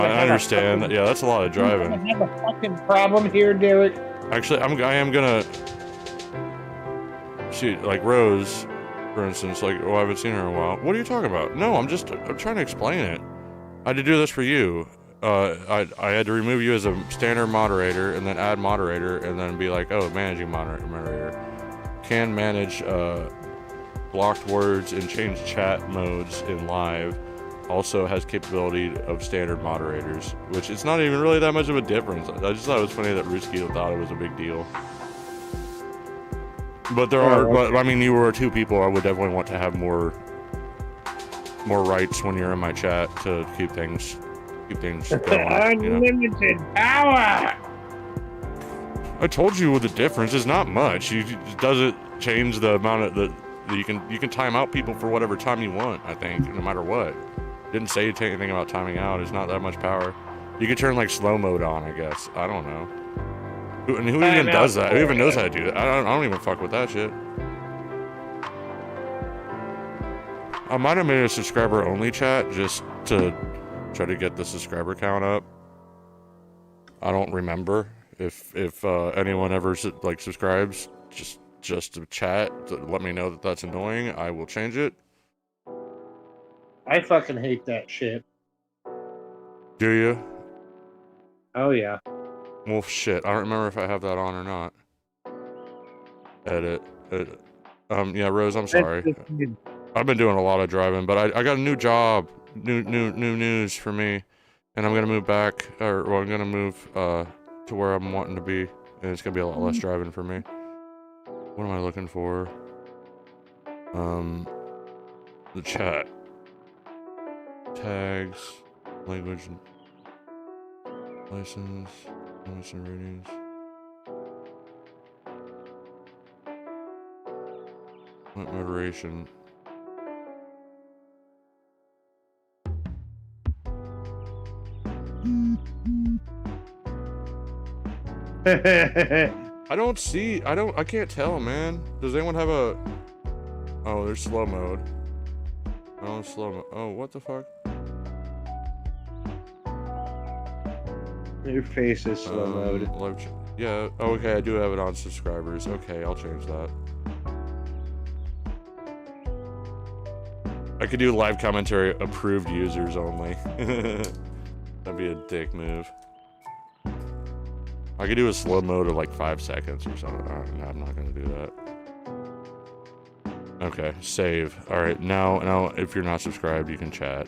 I understand. Yeah, that's a lot of driving. I have a fucking problem here, Derek. Actually, I am gonna shoot, like Rose, for instance. Like, oh, I haven't seen her in a while. What are you talking about? No, I'm trying to explain it. I had to do this for you. I had to remove you as a standard moderator and then add moderator and then be like, oh, managing moderator. Can manage blocked words and change chat modes in live. Also has capability of standard moderators, which it's not even really that much of a difference. I just thought it was funny that Ruski thought it was a big deal. But there are, but I mean, you were two people. I would definitely want to have more rights when you're in my chat to keep things going. Unlimited power. I told you the difference is not much. It doesn't change the amount of that you can time out people for whatever time you want. I think no matter what. Didn't say anything about timing out. It's not that much power. You could turn like slow mode on, I guess. I don't know. Who even does that? Who even knows how to do that? I don't even fuck with that shit. I might have made a subscriber only chat just to try to get the subscriber count up. I don't remember if anyone ever like subscribes just to chat to let me know that that's annoying. I will change it. I fucking hate that shit. Do you? Oh yeah. Well, shit. I don't remember if I have that on or not. Edit. Yeah, Rose, I'm sorry. I've been doing a lot of driving, but I got a new job. New news for me. And I'm gonna move back, I'm gonna move to where I'm wanting to be. And it's gonna be a lot less driving for me. What am I looking for? The chat. Tags. Language. License. Notes and ratings. Moderation. I can't tell, man. Does anyone have a... Oh, there's slow mode. Oh, slow mode. Oh, what the fuck? Your face is slow mode. Yeah, oh, okay, I do have it on subscribers. Okay, I'll change that. I could do live commentary approved users only. That'd be a dick move. I could do a slow mode of like 5 seconds or something. I'm not gonna do that. Okay, save. Alright, now if you're not subscribed, you can chat.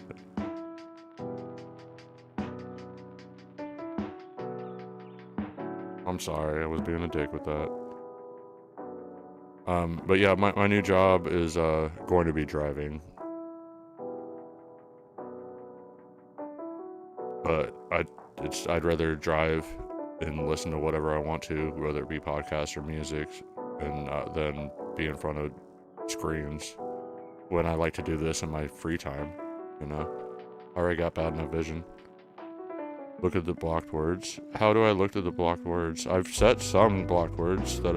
I'm sorry, I was being a dick with that. But yeah, my new job is going to be driving. But I'd rather drive and listen to whatever I want to, whether it be podcasts or music, and then be in front of screens when I like to do this in my free time, you know? I already got bad enough vision. Look at the blocked words. How do I look at the blocked words? I've set some blocked words that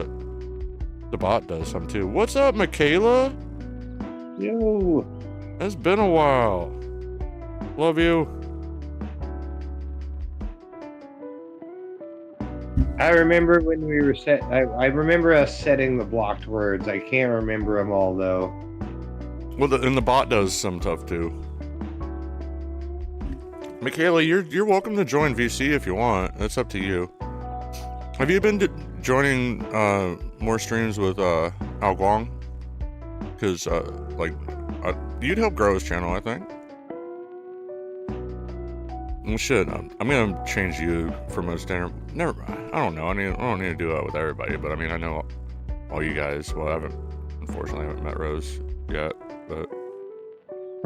the bot does some too. What's up, Michaela? Yo. It's been a while. Love you. I remember when we were I remember us setting the blocked words. I can't remember them all though. Well, and the bot does some stuff too. Michaela, you're welcome to join VC if you want. That's up to you. Have you been joining more streams with Al Guang? Because you'd help grow his channel, I think. Well, shit, I'm gonna change you from a standard. Never mind. I don't know. I don't need to do that with everybody, but I mean, I know all you guys. Well, I unfortunately haven't met Rose yet, but.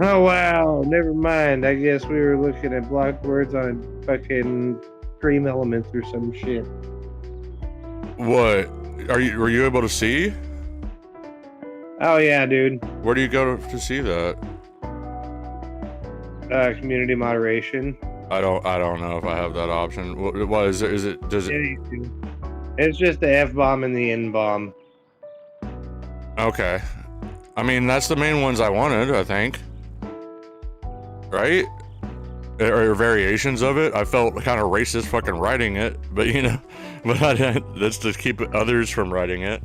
Oh wow, never mind. I guess we were looking at blocked words on fucking Dream Elements or some shit. What? Were you able to see? Oh yeah, dude. Where do you go to see that? Community moderation. I don't know if I have that option. What is it? Does it? Yeah, it's just the F-bomb and the N-bomb. Okay. I mean, that's the main ones I wanted, I think. Right? Or variations of it. I felt kind of racist fucking writing it, but you know, that's to keep others from writing it.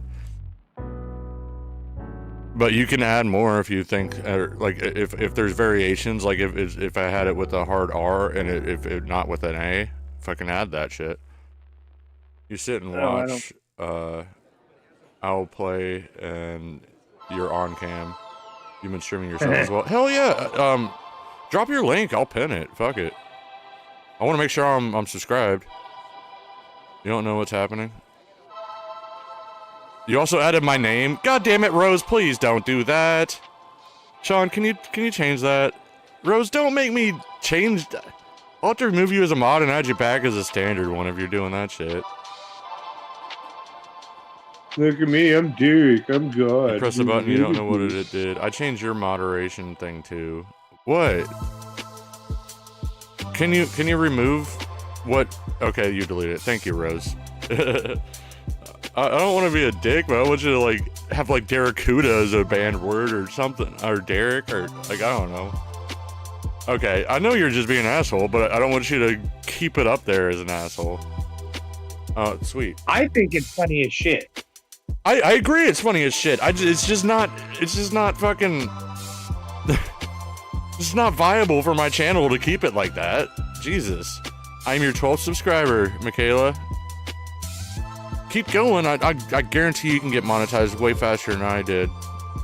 But you can add more if you think, like if there's variations, like if I had it with a hard R and if it not with an A, fucking add that shit. You sit and watch I'll play and you're on cam. You've been streaming yourself as well. Hell yeah. Drop your link, I'll pin it. Fuck it. I want to make sure I'm subscribed. You don't know what's happening? You also added my name. God damn it, Rose! Please don't do that. Sean, can you change that? Rose, don't make me change. I'll have to remove you as a mod and add you back as a standard one if you're doing that shit. Look at me, I'm Derek. I'm God. You press the button, you don't know what it did. I changed your moderation thing too. What? Can you remove what? Okay, you delete it. Thank you, Rose. I don't want to be a dick, but I want you to like have like Derekuda as a banned word or something, or Derek, or like I don't know. Okay, I know you're just being an asshole, but I don't want you to keep it up there as an asshole. Oh, sweet. I think it's funny as shit. I agree, it's funny as shit. It's just not fucking. It's not viable for my channel to keep it like that. Jesus. I'm your 12th subscriber, Michaela. Keep going. I guarantee you can get monetized way faster than I did.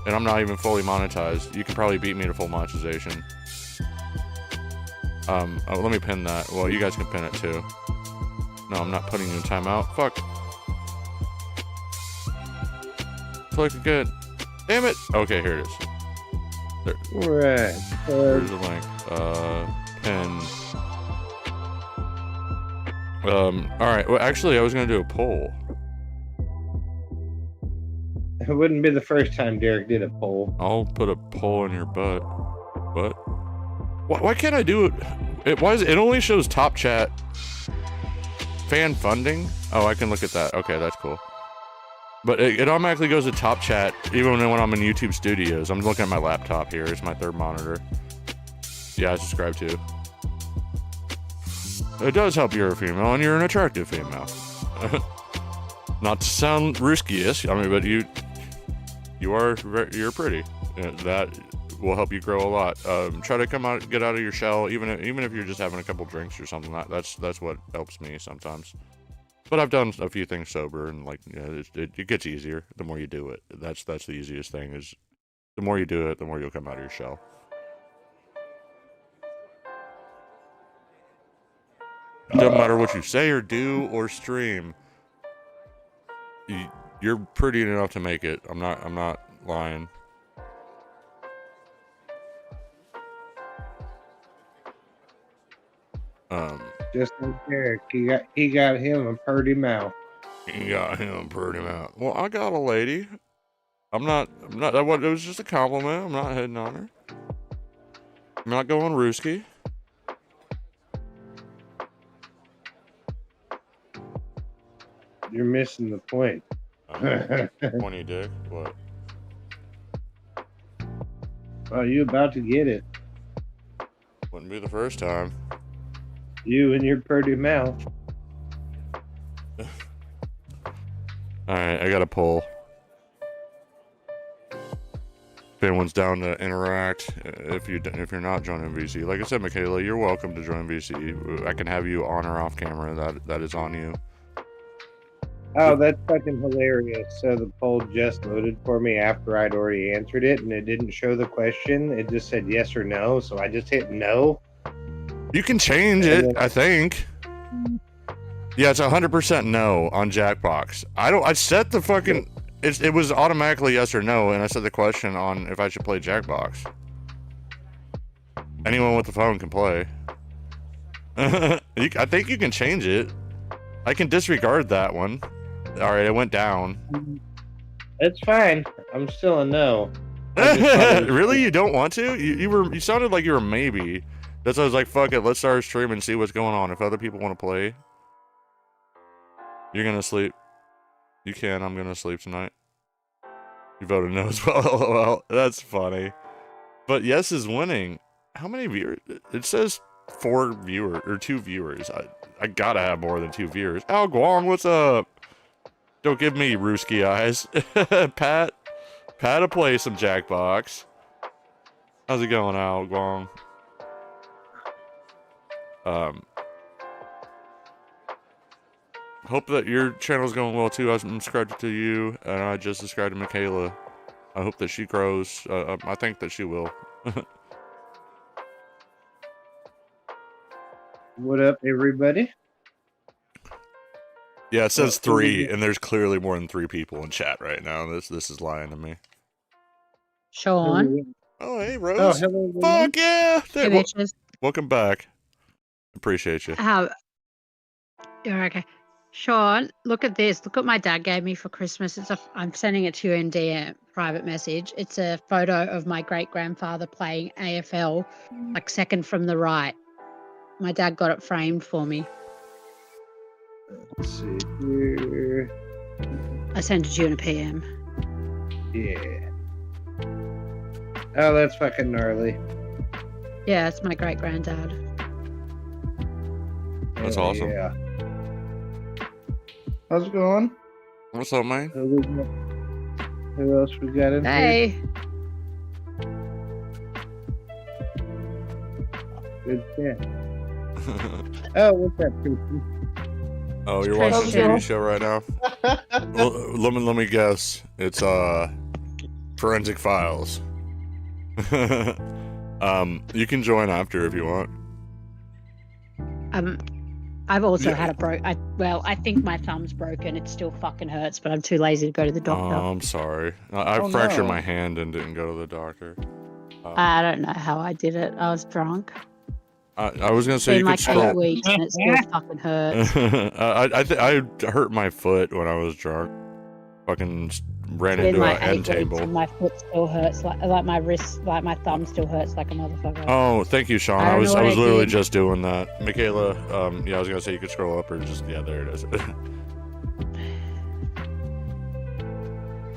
And I'm not even fully monetized. You can probably beat me to full monetization. Oh, let me pin that. Well, you guys can pin it too. No, I'm not putting you in timeout. Fuck. Click again. Damn it. Okay, here it is. There. Right. Here's the link. Pin. Alright. Well, actually, I was gonna do a poll. It wouldn't be the first time Derek did a poll. I'll put a poll in your butt. What? Why can't I do it? Why is it only shows top chat? Fan funding? Oh, I can look at that. Okay, that's cool. But it automatically goes to top chat even when I'm in YouTube Studios. I'm looking at my laptop here. It's my third monitor. Yeah, I subscribe to. It does help you're a female and you're an attractive female. Not to sound riskiest, I mean, but you're pretty. That will help you grow a lot. Try to get out of your shell, even if you're just having a couple drinks or something. That's what helps me sometimes. But I've done a few things sober, and like, you know, it gets easier the more you do it. That's the easiest thing, is the more you do it, the more you'll come out of your shell. It doesn't matter what you say or do or stream. You're pretty enough to make it. I'm not lying. Just like Derek, he got him a pretty mouth. He got him a pretty mouth. Well, I got a lady. I'm not. It was just a compliment. I'm not hitting on her. I'm not going Rooski. You're missing the point. Pointy dick. What? Well, you about to get it. Wouldn't be the first time. You and your pretty mouth. Alright, I got a poll. If anyone's down to interact, if you're not joining VC, like I said, Michaela, you're welcome to join VC. I can have you on or off camera. That is on you. Oh, that's fucking hilarious. So the poll just loaded for me after I'd already answered it, and it didn't show the question. It just said yes or no, so I just hit no. You can change it, I think. Yeah, it's 100% no on Jackbox. I set the fucking... It was automatically yes or no, and I set the question on if I should play Jackbox. Anyone with the phone can play. I think you can change it. I can disregard that one. Alright, it went down. It's fine. I'm still a no. Really? You don't want to? You sounded like you were maybe. That's why I was like, fuck it, let's start a stream and see what's going on. If other people want to play, you're gonna sleep. You can, I'm gonna sleep tonight. You voted no as well, lol. That's funny. But yes is winning. How many viewers? It says 4 viewers, or 2 viewers. I gotta have more than 2 viewers. Al Guang, what's up? Don't give me Rooski eyes. Pat to play some Jackbox. How's it going, Al Guang? Hope that your channel's going well too. I'm subscribed to you, and I just subscribed to Michaela. I hope that she grows. I think that she will. What up, everybody? Yeah, it says 3, and there's clearly more than 3 people in chat right now. This is lying to me. Sean. Oh, hey, Oh, Rose. hello. everyone. Fuck yeah! Hey, bitches. Welcome back. Appreciate you. You're okay. Sean, look at this. Look what my dad gave me for Christmas. I'm sending it to you in DM private message. It's a photo of my great grandfather playing AFL, like second from the right. My dad got it framed for me. Let's see here. I sent it to you in a PM. Yeah. Oh, that's fucking gnarly. Yeah, it's my great granddad. That's Hell awesome. Yeah. How's it going? What's up, man? Who else we got in here? Hey, Good chat. Oh, what's that, Christian? Oh, you're watching a Christian. TV show right now? Well, let me guess. It's Forensic Files. You can join after if you want. I've also Yeah. had a I think my thumb's broken. It still fucking hurts, but I'm too lazy to go to the doctor. Oh, I'm sorry. I Oh, fractured no. my hand and didn't go to the doctor. I don't know how I did it. I was drunk. I was gonna It's say you been could like 8 scroll. weeks and it still fucking hurts. I hurt my foot when I was drunk. Fucking ran It's been into an like 8 end weeks table. and my foot still hurts, like my wrist, like my thumb still hurts like a motherfucker. Oh, thank you, Sean. I I don't was know what I literally did. just doing that. Michaela, yeah, I was gonna say you could scroll up or just there it is.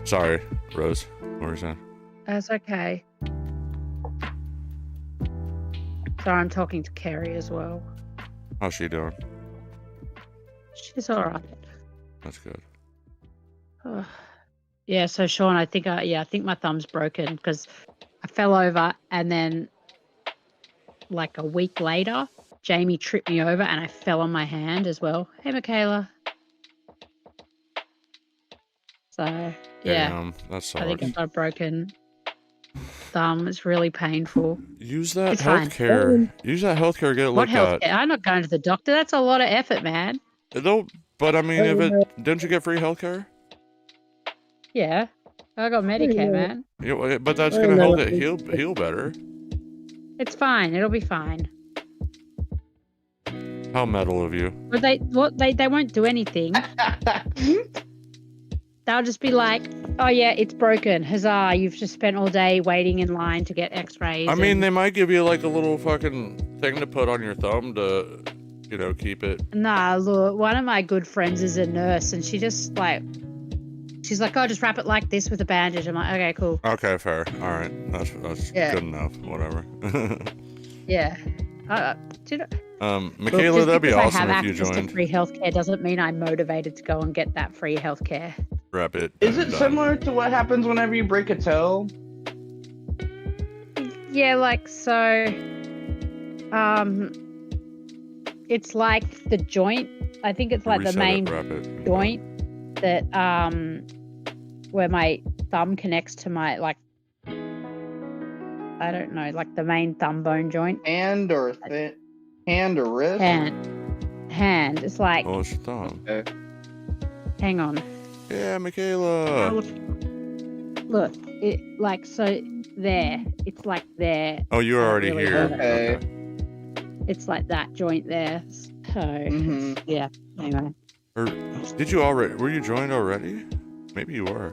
Sorry, Rose. What were you saying? That's okay. Sorry, I'm talking to Carrie as well. How's she doing? She's all right. That's good. Yeah, so Sean, I think my thumb's broken because I fell over and then like a week later, Jamie tripped me over and I fell on my hand as well. Hey, Michaela. So yeah, Damn, that I think sucks. I've got a broken thumb. It's really painful. Use that It's fine. healthcare. Use that healthcare. Get it What looked health? at. I'm not going to the doctor. That's a lot of effort, man. No, but I mean, didn't you get free healthcare? Yeah, I got Medicare, man. Yeah, but that's gonna help it heal better. It's fine. It'll be fine. How metal of you. But they won't do anything. They'll just be like, "Oh yeah, it's broken. Huzzah! You've just spent all day waiting in line to get X-rays." I mean, they might give you like a little fucking thing to put on your thumb to, keep it. Nah, look, one of my good friends is a nurse, and she's like, "Oh, just wrap it like this with a bandage." I'm like, "Okay, cool." Okay, fair. All right, that's Yeah. good enough. Whatever. Yeah. Michaela, Look, that'd be just because awesome I if you have access to joined. free healthcare doesn't mean I'm motivated to go and get that free healthcare. Wrap it. Is done, it done. similar to what happens whenever you break a toe? Yeah, like so. It's like the joint. I think it's like the Reset main it, wrap it. joint that where my thumb connects to my I don't know, like the main thumb bone joint. Hand or wrist? Hand. It's like, Oh, it's your thumb. Okay. hang on. Yeah, Michaela. Look, it like so there. It's like there. Oh, you're already really here. hurt. Okay. It's like that joint there. So Mhm. yeah. Anyway. Or did you already? Were you joined already? Maybe you were.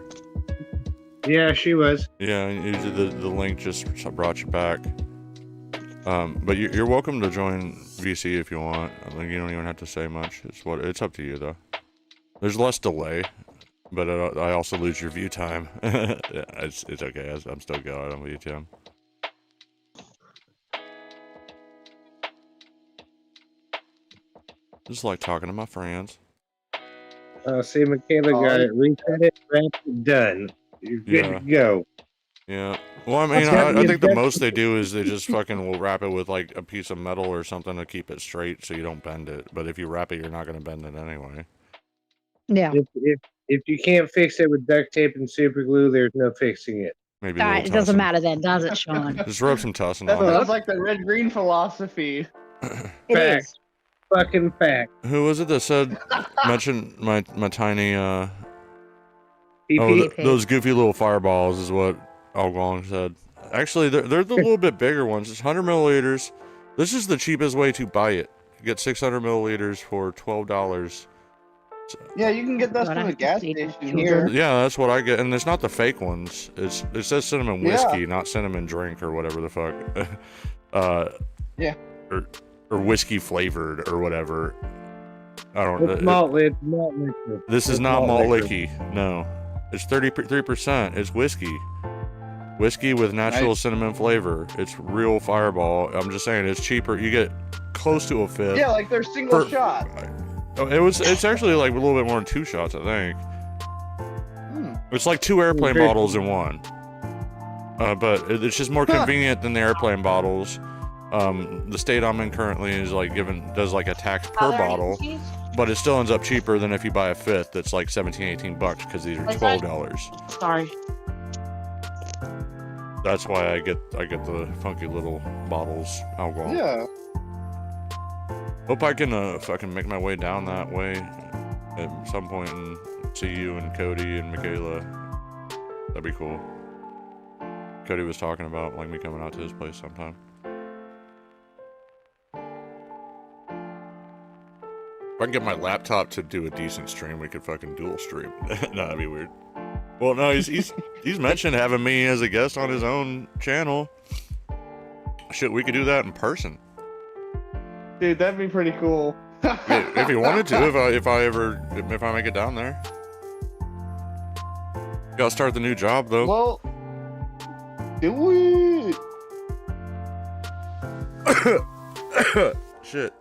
Yeah, she was. Yeah, usually the link just brought you back. But you're welcome to join VC if you want. I think you don't even have to say much. It's up to you though. There's less delay, but I also lose your view time. Yeah, it's okay. I'm still going on YouTube. Just like talking to my friends. See, Michaela got it. Reset it, wrap it, done. You're good Yeah. to go. Yeah. Well, I mean, What's that I think the mean? most they do is they just fucking will wrap it with like a piece of metal or something to keep it straight so you don't bend it. But if you wrap it, you're not going to bend it anyway. Yeah. If you can't fix it with duct tape and super glue, there's no fixing it. Maybe a little It doesn't tussin. matter then, does it, Sean? Just rub some tussin That on it. sounds like the red-green philosophy. It Fact. is. fucking fact. Who was it that said mentioned my tiny PP. those goofy little fireballs is what Algong said. Actually, they're the little bit bigger ones. It's 100 milliliters. This is the cheapest way to buy it. You get 600 milliliters for $12. Yeah, you can get those God, from I the gas hate station children. here. Yeah, that's what I get, and it's not the fake ones. It says cinnamon whiskey, not cinnamon drink or whatever the fuck. Yeah. Or whiskey flavored or whatever. I don't know. It's malt liquor. This is It's not malt liquor. licky. No, it's 33%. It's whiskey. Whiskey with natural Nice. cinnamon flavor. It's real Fireball. I'm just saying, it's cheaper. You get close to a fifth. Yeah, like they're single For- shot. It's actually like a little bit more than 2 shots, I think. It's like 2 airplane Very bottles in one. But it's just more convenient than the airplane bottles. The state I'm in currently is like does like a tax per bottle, but it still ends up cheaper than if you buy a fifth. That's like 17, 18 bucks because these are $12. Sorry. That's why I get the funky little bottles. Alcohol. Yeah. Hope I can fucking make my way down that way at some point and see you and Cody and Michaela. That'd be cool. Cody was talking about like me coming out to his place sometime. If I can get my laptop to do a decent stream, we could fucking dual stream. No, that'd be weird. Well, no, he's mentioned having me as a guest on his own channel. Shit, we could do that in person. Dude, that'd be pretty cool. If he wanted to, if I make it down there. Gotta start the new job though. Well, do it. Shit.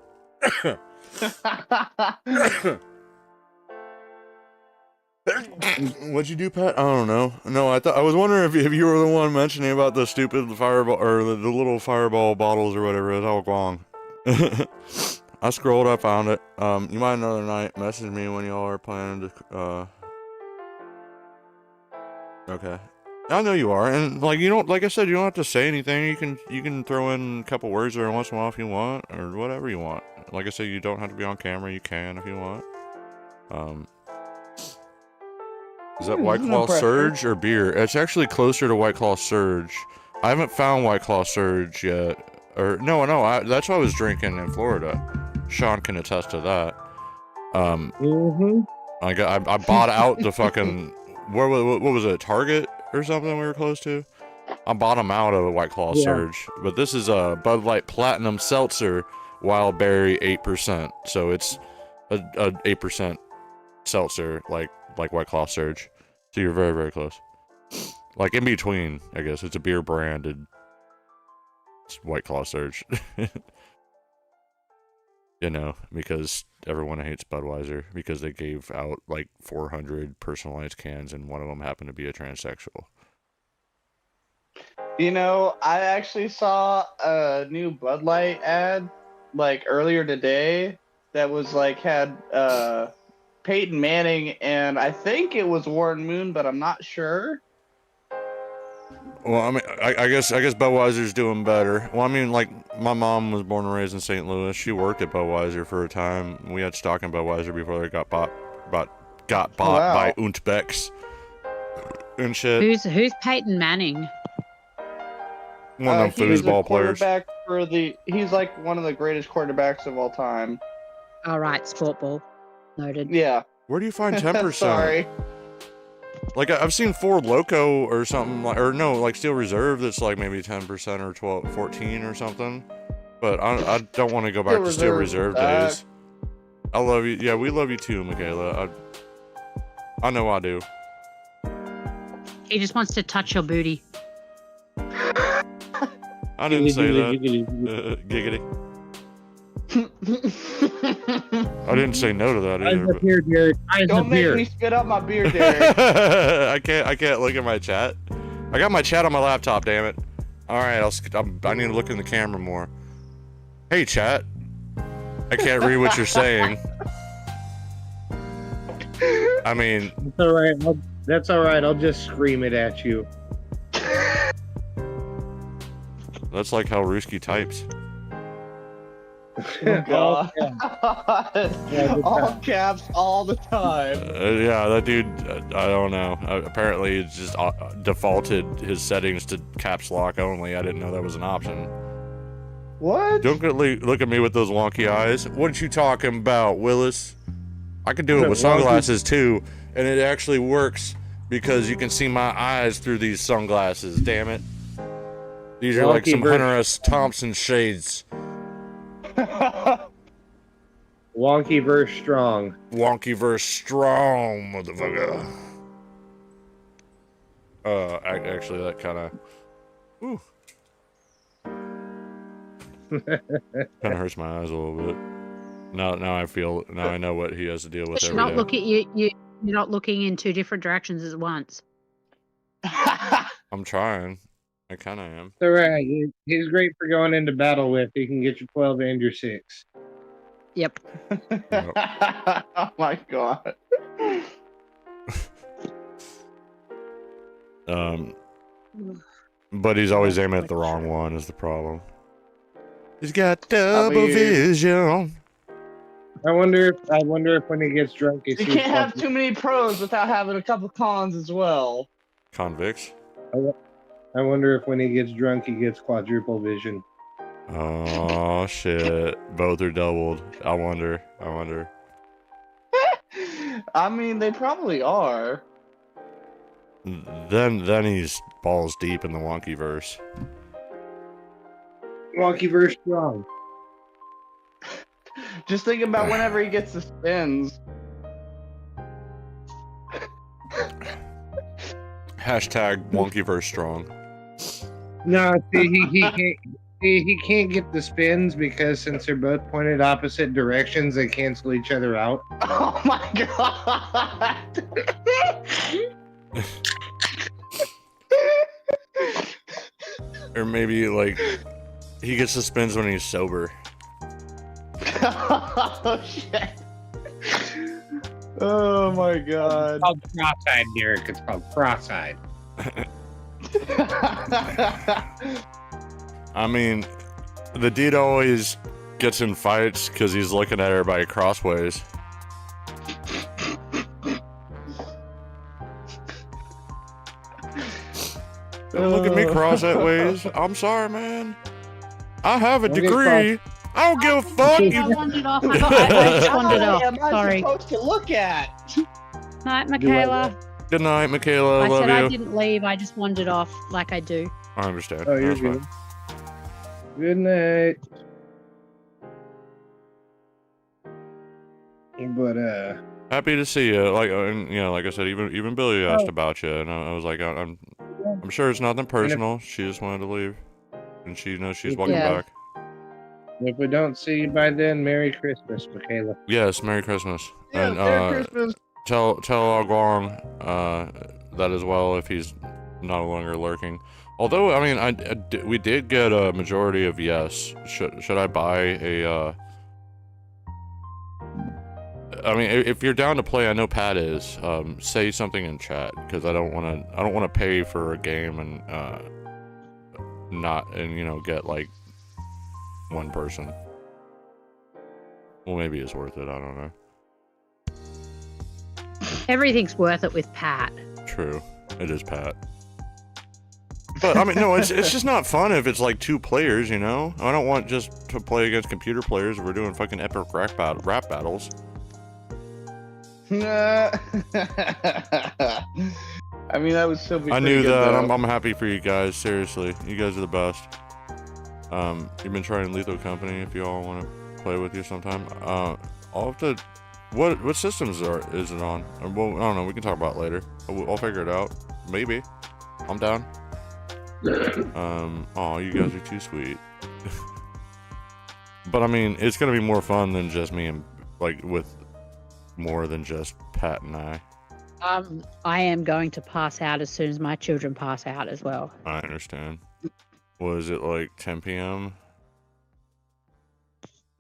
What'd you do, Pat? I don't know. No, I was wondering if you were the one mentioning about the stupid fireball or the little fireball bottles or whatever. It's all wrong. I scrolled, I found it. You might another night message me when y'all are planning to. Okay. I know you are, and like you don't, like I said, you don't have to say anything. You can throw in a couple words every once in a while if you want, or whatever you want. Like I said, you don't have to be on camera. You can if you want. Is that White Claw Surge or beer? It's actually closer to White Claw Surge. I haven't found White Claw Surge yet. Or no, that's what I was drinking in Florida. Sean can attest to that. I bought out the fucking what was it, Target or something we were close to? I bought them out of a White Claw Surge. But this is a Bud Light Platinum Seltzer Wild Berry 8%. So it's a 8% seltzer like White Claw Surge. So you're very, very close. Like in between, I guess. It's a beer branded White Claw Surge. You know, because everyone hates Budweiser because they gave out like 400 personalized cans and one of them happened to be a transsexual. You know, I actually saw a new Bud Light ad like earlier today that was like had Peyton Manning and I think it was Warren Moon, but I'm not sure. Well, I mean, I guess Budweiser's doing better. Well, I mean, like, my mom was born and raised in St. Louis. She worked at Budweiser for a time. We had stock in Budweiser before they got bought by Untbecks and shit. Who's Peyton Manning? One of them foosball players. He's like one of the greatest quarterbacks of all time. All right, sport ball. Noted. Yeah. Where do you find 10%? Sorry. Like, I've seen Ford Loco or something, like Steel Reserve that's like maybe 10% or 12, 14 or something. But I don't want to go back to Steel Reserve days. I love you. Yeah, we love you too, Michaela. I know I do. He just wants to touch your booty. I didn't say that. Giggity. I didn't say no to that either. Eyes up here, Jared. Eyes Don't up make here. me spit up my beer, Derek. I can't look at my chat. I got my chat on my laptop, damn it. All right, I need to look in the camera more. Hey, chat. I can't read what you're saying. I mean, That's all right. That's all right. I'll just scream it at you. that's like how Ruski types. Oh, All God. the All time. caps all the time. Yeah, that dude, I don't know. Apparently, it's just defaulted his settings to caps lock only. I didn't know that was an option. What? Don't look at me with those wonky eyes. What you talking about, Willis? I can do it with Wonky. sunglasses too, and it actually works because you can see my eyes through these sunglasses. Damn it! These are like Wonky some versus- Hunter S. Thompson shades. Wonky versus strong. Wonky versus strong, motherfucker. Actually, that kind of, kind of hurts my eyes a little bit. Now I know what he has to deal with You're every not day. looking. You're not looking in two different directions at once. I'm trying. I kind of am. It's all right. He's great for going into battle with. He can get your 12 and your 6. Yep. Oh my God. But he's always aiming at the wrong one is the problem. He's got double mean- vision. I wonder if when he gets drunk, he You sees can't have something. too many pros without having a couple cons as well. Convicts. I wonder if when he gets drunk, he gets quadruple vision. Oh shit! Both are doubled. I wonder. I mean, they probably are. Then he's balls deep in the wonky verse. Wonky versus strong. Just think about whenever he gets the spins. Hashtag wonky verse strong. No, see, he can't get the spins because since they're both pointed opposite directions, they cancel each other out. Oh my God. Or maybe like he gets the spins when he's sober. Oh shit. Oh my God. It's called cross-eyed, Derek. It's called cross-eyed. I mean, the dude always gets in fights because he's looking at everybody crossways. Don't look at me cross that ways. I'm sorry, man. I have a Don't get degree. I don't give a fuck. I wandered off. I just wandered off. Am I Sorry. supposed to look at? Night, Michaela. Good night, Michaela. I I love said I you. didn't leave. I just wandered off like I do. I understand. Oh, you're That's good. fine. Good night. But Happy to see you. Like, and, you know, like I said, even Billy asked Oh. about you, and I was like, I'm sure it's nothing personal. She just wanted to leave, and she knows she's welcome Yeah. back. if we don't see you by then, Merry Christmas, Michaela. Yes, Merry Christmas. Yeah, And Merry Christmas. tell Guang that as well if he's no longer lurking. Although, I mean, we did get a majority of yes. Should I buy a? I mean, if you're down to play, I know Pat is. Say something in chat because I don't want to pay for a game and get like one person. Well, maybe it's worth it. I don't know. Everything's worth it with Pat. True, it is Pat. But I mean, no, it's just not fun if it's like 2 players, you know. I don't want just to play against computer players if we're doing fucking epic rap battles. I mean, that would still be. I pretty knew good, that. though. I'm happy for you guys. Seriously, you guys are the best. You've been trying Lethal Company. If you all want to play with you sometime, I'll have to. What systems is it on? Well, I don't know. We can talk about it later. I'll figure it out. Maybe. I'm down. Oh, you guys are too sweet. But I mean, it's gonna be more fun than just me and like with more than just Pat and I. I am going to pass out as soon as my children pass out as well. I understand. Was it like 10 p.m.?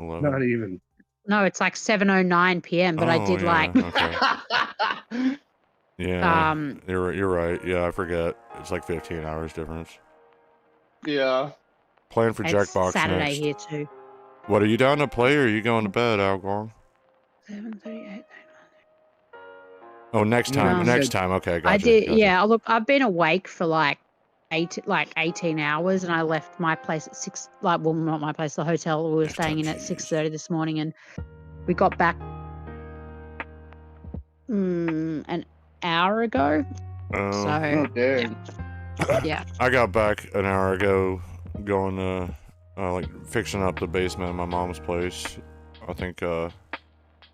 11? Not even. No, it's like 7:09 p.m. But I Oh, did yeah, like okay. Yeah. um You're right. Yeah, I forget. It's like 15 hours difference. Yeah. Playing for it's Jackbox Saturday next. here too. What, are you down to play or are you going to bed, Algong? 7:38. Oh, next time. No. Next time. Okay, gotcha. I did. Gotcha. Yeah. Look, I've been awake for like 18 hours, and I left my place at 6. Like, well, not my place, the hotel we were staying in at 6:30 this morning, and we got back an hour ago. Oh. So Okay. yeah. I got back an hour ago, going like fixing up the basement of my mom's place. I think the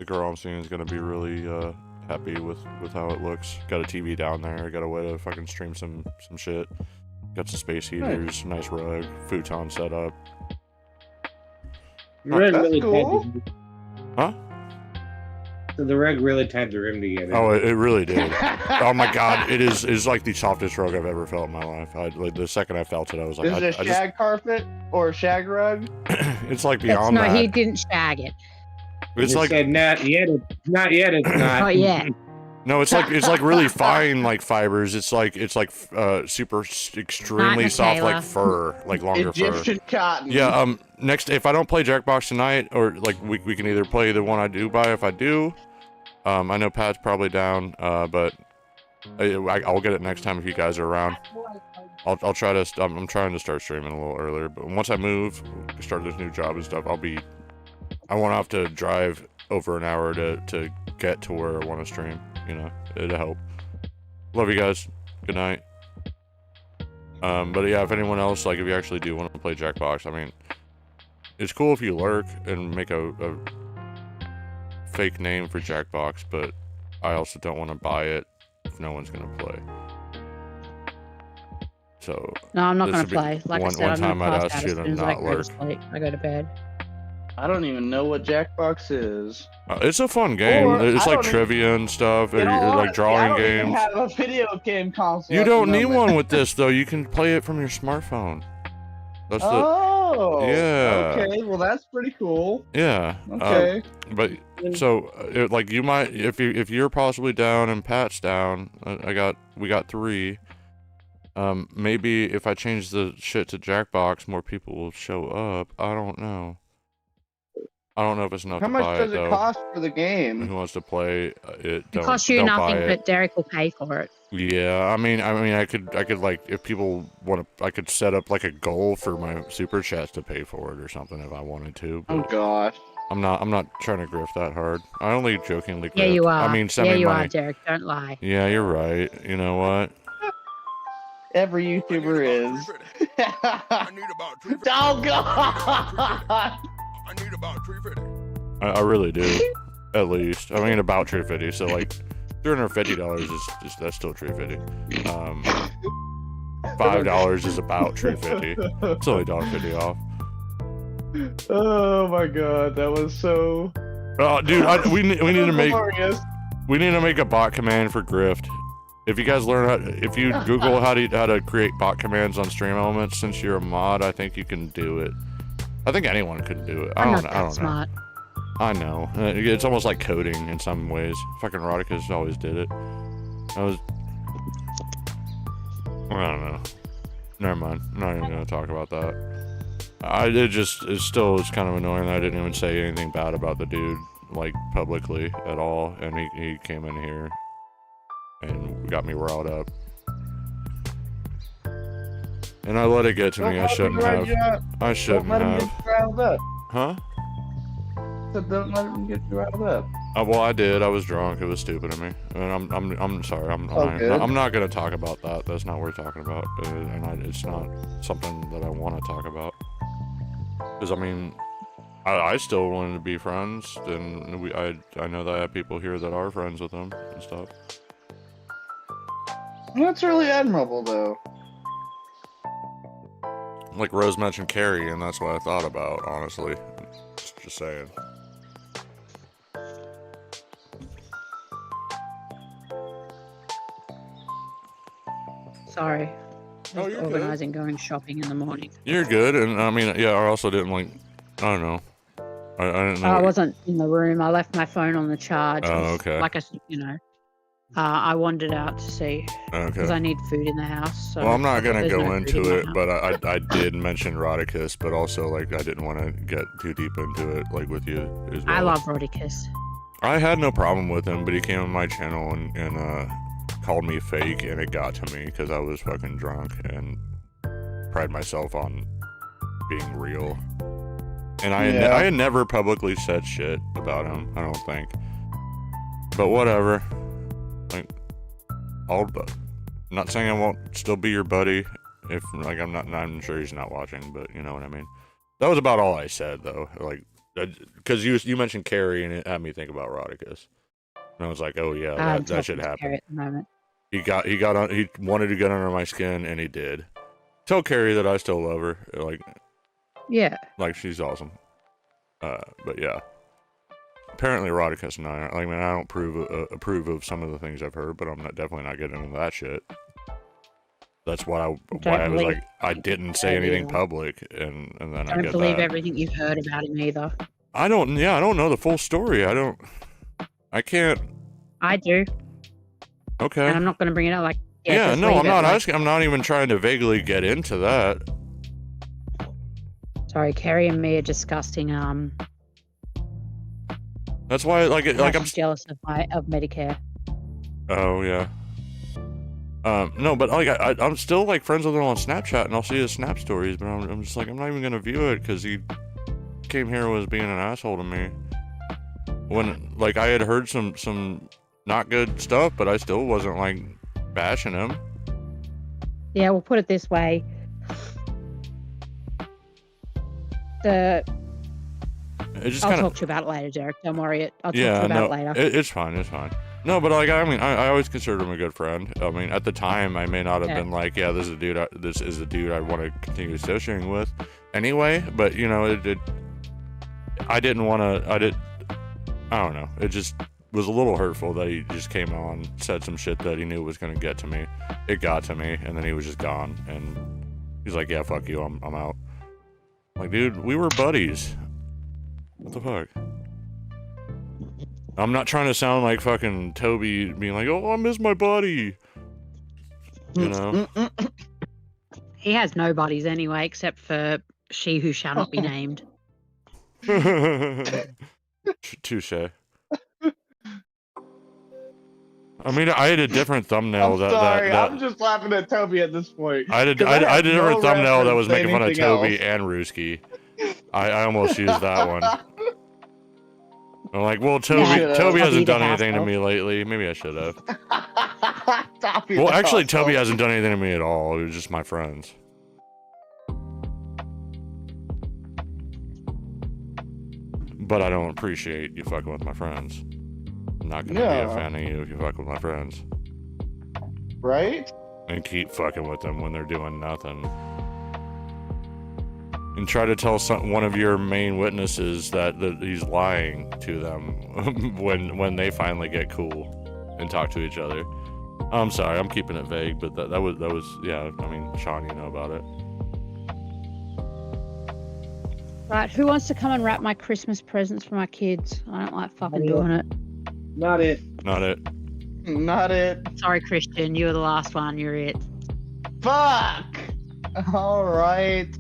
girl I'm seeing is gonna be really happy with how it looks. Got a TV down there. Got a way to fucking stream some shit. Got some space heaters, nice rug, futon set up. The rug That's really cool. tied Huh? so the rug really tied the room together. Oh, it really did. Oh my god, it's like the softest rug I've ever felt in my life. Like the second I felt it, I was like, Is it a shag carpet or a shag rug? it's like It's, beyond no, that. he didn't shag it. It's He like said, not yet. It's not yet. It's not. Not yet. no, it's like really fine like fibers. It's like super extremely Not soft Nutella. like fur, like longer fur. Egyptian cotton. Yeah. Next, if I don't play Jackbox tonight, or like we can either play the one I do buy if I do. I know Pat's probably down, but I'll get it next time if you guys are around. I'll try to. I'm trying to start streaming a little earlier, but once I move, start this new job and stuff, I won't have to drive over an hour to get to where I want to stream. You know, it'll help. Love you guys. Good night. But yeah, if anyone else, like, if you actually do want to play Jackbox, I mean, it's cool if you lurk and make a fake name for Jackbox, but I also don't want to buy it if no one's gonna play. So No, I'm not this going would to be play. Like one I said, I'm time going I'd to ask pass out you as to soon as I not go to lurk. sleep. I go to bed. I don't even know what Jackbox is. It's a fun game. Or, It's I like don't trivia and stuff, or In all like honesty, drawing I don't even games. have a video game console. You at the don't need moment. one with this though. You can play it from your smartphone. That's Oh. Yeah. Okay. Well, that's pretty cool. yeah. Okay. But so like you might if you're possibly down and Pat's down, we got 3. Maybe if I change the shit to Jackbox, more people will show up. I don't know. I don't know if it's enough How to much buy does it it though. cost for the game? Who wants to play it? It Don't costs you don't nothing, buy it. but Derek will pay for it. Yeah, I mean, I could like if people want to, I could set up like a goal for my super chats to pay for it or something if I wanted to. Oh But gosh. I'm not trying to grift that hard. I only jokingly grift. Yeah, you are. I mean, send yeah, me you money. are, Derek. Don't lie. Yeah, you're right. You know what? Every YouTuber is. I need about 350. Oh god. I need about 350. I really do. At least. I mean, about $350. So like, $350 is just that's still $350. $5 is about $350. It's only $1.50 off. Oh my god, that was so. Oh, dude, we need to make glorious. a bot command for grift. If you guys if you Google how to create bot commands on Stream Elements, since you're a mod, I think you can do it. I think anyone could do it. I I'm don't not that know. smart. I know. It's almost like coding in some ways. Fucking Rodicus always did it. I don't know. Never mind. I'm not even gonna talk about that. It's kind of annoying that I didn't even say anything bad about the dude, like, publicly at all, and he came in here and got me riled up. And I let it get to me. I shouldn't have. I shouldn't Don't let him have. get you riled up. Huh? So don't let him get you riled up. Well, I did. I was drunk. It was stupid of me. And I'm sorry. I'm good. not gonna talk about that. That's not worth talking about. It's not something that I want to talk about. Because I mean, I still wanted to be friends, and I know that I have people here that are friends with him and stuff. That's really admirable, though. Like Rose mentioned Carrie, and that's what I thought about. Honestly, just saying. Sorry. Oh, you're good. Organizing going shopping in the morning. You're good, and I mean, yeah. I also didn't like. I don't know. I didn't know. I wasn't in the room. I left my phone on the charge. Oh, okay. Like I, you know. I wandered out to see because I Okay. need food in the house. So Well, I'm not but gonna there's go no food in into my it, house. but I did mention Rodicus, but also like I didn't want to get too deep into it like with you as well. I love Rodicus. I had no problem with him, but he came on my channel and called me fake, and it got to me because I was fucking drunk and pride myself on being real. And I had never publicly said shit about him, I don't think. But whatever. Like, I'm not saying I won't still be your buddy if like I'm sure he's not watching, but you know what I mean. That was about all I said though. Like, because you mentioned Carrie and it had me think about Rodicus, and I was like, oh yeah, that should happen. At the moment. He wanted to get under my skin, and he did. Tell Carrie that I still love her. Yeah. Like she's awesome. But yeah. Apparently, Rodicus and I don't approve of some of the things I've heard, but I'm definitely not getting into that shit. That's why I was like, I didn't say anything public, and then I don't get believe that. everything you've heard about him either. I don't know the full story. I can't. I do. Okay. And I'm not going to bring it up like. Yeah, just no, leave I'm it, not like- asking. I'm not even trying to vaguely get into that. Sorry, Carrie and me are disgusting. That's why, I'm jealous of Medicare. Oh yeah. No, but like I'm still like friends with him on Snapchat, and I'll see his Snap stories, but I'm just like I'm not even gonna view it because he came here and was being an asshole to me. When like I had heard some not good stuff, but I still wasn't like bashing him. Yeah, we'll put it this way. It just I'll kind talk to you about it later, Derek. Don't worry. I'll talk to you yeah, about no, it later. it's fine. It's fine. No, but like I mean, I always considered him a good friend. I mean, at the time, I may not have been like, yeah, this is a dude I want to continue associating with, anyway. But you know, I don't know. It just was a little hurtful that he just came on, said some shit that he knew was gonna get to me. It got to me, and then he was just gone. And he's like, yeah, fuck you, I'm out. Like, dude, we were buddies. What the fuck? I'm not trying to sound like fucking Toby being like, oh, I miss my buddy. You know? He has no buddies anyway, except for she who shall not be named. Touche. I mean, I had a different thumbnail. I'm sorry, I'm just laughing at Toby at this point. I had a 'cause I have different no thumbnail that reference was to making fun of anything Toby else. and Ruski. I almost used that one. I'm like, well, Toby Toby hasn't the done anything to asshole. me lately. Maybe I should have. Toby Well, the actually, asshole. Toby hasn't done anything to me at all. It was just my friends. But I don't appreciate you fucking with my friends. I'm not gonna be a fan of you if you fuck with my friends. Right? And keep fucking with them when they're doing nothing. And try to tell one of your main witnesses that he's lying to them when they finally get cool and talk to each other. I'm sorry, I'm keeping it vague, but that was yeah. I mean, Sean, you know about it. Right, who wants to come and wrap my Christmas presents for my kids? I don't like fucking doing it. Not it. Not it. Not it. Sorry, Christian, you were the last one. You're it. Fuck! Alright.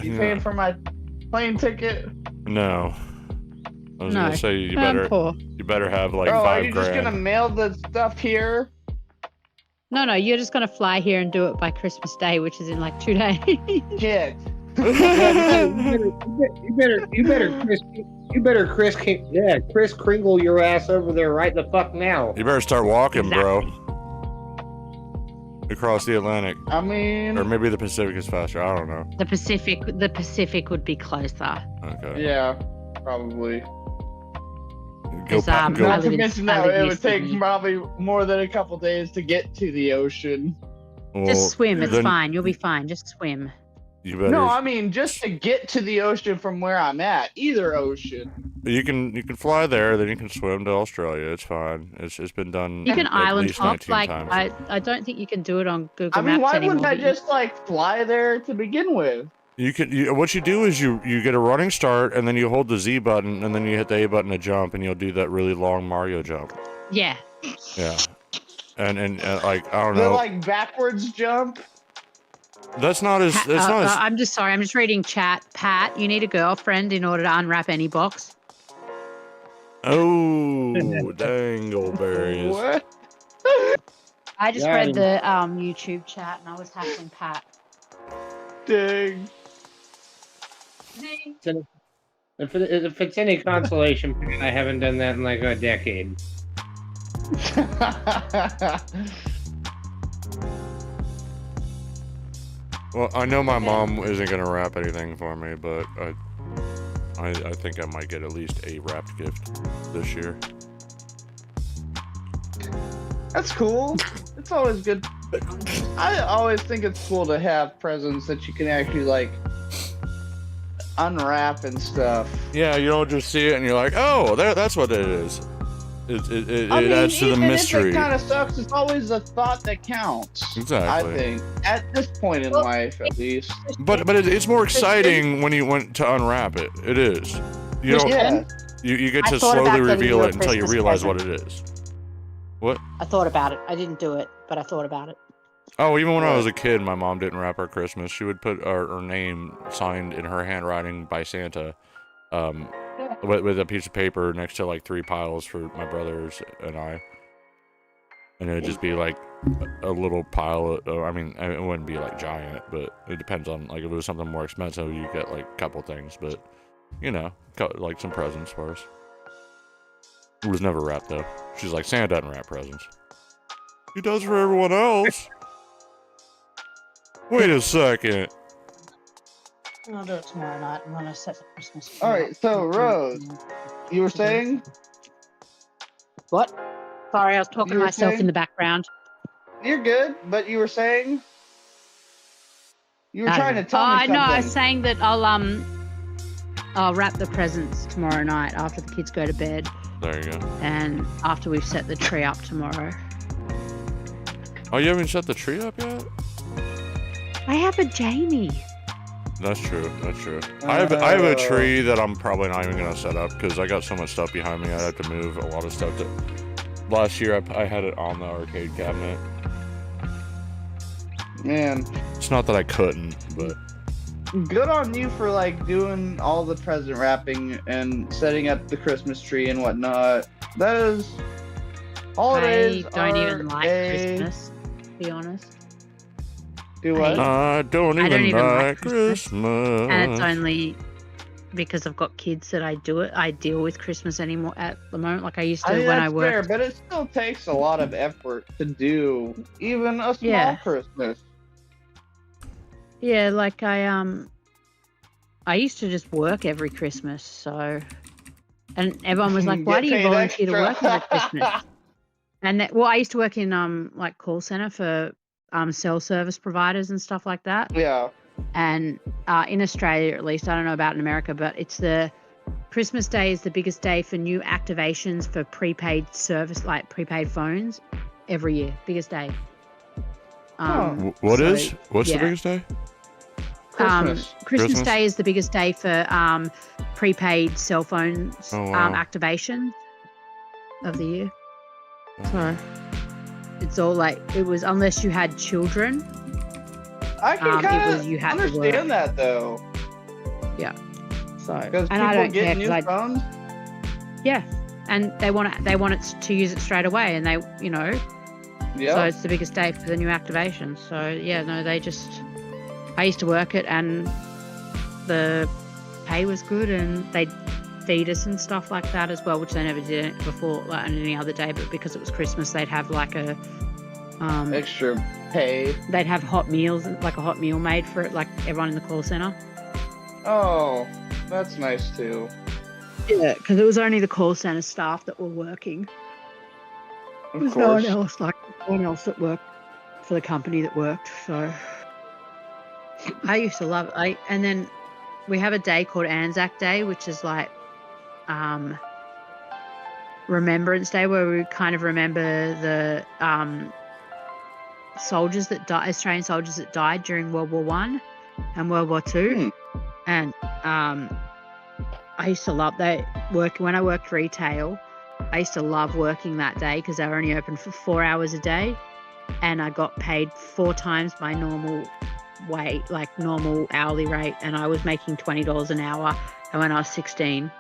You Yeah. paying for my plane ticket? No. I was No. gonna say you I'm better poor. have like Bro, are $5 you grand. just gonna mail the stuff here? No, you're just gonna fly here and do it by Christmas Day, which is in like 2 days. Shit. You better Chris Kringle your ass over there right the fuck now. You better start walking, bro. Across the Atlantic, I mean, or maybe the Pacific is faster. I don't know. The Pacific would be closer. Okay. yeah, probably. Go. Because, Pa- I go. Not live to in- mention I that live it near would take Sydney. probably more than a couple days to get to the ocean. Well, Just swim. It's then fine. You'll be fine. Just swim. You better. No, I mean just to get to the ocean from where I'm at, either ocean. You can fly there, then you can swim to Australia. It's fine. It's been done. You can at island least hop. 19 Like times. I don't think you can do it on Google I mean, Maps why anymore. wouldn't I but just like fly there to begin with? What you do is you get a running start, and then you hold the Z button, and then you hit the A button to jump, and you'll do that really long Mario jump. Yeah. Yeah. and like I don't The know. like backwards jump. That's not as. Pat, That's not as. I'm just sorry. I'm just reading chat. Pat, you need a girlfriend in order to unwrap any box. Oh, dangleberries. What? I just Yeah, read the YouTube chat and I was hassling Pat. Dang. If it's any consolation, I haven't done that in like a decade. Well, I know my mom isn't gonna wrap anything for me, but I think I might get at least a wrapped gift this year. That's cool. It's always good. I always think it's cool to have presents that you can actually like unwrap and stuff. Yeah, you don't just see it and you're like, oh, that's what it is. It I mean, adds to the even mystery. if it kind of sucks, it's always the thought that counts. Exactly. I think at this point in life, at least. But it's more exciting when you want to unwrap it. It is. You don't. Yeah. You get I to thought about slowly getting reveal you a it until you Christmas realize present. what it is. What? I thought about it. I didn't do it, but I thought about it. Oh, even when I What? was a kid, my mom didn't wrap our Christmas. She would put her name signed in her handwriting by Santa, with a piece of paper next to like 3 piles for my brothers and I. And it would just be like a little pile. I mean, it wouldn't be like giant, but it depends on like if it was something more expensive, you get like a couple things. But you know, like some presents for us. It was never wrapped though. She's like, Santa doesn't wrap presents. He does for everyone else. Wait a second. I'll do it tomorrow night. I'm gonna set the Christmas tree All right, up. so Rose, you were saying? What? Sorry, I was talking You to were myself in saying? the background. You're good, but you were saying? You were trying to tell me something. No, I was saying that I'll wrap the presents tomorrow night after the kids go to bed, There you go. and after we've set the tree up tomorrow. Oh, you haven't set the tree up yet? I have a Jamie. That's true. That's true. I have a tree that I'm probably not even gonna set up because I got so much stuff behind me. I'd have to move a lot of stuff. Last year I had it on the arcade cabinet. Man, It's not that I couldn't, but good on you for like doing all the present wrapping and setting up the Christmas tree and whatnot. That is holidays. I don't even are like a- Christmas, to be honest. Do what? I don't even, even like like Christmas. And it's only because I've got kids that I do it. I deal with Christmas anymore at the moment, like I used to I mean, when I that's worked. fair, but it still takes a lot of effort to do even a small Yeah. Christmas. Yeah, like I used to just work every Christmas, so, and everyone was like, "Why Get do you paid volunteer to work extra. every Christmas?" And well, I used to work in like call center for cell service providers and stuff like that. Yeah. And in Australia, at least, I don't know about in America, but it's the Christmas Day is the biggest day for new activations for prepaid service, like prepaid phones, every year. Biggest day. What's so, the yeah. biggest day? Christmas. Christmas Day is the biggest day for prepaid cell phones Oh, wow. activation of the year. So it's all like it was, unless you had children. I can it kind was you of had to work. understand that though, So because and I people don't get care new 'cause phones. yeah, and they want it to use it straight away, and they Yeah. so it's the biggest day for the new activation. So yeah, no, I used to work it, and the pay was good, and they'd feed us and stuff like that as well, which they never did before, like on any other day. But because it was Christmas, they'd have like a Extra pay. they'd have hot meals, like a hot meal made for it, like everyone in the call center. Oh, that's nice too. Yeah, because it was only the call center staff that were working. Of There's course. no one else that worked for the company that worked. So I used to love it. And then we have a day called Anzac Day, which is like Remembrance Day, where we kind of remember the soldiers that died, Australian soldiers that died during World War I and World War II. And I used to love that work when I worked retail. I used to love working that day because they were only open for 4 hours a day, and I got paid 4 times my normal normal hourly rate, and I was making $20 an hour. And when I was 16,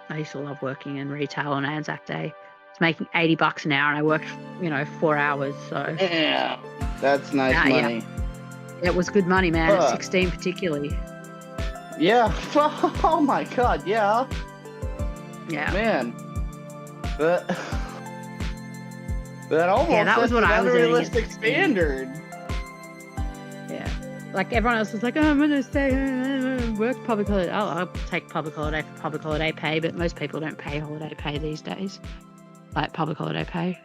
I used to love working in retail on Anzac Day. I was making $80 an hour, and I worked, 4 hours. So Yeah, that's nice Yeah. money. it was good money, man. At Fuck. 16, particularly. Yeah. Oh my god. Yeah. Yeah. Man. That almost that was sets what an I was earning at unrealistic 16. standard. Yeah. Like everyone else was like, oh, I'm gonna stay home, work public holiday. I'll take public holiday for public holiday pay, but most people don't pay holiday pay these days. Like public holiday pay.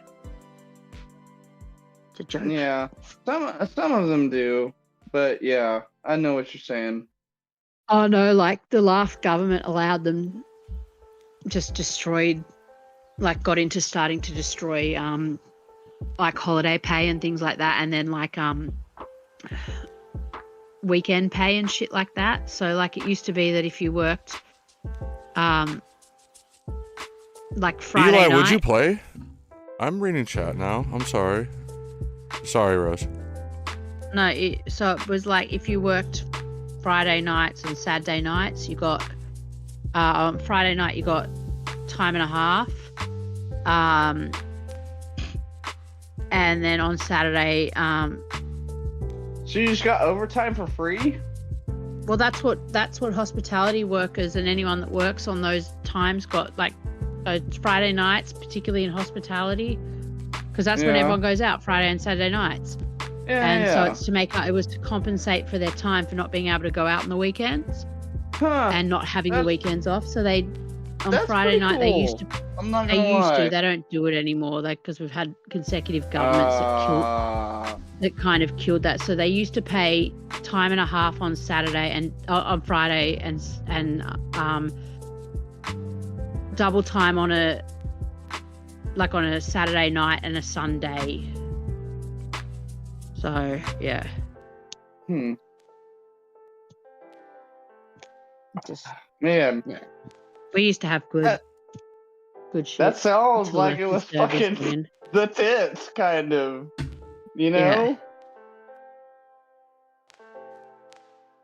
It's a joke. Yeah. Some of them do, but yeah, I know what you're saying. Oh no, like the last government allowed them, just destroyed, like got into starting to destroy like holiday pay and things like that, and then like weekend pay and shit like that. So like it used to be that if you worked like Friday Eli, night. would you play? I'm reading chat now. I'm sorry. Sorry, Rose. No, so it was like if you worked Friday nights and Saturday nights, you got on Friday night you got time and a half, and then on Saturday, So you just got overtime for free? well, that's what hospitality workers and anyone that works on those times got, like Friday nights, particularly in hospitality, because that's when Yeah. everyone goes out Friday and Saturday nights. Yeah. And yeah. so it was to compensate for their time for not being able to go out on the weekends Huh. and not having the That's- weekends off. So they, on That's Friday pretty night, they used cool. to, I'm not they gonna used lie. to, they don't do it anymore, like, because we've had consecutive governments that kind of killed that. So they used to pay time and a half on Saturday and on Friday and double time on a Saturday night and a Sunday. So yeah, just Man, we used to have good shit. that sounds until like the it was Conservatives fucking got in. the tits, kind of. You know? Yeah.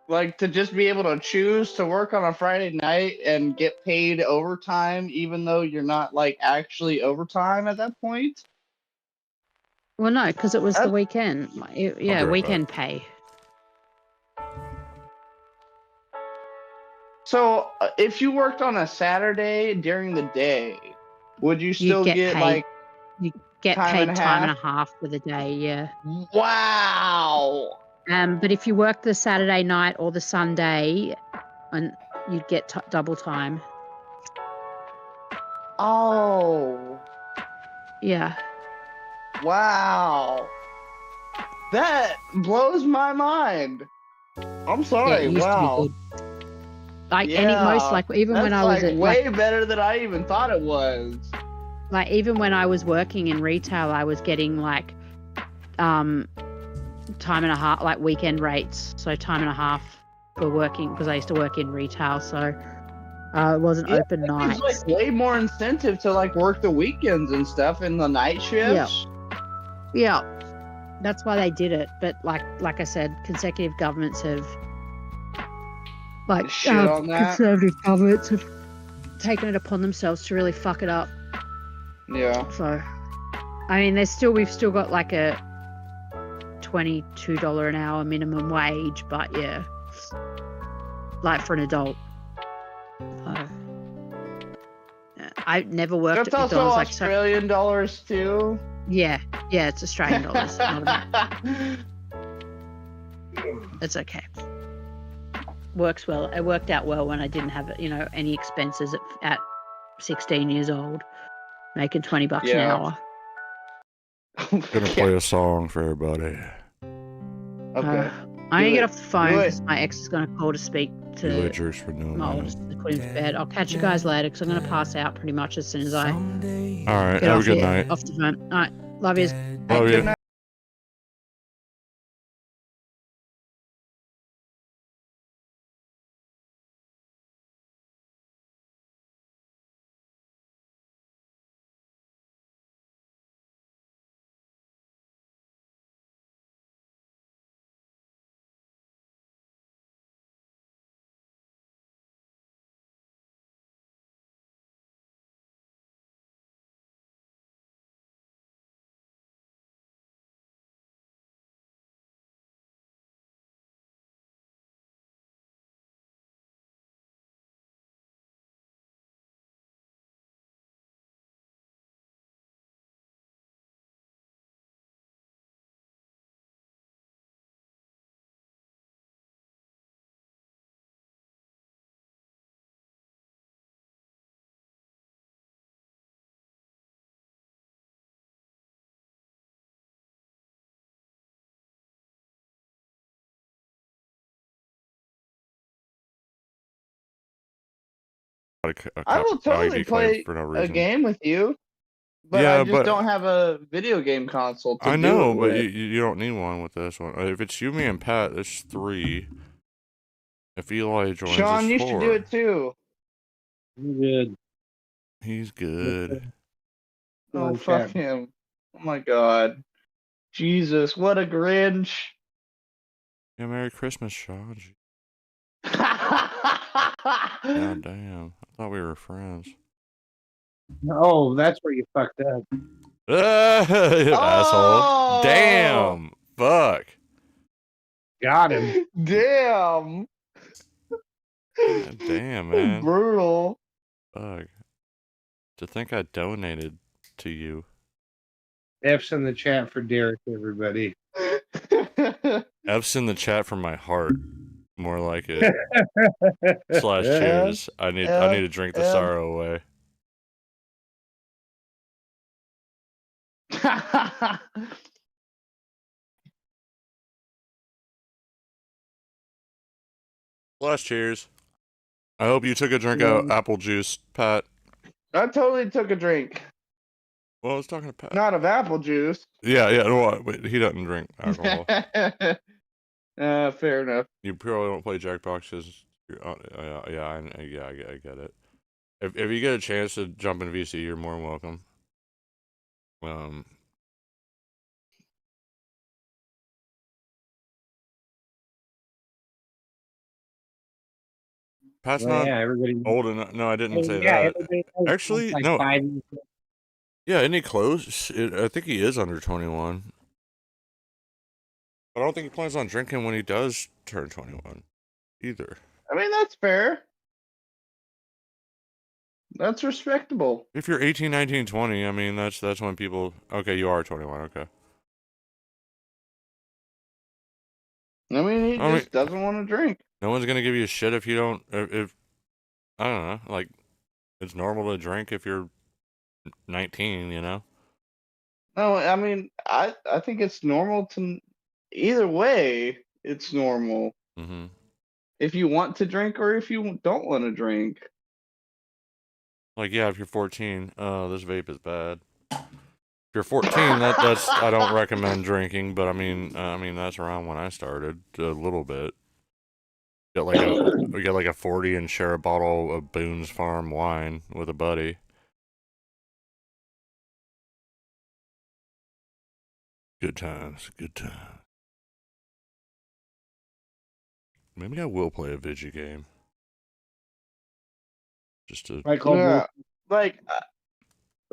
Like to just be able to choose to work on a Friday night and get paid overtime, even though you're not like actually overtime at that point. Well, no, because it was the That's- weekend. right Weekend pay. So if you worked on a Saturday during the day, would you still get get paid. like You get time paid and a time and a half? half for the day, yeah. Wow. But if you work the Saturday night or the Sunday, and you'd get double time. Oh. Yeah. Wow. That blows my mind. I'm Yeah, sorry. it used to be Wow. good. Like Yeah, even That's when I was like at way better than I even thought it was. like even when I was working in retail, I was getting like time and a half, like weekend rates. So time and a half for working, because I used to work in retail, so it wasn't open There's nights. like way more incentive to like work the weekends and stuff in the night shifts. Yeah, that's why they did it. But like I said, consecutive governments have, like Shit on that. conservative governments have taken it upon themselves to really fuck it up. Yeah. So, I mean, we've still got like a $22 an hour minimum wage, but yeah, like for an adult. So, yeah, I never worked That's at also McDonald's. Like, Australian dollars too. yeah, it's Australian dollars. It's okay. Works well. It worked out well when I didn't have any expenses at 16 years old, making $20 an Yeah. hour. Gonna play a song for everybody. Okay. I'm gonna Do get it. off the phone Do it. because my ex is gonna call to speak to Villagers for no my man. oldest to put him to bed. I'll catch you guys later because I'm gonna pass out pretty much as soon as I All right. get Have a off good here, night. off the phone. All right, love you. Love Good you. night. I will totally ID claim play for no a reason. game with you, but I Yeah, just but don't have a video game console to I do know, it but with. you don't need one with this one. If it's you, me, and Pat, it's 3. If Eli joins, it's Sean, you should do 4. it too. I'm good. He's good. Oh, in fuck chat. him. Oh my god. Jesus, what a Grinch. Yeah, Merry Christmas, Sean. Oh, God damn. I thought we were friends. Oh, that's where you fucked up. Asshole. Damn. Fuck. Got him. damn. God damn, man. Brutal. Fuck. To think I donated to you. F's in the chat for Derek, everybody. F's in the chat from my heart. More like it. / cheers. I need to drink the sorrow away. / cheers. I hope you took a drink of apple juice, Pat. I totally took a drink. Well, I was talking to Pat. Not of apple juice. Yeah. No, wait, he doesn't drink alcohol. Fair enough. You probably don't play Jackbox because I get it. If you get a chance to jump in VC, you're more than welcome. Pat's not everybody. old enough. No, I didn't say that. Actually, like no. 5 Yeah, isn't he close? I think he is under 21. But I don't think he plans on drinking when he does turn 21 either. I mean, that's fair. That's respectable. If you're 18, 19, 20, I mean, that's when people... Okay, you are 21, okay. I mean, he just doesn't want to drink. No one's going to give you a shit if you don't... If I don't know, like, it's normal to drink if you're 19, you know? No, I mean, I think it's normal to... Either way, it's normal. Mm-hmm. If you want to drink or if you don't want to drink. Like, yeah, if you're 14, this vape is bad. If you're 14, that's I don't recommend drinking, but I mean that's around when I started a little bit. Get like a 40 and share a bottle of Boone's Farm wine with a buddy. Good times, good times. Maybe I will play a video game. Just to... Yeah, like...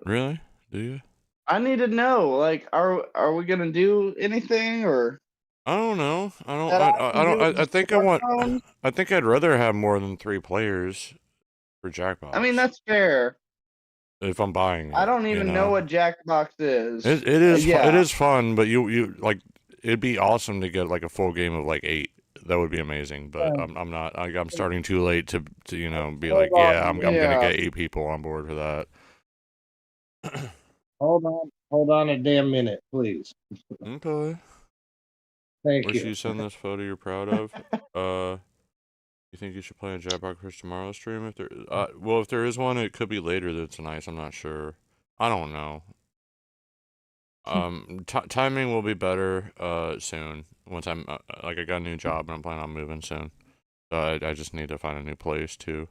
Really? Do you? I need to know, like, are we gonna do anything, or... I don't know. I think I'd rather have more than 3 players for Jackbox. I mean, that's fair. If I'm buying it, I don't even know what Jackbox is. It is fun, but you like, it'd be awesome to get like a full game of like 8. That would be amazing, but I'm not. I'm starting too late to be like, yeah, I'm gonna get 8 people on board for that. Hold on a damn minute, please. Okay. Thank Wish you. you send this photo you're proud of. You think you should play a Jackbox for tomorrow's stream? If there, well, if there is one, it could be later. That's nice. I'm not sure. I don't know. Timing will be better soon. Once I'm like, I got a new job and I'm planning on moving soon. So I just need to find a new place too.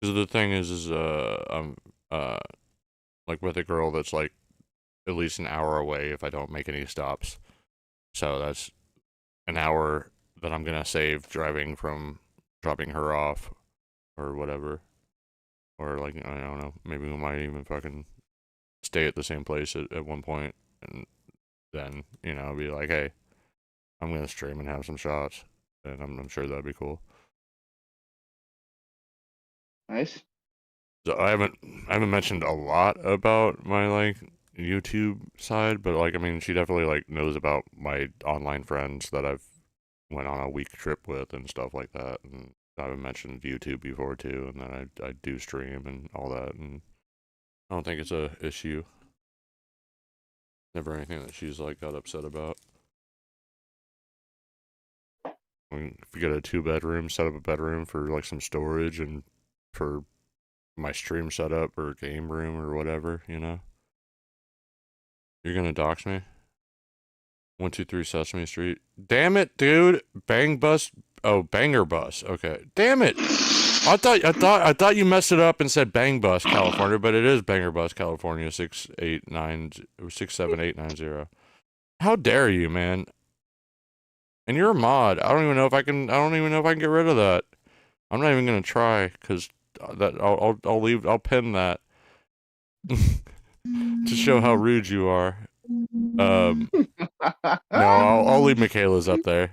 Because the thing is I'm like with a girl that's like at least an hour away if I don't make any stops. So that's an hour that I'm gonna save driving from dropping her off or whatever. Or like, I don't know, maybe we might even fucking stay at the same place at one point, and then, be like, hey, I'm gonna stream and have some shots, and I'm sure that'd be cool. Nice. So I haven't mentioned a lot about my like YouTube side, but like, I mean, she definitely like knows about my online friends that I've went on a week trip with and stuff like that, and I've mentioned YouTube before too, and then I do stream and all that, and I don't think it's a issue. Never anything that she's like got upset about. I mean, if you get a 2-bedroom, set up a bedroom for like some storage and for my stream setup or game room or whatever, you know. You're gonna dox me? 123 Sesame Street. Damn it, dude. Bang bus. Oh, banger bus. Okay. Damn it. I thought you messed it up and said Bang Bus, California, but it is Banger Bus, California, 67890. How dare you, man? And you're a mod. I don't even know if I can get rid of that. I'm not even gonna try, cause I'll pin that to show how rude you are. No, I'll leave Michaela's up there.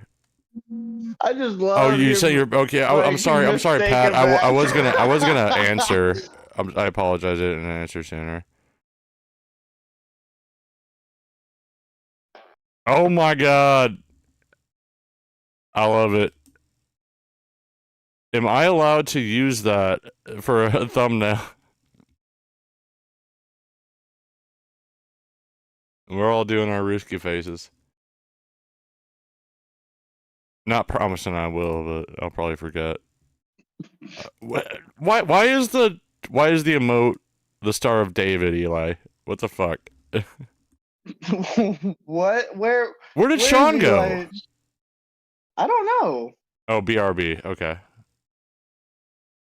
I just love. Oh, you say you're okay. I'm sorry, Pat. I was gonna answer. I apologize. I didn't answer sooner. Oh my god, I love it. Am I allowed to use that for a thumbnail? We're all doing our risky faces. Not promising I will, but I'll probably forget. Why is the emote the Star of David, Eli? What the fuck? What? Where did Sean go? I don't know. Oh, BRB. Okay.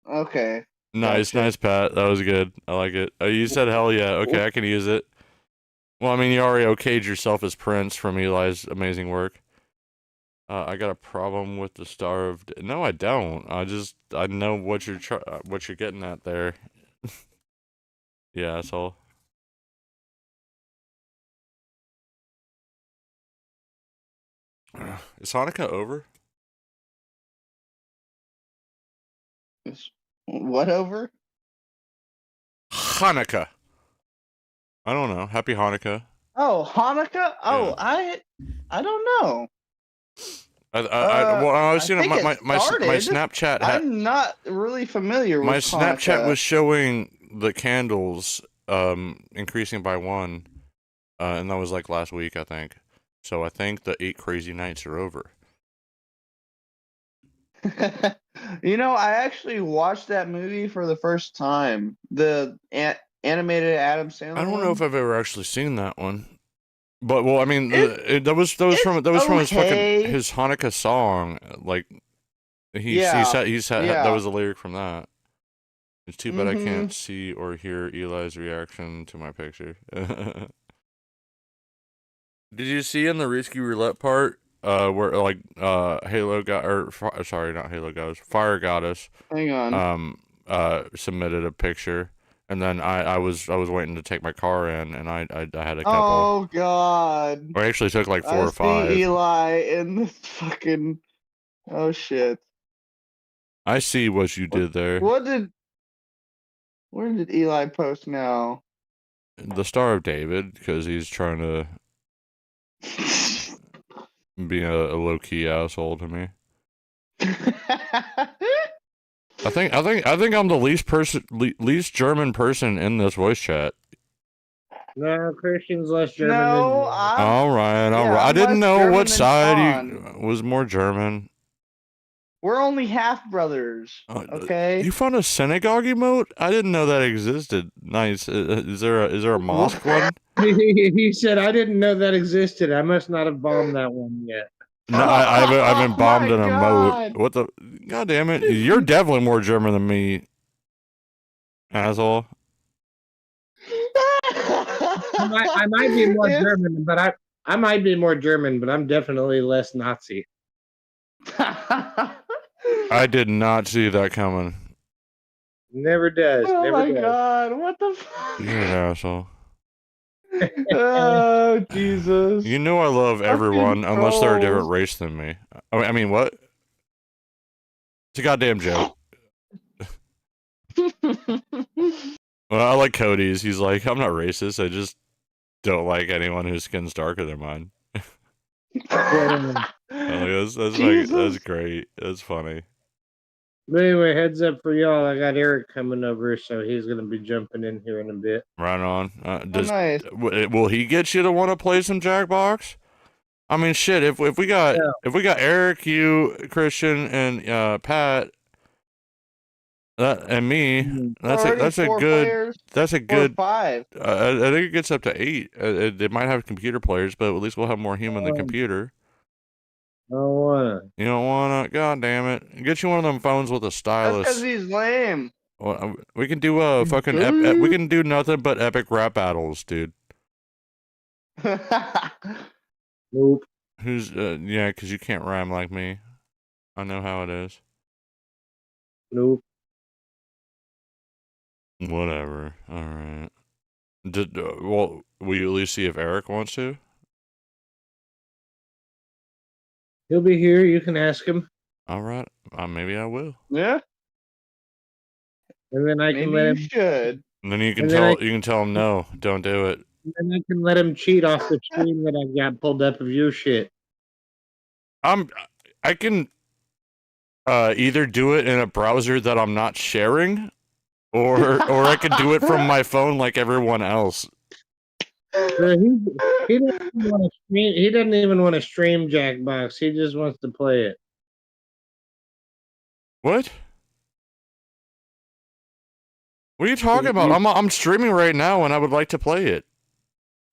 Okay. Nice, Gotcha. nice, Pat. That was good. I like it. Oh, you said hell yeah. Okay, I can use it. Well, I mean, you already okayed yourself as Prince from Eli's amazing work. I got a problem with the Star of... No, I don't. I know what you're getting at there. Yeah, that's all. Is Hanukkah over? What over? Hanukkah. I don't know. Happy Hanukkah. Oh, Hanukkah? Oh, yeah. I don't know. I was seeing my Snapchat. I'm not really familiar with my Hanukkah. Snapchat was showing the candles increasing by 1, and that was like last week, I think. So I think the 8 crazy nights are over. You know, I actually watched that movie for the first time. The animated Adam Sandler. I don't know if I've ever actually seen that one. But well, I mean, that was from his Hanukkah song. Like he said that was a lyric from that. It's too bad I can't see or hear Eli's reaction to my picture. Did you see in the risky roulette part where like Halo got sorry, not Halo Goddess, Fire Goddess. Hang on. Submitted a picture. And then I was waiting to take my car in, and I had a couple. Oh God! I actually took like 4 or 5. Eli in the fucking. Oh shit! I see what you did there. Where did Eli post now? The Star of David, because he's trying to be a low key asshole to me. I think I'm the least German person in this voice chat. No, Christian's less German than all right. I didn't know German what side Sean. was more German. We're only half brothers. Okay. You found a synagogue emote? I didn't know that existed. Nice. Is there a mosque one? He said, "I didn't know that existed. I must not have bombed that one yet." No, I haven't bombed an God. emote. What the? God damn it! You're definitely more German than me, asshole. I might be more German, but I might be more German, but I'm definitely less Nazi. I did not see that coming. Never does. Oh never my does. God! What the fuck? You're an asshole. Oh Jesus! You know I love everyone Fucking unless they're a different trolls. race than me. I mean, what? It's a goddamn joke. Well, I like Cody's. He's like, I'm not racist. I just don't like anyone whose skin's darker than mine. That's great. That's funny. But anyway, heads up for y'all. I got Eric coming over, so he's gonna be jumping in here in a bit. Right on. Nice. Will he get you to want to play some Jackbox? I mean, shit. If we got Eric, you, Christian, and Pat, That and me. Already That's a four good. players That's a or good. 5. I think it gets up to 8. It might have computer players, but at least we'll have more human than Oh, computer. I don't wanna. You don't wanna? God damn it! Get you one of them phones with a That's because stylus. he's lame. Well, we can do fucking we can do nothing but epic rap battles, dude. Nope. Who's yeah, 'cause you can't rhyme like me. I know how it is. Nope. Whatever. All right. Well, will you at least see if Eric wants to? He'll be here. You can ask him, All right. Maybe I will. Yeah, and then I can maybe let you him. should. And then you can And then I tell him no, don't do it. and I can let him cheat off the stream that I've got pulled up of your shit. I can either do it in a browser that I'm not sharing, or I could do it from my phone like everyone else. Bro, he doesn't even want to stream. He doesn't even want to stream Jackbox. He just wants to play it. What? What are you talking about? I'm streaming right now, and I would like to play it.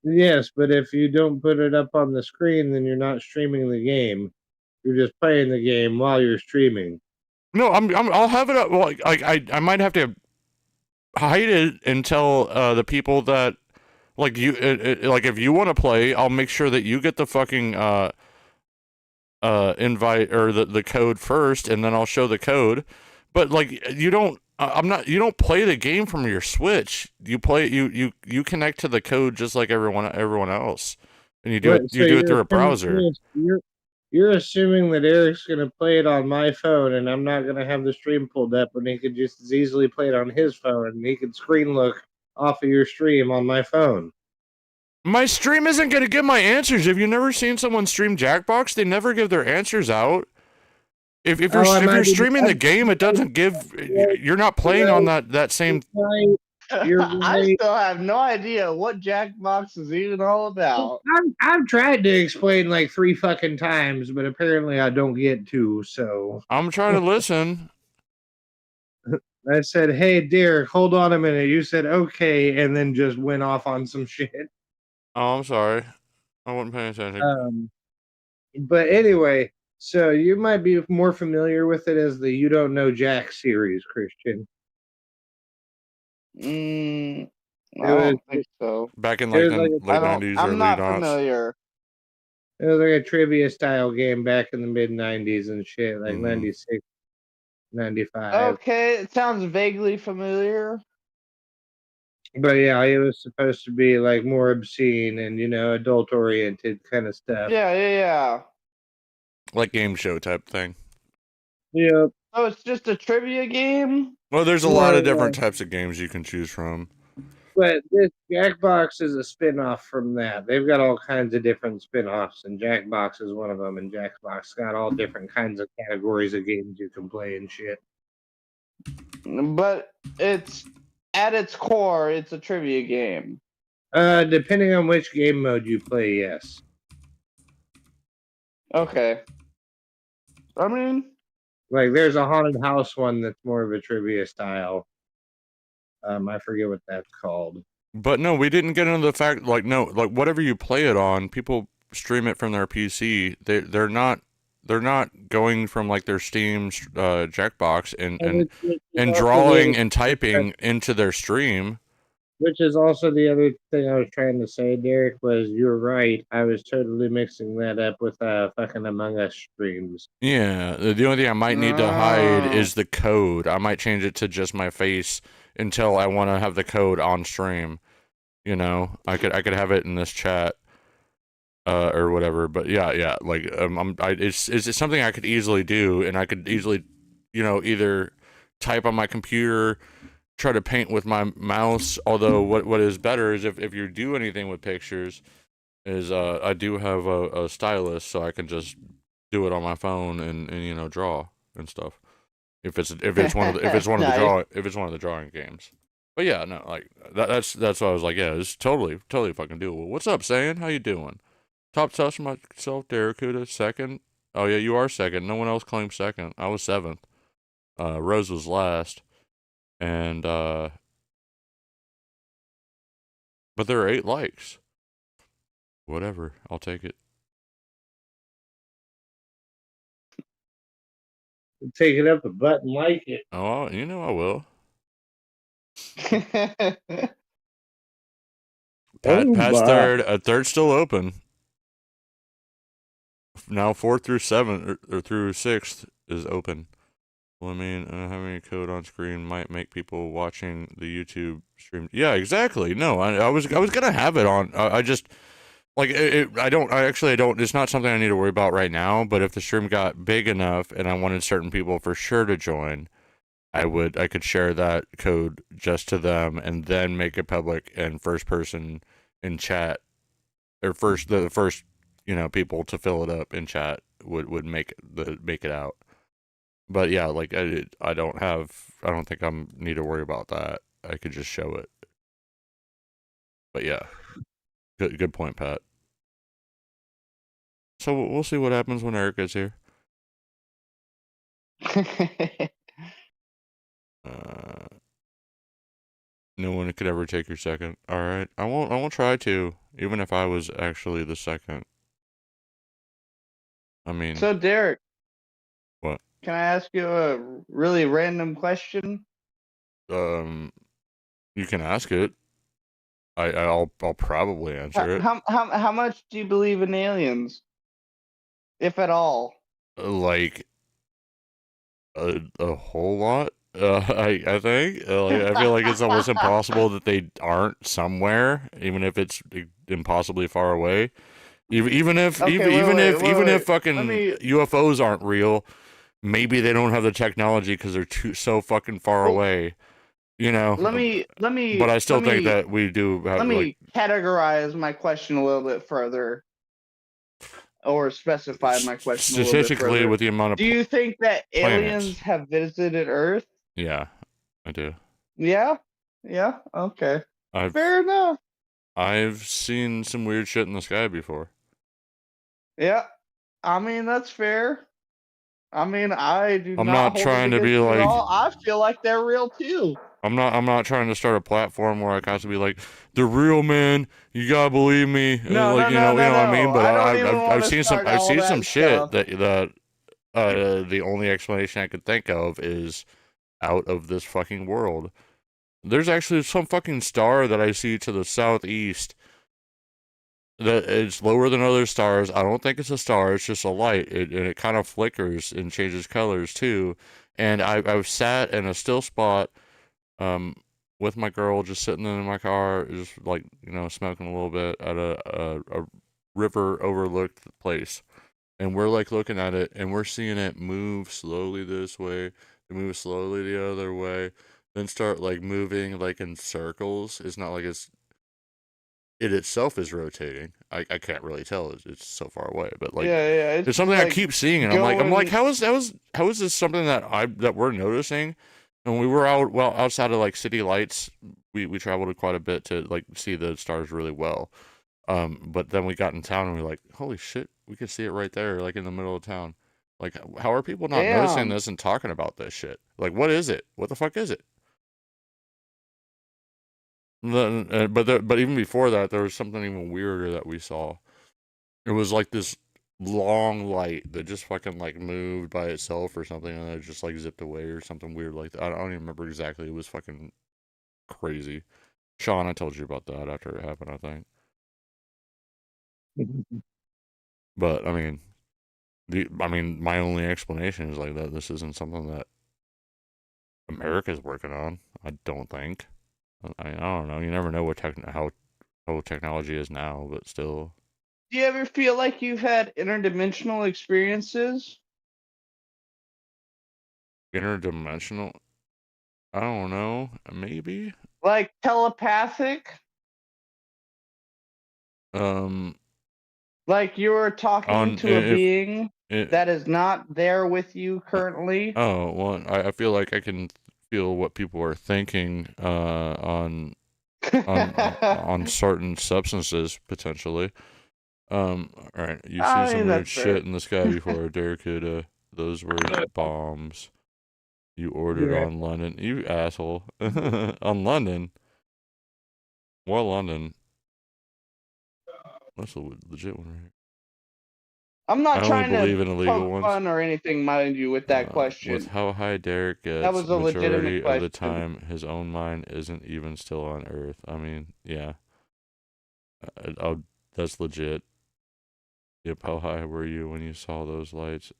Yes, but if you don't put it up on the screen, then you're not streaming the game. You're just playing the game while you're streaming. No, I'll have it up. Well, I might have to hide it until the people that like you like if you want to play, I'll make sure that you get the fucking invite or the code first, and then I'll show the code. But like you don't. You don't play the game from your Switch. You play you connect to the code just like everyone else, and you do it through a browser. You're assuming that Eric's gonna play it on my phone, and I'm not gonna have the stream pulled up, and he could just as easily play it on his phone, and he could screen look off of your stream on my phone. My stream isn't gonna give my answers. Have you never seen someone stream Jackbox? They never give their answers out. If you're streaming the game, it doesn't give. You're not playing on that same. You're right. I still have no idea what Jackbox is even all about. I've tried to explain like 3 fucking times, but apparently I don't get to. So I'm trying to listen. I said, "Hey, Derek, hold on a minute." You said, "Okay," and then just went off on some shit. Oh, I'm sorry. I wasn't paying attention. But anyway. So you might be more familiar with it as the You Don't Know Jack series, Christian. I don't think so. Back in like the late 90s, I'm early not aughts. familiar. It was like a trivia style game back in the mid 90s and shit, like 96, 95. Okay, it sounds vaguely familiar. But yeah, it was supposed to be like more obscene and, adult oriented kind of stuff. Yeah. Like game show type thing. Yep. Oh, it's just a trivia game? Well, there's a lot of different types of games you can choose from. But this Jackbox is a spin-off from that. They've got all kinds of different spin-offs, and Jackbox is one of them, and Jackbox got all different kinds of categories of games you can play and shit. But it's, at its core, it's a trivia game. Depending on which game mode you play, yes. Okay. I mean, like there's a haunted house one that's more of a trivia style. I forget what that's called. But no, we didn't get into the fact like whatever you play it on, people stream it from their PC. They're not going from like their Steam Jackbox and drawing and typing into their stream. Which is also the other thing I was trying to say, Derek, was you're right. I was totally mixing that up with fucking Among Us streams. Yeah, the only thing I might need to hide is the code. I might change it to just my face until I want to have the code on stream. I could have it in this chat or whatever. But yeah, like it's something I could easily do, and I could easily, either type on my computer, try to paint with my mouse. Although what is better is if you do anything with pictures, is I do have a stylus, so I can just do it on my phone and draw and stuff. If it's one of the drawing games. But yeah, no, like that's why I was like, yeah, it's totally fucking doable. What's up, Saiyan? How you doing? Top touch myself, Darakuda, second. Oh yeah, you are second. No one else claimed second. I was 7th. Rose was last. And but there are 8 likes. Whatever, I'll take it. Take it up the butt and like it. Oh, you know I will. Pat's third. Third's still open. Now 4th through 7th or through 6th is open. Well, I mean, having a code on screen might make people watching the YouTube stream. Yeah, exactly. No, I was gonna have it on. I just like I don't. It's not something I need to worry about right now. But if the stream got big enough and I wanted certain people for sure to join, I could share that code just to them and then make it public and first person in chat or the first people to fill it up in chat would make it out. But yeah, like I don't think I need to worry about that. I could just show it. But yeah, good point, Pat. So we'll see what happens when Eric gets here. No one could ever take your second. All right, I won't try to, even if I was actually the second. I mean, So Derek, what? Can I ask you a really random question? You can ask it. I'll probably answer it. How much do you believe in aliens, if at all? Like a whole lot. I think I feel like it's almost impossible that they aren't somewhere, even if it's impossibly far away. Even if fucking UFOs aren't real, maybe they don't have the technology because they're so fucking far away. Let me. But I still think that we do have. Let me categorize my question a little bit further, or specify my question a little bit statistically further. with the amount of. Do you think that planets. aliens have visited Earth? Yeah, I do. Yeah. Okay. Fair enough. I've seen some weird shit in the sky before. Yeah, I mean that's fair. I mean, I'm not trying to be like. I feel like they're real too. I'm not trying to start a platform where I constantly be like, "The real man, you gotta believe me." No, like, you know what I mean. But I've seen some shit that the only explanation I could think of is out of this fucking world. There's actually some fucking star that I see to the southeast that it's lower than other stars. I don't think it's a star. It's just a light. And it kind of flickers and changes colors too. And I've sat in a still spot with my girl, just sitting in my car, just like, smoking a little bit at a river overlooked place. And we're like looking at it and we're seeing it move slowly this way, move slowly the other way, then start like moving like in circles. It's not like it itself is rotating. I can't really tell. It's so far away, but like, it's something like I keep seeing, and I'm like, how is this something that we're noticing? And we were outside of like city lights. We traveled quite a bit to like see the stars really well. But then we got in town and we were like, holy shit, we could see it right there, like in the middle of town. Like, how are people not noticing this and talking about this shit? Like, what is it? What the fuck is it? But even before that, there was something even weirder that we saw. It was like this long light that just fucking like moved by itself or something, and it just like zipped away or something weird like that. I don't even remember exactly. It was fucking crazy. Sean, I told you about that after it happened, I think. But I mean, my only explanation is like that this isn't something that America's working on. I don't think. I don't know. You never know how technology is now, but still. Do you ever feel like you've had interdimensional experiences? Interdimensional? I don't know. Maybe. Like telepathic? Like you were talking to a being that is not there with you currently? Oh, well, I feel like I can feel what people are thinking on certain substances potentially. All right, you've seen some weird shit in the sky before, Derek. Those were bombs. You ordered Yeah. on London. You asshole. On London. Well, London. That's a legit one right here. I'm I not only trying believe to in illegal poke ones. fun or anything, mind you, with that With question. how high Derek That gets, was a legitimate majority of the question. time, his own mind isn't even still on Earth. I mean, yeah. That's legit. Yep, how high were you when you saw those lights?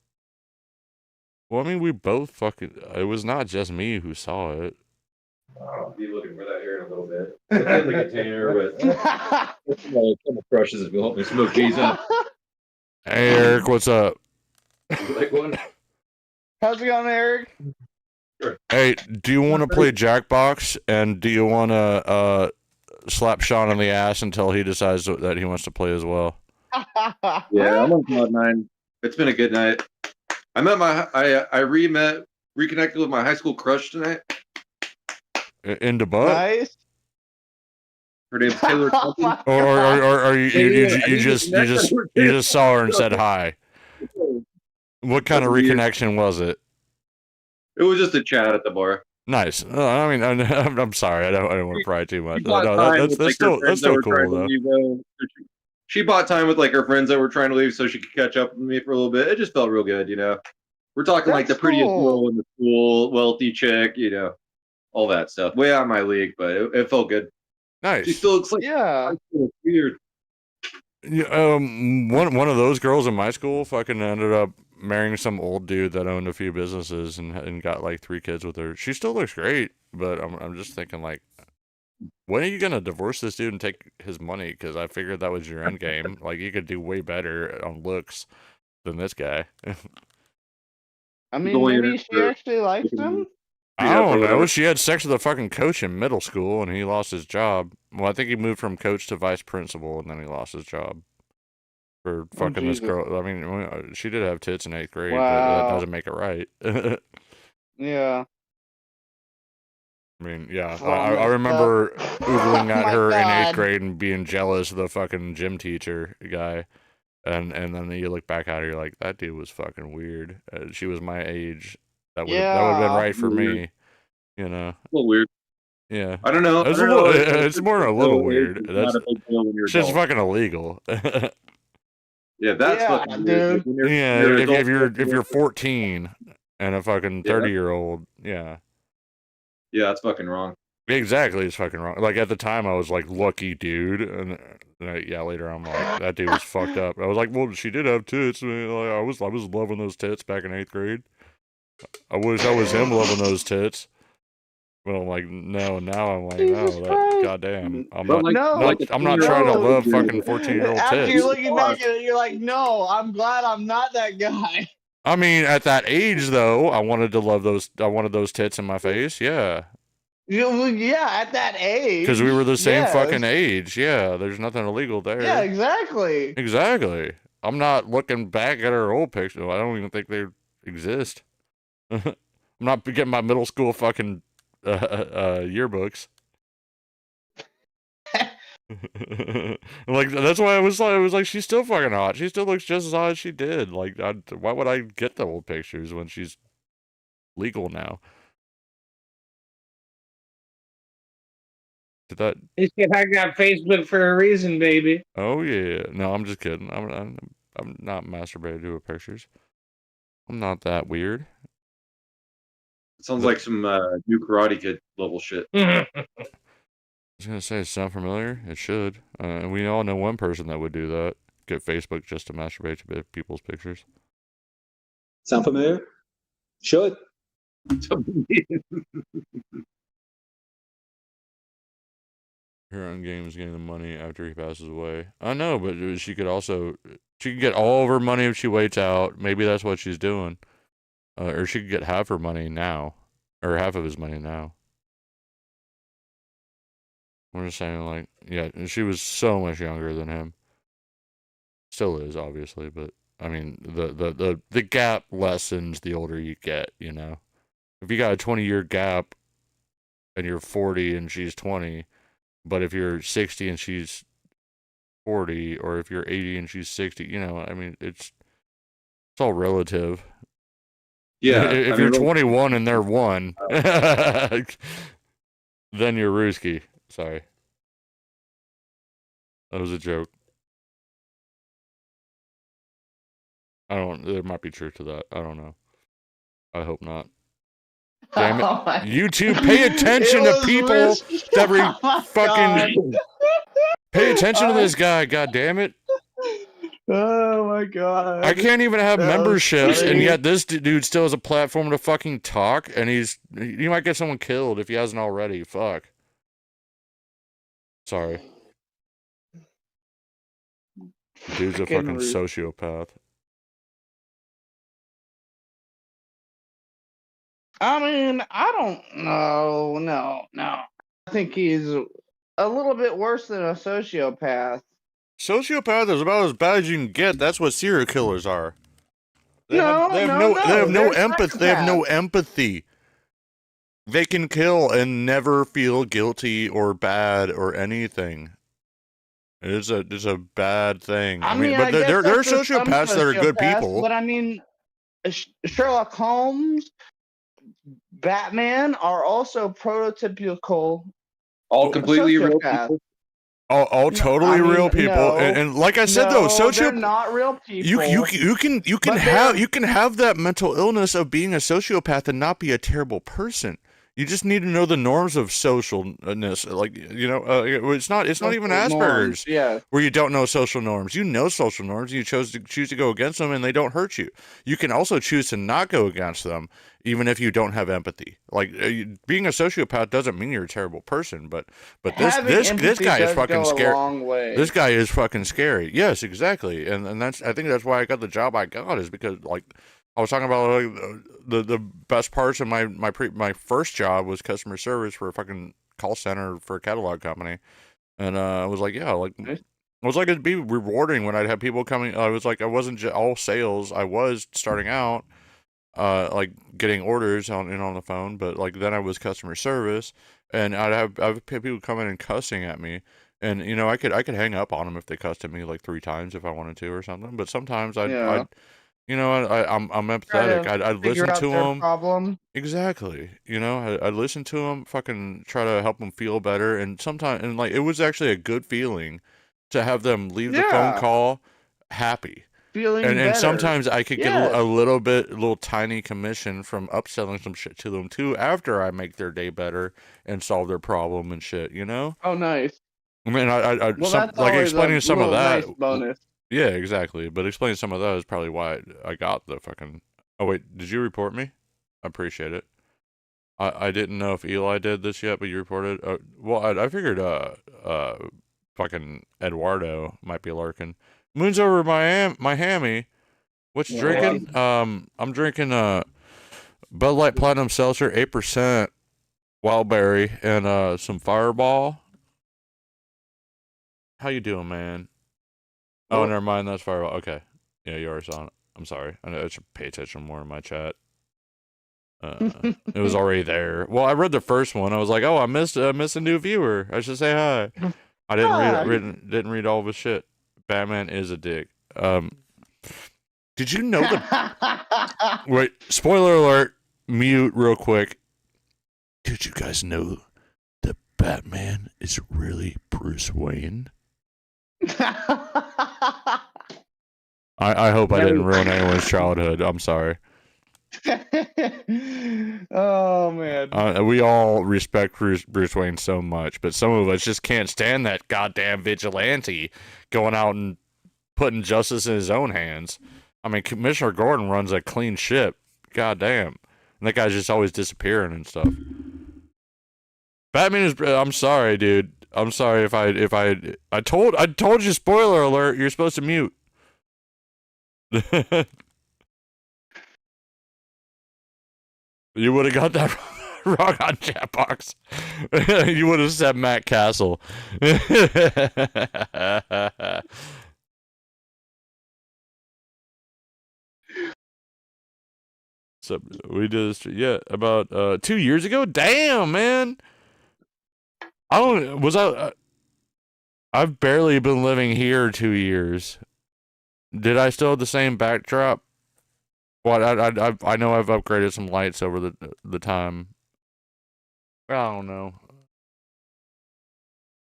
Well, I mean, we both fucking... It was not just me who saw it. I'll be looking for that here in a little bit. It's in the container with my crushes that will help me smoke G's up. Hey, Eric, what's up? Would you like one? How's it going, Eric? Hey, do you want to play Jackbox? And do you want to slap Sean on the ass until he decides that he wants to play as well? Yeah, I'm on cloud nine. It's been a good night. I met I reconnected with my high school crush tonight. Into butt? Nice. Her name's Taylor. Oh my Or you I need to connect with her. just saw her and said hi. What kind of reconnection was it? It was just a chat at the bar. Nice. I mean, I'm sorry. I don't want to pry too much. She bought No, time that's with, like, her still friends that were cool trying to though. leave, though. She bought time with like her friends that were trying to leave so she could catch up with me for a little bit. It just felt real good, you know. We're talking like the That's prettiest cool. girl in the school, wealthy chick, you know, all that stuff. Way out of my league, but it felt good. She Nice. still looks like Yeah. weird. Yeah, one of those girls in my school fucking ended up marrying some old dude that owned a few businesses and got like 3 kids with her. She still looks great, but I'm just thinking like, when are you gonna divorce this dude and take his money? Because I figured that was your end game. Like you could do way better on looks than this guy. I mean, maybe she actually likes him. I don't know. She had sex with a fucking coach in middle school, and he lost his job. Well, I think he moved from coach to vice principal, and then he lost his job for fucking this Jesus. girl. I mean, she did have tits in 8th grade, but Wow. that doesn't make it right. Yeah. I mean, yeah, Oh, I messed remember up. oogling Oh at my her in 8th God. grade and being jealous of the fucking gym teacher guy. And then you look back at her, you're like, that dude was fucking weird. She was my age. That would have been Yeah. right for me, you know. A little weird. Yeah. I don't know. It's I don't know. it's more than a little weird. That's That's not a big deal when you're shit's adult. fucking illegal. Yeah, that's Yeah, fucking weird. dude. Yeah, You're if adult, you're 14 and a fucking Yeah. 30-year-old, yeah. Yeah, that's fucking wrong. Exactly, it's fucking wrong. Like at the time, I was like, lucky dude, and yeah, later I'm like, that dude was fucked up. I was like, well, she did have tits. I mean, like, I was loving those tits back in 8th grade. I wish I was him loving those tits. But I'm like, no. Now I'm like, Jesus no, Christ. goddamn. I'm But not. like, I'm not trying to no. love fucking 14-year-old After tits. you're looking back at it, you're like, no, I'm glad I'm not that guy. I mean, at that age though, I wanted to love those. I wanted those tits in my face. Yeah. Yeah, at that age. Because we were the same yes. fucking age. Yeah, there's nothing illegal there. Yeah, exactly. Exactly. I'm not looking back at our old pictures. I don't even think they exist. I'm not getting my middle school fucking yearbooks. Like that's why I was like, she's still fucking hot. She still looks just as hot as she did. Like, why would I get the old pictures when she's legal now? Did that? He said, I got Facebook for a reason, baby. Oh yeah. No, I'm just kidding. I'm not masturbating to her pictures. I'm not that weird. Sounds like some new Karate Kid level shit. I was gonna say, sound familiar? It should. We all know one person that would do that. Get Facebook just to masturbate to people's pictures. Sound familiar? Should. Her own game is getting the money after he passes away. I know, but she could get all of her money if she waits out. Maybe that's what she's doing. Or she could get half her money now. Or half of his money now. I'm just saying, like, yeah, she was so much younger than him. Still is, obviously, but I mean, the gap lessens the older you get, you know? If you got a 20-year gap and you're 40 and she's 20, but if you're 60 and she's 40, or if you're 80 and she's 60, you know, I mean, it's all relative. Yeah, If you're 21 and they're 1, then you're Ruski. Sorry. That was a joke. There might be truth to that. I don't know. I hope not. Damn it. Oh my YouTube, pay attention It to was people risky. that Oh my fucking God. pay attention to this guy, god damn it. Oh my God. I can't even have That was memberships, and funny. yet this dude still has a platform to fucking talk, and he might get someone killed if he hasn't already. Fuck. Sorry. Dude's a Fucking fucking rude. sociopath. I mean, I don't know. No. I think he's a little bit worse than a sociopath. Sociopath is about as bad as you can get. That's what serial killers are. They No, have no, no they're empathy. They have no psychopaths. empathy. They can kill and never feel guilty or bad or anything. It's a bad thing. I mean, but I guess there are that's for some sociopaths that are good sociopaths, people. But I mean, Sherlock Holmes, Batman are also prototypical all completely real sociopaths. people. All totally I mean, real people, no, and like I said though, they're not real people. you can But have that mental illness of being a sociopath and not be a terrible person. You just need to know the norms of socialness, like it's not even Asperger's, norms, yeah. where you don't know social norms. You know social norms, and you choose to go against them, and they don't hurt you. You can also choose to not go against them, even if you don't have empathy. Like being a sociopath doesn't mean you're a terrible person, but this guy is fucking scary. This guy is fucking scary. Yes, exactly, and I think that's why I got the job I got, is because like. I was talking about like, the best parts of my first job was customer service for a fucking call center for a catalog company, and I was like, yeah, like I was like, it'd be rewarding when I'd have people coming. I was like, I wasn't all sales. I was starting out, like getting orders on the phone, but like then I was customer service, and I'd have people come in and cussing at me. And I could hang up on them if they cussed at me like 3 times if I wanted to or something. But sometimes I'm empathetic. I'd listen to them. Problem. Exactly. I'd listen to them, fucking try to help them feel better. And sometimes, and like, it was actually a good feeling to have them leave the phone call happy. Feeling and better. sometimes I could get a little tiny commission from upselling some shit to them too after I make their day better and solve their problem and shit. Oh, nice. I mean, that's like explaining a some of that. nice bonus. Yeah, exactly. But explaining some of that is probably why I got the fucking. Oh wait, did you report me? I appreciate it. I didn't know if Eli did this yet, but you reported. Well, I figured fucking Eduardo might be lurking. Moon's over my hammy. What you drinking? I'm drinking Bud Light Platinum Seltzer, 8%, wild berry, and some Fireball. How you doing, man? Oh, never mind. That's Fireball. Okay. Yeah, you already saw it. I'm sorry. I should pay attention more in my chat. It was already there. Well, I read the first one. I was like, oh, I missed a new viewer. I should say hi. I didn't read all of his shit. Batman is a dick. Did you know that? Wait, spoiler alert. Mute real quick. Did you guys know that Batman is really Bruce Wayne? I hope I didn't ruin anyone's childhood. I'm sorry. Oh man. We all respect Bruce Wayne so much, but some of us just can't stand that goddamn vigilante going out and putting justice in his own hands. I mean, Commissioner Gordon runs a clean ship. Goddamn. And that guy's just always disappearing and stuff. Batman is. I'm sorry, dude. I'm sorry if I told you, spoiler alert, you're supposed to mute. You would have got that wrong on chat box. You would have said Matt Castle. So we did this, yeah, about 2 years ago. Damn, man. I've barely been living here 2 years. Did I still have the same backdrop? Well, I know I've upgraded some lights over the time. I don't know.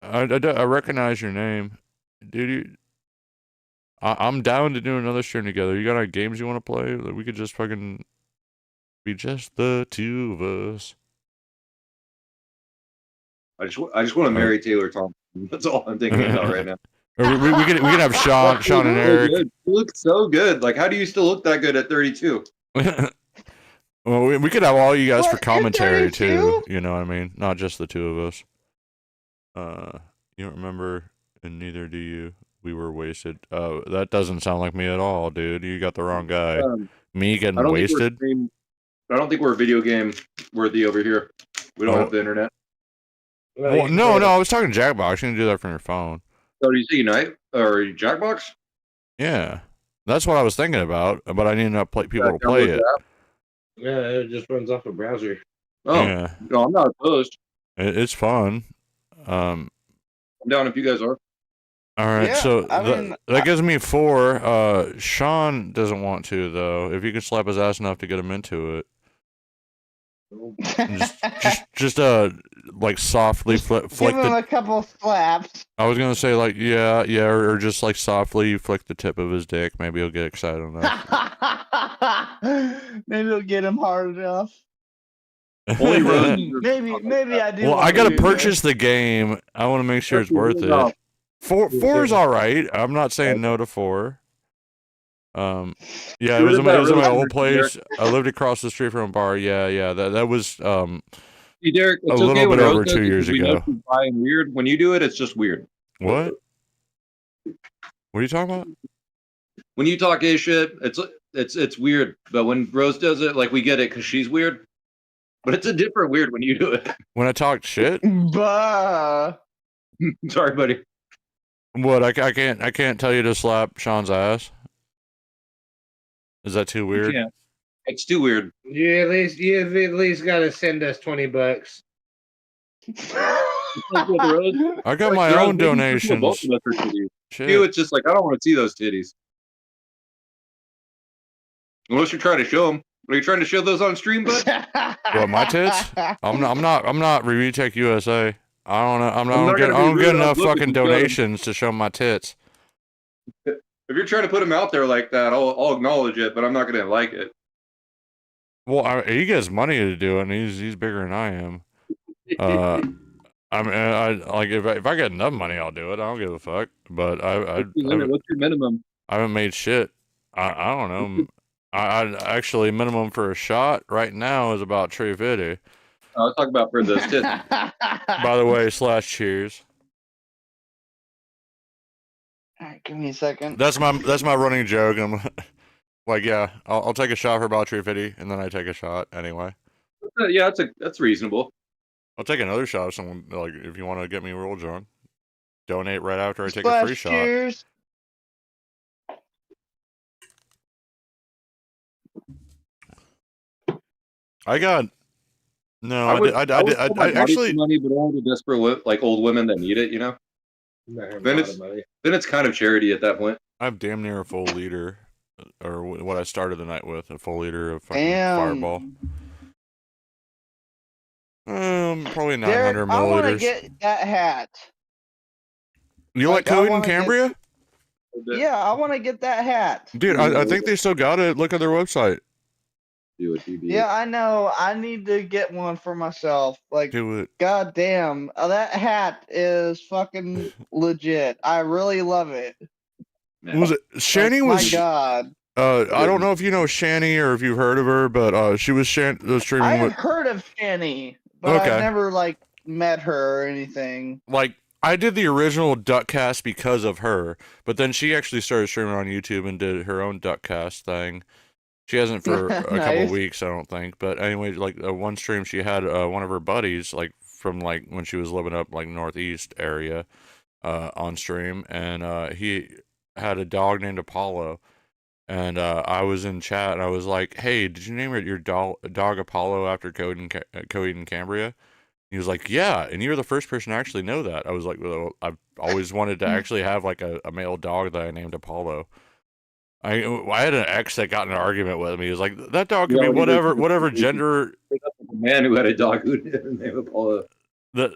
I recognize your name, dude. I'm down to do another stream together. You got any games you want to play? Like, we could just fucking be just the two of us. I just want to marry Taylor Thompson. That's all I'm thinking about right now. Or we could have Sean and Eric. You look so good. Like, how do you still look that good at 32? Well, we could have all you guys What, for commentary you're too. 32? You know what I mean? Not just the two of us. You don't remember, and neither do you. We were wasted. That doesn't sound like me at all, dude. You got the wrong guy. Me getting wasted. I don't think we're video game worthy over here. We don't have the internet. Well, no. I was talking Jackbox. You can do that from your phone. So do you say Unite or Jackbox? Yeah, that's what I was thinking about. But I need enough people to play it. Yeah, it just runs off a browser. Oh, yeah. No, I'm not opposed. It's fun. I'm down if you guys are. All right, Yeah, so I mean, that gives me 4. Sean doesn't want to though. If you can slap his ass enough to get him into it, just like softly flick Give him the. a couple slaps. I was gonna say like yeah, or just like softly flick the tip of his dick. Maybe he'll get excited enough. Maybe it'll get him hard enough. Only Rose. Maybe I do. Well, wanna I gotta do purchase the game. I want to make sure it's worth it. 4 is all right. I'm not saying no to 4. Yeah, it was in my old place. I lived across the street from a bar. Yeah. That was See, Derek, a it's little okay bit when over Rose does 2 it years because we know ago. she's bi and weird. When you do it, it's just weird. What? What are you talking about? When you talk gay shit, it's weird. But when Rose does it, like we get it because she's weird. But it's a different weird when you do it. When I talked shit? Bah. Sorry, buddy. What? I can't tell you to slap Sean's ass. Is that too weird? Yeah, it's too weird. You at least got to send us $20. I got my own donations. Shit. You, it's just like I don't want to see those titties. Unless you're trying to show them. Are you trying to show those on stream, bud? What, my tits? I'm not Review Tech USA. I don't get enough fucking donations to show my tits. If you're trying to put them out there like that, I'll acknowledge it, but I'm not gonna like it. Well, he gets money to do it, and he's bigger than I am. I mean, I like if I get enough money, I'll do it. I don't give a fuck. But What's your minimum? I haven't made shit. I don't know. I actually minimum for a shot right now is about $3.50. I was talking about for those tits. By the way, /cheers. All right, give me a second. That's my running joke. I'm like, yeah, I'll take a shot for about $3.50, and then I take a shot anyway. Yeah, that's reasonable. I'll take another shot if someone if you want to get me real drunk. Donate right after I take a free shot. Cheers. I got no. I I actually money, but all the desperate like old women that need it, you know. Then it's kind of charity at that point. I have damn near a full liter, or what I started the night with, a full liter of fucking Fireball. Probably 900 Derek, milliliters. I want to get that hat. You like Coheed and Cambria? Yeah, I want to get that hat. Dude, I think they still got it. Look at their website. Do it, DB. Yeah, I know. I need to get one for myself. Like, do it. God damn, that hat is fucking legit. I really love it. Was it Shani? Like, was my God. I don't know if you know Shani or if you've heard of her, but she was streaming. I've heard of Shani, but Okay. I've never like met her or anything. Like, I did the original Duckcast because of her, but then she actually started streaming on YouTube and did her own Duckcast thing. She hasn't for a couple Nice. weeks, I don't think. But anyway, like one stream, she had one of her buddies, like from like when she was living up like Northeast area, on stream, and he had a dog named Apollo, and I was in chat, and I was like, "Hey, did you name your dog Apollo after Coheed and Cambria?" He was like, "Yeah," and you're the first person to actually know that. I was like, "Well, I've always wanted to actually have like a male dog that I named Apollo." I had an ex that got in an argument with me. He was like, that dog could Yeah, be when he was- whatever gender. A man who had a dog who didn't name of Paula. The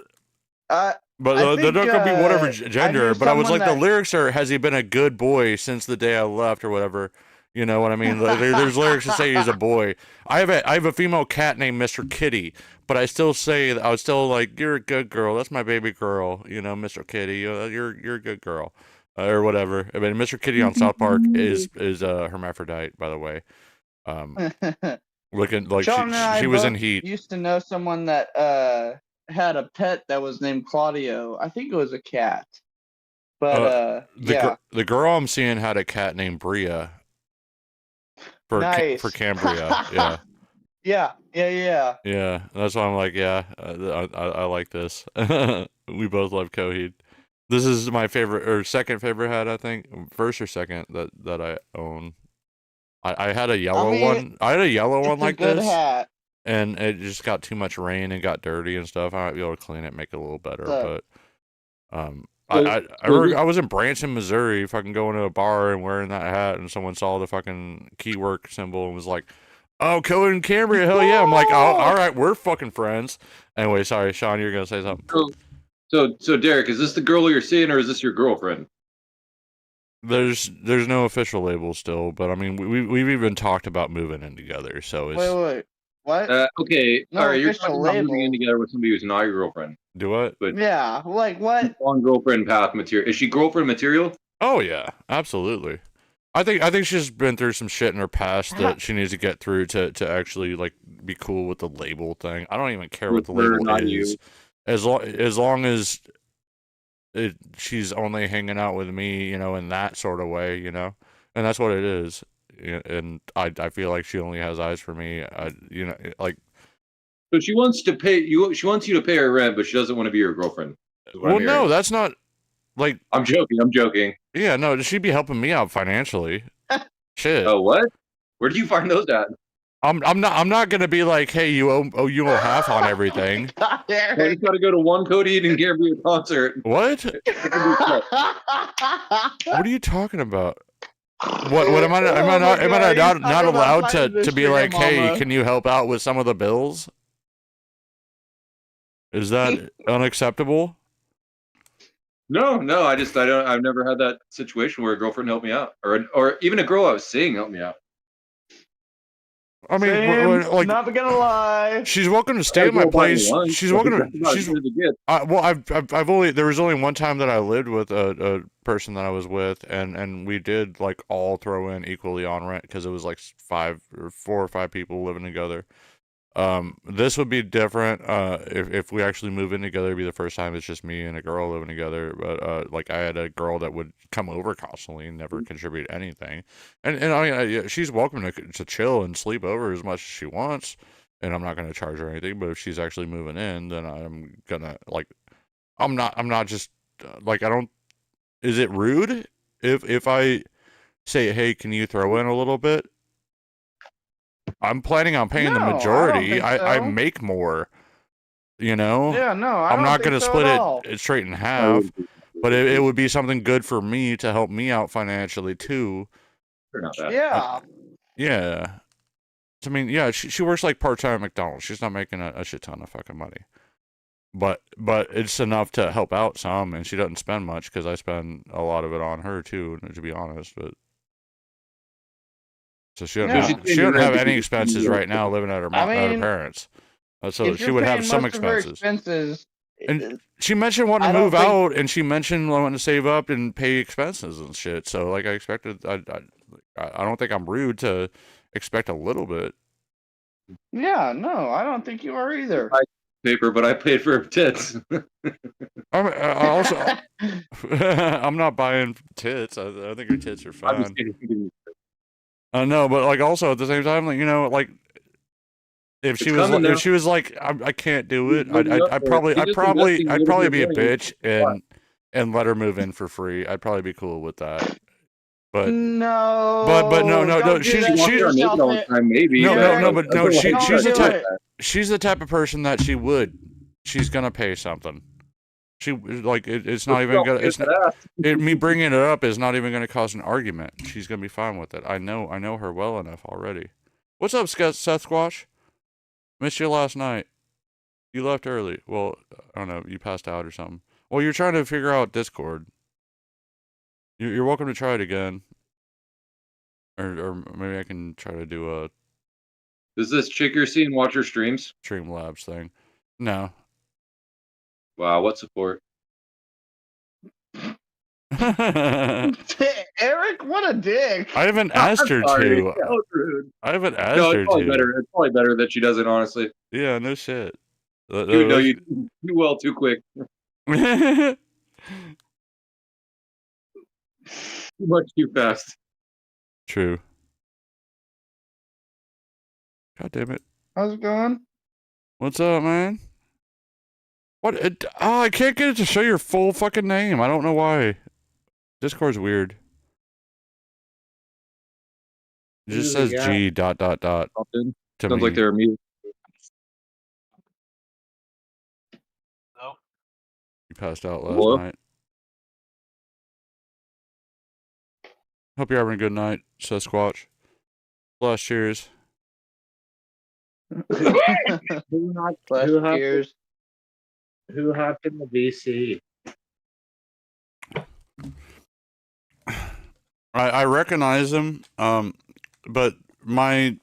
I But the think, dog could be whatever I gender. knew But I was someone like, the that- lyrics are, has he been a good boy since the day I left or whatever? You know what I mean? Like, there's lyrics that say he's a boy. I have a female cat named Mr. Kitty, but I still say I was still like, you're a good girl. That's my baby girl. You know, Mr. Kitty. You're a good girl, or whatever. I mean, Mr. Kitty on South Park is hermaphrodite, by the way. Looking like Sean and I she was in both Heat. Used to know someone that had a pet that was named Claudio. I think it was a cat. But The girl I'm seeing had a cat named Bria. Nice. For Cambria, yeah. Yeah. That's why I'm like, I like this. We both love Coheed. This is my favorite or second favorite hat, I think. First or second that I own. I had a yellow one. I had a yellow one like good this, hat. and it just got too much rain and got dirty and stuff. I might be able to clean it, make it a little better, So- but I was in Branson, Missouri, fucking going to a bar and wearing that hat, and someone saw the fucking keywork symbol and was like, "Oh, Cohen and Cambria, hell yeah!" I'm like, "Oh, all right, we're fucking friends." Anyway, sorry, Sean, you're gonna say something. So Derek, is this the girl you're seeing, or is this your girlfriend? There's no official label still, but I mean, we've even talked about moving in together, so it's Wait. What? Okay, No all right, you're official talking about moving in label. together with somebody who's not your girlfriend. do what? But Yeah. Like what? on girlfriend path material. Is she girlfriend material? Oh yeah, absolutely. I think she's been through some shit in her past that she needs to get through to actually like be cool with the label thing. I don't even care what the With her, label not is, you. as long as she's only hanging out with me, you know, in that sort of way, you know, and that's what it is. And I feel like she only has eyes for me. You know, like. So she wants to pay you. She wants you to pay her rent, but she doesn't want to be your girlfriend. is what I'm Well, no, hearing. that's not like. I'm joking. Yeah, no, she'd be helping me out financially. Shit. Oh, what? Where do you find those at? I'm not gonna be like, hey, you owe half on everything. God, I Eric. just got to go to one Codeine and Cambria concert. What? What are you talking about? What am I Oh my not God, he's not talking about allowed finding to the be sugar like, hey, mama. can you help out with some of the bills? Is that unacceptable? No, I've never had that situation where a girlfriend helped me out, or even a girl I was seeing helped me out. I mean, Same, like, not gonna lie. she's welcome to stay at my I'll buy you place. lunch. She's welcome That's to. about She's as good as it gets. well, I've only there was only one time that I lived with a person that I was with, and we did like all throw in equally on rent because it was like 4 or 5 people living together. This would be different. If we actually move in together, it'd be the first time it's just me and a girl living together. But like I had a girl that would come over constantly and never contribute anything, and I mean she's welcome to chill and sleep over as much as she wants, and I'm not gonna charge her anything. But if she's actually moving in, then I'm gonna like, I'm not just like I don't. Is it rude if I say, hey, can you throw in a little bit? I'm planning on paying the No, I don't majority. think I so. make more, you know. Yeah, no, I I'm don't not think gonna so split at all. it straight in half, but it would be something good for me to help me out financially too. They're not bad. Yeah. Yeah. I mean, yeah, she works like part-time at McDonald's. She's not making a shit ton of fucking money. But it's enough to help out some, and she doesn't spend much because I spend a lot of it on her too, to be honest. But so she Yeah. doesn't have any expenses right now living at her I at her mean, parents. So If she you're would have paying some most of her expenses. expenses. And she mentioned wanting I to don't move think- out, and she mentioned wanting to save up and pay expenses and shit. So like I expected, I don't think I'm rude to expect a little bit. Yeah, no, I don't think you are either. Paper, but I paid for her tits. I also I'm not buying tits. I think her tits are I'm just fine. kidding. No, but like also at the same time, like you know, like if she It's was coming if now. she was like I can't do it, You're living up I'd for it. You're probably just investing I'd a probably little be a bit of money. bitch and let her move in for free. I'd probably be cool with that. But No. but no, don't do she's- that she- to She wants her yourself, naked all the man. time, maybe. No, no, no, but no, That's she's what the I'm do type it. she's the type of person that she would. She's gonna pay something. It's not even gonna. Me bringing it up is not even gonna cause an argument. She's gonna be fine with it. I know her well enough already. What's up, Sasquatch? Missed you last night. You left early. Well, I don't know. You passed out or something. Well, you're trying to figure out Discord. You're welcome to try it again. Or maybe I can try to do a Does this chick you're seeing watch her streams? Streamlabs thing. No. Wow, what support? I Eric, what a dick. haven't asked her Sorry, to. that was rude. I haven't asked No, her it's probably to. better. It's probably better that she doesn't, honestly. Yeah, no shit. You know you do well too quick. Too much too fast. True. God damn it. How's it going? What's up, man? I can't get it to show your full fucking name. I don't know why. Discord's weird. It just says G dot dot dot. Sounds To me. like they're muted. You passed out last Hello? night. Hope you're having a good night, Sasquatch. Last cheers. Last years. Who hopped in the VC? I recognize him, but my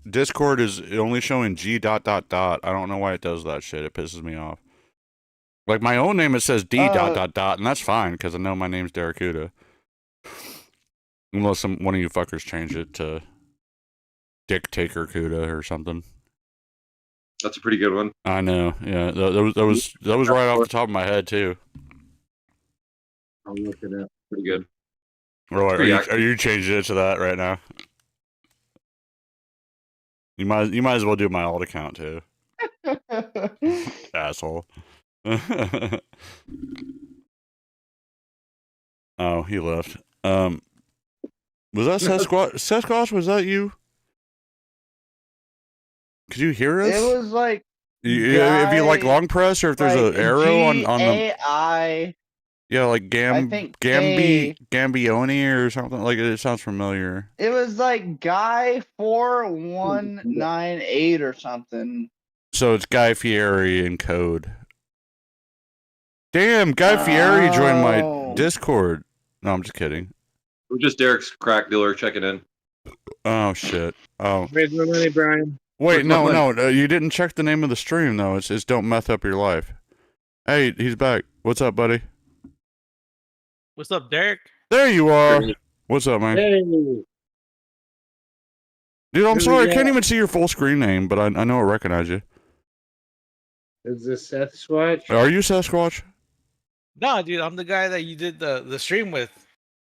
Discord is only showing G dot dot dot. I don't know why it does that shit. It pisses me off. Like my own name, it says D dot dot dot, and that's fine because I know my name's Darakuda. Unless one of you fuckers change it to Dick Taker Kuda or something. That's a pretty good one. I know. Yeah, that was right off the top of my head too. I'll look it up. Pretty good. Or are you changing it to that right now? You might as well do my alt account too. Asshole. Oh, he left. Was that Sasquatch? Sasquatch, was that you? Could you hear us? It was like if you like long press, or if there's like an arrow on the G-A-I. yeah, like I think Gambioni or something like it. It sounds familiar. It was like Guy 4198 or something. So it's Guy Fieri in code. Damn, Guy Fieri joined my Discord. No, I'm just kidding. We're just Derek's crack dealer checking in. Oh shit. Oh. Where's my money, Brian? Wait, no, you didn't check the name of the stream though. It's don't meth up your life. Hey, he's back. What's up, buddy? What's up, Derek? There you are. What's up, man? Hey. Dude, I'm sorry. I can't even see your full screen name, but I know I recognize you. Is this Sasquatch? Are you Sasquatch? No, dude, I'm the guy that you did the stream with.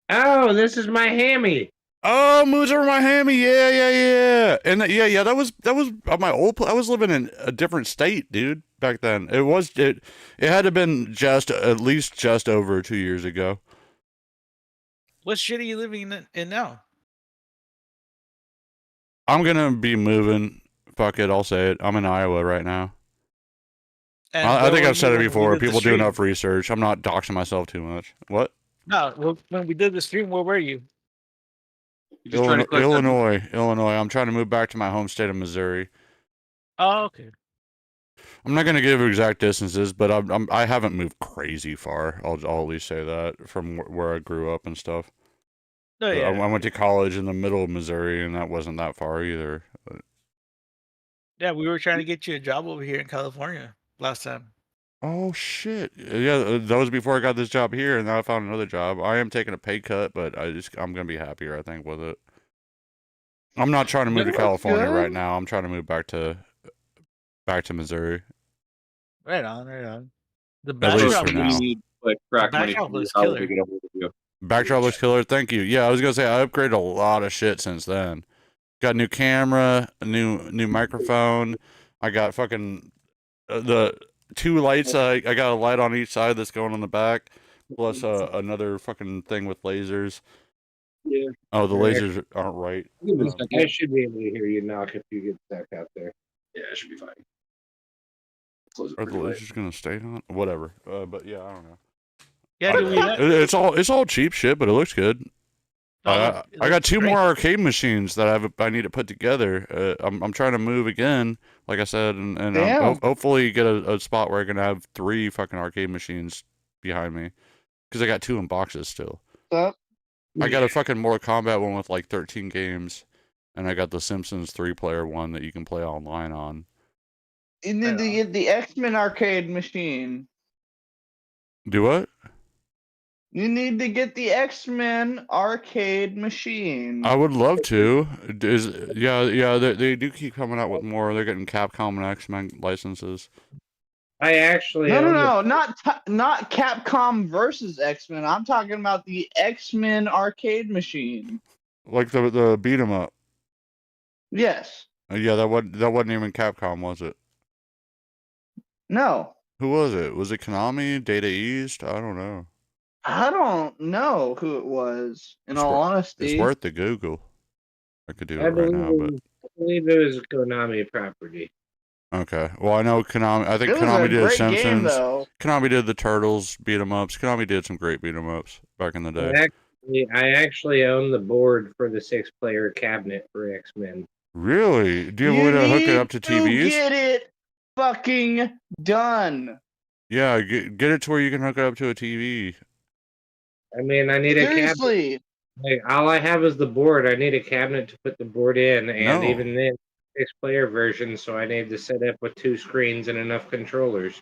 Oh, this is my hammy. Oh, moves over my hammy. Yeah. And that was my old. I was living in a different state, dude. Back then, it had to have been at least just over 2 years ago. What shit are you living in now? I'm gonna be moving. Fuck it, I'll say it. I'm in Iowa right now. And I think I've said it when we before. did the People do stream? enough research. I'm not doxing myself too much. What? No, when we did the stream, where were you? You're just trying to collect Illinois. I'm trying to move back to my home state of Missouri. Oh, okay. I'm not gonna give exact distances, but I haven't moved crazy far. I'll at least say that from where I grew up and stuff. Oh, yeah. I went to college in the middle of Missouri, and that wasn't that far either. Yeah, we were trying to get you a job over here in California last time. Oh shit! Yeah, that was before I got this job here, and now I found another job. I am taking a pay cut, but I'm gonna be happier, I think, with it. I'm not trying to move to California right now. I'm trying to move back to Missouri. Right on. The At least backdrop for now. You need like crack money Backdrop from looks how killer. to get a hold of you. Backdrop looks killer. Thank you. Yeah, I was gonna say I upgraded a lot of shit since then. Got a new camera, a new microphone. I got fucking the 2 lights. I got a light on each side that's going on the back, plus another fucking thing with lasers. Yeah. Oh, the lasers aren't right. I should be able to hear you knock if you get stuck out there. Yeah, it should be fine. Close it Are for the delay. lasers gonna stay on? Whatever. But yeah, I don't know. Yeah, do we? It's all cheap shit, but it looks good. Oh, it I got looks 2 great. more arcade machines that I need to put together. I'm trying to move again, like I said, and Damn. hopefully get a spot where I can have 3 fucking arcade machines behind me, because I got 2 in boxes still. Up. I got a fucking Mortal Kombat one with like 13 games, and I got the Simpsons 3-player one that you can play online on. You need to get the X-Men arcade machine. Do what? You need to get the X-Men arcade machine. I would love to. They do keep coming out with more. They're getting Capcom and X-Men licenses. I actually No, not Capcom versus X-Men. I'm talking about the X-Men arcade machine. Like the beat 'em up. Yes. Yeah, that wasn't even Capcom, was it? No. Who was it? Was it Konami? Data East? I don't know. I don't know who it was, in It's all It's honesty. worth the Google. I could do I it right now, but believe it was Konami property. okay. Well, I know Konami. I think It was Konami a did great game, Simpsons. though. Konami did the Turtles beat 'em ups. Konami did some great beat 'em ups back in the day. I actually own the board for the 6-player cabinet for X-Men. Really? Do you have a way to hook it up to TVs? Get it fucking done. Yeah, get it to where you can hook it up to a TV. I mean, I need a cabinet. Seriously. Like, all I have is the board. I need a cabinet to put the board in, and No. even then, 6-player version, so I need to set up with 2 screens and enough controllers.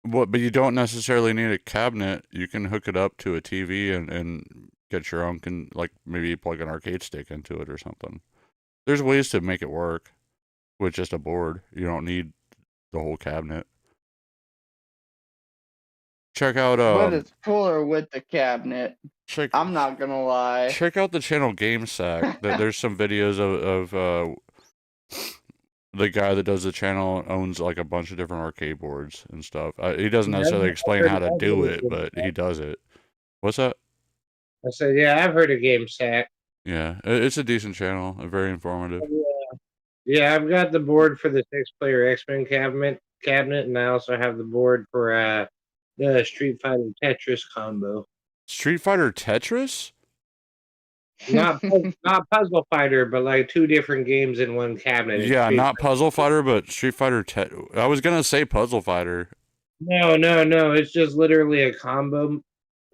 What? But you don't necessarily need a cabinet. You can hook it up to a TV and get your own, like maybe plug an arcade stick into it or something. There's ways to make it work with just a board. You don't need the whole cabinet. Check out But it's cooler with the cabinet. I'm not gonna lie. Check out the channel GameSack. There's some videos of the guy that does the channel owns like a bunch of different arcade boards and stuff. He doesn't necessarily explain how to do it, but he does it. What's that? I said, yeah, I've heard of GameSack. Yeah, it's a decent channel, very informative. Yeah, I've got the board for the 6-player X-Men cabinet, and I also have the board for the Street Fighter Tetris combo. Street Fighter Tetris? Not Puzzle Fighter, but like 2 different games in one cabinet. Yeah, not Puzzle Fighter, but Street Fighter I was gonna say Puzzle Fighter. No. It's just literally a combo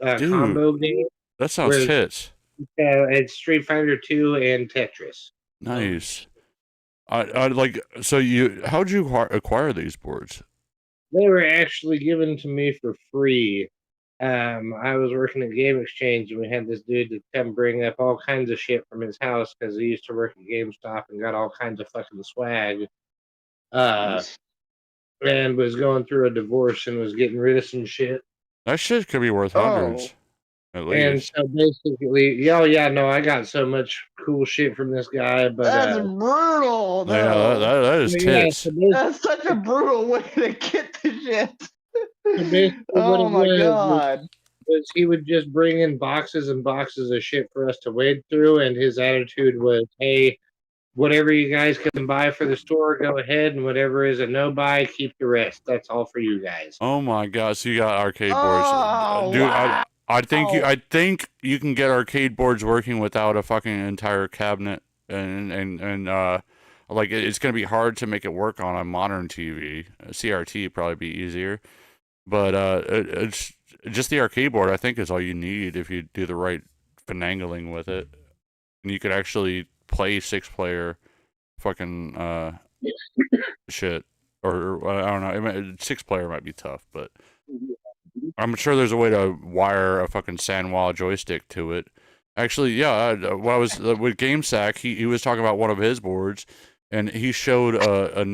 combo game. That sounds tits. It's Street Fighter 2 and Tetris. Nice. I like. So how'd you acquire these boards? They were actually given to me for free. I was working at Game Exchange, and we had this dude to come bring up all kinds of shit from his house because he used to work at GameStop and got all kinds of fucking swag. And was going through a divorce and was getting rid of some shit. That shit could be worth hundreds. At least. And so basically, I got so much cool shit from this guy, but that's brutal. Though. Yeah, that is tits. That's such a brutal way to get the shit. Oh my god! Was he would just bring in boxes and boxes of shit for us to wade through, and his attitude was, "Hey, whatever you guys can buy for the store, go ahead, and whatever is a no buy, keep the rest. That's all for you guys." Oh my god! So you got arcade boards, dude. Wow. I think you can get arcade boards working without a fucking entire cabinet, and like it's gonna be hard to make it work on a modern TV. CRT probably be easier, but it's just the arcade board. I think is all you need if you do the right finagling with it, and you could actually play 6-player fucking shit, or I don't know. 6-player might be tough, but I'm sure there's a way to wire a fucking Sanwa joystick to it. Actually, yeah. When I was with GameSack, he was talking about one of his boards, and he showed a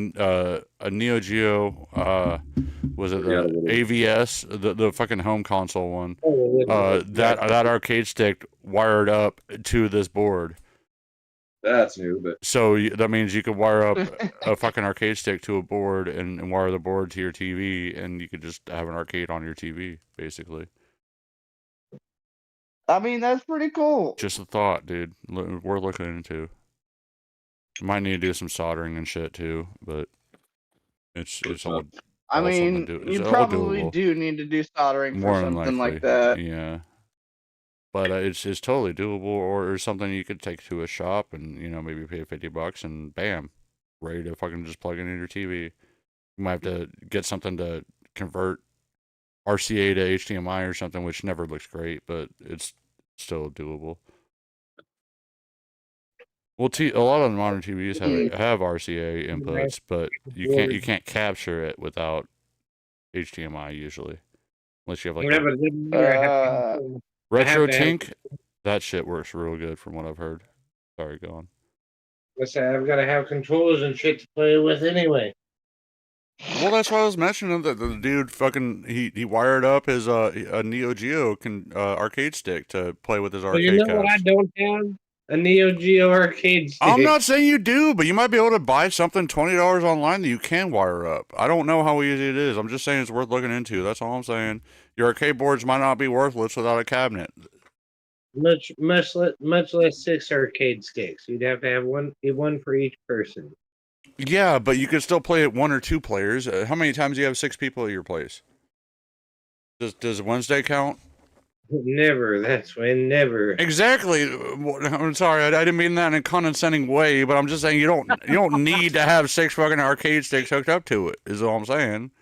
Neo Geo. Was it the AVS, the fucking home console one? That arcade stick wired up to this board. That's new, but so that means you could wire up a fucking arcade stick to a board and wire the board to your TV, and you could just have an arcade on your TV, basically. I mean, that's pretty cool. Just a thought, dude. Worth looking into. Might need to do some soldering and shit too, but It's all. I all something mean, do. It's you all probably doable. do need to do soldering for More than something likely, like that. yeah. But it's totally doable, or something you could take to a shop and maybe pay $50 and bam, ready to fucking just plug it in your TV. You might have to get something to convert RCA to HDMI or something, which never looks great, but it's still doable. Well, a lot of the modern TVs have RCA inputs, but you can't capture it without HDMI usually, unless you have like Whatever. Retro Tink. That shit works real good from what I've heard. Sorry, go on. Listen, I've got to have controllers and shit to play with anyway. Well, that's why I was mentioning that the dude fucking he wired up his a Neo Geo arcade stick to play with his Well, arcade. you know what I don't have? A Neo Geo arcade stick. I'm not saying you do, but you might be able to buy something $20 online that you can wire up. I don't know how easy it is. I'm just saying it's worth looking into. That's all I'm saying. Your arcade boards might not be worthless without a cabinet. Much less 6 arcade sticks. You'd have to have one for each person. Yeah, but you could still play it 1 or 2 players. How many times do you have 6 people at your place? Does Wednesday count? Never. That's when never. Exactly. I'm sorry. I didn't mean that in a condescending way, but I'm just saying you don't need to have 6 fucking arcade sticks hooked up to it. Is all I'm saying.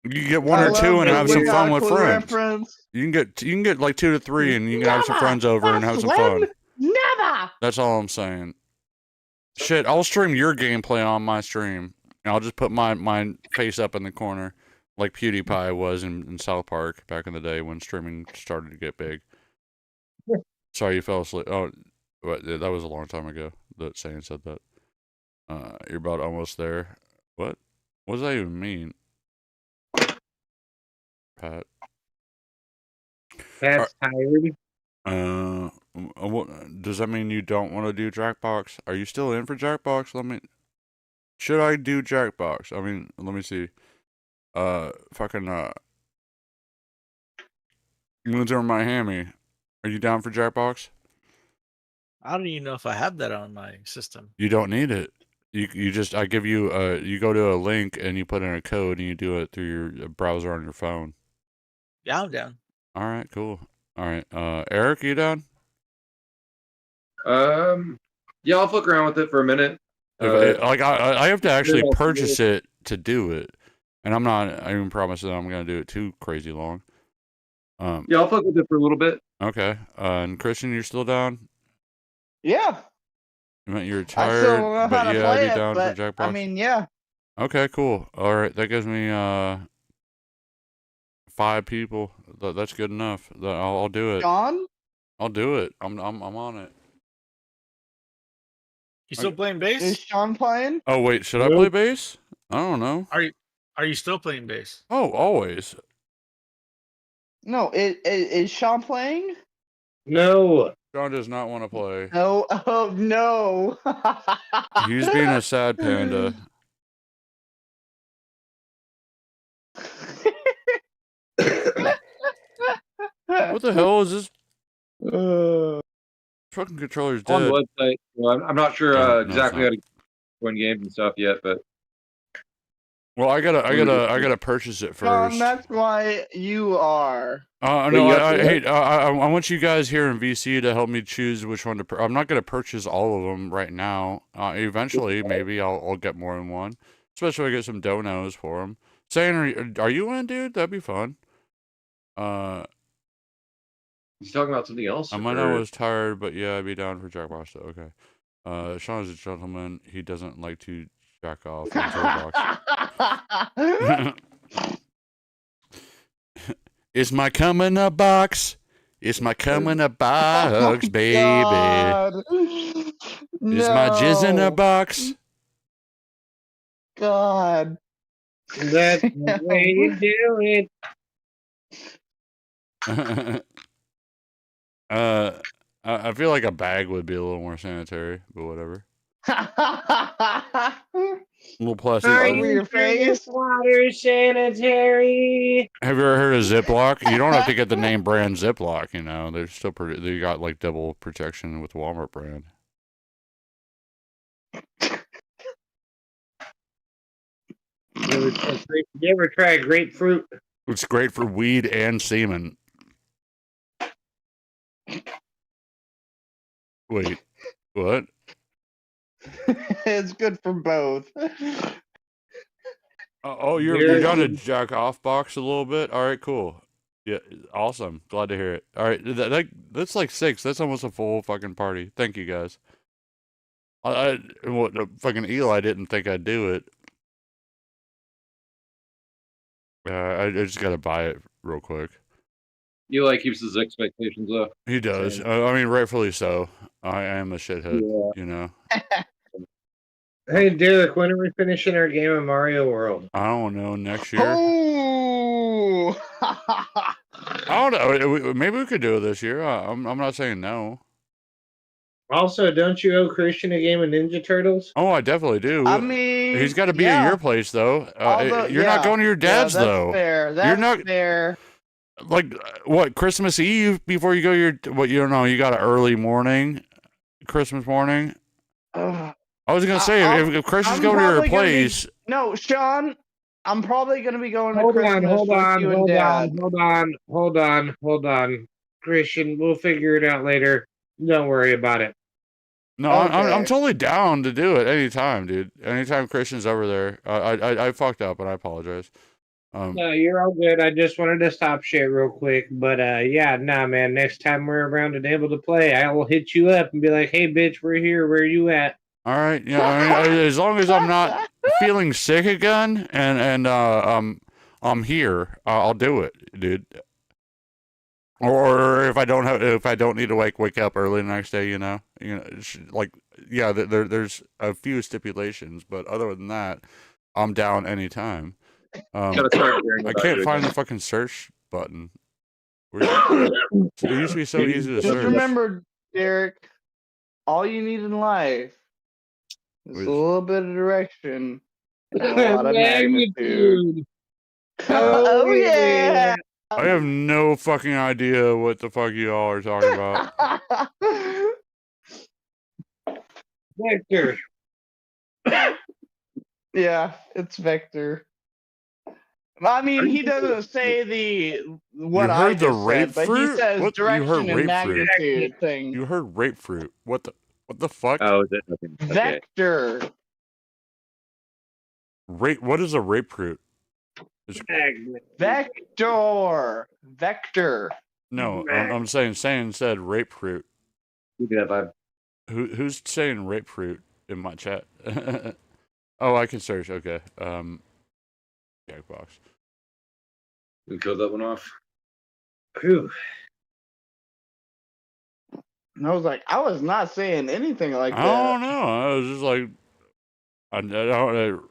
You can get 1 or 2 and have some fun with friends. Reference. You can get like 2 to 3 and you can have some friends over and have some fun. Never. That's all I'm saying. Shit, I'll stream your gameplay on my stream. And I'll just put my face up in the corner, like PewDiePie was in South Park back in the day when streaming started to get big. Sorry, you fell asleep. Oh, that was a long time ago that Satan said that. You're about almost there. What? What does that even mean? Pat. Pat's tired. Does that mean you don't want to do Jackbox? Are you still in for Jackbox? Should I do Jackbox? I mean, let me see. Moons over Miami. Are you down for Jackbox? I don't even know if I have that on my system. You don't need it. I give you you go to a link and you put in a code and you do it through your browser on your phone. Yeah, I'm down. All right, cool. All right, Eric, you down? Yeah, I'll fuck around with it for a minute. I have to actually purchase it to do it, and I'm not. I even promise that I'm gonna do it too crazy long. Yeah, I'll fuck with it for a little bit. Okay. And Christian, you're still down? Yeah. You meant you're I still tired, don't know how but to yeah, play I'd be it, down but for Jackbox. I mean, yeah. Okay, cool. All right, that gives me 5 people. That's good enough. I'll do it. Sean? I'll do it. I'm on it. You still playing bass? Is Sean playing? Oh wait, should I play bass? I don't know. Are you still playing bass? Oh, always. No, is Sean playing? No. John does not want to play. No. Oh no. He's being a sad panda. What the hell is this? Fucking controller's dead. On the website. Well, I'm not sure No, exactly how to win games and stuff yet, but well, I gotta purchase it first. Sean, that's why you are. No, I want you guys here in VC to help me choose which one to. I'm not gonna purchase all of them right now. Eventually, maybe I'll get more than one. Especially if I get some donos for them. Saying, are you in, dude? That'd be fun. he's talking about something else. I might know I was tired, but yeah, I'd be down for Jackbox though. Okay. Sean is a gentleman. He doesn't like to jack off into a box. It's my cum in a box. It's my cum in a box, baby. God. It's my jizz in a box. God. That's the way you do it. I feel like a bag would be a little more sanitary, but whatever. A little plastic. Over your face. Water sanitary. Have you ever heard of Ziploc? You don't have to get the name brand Ziploc, you know. They're still they got like double protection with Walmart brand. You ever try grapefruit? It's great for weed and semen. Wait, what? It's good for both. Oh, you're down to jack off box a little bit. All right, cool. Yeah, awesome. Glad to hear it. All right, that's like 6. That's almost a full fucking party. Thank you guys. What fucking Eli didn't think I'd do it. I just gotta buy it real quick. Eli keeps his expectations up. He does. Same. I mean, rightfully so. I am a shithead. Yeah. You know. Hey, Derek, when are we finishing our game of Mario World? I don't know. Next year. Oh! I don't know. Maybe we could do it this year. I'm not saying no. Also, don't you owe Christian a game of Ninja Turtles? Oh, I definitely do. I mean, He's got to be at your place though. You're not going to your dad's that's though. Fair. That's You're not fair. like what Christmas Eve before you go your what you don't know. You got an early morning, Christmas morning. Ugh. I was gonna say if Christian's I'm going to your probably gonna be- place. No, Sean, I'm probably gonna be going to Hold Christmas on, with you and Dad. hold on. Christian, we'll figure it out later. Don't worry about it. No, Okay. I'm totally down to do it anytime, dude. Anytime Christian's over there. I fucked up and I apologize. No, you're all good. I just wanted to stop shit real quick. But yeah, nah, man. Next time we're around and able to play, I will hit you up and be like, "Hey, bitch, we're here. Where you at?" All right, yeah. I mean, as long as I'm not feeling sick again and I'm here, I'll do it, dude. Or if I don't need to wake up early the next day, like yeah, there's a few stipulations, but other than that, I'm down anytime. Gotta start caring I about can't you find the again. fucking search button. It used to be so easy to Just search. remember, Derek, all you need in life is a little bit of direction and a lot of magnitude. Oh yeah! I have no fucking idea what the fuck you all are talking about. Vector. Yeah, it's Vector. I mean, he doesn't say what You I heard the just said, but he grapefruit? says What? You heard direction and grapefruit. magnitude thing. You heard grapefruit. What the fuck? Oh, is it? Okay. Vector. What is a grapefruit? Vector. Vector. No, I'm saying said grapefruit. Give me that vibe. Who's saying grapefruit in my chat? Oh, I can search. Okay. Jackbox. We killed that one off. Whew. And I was like, I was not saying anything like that. I don't know. I was just like, I don't.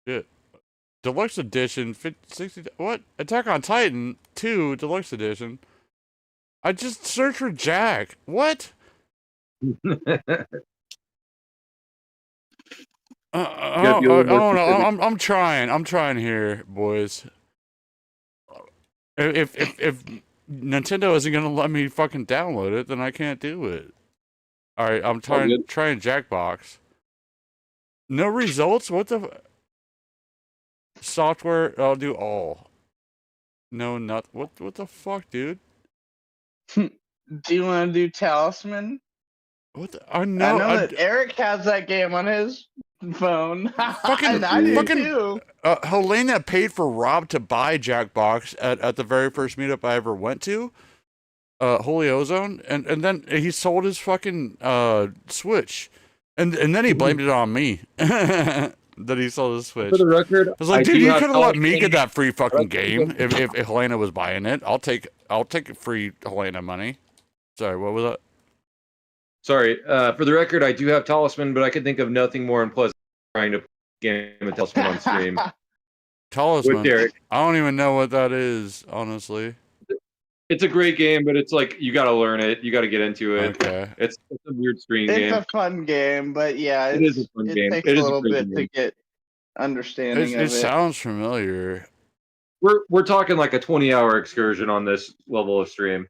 Shit. Deluxe edition, 60. What? Attack on Titan 2 Deluxe edition. I just searched for Jack. What? I don't know. I'm trying. I'm trying here, boys. If Nintendo isn't gonna let me fucking download it, then I can't do it. All right, I'm trying Jackbox. No results. What the software? I'll do all. No, not what the fuck, dude? Do you want to do Talisman? What I know that Eric has that game on his phone. Fucking, I do fucking, too. Helena paid for Rob to buy Jackbox at the very first meetup I ever went to, Holy Ozone, and then he sold his fucking Switch, and then he blamed it on me that he sold his Switch. For the record, I was like, dude, you could have let me get that free fucking game if Helena was buying it. I'll take free Helena money. Sorry, what was that? Sorry, for the record, I do have Talisman, but I could think of nothing more unpleasant than trying to game a Talisman on stream. Talisman. With Derek. I don't even know what that is, honestly. It's a great game, but it's like you got to learn it. You got to get into it. Okay. It's a weird stream game. It's a fun game, but yeah, it is a fun game. Takes It a is little great bit game. to get understanding of It it. sounds familiar. We're talking like a 20-hour excursion on this level of stream.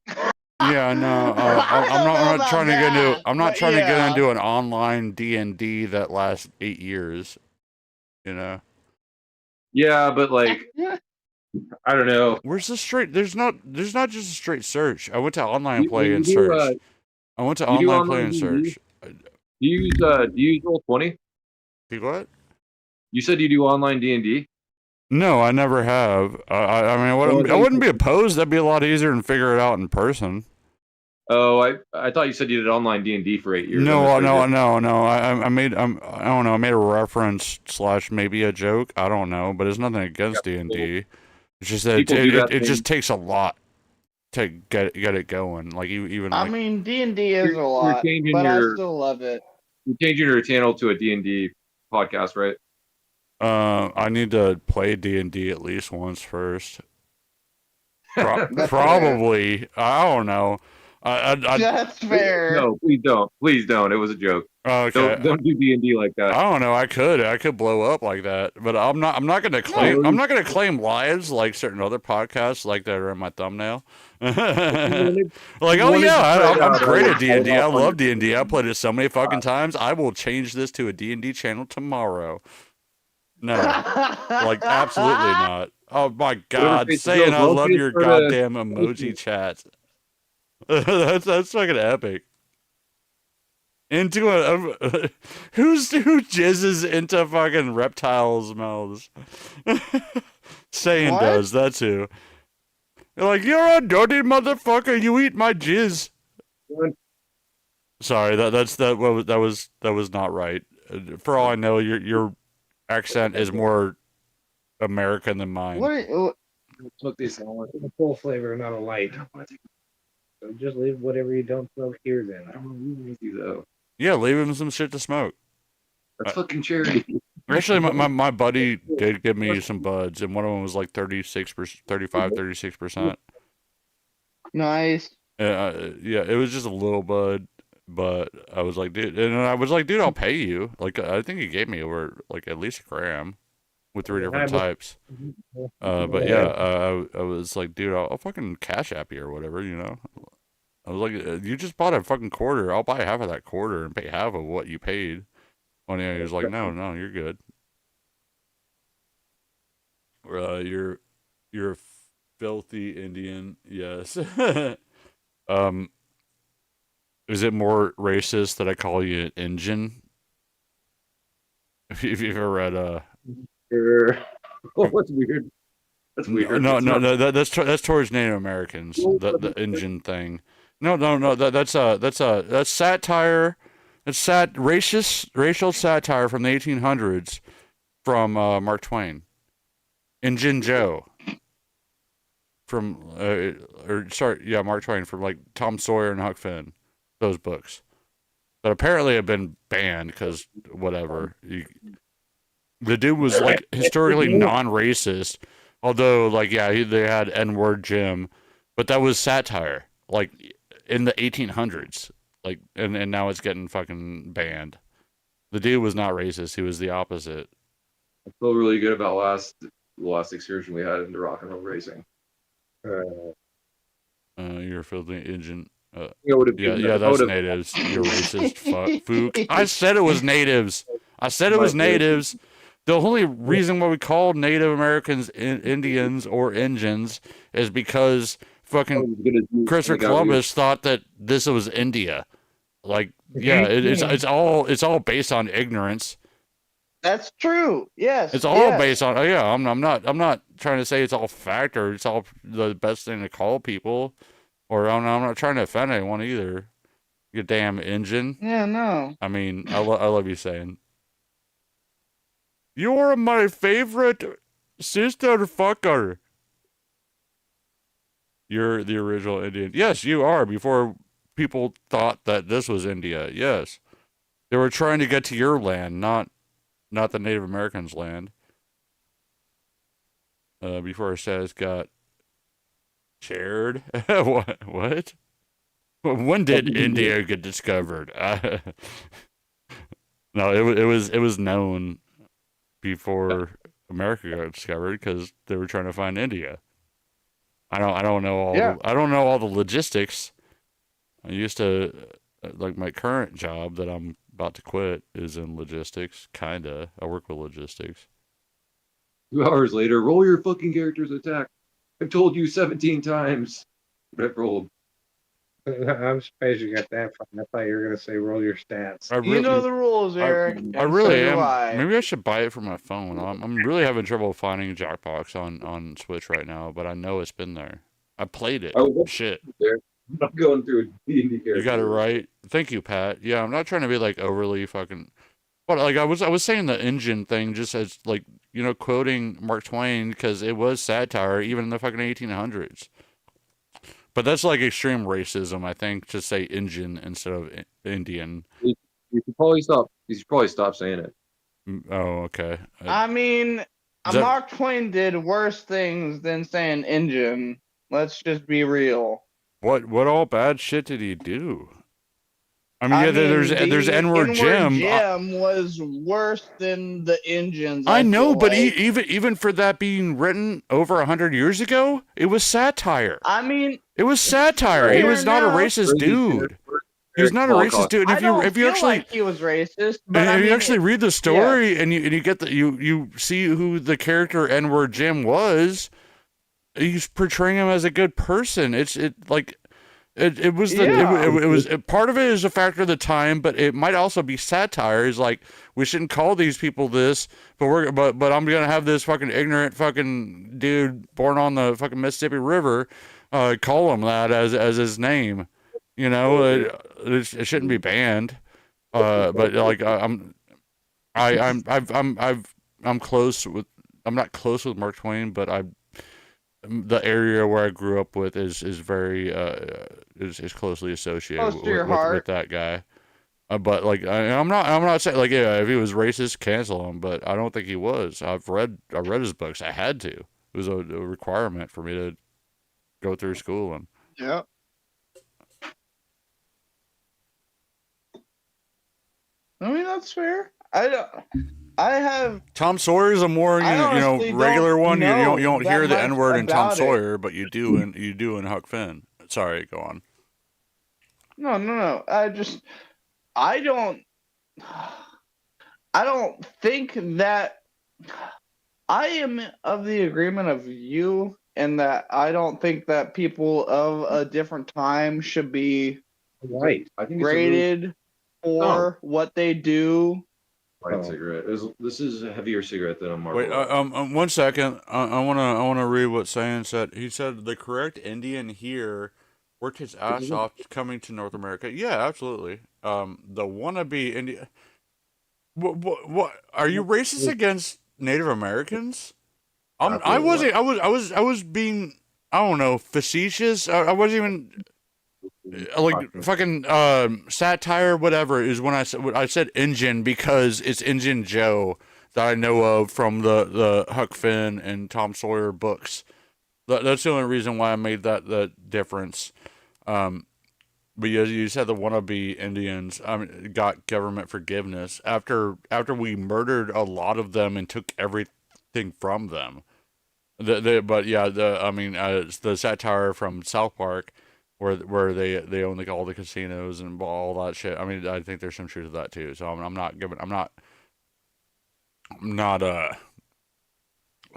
Yeah, no, I'm not trying to get into. I'm not trying to get yeah. into an online D&D that lasts 8 years. You know. Yeah, but like I don't know. Where's the straight? There's not just a straight search. I went to online You, play when and search. I went to you do online play online and D&D, search. do you use Roll20? Do what? You said you do online D&D? No, I never have. I mean, I wouldn't be opposed. That'd be a lot easier than figure it out in person. Oh, I thought you said you did online D&D for 8 years. No. I don't know. I made a reference / maybe a joke. I don't know, but it's nothing against D&D. It's just that People do that it thing. just takes a lot to get it going. Like even I like mean, D&D is a You're lot, changing but I your still love it. you're changing your channel to a D&D podcast, right? I need to play D&D at least once first. That's Probably. I don't know. That's fair. No, please don't. Please don't. It was a joke. Okay. Don't do D&D like that. I don't know. I could blow up like that, but I'm not gonna claim. No. I'm not gonna claim lives like certain other podcasts, like that are in my thumbnail. Like, oh yeah, I'm great at D&D. I love D&D. I played it so many fucking times. I will change this to a D&D channel tomorrow. No, like absolutely not. Oh my god, saying I love your goddamn emoji chat. that's fucking epic. Into who jizzes into fucking reptiles' mouths? Saying What? does, that's who. You're like, you're a dirty motherfucker, you eat my jizz. Sorry, that was not right. For all I know, your accent is more American than mine. What? Smoke these on. It's a full flavor, not a light. So just leave whatever you don't smoke here then. I don't really do though. Yeah, leave him some shit to smoke. That's fucking charity. Actually, my buddy did give me some buds, and one of them was like 36%. Nice. Yeah, it was just a little bud, but I was like, dude, I'll pay you. Like, I think he gave me over like at least a gram with 3 different types. But yeah, I was like, dude, I'll fucking cash app you or whatever, you know. I was like, you just bought a fucking quarter. I'll buy half of that quarter and pay half of what you paid. And he was like, no, you're good. You're a filthy Indian. Yes. Is it more racist that I call you an Injun? If you've ever read Sure. Oh, that's weird. That's weird. No, that's towards Native Americans. The Injun thing. No. That's satire. It's racial satire from the 1800s from Mark Twain. Injun Joe. Mark Twain from like Tom Sawyer and Huck Finn. Those books. But apparently have been banned because whatever. The dude was like historically non-racist, although like they had N-word Jim, but that was satire. Like in the 1800s. Like, and now it's getting fucking banned. The dude was not racist. He was the opposite. I feel really good about the last excursion we had into rock and roll racing. You're a filthy Indian. That's natives. You're racist. Fook. I said it was natives. The only reason why we call Native Americans Indians or Indians is because fucking Christopher Columbus thought that this was India. Like, yeah, it's all based on ignorance. That's true. Yes. It's all based on. I'm not trying to say it's all fact or it's all the best thing to call people, or I'm not trying to offend anyone either. You damn Injun. Yeah. No. I mean, I love you saying. You're my favorite sister fucker. You're the original Indian. Yes, you are. Before people thought that this was India. Yes. They were trying to get to your land, not the Native Americans' land. Before our status got shared. What? When did India get discovered? No, it was known before America got discovered because they were trying to find India. I don't know all the logistics. I used to like my current job that I'm about to quit is in logistics, kinda. I work with logistics. 2 hours later, roll your fucking character's attack. I've told you 17 times. But I've rolled. I'm surprised you got that far. I thought you were gonna say roll your stats. I You really, know the rules, Eric, I and so really do am. I. Maybe I should buy it for my phone. I'm really having trouble finding Jackbox on Switch right now, but I know it's been there. I played it. I was Shit. there. I'm not going through a D&D character. You got it right. Thank you, Pat. Yeah, I'm not trying to be like overly fucking. But like I was saying the engine thing just as like quoting Mark Twain because it was satire even in the fucking 1800s. But that's like extreme racism, I think, to say engine instead of Indian. You should probably stop. You should probably stop saying it. Oh, okay. I mean, Is that- Mark Twain did worse things than saying engine. Let's just be real. What all bad shit did he do? I mean, there's the N-word Jim. Jim was worse than the engines. I know, feel but like. even for that being written over 100 years ago, it was satire. I mean, It was satire. He fair was not a enough. racist dude. He was not a racist dude. And if you actually like he was racist, but if I mean, you actually read the story and you get you see who the character N-word Jim was, he's portraying him as a good person. It was part of it is a factor of the time, but it might also be satire. Is like we shouldn't call these people this, but I'm gonna have this fucking ignorant fucking dude born on the fucking Mississippi River, call him that as his name. It shouldn't be banned. But like I'm close with. I'm not close with Mark Twain, but the area where I grew up with is very is closely associated with that guy. But like I'm not saying like if he was racist, cancel him. But I don't think he was. I read his books. I had to. It was a requirement for me to go through school and. Yeah. I mean that's fair. I have Tom Sawyer is a more regular one. You don't hear the N-word in Tom Sawyer, but you do in Huck Finn. Sorry, go on. No. I don't think that I am of the agreement of you in that I don't think that people of a different time should be I think graded for what they do. Light cigarette. This is a heavier cigarette than a Marlboro. Wait, 1 second. I wanna read what Sayan said. He said the correct Indian here worked his ass off coming to North America. Yeah, absolutely. The wannabe Indian. What? Are you racist against Native Americans? I wasn't. I was being. I don't know, facetious. I wasn't even. Like fucking satire, whatever is when I said engine because it's Injun Joe that I know of from the Huck Finn and Tom Sawyer books. That's the only reason why I made that difference. But you said the wannabe Indians got government forgiveness after we murdered a lot of them and took everything from them. It's the satire from South Park. Where they own all the casinos and all that shit. I mean, I think there's some truth to that too. So I'm not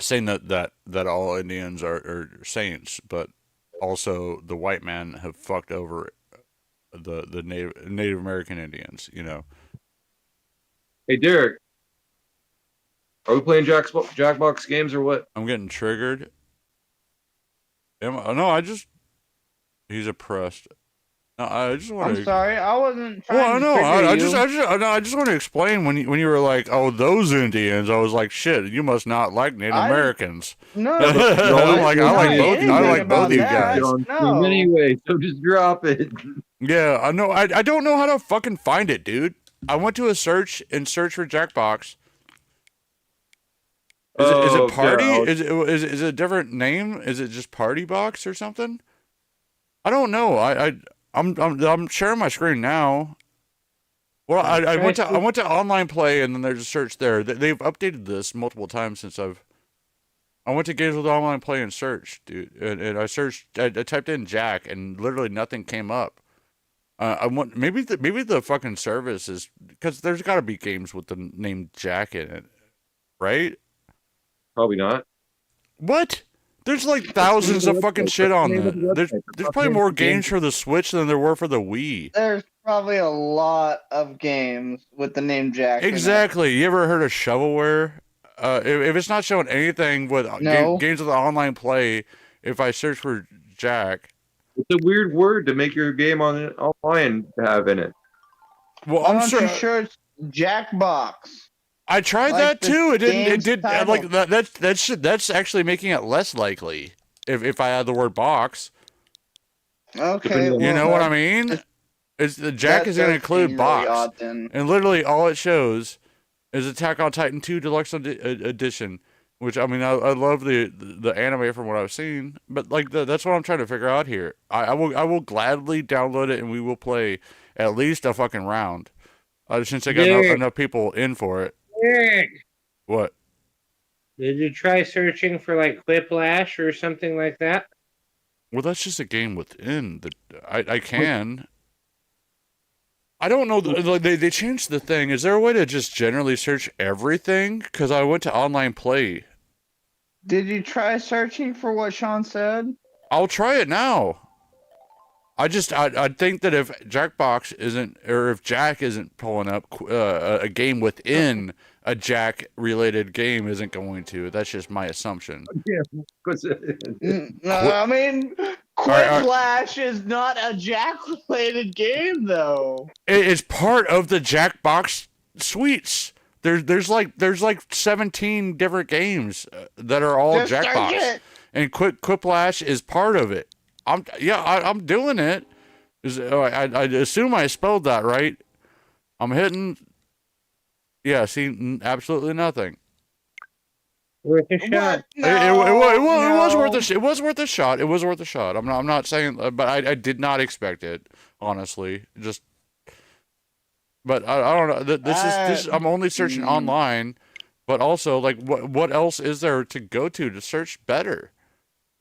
saying that all Indians are saints, but also the white man have fucked over the Native American Indians. Hey Derek, are we playing Jackbox games or what? I'm getting triggered. He's oppressed. No, I just want to. I'm sorry, I wasn't trying to I just want to explain when you were like, "Oh, those Indians," I was like, "Shit, you must not like Native Americans." No, I like both you guys. No. Anyway, so just drop it. Yeah, I know. I don't know how to fucking find it, dude. I went to a search for Jackbox. Is it Party? Yeah, Is it a different name? Is it just Party Box or something? I don't know. I'm sharing my screen now. Well, I went to online play and then there's a search there. They've updated this multiple times since I went to Games with Online Play and searched, dude. And I searched. I typed in Jack and literally nothing came up. Maybe the fucking service is because there's got to be games with the name Jack in it, right? Probably not. What? There's like thousands of fucking shit on Name that. of the website. There's probably more games for the Switch than there were for the Wii. There's probably a lot of games with the name Jack. Exactly. You ever heard of shovelware? If it's not showing anything with No. games with online play, if I search for Jack, It's a weird word to make your game online have in it. well, Why I'm don't sure. you search Jackbox? I tried like that the too. It didn't. It game's did title. like that. That's actually making it less likely if I add the word box. Okay, You know what I mean? It's the Jack that is going to does include seem box, really odd then. and literally all it shows is Attack on Titan 2 Deluxe Edition. Which I mean, I love the anime from what I've seen, but like that's what I'm trying to figure out here. I will gladly download it and we will play at least a fucking round. Since I got enough people in for it. Eric, What? did you try searching for like Quiplash or something like that? Well, that's just a game within the. I can. I don't know. They changed the thing. Is there a way to just generally search everything? Because I went to online play. Did you try searching for what Sean said? I'll try it now. I think that if Jackbox isn't, or if Jack isn't pulling up, a game within a Jack related game isn't going to. That's just my assumption. No, I mean, Quiplash is not a Jack-related game, though. It's part of the Jackbox suites. There's like 17 different games that are all Just search Jackbox, it. and Quiplash is part of it. I'm doing it. I assume I spelled that right. I'm hitting. Yeah, see, absolutely nothing. Worth a shot. No, It was worth no. it was worth a shot. It was worth a shot. I'm not saying, but I did not expect it. Honestly, just. But I don't know. This I'm only searching online, but also like what else is there to go to search better?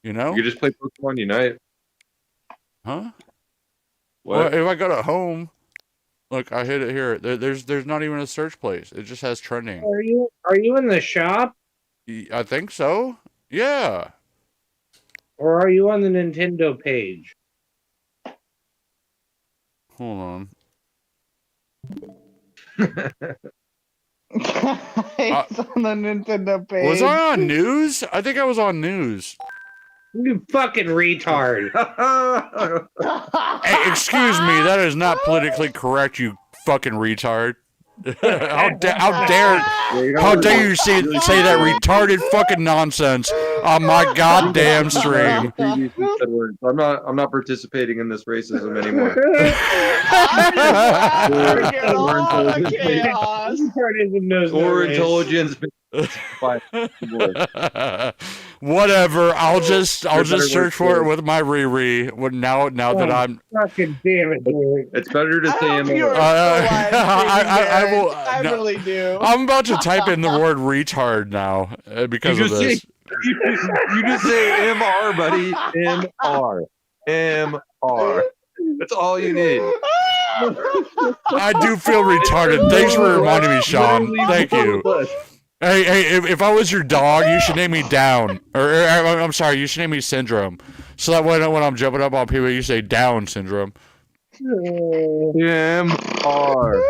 You know? You just play Pokemon Unite. Huh? What? Well, if I go to home, look, I hit it here. There's not even a search place. It just has trending. Are you in the shop I think so. Yeah. or are you on the Nintendo page? Hold on. It's on the Nintendo page. Was I on news? I think I was on news. You fucking retard. Hey, excuse me, that is not politically correct, you fucking retard. How dare you say that retarded fucking nonsense on my goddamn stream? I'm not participating in this racism anymore. Chaos. Or intelligence. Whatever. I'll just search for it with my Riri. Now that I'm fucking damn it, dude. It's better to say him. I will. I really do. I'm about to type in the word retard now because of this. You just say MR, buddy. MR. MR. That's all you need. I do feel retarded. Thanks for reminding me, Sean. Thank you. Hey, if I was your dog, you should name me Down. Or I'm sorry, you should name me Syndrome. So that way when I'm jumping up on people, you say Down Syndrome. MR.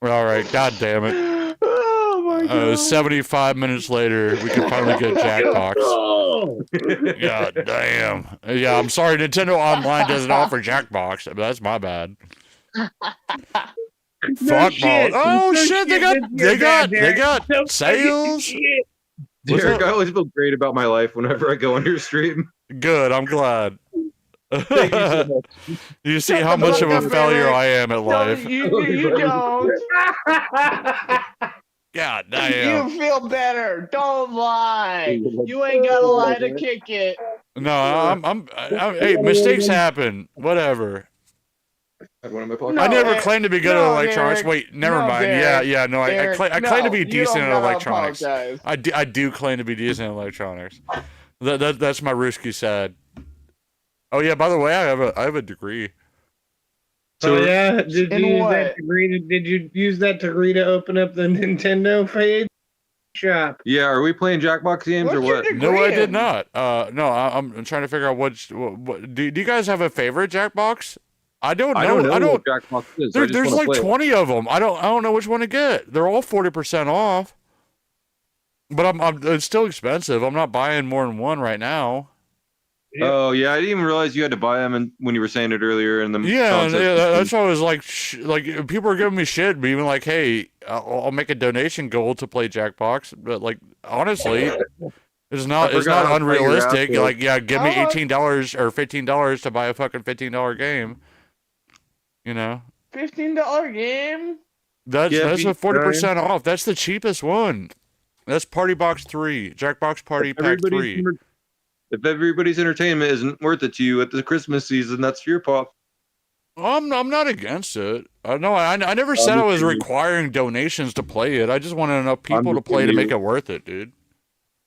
All right, god damn it. Oh my god. 75 minutes later, we can finally get Jackbox. God damn. Yeah, I'm sorry, Nintendo Online doesn't offer Jackbox. That's my bad. Fuck shit. Oh No shit, shit. they got No sales. shit. Derek, I always feel great about my life whenever I go on your stream. Good, I'm glad. Thank you so much. You see how much of a failure I am at life. You don't. God damn. You feel better. Don't lie. You ain't gotta lie to kick it. No, I'm hey, mistakes happen. Whatever. I had one in my I pocket. never claimed to be good at electronics. Derek. Wait, never No, mind. Derek. Yeah, no, Derek, I claim to be you decent don't at gotta electronics. apologize. I do claim to be decent at electronics. That's my Ruski side. Oh yeah, by the way, I have a degree. Oh yeah, did In you use what? that degree? Did you use that degree to open up the Nintendo page? Shop. Yeah, are we playing Jackbox games or What's your what? degree No, I did in? not. No, I'm trying to figure out what do you guys have a favorite Jackbox? I don't I know. don't know I what don't. Jackbox is. I just There's want to like play it. 20 of them. I don't know which one to get. They're all 40% off. But it's still expensive. I'm not buying more than one right now. Oh yeah, I didn't even realize you had to buy them when you were saying it earlier in the Yeah, concept. that's why I was like, like people are giving me shit, but even like, hey, I'll make a donation goal to play Jackbox. But like, honestly, it's not forgot how to play your unrealistic. asshole. Like, yeah, give me How much? $18 or $15 to buy a fucking $15 game. You know, $15 game? that's Yeah, a Pete, 40% off. That's the cheapest one. That's Party Box 3, Jackbox Party Pack 3. If everybody's entertainment isn't worth it to you at the Christmas season, that's your pop. I'm not against it. No, I never said I was requiring donations to play it. I just wanted enough people to play to make it worth it, dude.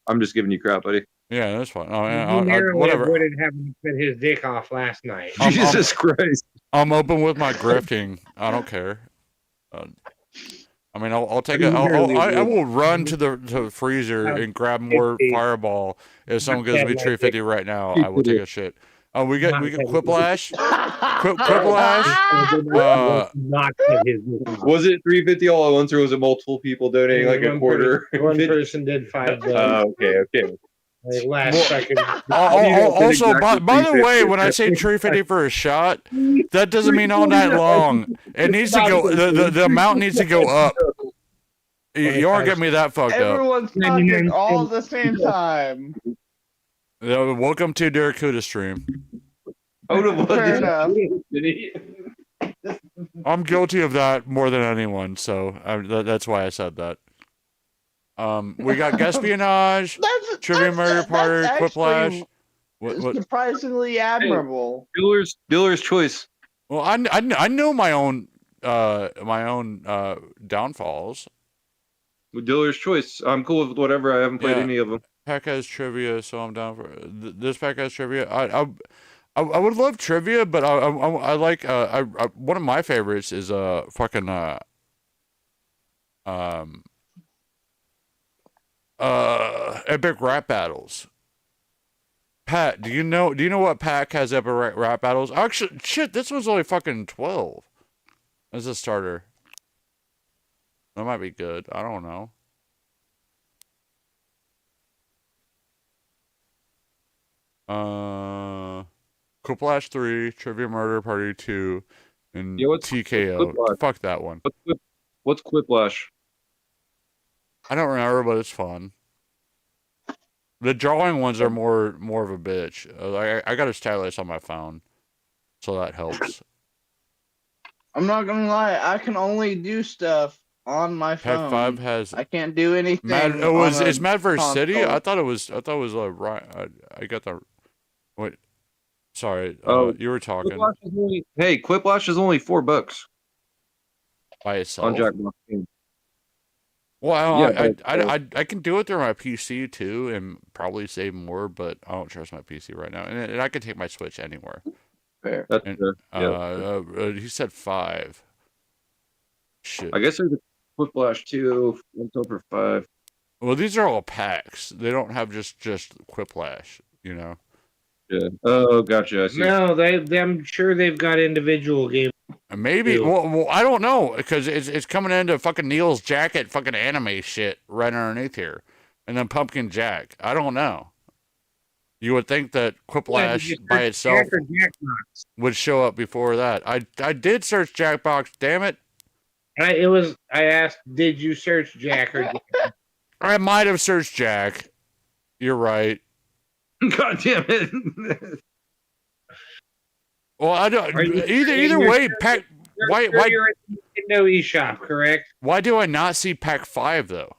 I'm just giving you crap, buddy. Yeah, that's fine. He narrowly Whatever. avoided having to cut his dick off last night. Jesus Christ. I'm open with my grifting. I don't care. I mean, I'll take it. I will run to the freezer and grab more Fireball if someone gives me 350 right now. I will take a shit. We get Quiplash. Quiplash. Not cut his dick off. Was it 350 all at once, or was it multiple people donating like a quarter? One person did $5. Okay. Like last second. Also, by the way, when I say 350 for a shot, that doesn't mean all night long. It needs to go. The amount needs to go up. You aren't getting me that fucked up. Everyone's talking all at the same time. Welcome to Darakuda stream. Fair enough. I'm guilty of that more than anyone, so that's why I said that. We got Espionage, Trivia Murder Party, Quiplash. What? Surprisingly admirable. Dealer's choice. Well, I know my own downfalls. With Dealer's choice, I'm cool with whatever. I haven't played any of them. Pack has trivia, so I'm down for this. Pack has trivia. I would love trivia, but I like one of my favorites is fucking epic rap battles. Pat, do you know what pack has epic rap battles? Actually, shit, this one's only fucking 12 as a starter. That might be good. I don't know. Quiplash 3, Trivia Murder Party 2, and TKO. Fuck that one. What's Quiplash? I don't remember, but it's fun. The drawing ones are more of a bitch. I got a stylus on my phone, so that helps. I'm not gonna lie, I can only do stuff on my phone. Pack 5 has. I can't do anything. It's Mad vs. City. I thought it was right. I got the. Wait. Sorry. You were talking. Quiplash is only $4 by itself on Jackbox Games. Well, Yeah, I can do it through my PC too, and probably save more, but I don't trust my PC right now, and I can take my Switch anywhere. Fair. That's fair. He said 5. Shit. I guess there's a Quiplash 2. What's over 5? Well, these are all packs. They don't have just Quiplash, you know. Yeah. Oh, gotcha. I see. No, I'm sure they've got individual games. Maybe. Well, I don't know because it's coming into fucking Neil's Jacket, fucking anime shit right underneath here, and then Pumpkin Jack. I don't know. You would think that Quiplash by itself would show up before that. I did search Jackbox. Damn it. I asked, did you search Jack or Jack? I might have searched Jack. You're right. God damn it. Well, I don't. Either way, Pack. Why? You're at Nintendo eShop, correct? Why do I not see Pack 5 though?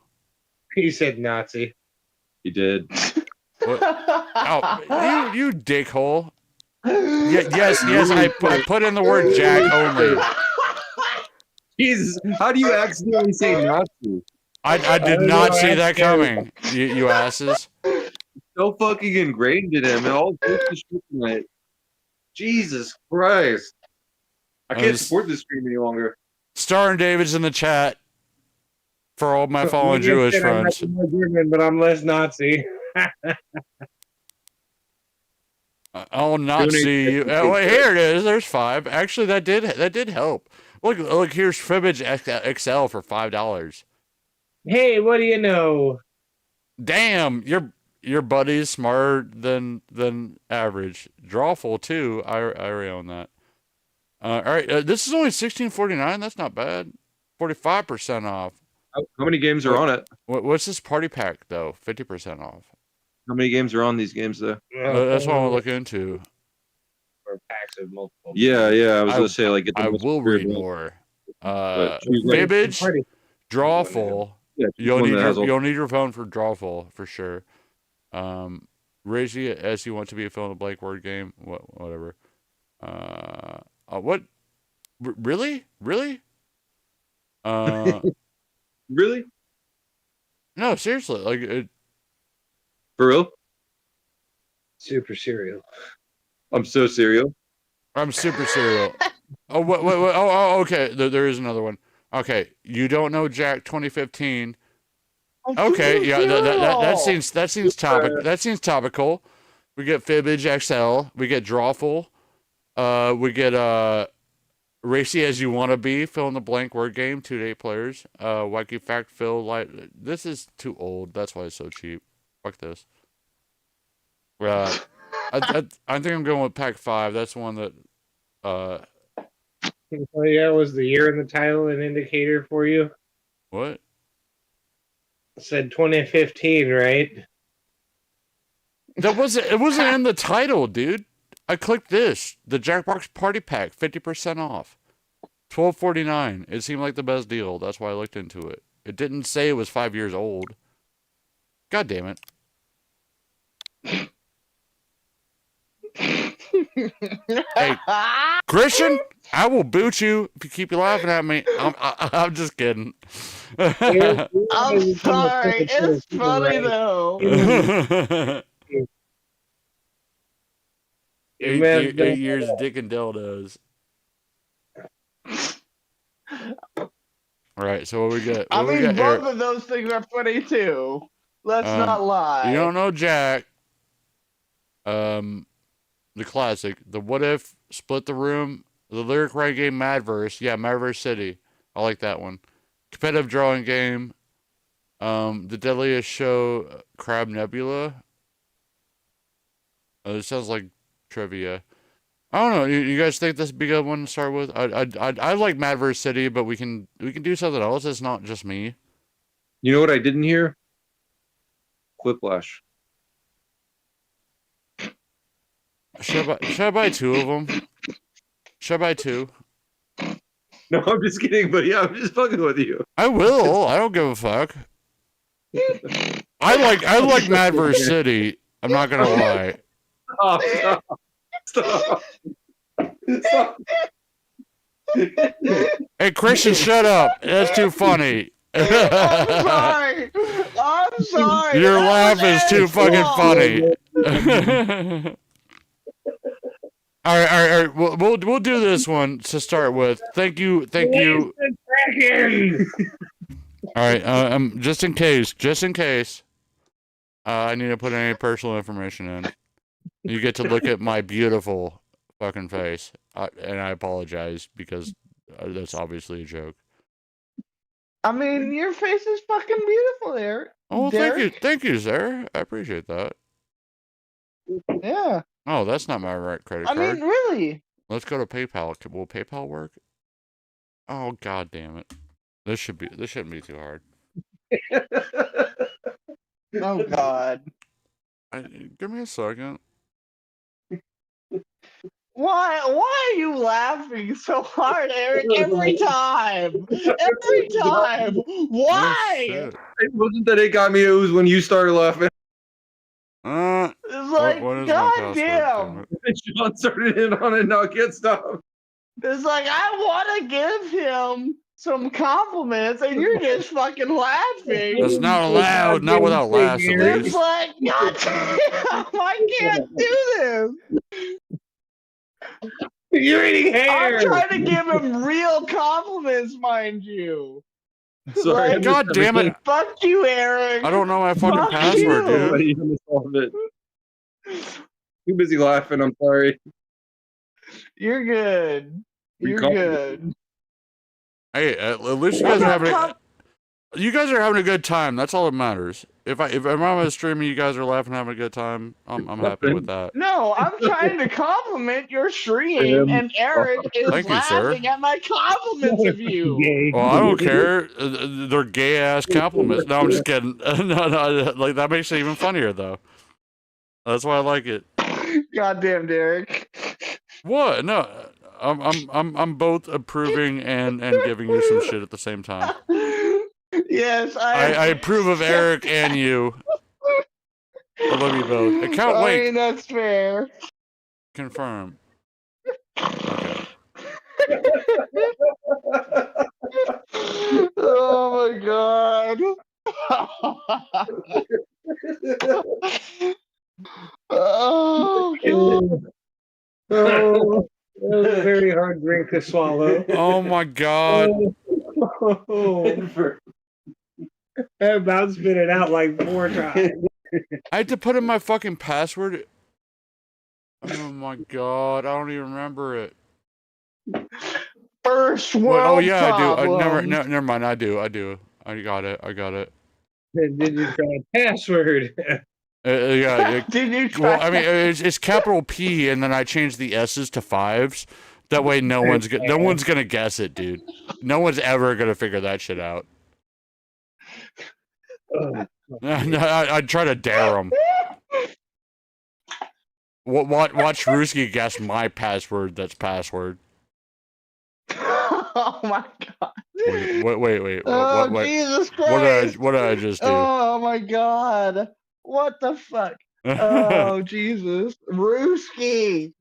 He said Nazi. He did. What? Oh, you dickhole. Yes. I put in the word Jack only. Jesus, how do you accidentally say Nazi? I did not see that coming. You asses. So fucking ingrained in him, and all this tonight. Jesus Christ! I can't support this stream any longer. Star and David's in the chat. For all my fallen Like I Jewish said, I might friends. be more German, but I'm less Nazi. I'll not see you. Oh, wait, here it is. There's 5. Actually, that did help. Look. Here's Fibbage XL for $5. Hey, what do you know? Damn, your buddy's smarter than average. Drawful too. I already own that. All right, this is only $16.49. That's not bad. 45% off. How many games are on it? What's this party pack though? 50% off. How many games are on these games though? That's what I want to look into. Or packs of multiple. Yeah. I was gonna say like. I will read more. Fibbage, Fibbage, Drawful. Yeah, You'll need your phone for Drawful for sure. Raise it as you want to be a fill in the blank word game. Whatever. What? Really? Really? No, seriously. Like, For real? Super cereal. I'm so serial. I'm super serial. Oh, what? Oh, okay. There is another one. Okay, you don't know Jack 2015. Okay, yeah, that seems topical. That seems topical. We get Fibbage XL. We get Drawful. We get Racy as you want to be. Fill in the blank word game. 2 to 8 players. Wacky fact fill. This is too old. That's why it's so cheap. Fuck this. I think I'm going with pack 5. That's the one that. Oh yeah, was the year in the title an indicator for you? What? It said 2015, right? It wasn't in the title, dude. I clicked this. The Jackbox Party Pack, 50% off. $12.49. It seemed like the best deal. That's why I looked into it. It didn't say it was 5 years old. God damn it. Hey, Christian, I will boot you if you keep laughing at me. I'm just kidding. I'm sorry. It's funny though. 8 years of dick and dildos. All right, so what we got? I mean, both of those things are funny too. Let's not lie. You don't know Jack. The classic, the What If, Split the Room, the lyric writing game Madverse. Yeah, Madverse City. I like that one. Competitive drawing game. The Deadliest Show, Crab Nebula. It sounds like trivia. I don't know. You guys think this would be a good one to start with? I like Madverse City, but we can do something else. It's not just me. You know what I didn't hear? Quiplash. Should I buy 2 of them? Should I buy 2? No, I'm just kidding, but yeah, I'm just fucking with you. I will. I don't give a fuck. I like Madverse City. I'm not gonna lie. Stop. Hey, Christian, shut up. That's too funny. I'm sorry. Your laugh is too fucking funny. All right. We'll do this one to start with. Thank you. All right. Just in case. I need to put any personal information in. You get to look at my beautiful fucking face, and I apologize because that's obviously a joke. I mean, your face is fucking beautiful, Eric. Oh, thank you, sir. I appreciate that. Yeah. Oh, that's not my right credit card. I mean, really. Let's go to PayPal. Will PayPal work? Oh, god damn it! This shouldn't be too hard. Oh god. Give me a second. Why are you laughing so hard, Eric? Every time. Why? It wasn't that it got me. It was when you started laughing. It's like, god damn. Sean started in on it, not get stopped. It's like, I want to give him some compliments, and you're just fucking laughing. That's not allowed. Not without laughs, at It's least. like, god damn, I can't do this. You're eating hair. I'm trying to give him real compliments, mind you. Sorry, Like, I God missed damn it! everything. fuck you, Eric. I don't know my fucking Fuck password, you. dude. I missed all of it. Too busy laughing. I'm sorry. You're good. You're Recall- good. Hey, at least you What guys are about having. You guys are having a good time. That's all that matters. If I'm on a stream and you guys are laughing, having a good time, I'm happy with that. No, I'm trying to compliment your stream, and Eric is Thank you, sir. laughing at my compliments of you. Gay. Well, I don't care. They're gay ass compliments. No, I'm just kidding. No, like that makes it even funnier though. That's why I like it. Goddamn, Derek. What? No, I'm both approving and giving you some shit at the same time. Yes, I approve of Eric and you. I love you both. Account I link mean, that's fair. confirm. Okay. Oh my god. Oh god. Oh, that was a very hard drink to swallow. Oh my god. Oh, I about spit it out like 4 times. I had to put in my fucking password. Oh my god, I don't even remember it. First world What? Oh yeah, I do. problems. Never mind. I do. I got it. Did you try password? Yeah. Did you try? Well, I mean, it's capital P, and then I changed the S's to 5s. That way, no one's gonna guess it, dude. No one's ever gonna figure that shit out. Oh, I'd try to dare them. Watch Ruski guess my password. That's password. Oh my god. Wait. Oh What? Jesus Christ. What did I just do? Oh my god. What the fuck? Oh Jesus. Ruski.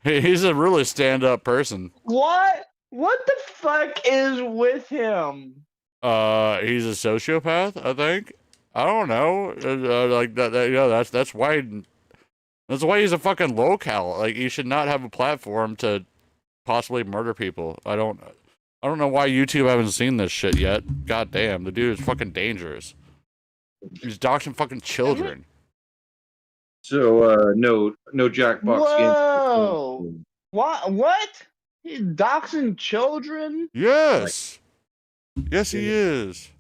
He's a really stand-up person. What? What the fuck is with him? He's a sociopath, I think. I don't know. Like that. Yeah, that's why. That's why he's a fucking locale. Like he should not have a platform to possibly murder people. I don't know why YouTube haven't seen this shit yet. God damn, the dude is fucking dangerous. He's doxing fucking children. So no Jackbox Whoa. games. What? He's doxing children? Yes. Yes, he is.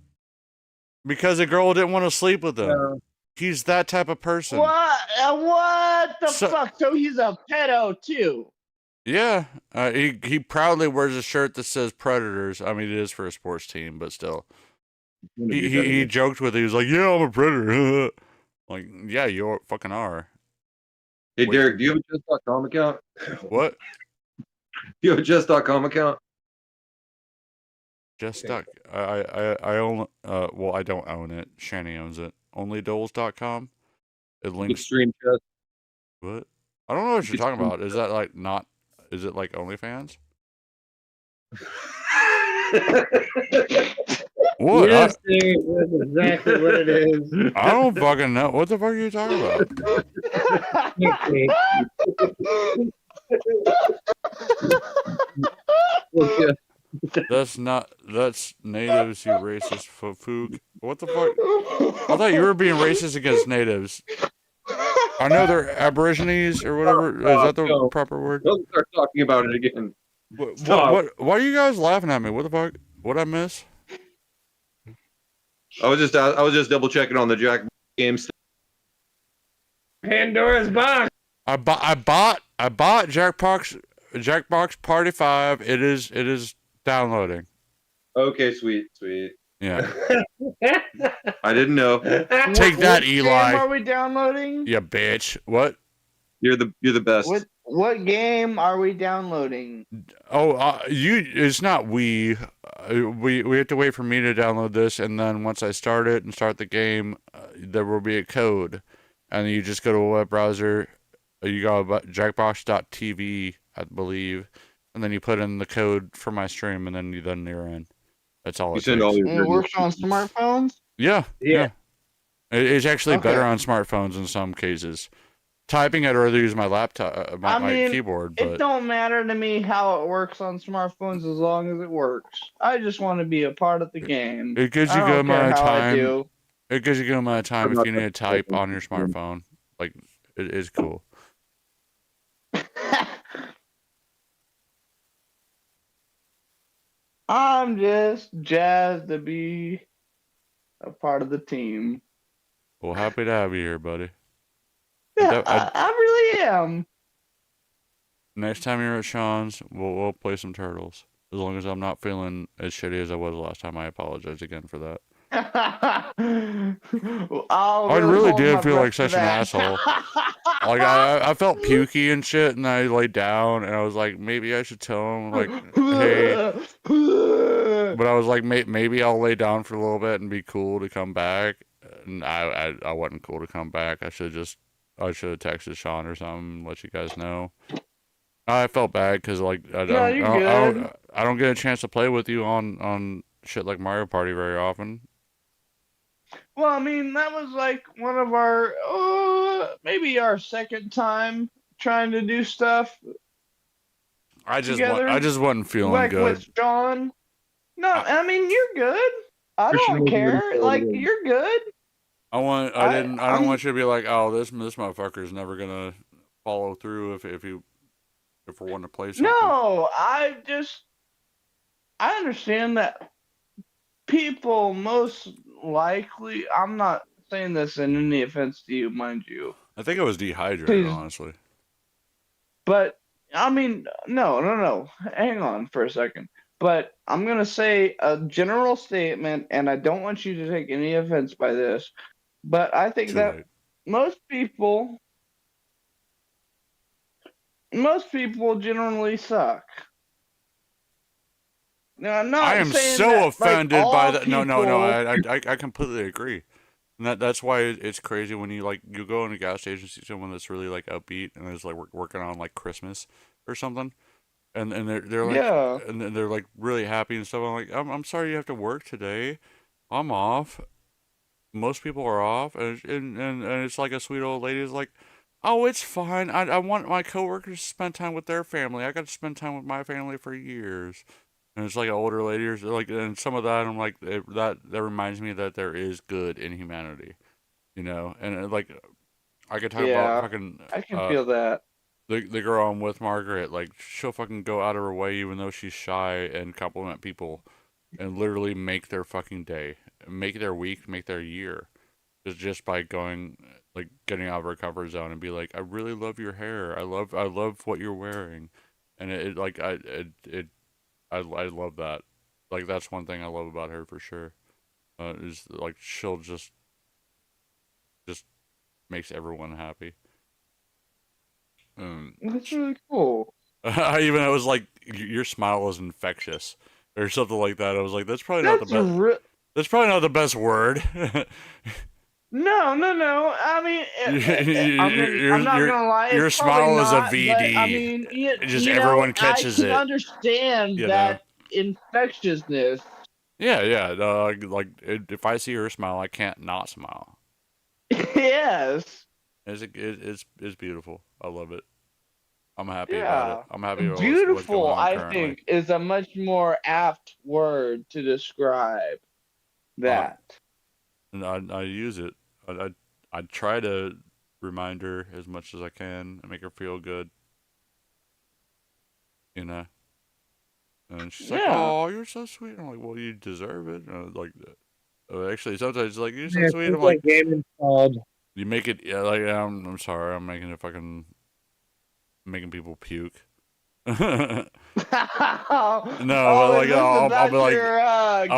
Because a girl didn't want to sleep with him. He's that type of person. What? What the fuck? So he's a pedo too. Yeah. He proudly wears a shirt that says Predators. I mean, it is for a sports team, but still. He joked with it. He was like, "Yeah, I'm a predator." Like, yeah, you fucking are. Hey, Derek, do you have a Just.com account? What? Do you have a Just.com account? Just stuck. I own. Well, I don't own it. Shani owns it. OnlyDoles.com. It links. Extreme Chess. What? I don't know what you're talking about. Is that like not? Is it like OnlyFans? What? Yes, sir, that's exactly what it is. I don't fucking know. What the fuck are you talking about? That's natives, you racist fook. What the fuck? I thought you were being racist against natives. I know they're aborigines or whatever. Is that the proper word? Don't start talking about it again. What? Why are you guys laughing at me? What the fuck? What'd I miss? I was just double checking on the Jackbox games. Pandora's box. I bought Jackbox Party 5. It is downloading. Okay, sweet. Yeah. I didn't know. Take that, Eli. Game are we downloading? Yeah, bitch. What? You're the best. What game are we downloading? Oh, it's not we. We have to wait for me to download this, and then once I start it and start the game, there will be a code, and you just go to a web browser. You go about jackbox.tv, I believe, and then you put in the code for my stream, and then you're in. That's all. You send all your. And it works on smartphones? Yeah. It's actually Okay. better on smartphones in some cases. typing, I'd rather use my laptop, I my mean, keyboard. it But don't matter to me how it works on smartphones as long as it works. I just want to be a part of the game. it gives I you good don't care amount of how I time. do. It gives you a good amount of time I'm if not you need to type on your smartphone. Like, it is cool. I'm just jazzed to be a part of the team. Well, happy to have you here, buddy. Yeah, I really am. Next time you're at Sean's, we'll play some Turtles. As long as I'm not feeling as shitty as I was last time, I apologize again for that. I I really hold my did feel breath like for such an that. asshole. Like I felt pukey and shit, and I laid down, and I was like, maybe I should tell him, like, hey. But I was like, maybe I'll lay down for a little bit and be cool to come back. And I wasn't cool to come back. I should have texted Sean or something, let you guys know. I felt bad because like No, you're good. I don't get a chance to play with you on shit like Mario Party very often. Well, I mean, that was like one of our, maybe our second time trying to do stuff I together. just wasn't feeling Like good. with John. No, I mean, you're good. I don't care. Like, you're good. I don't want you to be like, oh, this motherfucker's never gonna follow through if we're wanting to play something. No, I understand that people most likely, I'm not saying this in any offense to you, mind you. I think I was dehydrated, Please. honestly. But, I mean, no. Hang on for a second. But I'm going to say a general statement, and I don't want you to take any offense by this, but I think Too that late. most people generally suck. Now, I'm not I am saying so that, offended like, by all that. No. people- I completely agree. And that's why it's crazy when you go in a gas station, see someone that's really like upbeat and is like working on like Christmas or something, and they're like, Yeah. and then they're like really happy and stuff. I'm like, I'm sorry you have to work today. I'm off. Most people are off, and it's like a sweet old lady is like, oh, it's fine. I want my coworkers to spend time with their family. I got to spend time with my family for years. And it's like an older lady, or like, and some of that, I'm like, that reminds me that there is good in humanity, you know. And like, I could talk about Yeah, fucking I can feel that. the girl I'm with, Margaret. Like, she'll fucking go out of her way, even though she's shy, and compliment people, and literally make their fucking day, make their week, make their year, just by going, like, getting out of her comfort zone and be like, I really love your hair. I love what you're wearing, and it like I love that. Like, that's one thing I love about her for sure. Is like she'll just makes everyone happy. That's really cool. I was like, your smile is infectious, or something like that. I was like, that's probably not the best. That's probably not the best word. No. I mean, I'm not gonna lie. Your It's probably smile is a not, VD. but, I mean, Just everyone catches I can it. understand You that infectiousness. Yeah. If I see her smile, I can't not smile. Yes. It's beautiful. I love it. I'm happy Yeah. about it. I'm happy about Beautiful, what's going on I currently. think, is a much more apt word to describe that. And I use it. I try to remind her as much as I can and make her feel good. You know. And she's like, "Oh, you're so sweet." I'm like, "Well, you deserve it." Like, actually, sometimes it's like, "You're so sweet." I'm like, game installed. "You make it." Yeah, like, I'm sorry. I'm making it fucking making people puke. No, but like I'll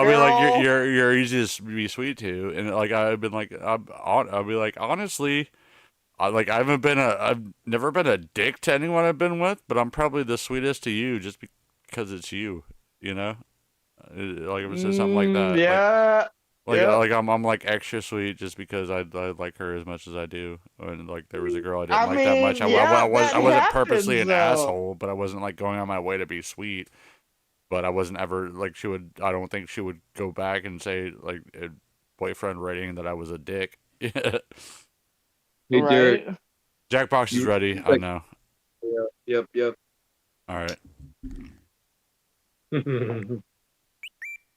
be like you're easy to be sweet to, and like I've been like I'll be like, honestly, I've never been a dick to anyone I've been with, but I'm probably the sweetest to you just because it's you, you know. Like if it's just something like that. Yeah. Like I'm like extra sweet just because I like her as much as I do. And like there was a girl I didn't like that much. I wasn't purposely an asshole, but I wasn't like going on my way to be sweet. But I wasn't ever like I don't think she would go back and say like a boyfriend rating that I was a dick. Hey, Derek, Jackbox is ready. I know. Yep. All right.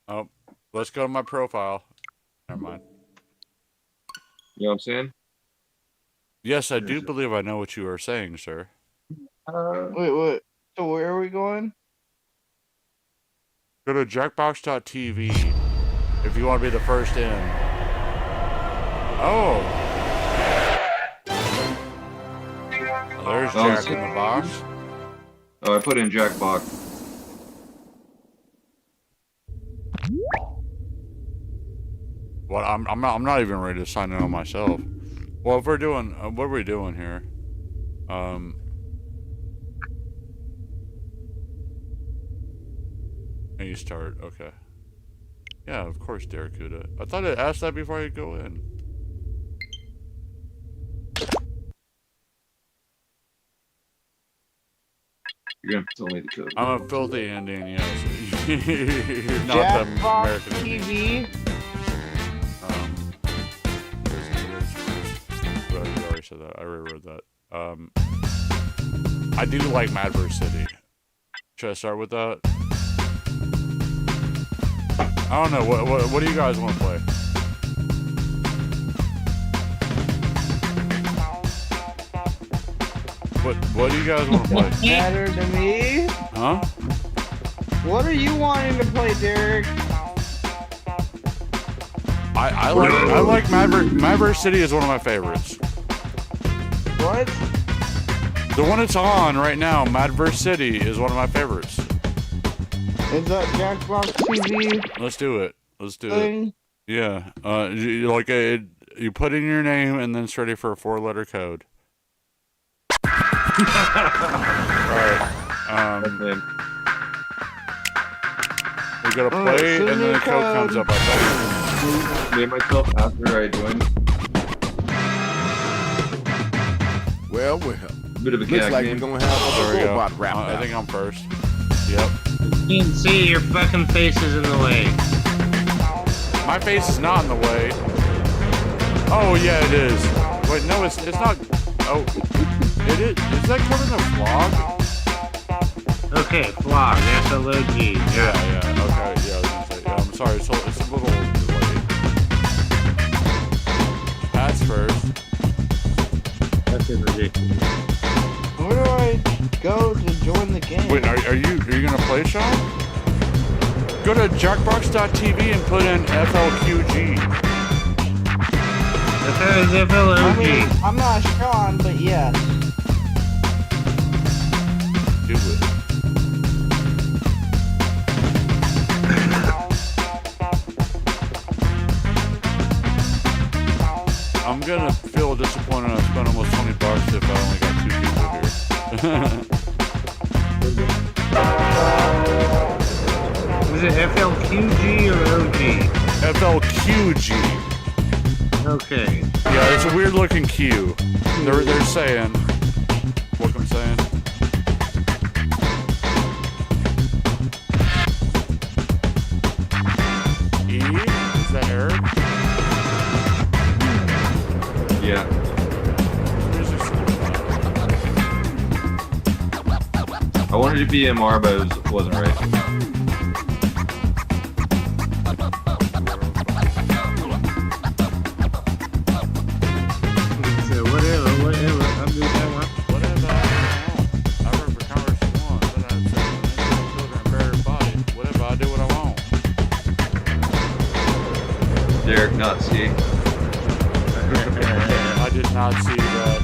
Oh, let's go to my profile. Never mind. You know what I'm saying? Yes, I do believe I know what you are saying, sir. Wait, what? So where are we going? Go to jackbox.tv if you want to be the first in. Oh. There's Jack in the box. Oh, I put in Jackbox. Well, I'm not even ready to sign in on myself. Well, if we're doing, what are we doing here? And you start, okay. Yeah, of course, Daracuda. I thought I asked that before I go in. You're gonna tell me the code. I'm a filthy Indian, yes. You're not the Jackbox American Indian. TV. Well, you already said that. I already wrote that. I do like Madverse City. Should I start with that? I don't know. What do you guys want to play? What do you guys want to play? Matter to me. Huh? What are you wanting to play, Derek? I like Madverse City is one of my favorites. What? The one it's on right now, Madverse City, is one of my favorites. Is that Jackbox TV Let's do it. Let's do it. thing? Yeah. You put in your name and then it's ready for a 4-letter code. Alright. We gotta play send and me then a the code code. comes up. I Made myself after I joined. Well. Bit of a Looks gag like game. we're gonna have There a we go. robot rap. I think I'm first. Yep. You can see your fucking face is in the way. My face is not in the way. Oh yeah, it is. Wait, no, it's not. Oh, it is. Is that covering the vlog? Okay, vlog, SLOG. Yeah. Okay. Yeah. I was gonna say. Yeah, I'm sorry. It's a little delayed. Pat's first. That's ridiculous. Where do I go to join the game? Wait, are you gonna play, Sean? Go to jackbox.tv and put in FLQG. FLOG. I mean, I'm not Sean, but yes. Do it. I'm gonna feel disappointed I spent almost $20 if I only got 2 people here. Is it FLQG or OG? FLQG. Okay. Yeah, it's a weird looking Q. They're saying. What I'm saying. E? Is that Eric? Yeah. I wanted to be MR, but it wasn't right. So whatever. I'm doing that one. Whatever. I run for Congress once, and I said, children and buried bodies. Whatever, I do what I want. Derek, not C. I did not see that.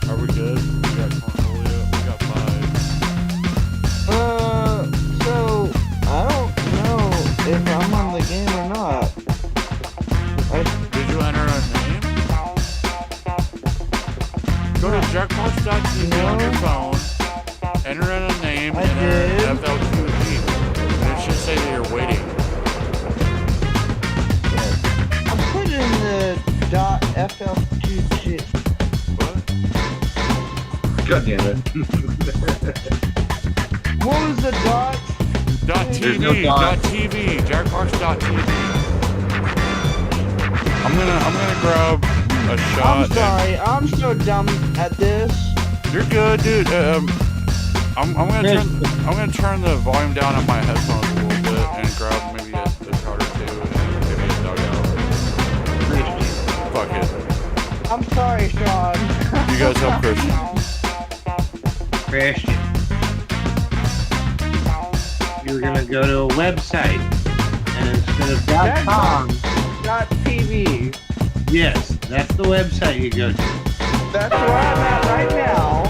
Are we good? We got Cornelia. We got 5. So I don't know if I'm on the game or not. Did you enter a name? Go to jackbox.tv on your phone, enter in a name, I enter did. FLQG, and it should say that you're waiting. I put in the .flqg. What? God damn it. What was the dot? .tv, no dot. .tv, jackbox.tv. I'm gonna grab a shot. I'm sorry. I'm so dumb at this. You're good, dude. I'm gonna turn the volume down on my headphones a little bit and grab maybe a shot or two and give me a dugout. Fuck it. I'm sorry, Sean. You guys help Christian. Christian. You're gonna go to a website, and instead of .com, .tv. yes, that's the website you go to. That's where I'm at right now.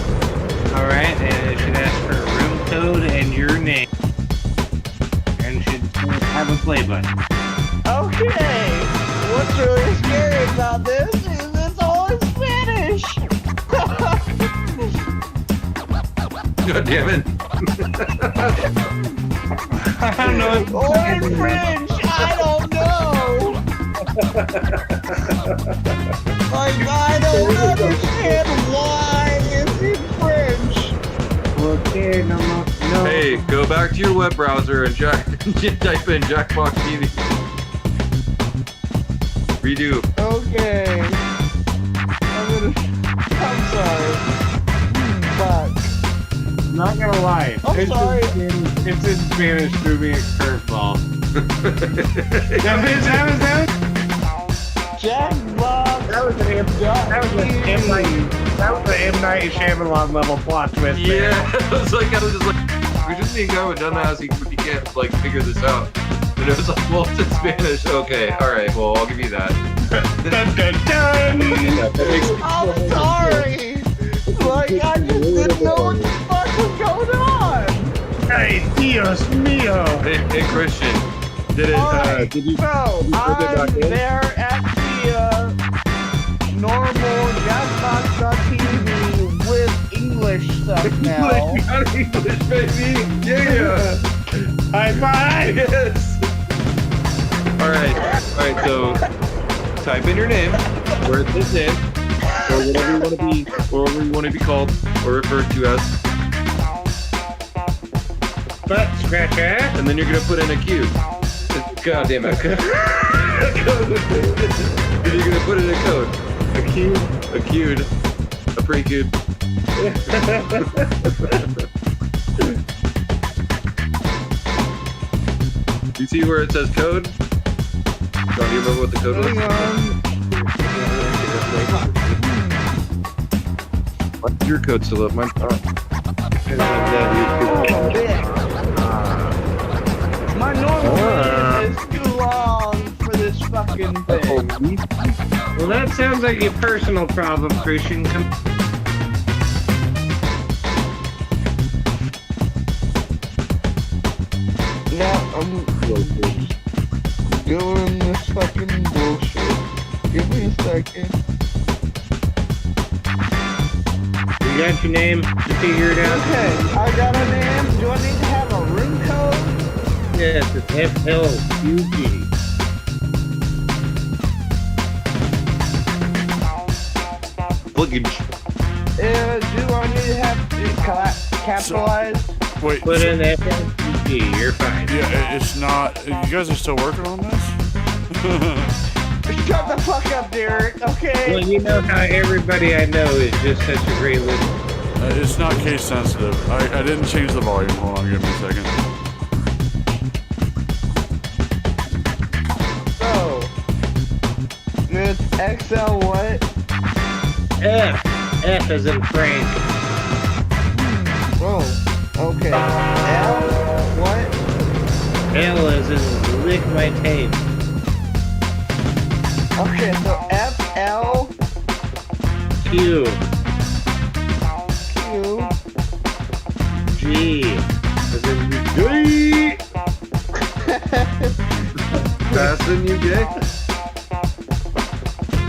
All right, and it should ask for a room code and your name, and should have a play button. Okay. What's really scary about this is it's all in Spanish. God damn it. I don't know. Or in French. I don't know. Like, I don't understand why it's in French. Okay, no. Hey, go back to your web browser and type in Jackbox TV. Redo. Okay. I'm sorry. But Not gonna lie. I'm sorry. It's in Spanish threw me a curveball. that was Jackbox. That was an M. Night Shyamalan level plot twist. Yeah, I was just like, we just need a guy with dumb ass. He can't like figure this out. And it was like, well, it's in Spanish. Okay, all right. Well, I'll give you that. Dun, dun, dun. I'm sorry. Like, I just didn't know what the fuck was going on. Hey, Dios mío. Hey, Christian, did it? Alright, Did you? so did you put it back I'm in? there at the normal Jackbox.tv with English stuff now. English, baby. Yeah. High five. Yes. All right. So type in your name, where it says in, or whatever you want to be, or whatever you want to be called or referred to as, Butt scratcher. and then you're gonna put in a cube. God damn it. And you're gonna put in a code. A cube. A pre-cube. You see where it says code? Don't you remember what the code was? What's your code still up? Mine's not. My normal name is too long for this fucking thing. Well, that sounds like a personal problem, Christian. Yeah, I'm doing this fucking bullshit. Give me a second. You got your name to figure it out? Okay, I got a name. Do I need to have a room code? Yes, it's FLQG. Luggage. Do I need to have it capitalized? Wait. Put in FLQG, you're fine. Yeah, it's not. You guys are still working on this? Shut the fuck up, Derek, okay? Well, you know how everybody I know is just such a great listener. It's not case sensitive. I didn't change the volume. Hold on, give me a second. So, it's XL what? F as in Frank. Oh, okay. L what? L as in lick my tape. Okay, so FL Q. Q G. As in G. Fasten, you gay?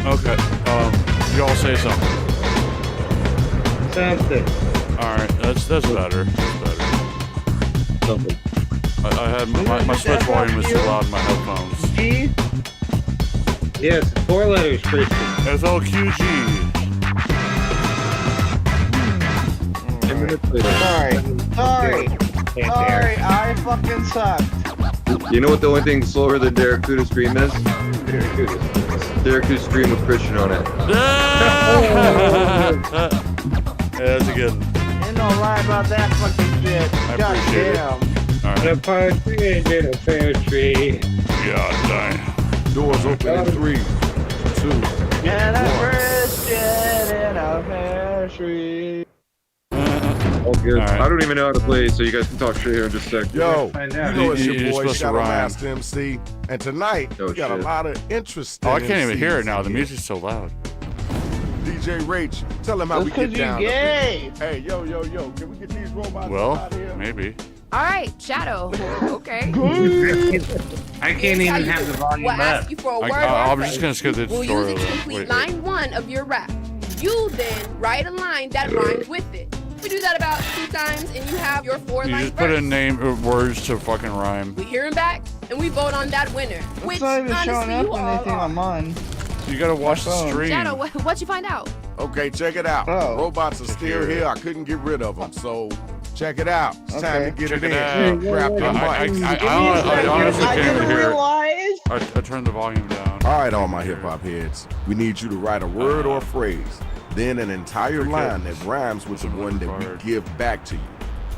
Okay. Y'all say something. Something. All right. That's better. That's better. Something. I had my switch volume was too loud in my headphones. G. Yes, 4 letters, Christian. FLQG. Sorry, I fucking sucked. You know what the only thing slower than Derek Kuda stream is? Syracuse stream with Christian on it. Yeah, that's a good one. Ain't no lie about that fucking shit. I God appreciate it. damn. All right. The partridge in a pear tree. God damn. Doors open in 3, 2. And a Christian in a pear tree. All good. All right. I don't even know how to play, so you guys can talk straight here in just a sec. Yo, Find you out. know it's You're your boy, supposed to Shadow rhyme. Master MC. And tonight, Oh, we got a shit. lot of interesting Oh, I can't even hear it MCs now. The in here. music's so loud. DJ Rach, tell him how That's we get because you down. up here. gay. Hey, yo, can we get these robots Well, out of here? maybe. All right, Shadow. Okay. I can't even have the volume We'll up. ask you for a word I'm or just phrase. gonna skip the We'll use tutorial. it to though. complete Wait. line 1 of your rap. You then write a line that rhymes with it. We do that about 2 times, and you have your 4 You line just put verse. in name or words to fucking rhyme. We hear him back, and we vote on that winner. Which It's not even honestly showing you up all on anything are. on mine. You gotta watch the phone. stream. Shadow, what'd you find out? Okay, check it out. Oh. Robots are still Computer. here. I couldn't get rid of them. So check it out. It's time Okay. to get Check it it in. out. Grab your I mics. honestly I can't didn't hear it. realize. I turned the volume down. All right, all my hip hop heads. We need you to write a word or a phrase, then an entire Okay. line that rhymes with the Something one that we required. give back to you.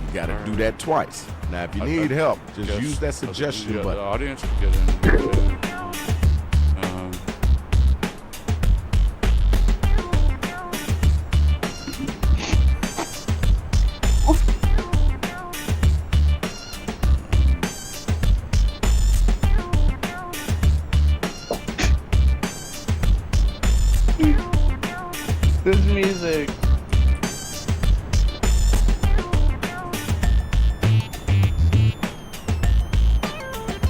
You got to All do right. that twice. Now, if you I- need I help, just guess use that suggestion the button. audience would get in. Um, This music.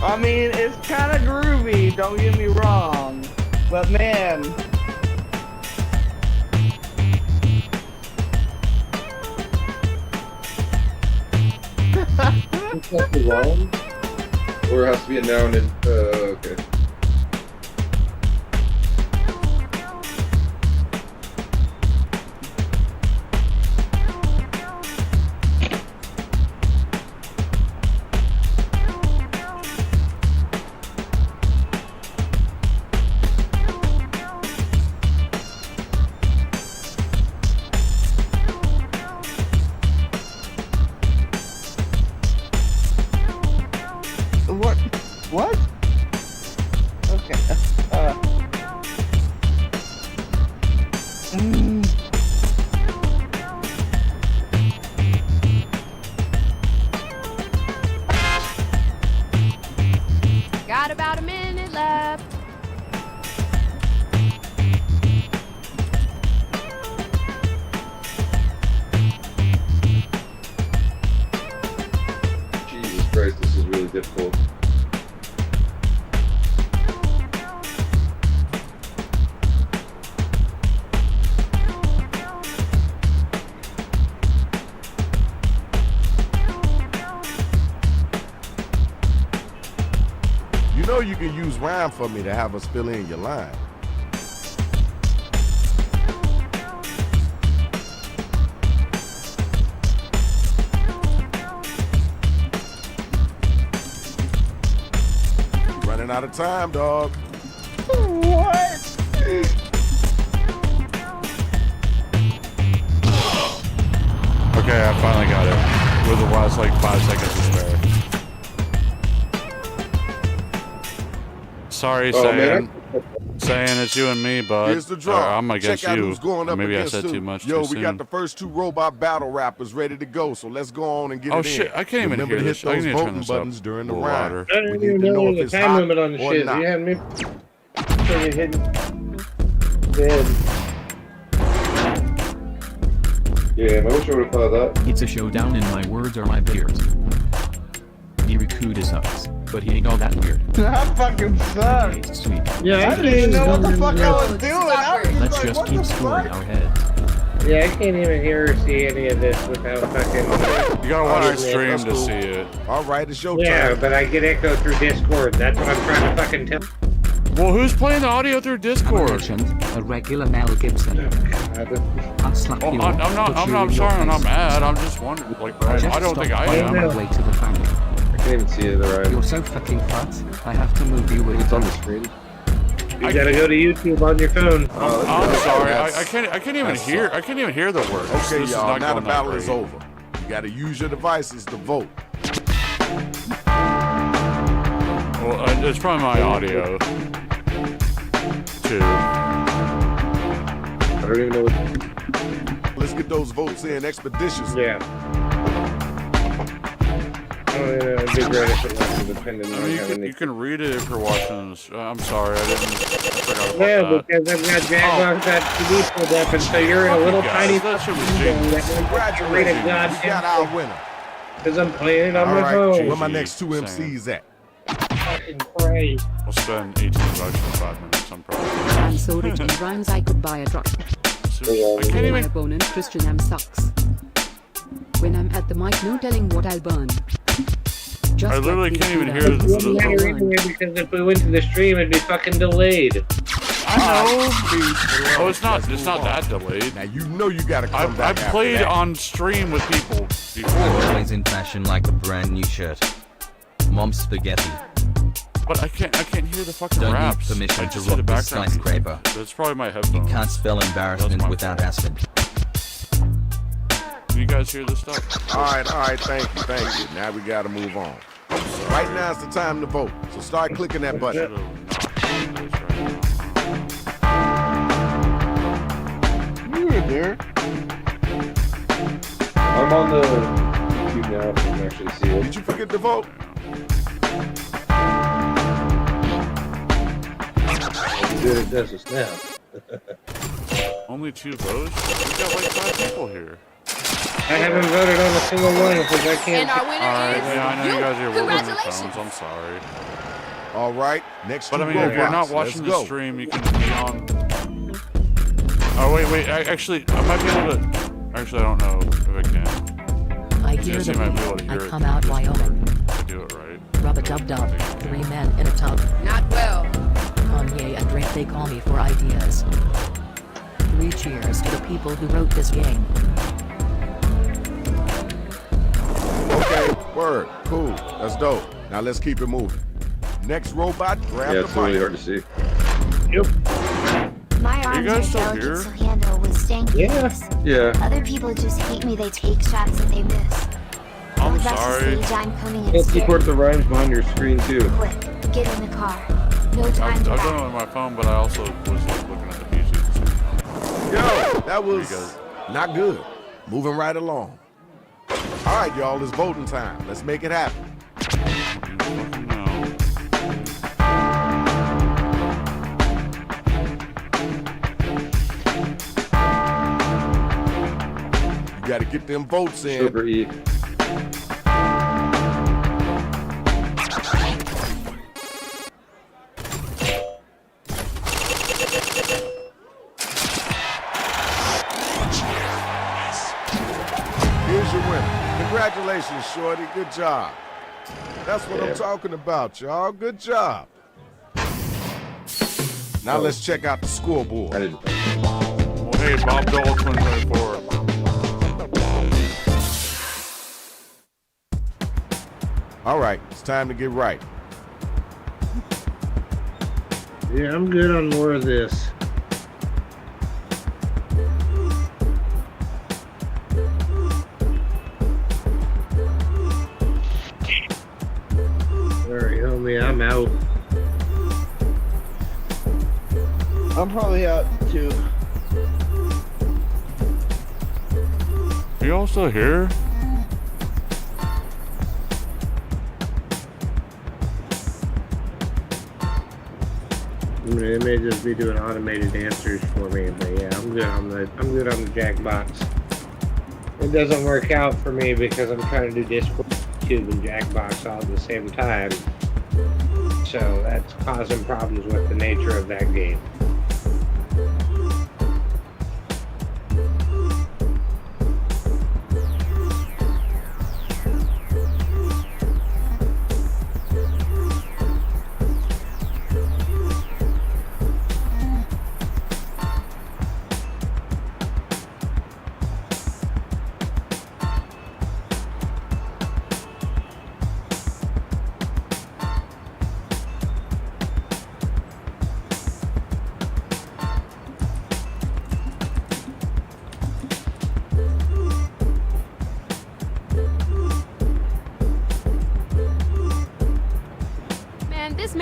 I mean, it's kind of groovy, don't get me wrong. But man, Or it has to be a noun and, okay. what? What? Okay. Mm. Got about a minute left. Jesus Christ, this is really difficult. You know you can use rhyme for me to have us fill in your line. Running out of time, dog. What? okay, I finally got it. With the last like 5 seconds to spare. Sorry, Oh, saying it's you and me, bud. Here's the draw. I'm against Check out you. who's going Or up maybe I against said who. too much. Yo, too we soon. got the first 2 robot battle rappers ready to go, so let's go on and get Oh it in. shit! I can't even Remember hear to this. hit I those need to turn voting this buttons up during a the little round. louder. I don't We even need to know know if the it's time hot limit on the or shit. not. You had me. So you hitting. Dead. Yeah, I wish I would have thought that. It's a showdown and my words are my beers. Irikuda sucks, but he ain't all that weird. That fucking sucks. Tastes sweet. Yeah, I didn't even know what the fuck I was This is doing. I was awkward. Let's like, just what keep the schooling fuck? our heads. Yeah, I can't even hear or see any of this without fucking. You gotta watch Alright, the stream that's to cool. see it. All right, it's your Yeah, turn. but I get echo through Discord. That's what I'm trying to fucking tell. Well, who's playing the audio through I'm a Discord? merchant, a regular Mel Gibson. I'll slap Oh, you I'm off, not. put you I'm in sorry. your I'm not face. mad. I'm just wondering. Like, I don't think I Find my am. way to the family. I can't even see it, alright. You're so fucking fat, I have to move you with It's on a the screen. You gotta go to YouTube on your phone. I'm sorry. I That's- can't even that's hear. all. I can't even hear the words. Okay, This is y'all. not Now the going that battle is great. over. You got to use your devices to vote. Well, it's probably my audio too. I don't even know what. Let's get those votes in expeditiously. Yeah. It'd be great if it wasn't dependent I on mean, having you can read it if you're watching this. I'm sorry, I forgot about Yeah, that. because I've got Jackbox that TV pulled up, and so you're in a Fuck little you guys, tiny that shit was fucking genius. game that read a Congratulations. You got goddamn our winner. because I'm playing it on All my right, phone. where my next two MCs at? Fucking crazy. We'll spend 18 bucks for 5 minutes. I'm probably. I'm so rich in rhymes I could buy a truck. I can't My even. opponent Christian M sucks. When I'm at the mic, no telling what I'll burn. Just I literally like can't even Buddha. hear It this. wouldn't matter anyway because if we went to the stream, it'd be fucking delayed. I know. Oh, it's not. It's not that delayed. Now you know you got to come I've back after played that. on stream with people before, Always in fashion like a brand new shirt. Mom's spaghetti. but I can't hear the fucking Don't raps. need permission I to just hear the rock this background. skyscraper. That's probably my headphones. Can't spell embarrassment my without fault. acid. Do you guys hear this stuff? All right, thank you. Now we got to move on. Right now is the time to vote, so start clicking that button. You were there. I'm on the YouTube now. So I can actually see it. Did you forget to vote? You did it just now. Only 2 votes? We got like 5 people here. I haven't voted on a single one because I can't. And our winner Alright, is yeah, I know you guys are working on your Congratulations. phones. I'm sorry. All right, next But two I mean, if you're not robots. watching the Let's go. stream, you can be on. Oh wait. Actually, I might be able to. Actually, I don't know if I can. I You hear guys the might be able to beat. hear I it come through out Discord Wyoming. if I do it right. Rub-a-dub-dub. 3 men in a tub. Not well. Kanye and Drake, they call me for ideas. 3 cheers to the people who wrote this game. Okay, word, cool, that's dope. Now let's keep it moving. Next robot, grab Yeah, the it's really mic. hard to see. My Are you arms guys are still delicate here? to handle with stanky Yeah. moves. Yeah. Other people just hate me, they take shots and they miss. I'm That's the sorry. stage I'm coming in Let's scared. support the rhymes behind your screen too. Quick, get in the car. No I've time to done it back. on my phone, but I also was like looking at the PC at the same time. Yo, that you was go. not good. Moving right along. All right, y'all, it's voting time. Let's make it happen. You fucking know. You got to get them votes in. Super E. Here's your winner. Congratulations, Shorty. Good job. That's what I'm talking about, y'all. Good job. Now let's check out the scoreboard. I didn't. Well, hey, Bob Dole 2024. All right, it's time to get right. Yeah, I'm good on more of this. Sorry, homie, I'm out. I'm probably out too. Are you all still here? I mean, it may just be doing automated answers for me, but yeah, I'm good on the Jackbox. It doesn't work out for me because I'm trying to do Discord, YouTube, and Jackbox all at the same time. So that's causing problems with the nature of that game.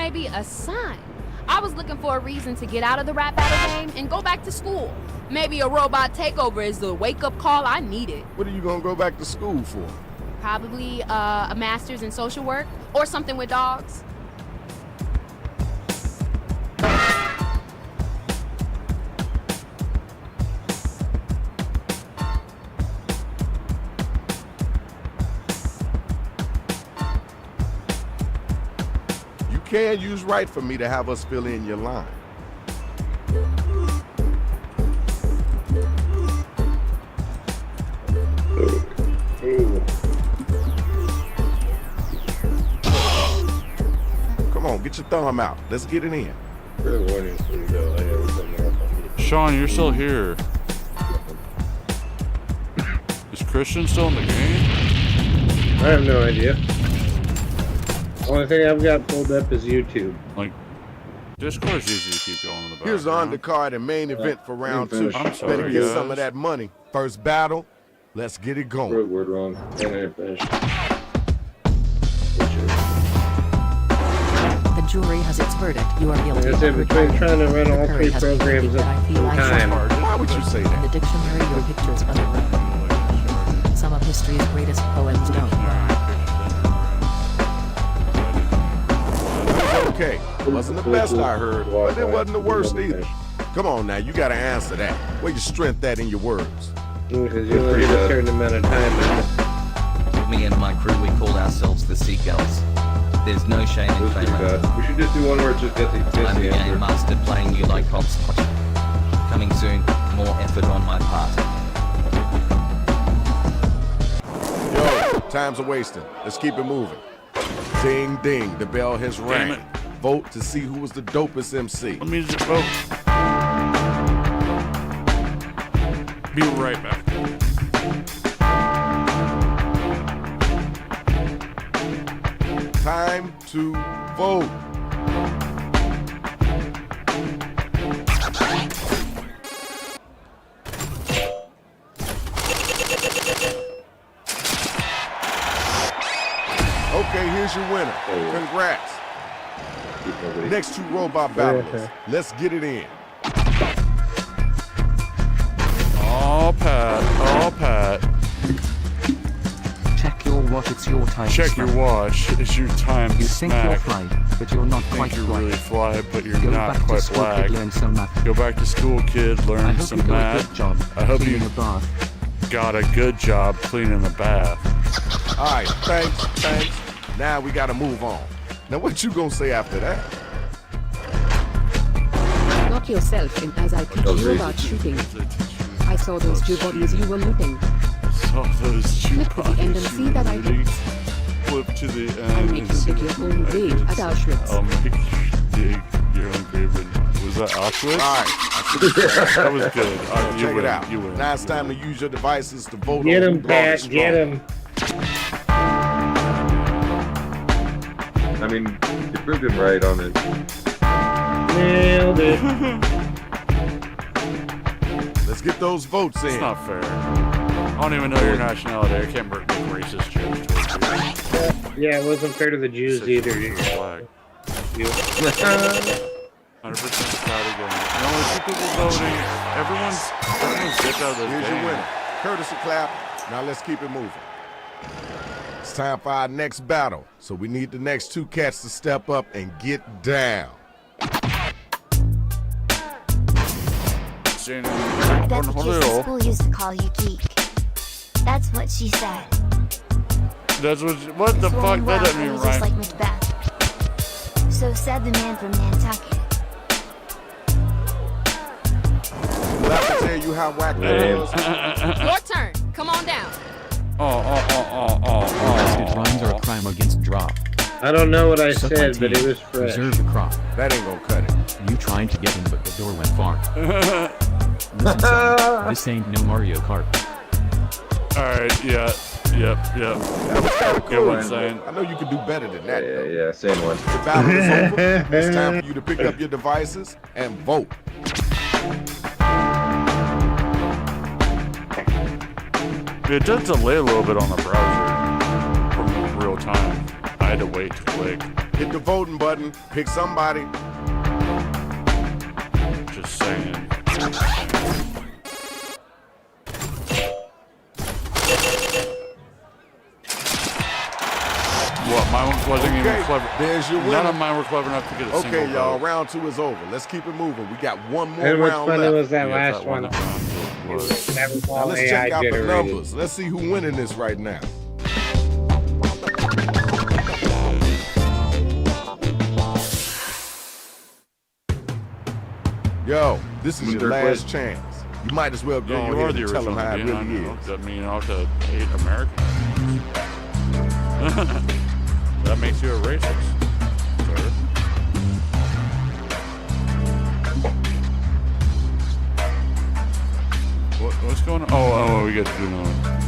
maybe a sign. I was looking for a reason to get out of the rap battle game and go back to school. Maybe a robot takeover is the wake-up call I needed. What are you gonna go back to school for? Probably a master's in social work or something with dogs. You can use right for me to have us fill in your line. Come on, get your thumb out. Let's get it in. Sean, you're still here. Is Christian still in the game? I have no idea. Only thing I've got pulled up is YouTube. Like, Discord's easy to keep going in the background. Here's the undercard and main event for round 2. I'm sorry, Better get guys. some of that money. First battle, let's get it going. Word wrong. And finish. The jury has its verdict. You are guilty. Like I said, between trying to run all three programs at the same time. Why would you say In the that? dictionary, your pictures unwritten. Some of history's greatest poems don't. Okay, it wasn't the best I heard, but it wasn't the worst either. Come on now, you gotta answer that. Where your strength at in your words? Because you only get a certain amount of time. Me and my crew, we call ourselves the Seagulls. There's no shame in fame. We should just do one where it's just get the I'm the game answer. master playing you like hopscotch. Coming soon, more effort on my part. Yo, time's a wasting. Let's keep it moving. Ding ding, the bell has rang. it. Vote to see who was the dopest MC. Let me just vote. Be right back. Time to vote. Okay, here's your winner. Congrats. Next 2 robot battlers. Let's get it in. Oh, Pat. Check your watch, it's your time. Check your watch. It's your time to You think you're smack. fly, but you're not Think quite you're right. really fly, but you're Go not back to quite school, black. kid, learn some math. Go back to school, kid. I Learn hope you some got a math. good job. I hope cleaning you the bath. got a good job cleaning the bath. All right, thanks. Now we gotta move on. Now what you gonna say after that? Knock yourself in as I teach you about shooting. I saw those 2 bodies you were looting. Saw those 2 Flip to the end and see that I bodies. hit. Flip to the I'll end. make you dig your own grave at Auschwitz. I'll make you dig your own grave. Was that Auschwitz? All right. That was good. You Check win. it out. You win. Now it's time to use your devices to vote Get on him, who brought it Pat. Get strong. him. I mean, you proved him right on it. Nailed it. Let's get those votes It's in. not fair. I don't even know your nationality. I can't make racist jokes towards you. Yeah, it wasn't fair to the Jews either. Flag. 100% crowd again. And only 2 people voting. Everyone's dipped out of this Here's your game. winner. Courtesy clap. Now let's keep it moving. It's time for our next battle. So we need the next 2 cats to step up and get down. That's what kids in school used to call you geek. That's what she said. That's what the fuck? Well, That doesn't it mean was just right. like Macbeth. So said the man from Nantucket. We'll have to tell you how whack that was. Your turn. Come on down. Acid rhymes are a crime against drop. I don't know what I Suck my said, but teeth. it was fresh. Preserve the crop. That ain't gonna cut it. You tried to get in, but the door went far. Listen, son, this ain't no Mario Kart. Alright, yep. That was kind of Get cool. what I'm saying? I know you could do better than that. though. Yeah, same one. The battle is over. It's time for you to pick up your devices and vote. It does delay a little bit on the browser from real time. I I had to wait to click. Hit the voting button. Pick somebody. Just saying. What? Mine wasn't even clever. There's your winner. None of mine were clever enough to get a single Okay, y'all. vote. Round 2 is over. Let's keep it moving. We got one more And which round one left. was that Yeah, last that one? that was. That was Now all let's AI check out the generated. numbers. Let's see who's winning this right now. Yo, this is your last chance. You might as well go Yeah, on you here are the and tell them original how it Indian, really I know. is. That mean I'll have to hate Americans. That makes you a racist, sir. What's going on? Oh, we got to do another one.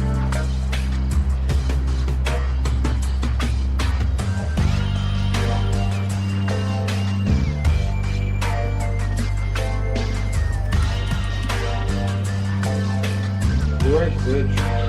Right, bitch.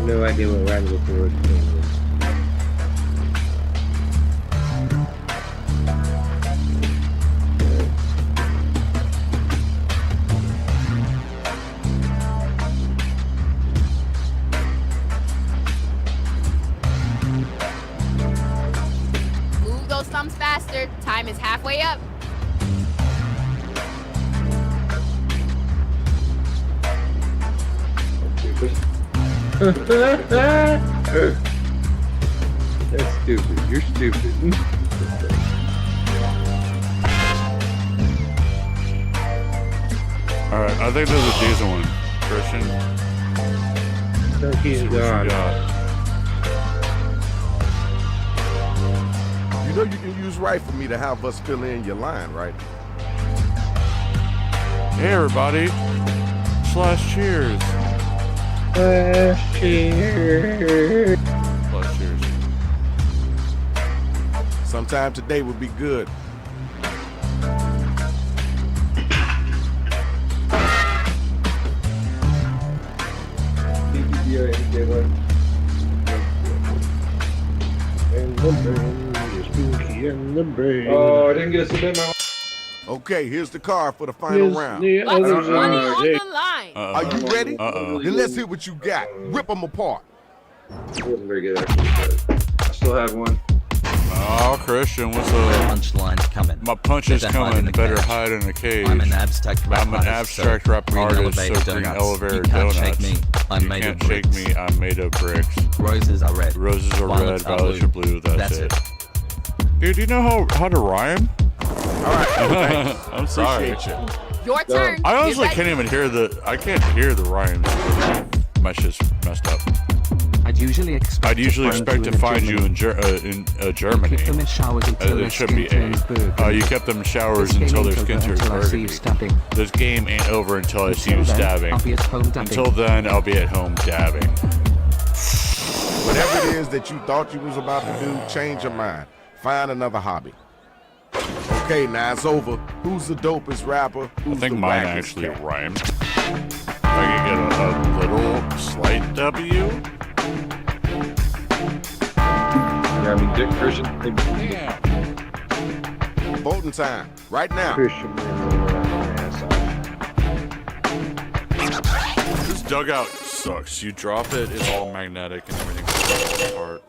No idea what rhymes with the word Kansas. Move those thumbs faster. Time is halfway up. That's stupid. You're stupid. All right, I think there's a decent one, Christian. Turkey's See what you gone. got. You know you can use right for me to have us fill in your line, right? Hey, everybody! Cheers! Cheers. Cheers! Sometime today would be good. And the brain, the spooky and the brain. Oh, I didn't get to submit my. Okay, here's the card for the final round. The Lots of others money are on dead. the line. Are you ready? Then let's hear what you got. Rip them apart. It wasn't very good, actually, but I still have one. Oh, Christian, what's up? Punchline's coming. My punch is Better hide in coming. the Better cage. hide in the cage. I'm an abstract rap I'm an artist, abstract so rap green artist, elevator so green donuts. elevator You can't donuts. shake me. I'm You made can't of shake bricks. me. I'm made of bricks. Roses are red. Roses are red, violets are blue. That's it. Dude, do you know how to rhyme? All right. I'm sorry. Appreciate you. Your turn. I honestly Get ready. can't even hear I can't hear the rhymes. My shit's messed up. I'd usually expect to find you in Germany. Keep them in showers until It their should skin be turns burgundy. you kept them in showers This until game their ain't skin over turns until I see you burgundy. stabbing. This game ain't over until I see you Until then, stabbing. I'll be at home dabbing. Until then, I'll be at home dabbing. Whatever it is that you thought you was about to do, change your mind. Find another hobby. Okay, now it's over. Who's the dopest rapper? Who's I think the mine wackest actually cat? rhymed. If I could get a little slight W. Yeah, I mean, Dick Christian. Yeah. Voting time, right now. Christian ass off. This dugout sucks. You drop it, it's all magnetic and everything falls apart.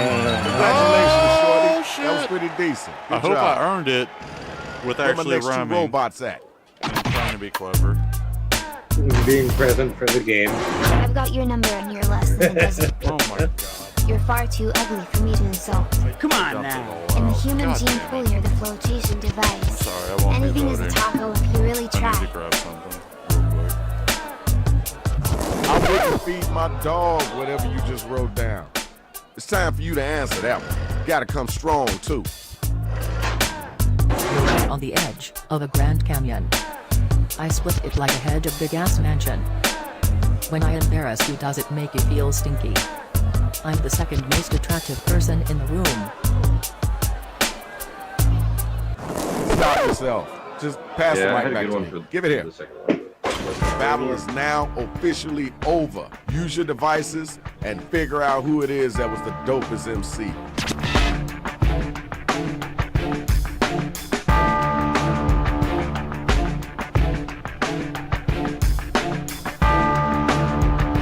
Congratulations, Shorty. shit. That was pretty decent. Good I hope job. I earned it with Where my actually next two rhyming. robots at? I'm trying to be clever. Being present for the game. I've got your number and you're less than a dozen. Oh my god. You're far too ugly for me to insult. Come on now. In the human gene pool, you're the flotation device. Sorry, I won't Anything be is a voting. taco if you really I try. need to grab something real quick. I wouldn't feed my dog whatever you just wrote down. It's time for you to answer that one. Gotta come strong, too. On the edge of a Grand Canyon. I split it like a hedge of the gas mansion. When I embarrass you, does it make you feel stinky? I'm the second most attractive person in the room. Stop yourself. Just pass Yeah, the I had mic a back good to one me. for Give it here. the second one. The battle is now officially over. Use your devices and figure out who it is that was the dopest MC.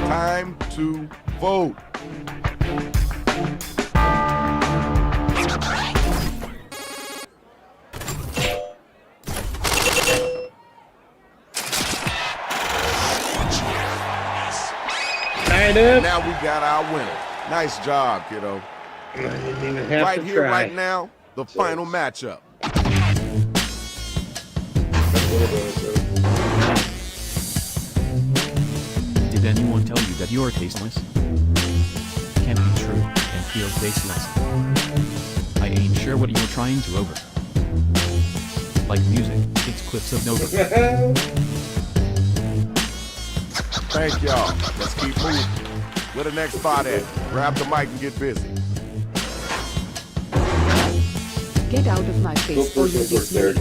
Time to vote. Now we got our winner. Nice job, kiddo. I didn't even have Right to here, try. right now, the final matchup. Did anyone tell you that you're tasteless? Can't be true, and feel tasteless. I ain't sure what you're trying to over. Like music, it's clips of Nova. Thank y'all. Let's keep moving. Where the next spot at? Grab the mic and get busy. Get out of my face or you'll be smelly.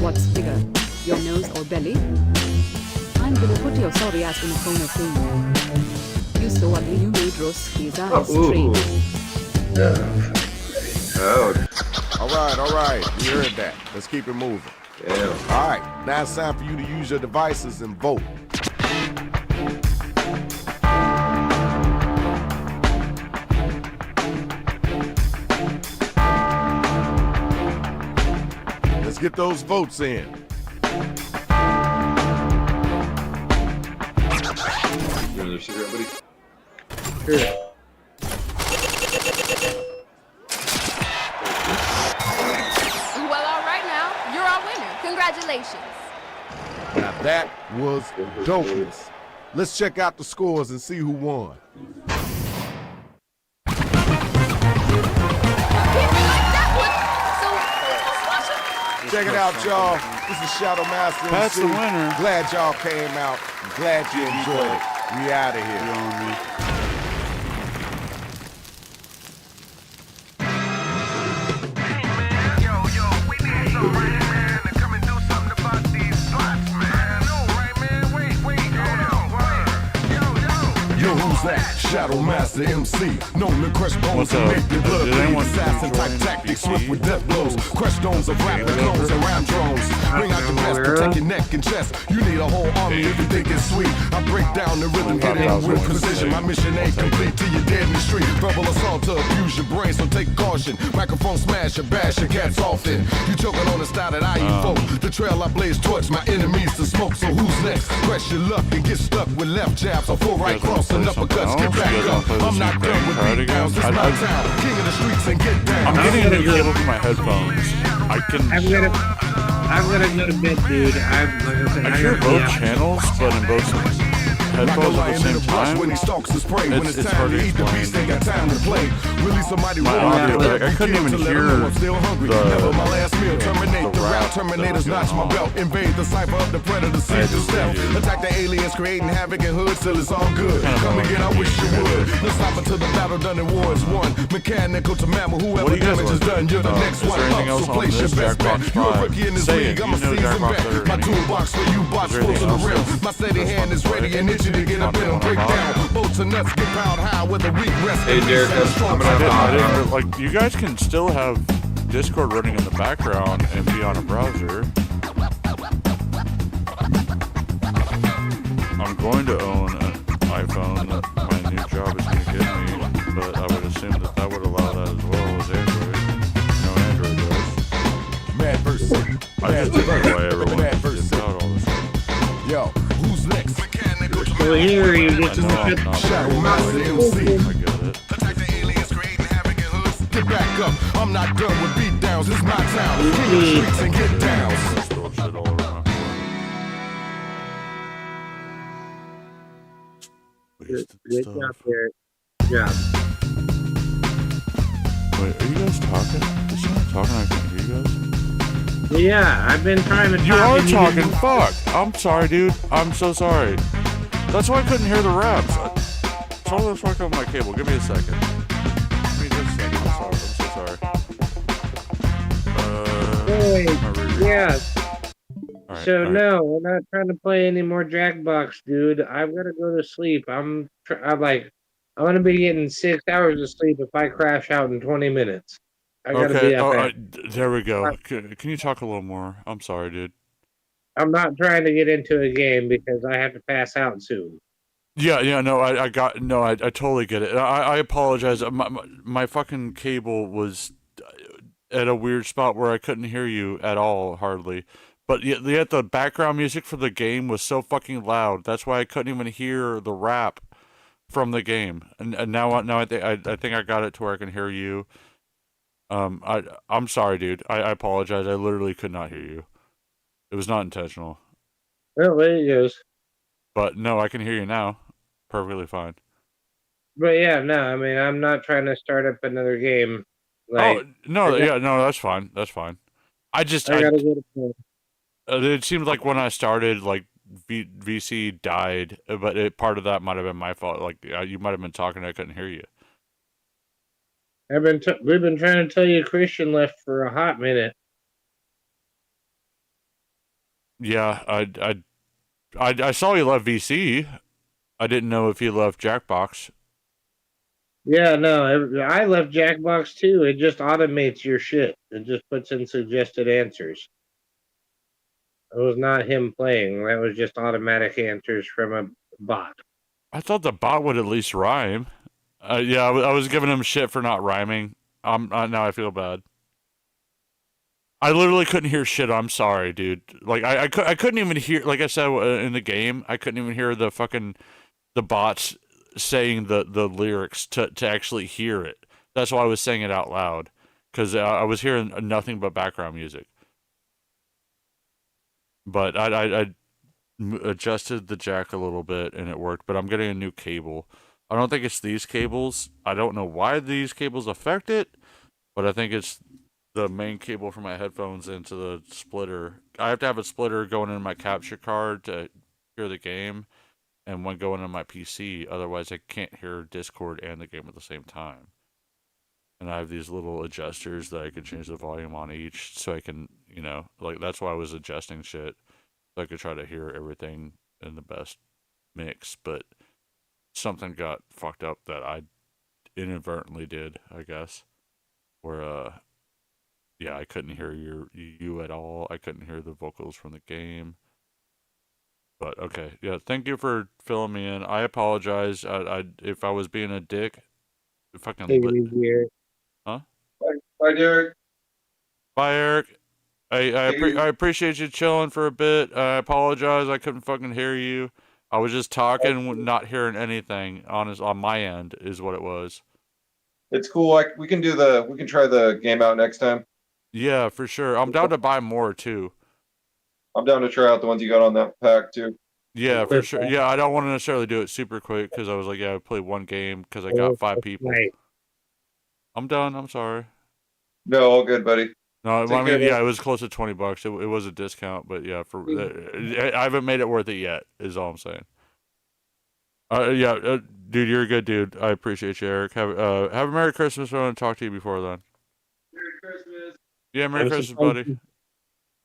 What's bigger, your nose or belly? I'm gonna put your sorry ass in a corner thing. You so ugly you made Roski's eyes straight. All right. You heard that. Let's keep it moving. Yeah. All right, now it's time for you to use your devices and vote. Let's get those votes in. You want another cigarette, buddy? Sure. Well, all right now, you're our winner. Congratulations. Now that was dopeness. Let's check out the scores and see who won. Check it out, y'all. This is Shadow Master That's MC. the winner. Glad y'all came out. Glad you enjoyed it. We out of here. Yo, who's that? Shadow Master MC, known to crush bones and make your blood bleed. Assassin type tactics, swift with death blows. Crush domes of rap clones and round drones. Bring out the best, protect your neck and chest. You need a whole army if you think it's sweet. I break down the rhythm, hit it with precision. My mission ain't complete till you're dead in the street. Verbal assault to abuse your brain, so take caution. Microphone smash or bash your cats often. You choking on the style that I evoke. The trail I blaze towards my enemies to smoke. So who's next? Press your luck and get stuck with left jabs or full right cross and uppercuts. Get back up. I'm not done with beat downs. This my town. King of the streets and get down. I'm getting a new cable for my headphones. I can. I'm gonna go to bed, dude. I hear both channels, but in both headphones at the same time. When he stalks his prey, when it's It's time hard to to eat the beast, they got time to play. Release somebody My audio, like, I couldn't even hear Never my last meal. Terminate the route. rap Terminators notch my belt. Invade the cipher of the predator. Seize the stealth. Attack the aliens, creating havoc in hoods till it's all good. Come again, I wish you would. Let's stop until the battle done and war is won. Mechanical to mammal, whoever damage is done. You're the next one up, so place your best bet. You're a rookie in this league. I'm a seasoned vet. My toolbox for you, box full to the rim. My steady hand is ready and itchy to get up in and break down. Bolts and nuts get piled high with a weak rest. Hey, Derek, I'm coming I out. didn't, like, you guys can still have Discord running in the background and be on a browser. I'm going to own an iPhone that my new job is going to give me, but I would assume that that would allow that as well as Android. No, Android does. Mad versus City. I just didn't know why everyone did out all this. Yo, who's next? Still here, you just I know I'm not Shadow Master MC. I get it. I'm not done with beat downs. It's my town. Hit the streets and get down. Throw shit all over my wasted Good stuff. job there. Yeah. Wait, are you guys talking? Is someone talking? I can't hear you guys. Yeah, I've been trying to talk. You are and talking. didn't- Fuck. I'm sorry, dude. I'm so sorry. That's why I couldn't hear the raps. Tell this fuck on my cable. Give me a second. Give me just a second. I'm so sorry. Yeah. Alright, So alright. no, we're not trying to play any more Jackbox, dude. I've got to go to sleep. I'm gonna be getting 6 hours of sleep if I crash out in 20 minutes. I gotta Okay. be up. There we go. Can you talk a little more? I'm sorry, dude. I'm not trying to get into a game because I have to pass out soon. Yeah, no, I totally get it. I apologize. My fucking cable was at a weird spot where I couldn't hear you at all, hardly. But yet the background music for the game was so fucking loud. That's why I couldn't even hear the rap from the game. And now I think I got it to where I can hear you. I'm sorry, dude. I apologize. I literally could not hear you. It was not intentional. Well, there it goes. But no, I can hear you now. Perfectly fine. But yeah, no, I mean, I'm not trying to start up another game. Like, no, that's fine. That's fine. I gotta go to bed. It seems like when I started, like VC died, but part of that might have been my fault. Like you might have been talking, I couldn't hear you. We've been trying to tell you Christian left for a hot minute. Yeah, I saw you left VC. I didn't know if you left Jackbox. Yeah, no, I left Jackbox too. It just automates your shit. It just puts in suggested answers. It was not him playing. That was just automatic answers from a bot. I thought the bot would at least rhyme. Yeah, I was giving him shit for not rhyming. Now I feel bad. I literally couldn't hear shit. I'm sorry, dude. Like I couldn't even hear. Like I said in the game, I couldn't even hear the bots saying the lyrics to actually hear it. That's why I was saying it out loud, because I was hearing nothing but background music. But I adjusted the jack a little bit and it worked. But I'm getting a new cable. I don't think it's these cables. I don't know why these cables affect it, but I think it's the main cable from my headphones into the splitter. I have to have a splitter going in my capture card to hear the game, and one going in my PC. Otherwise, I can't hear Discord and the game at the same time. And I have these little adjusters that I can change the volume on each, so I can, like that's why I was adjusting shit, so I could try to hear everything in the best mix. But something got fucked up that I inadvertently did, I guess, where yeah, I couldn't hear you at all. I couldn't hear the vocals from the game. But okay, yeah, thank you for filling me in. I apologize. If I was being a dick, fucking Take it easy, Eric. Huh? Bye, Derek. Bye, Eric. I appreciate you chilling for a bit. I apologize. I couldn't fucking hear you. I was just talking, not hearing anything. On my end is what it was. It's cool. We can try the game out next time. Yeah, for sure. I'm down to buy more too. I'm down to try out the ones you got on that pack too. Yeah, for sure. Yeah, I don't want to necessarily do it super quick because I was like, yeah, I play one game because I got 5 people. Right. I'm done. I'm sorry. No, all good, buddy. No, Take I mean, care, yeah, it was close to $20. It was a discount, but yeah, I haven't made it worth it yet. Is all I'm saying. Yeah, dude, you're a good dude. I appreciate you, Eric. Have a Merry Christmas. I want to talk to you before then. Merry Christmas. Yeah, Merry Christmas, buddy.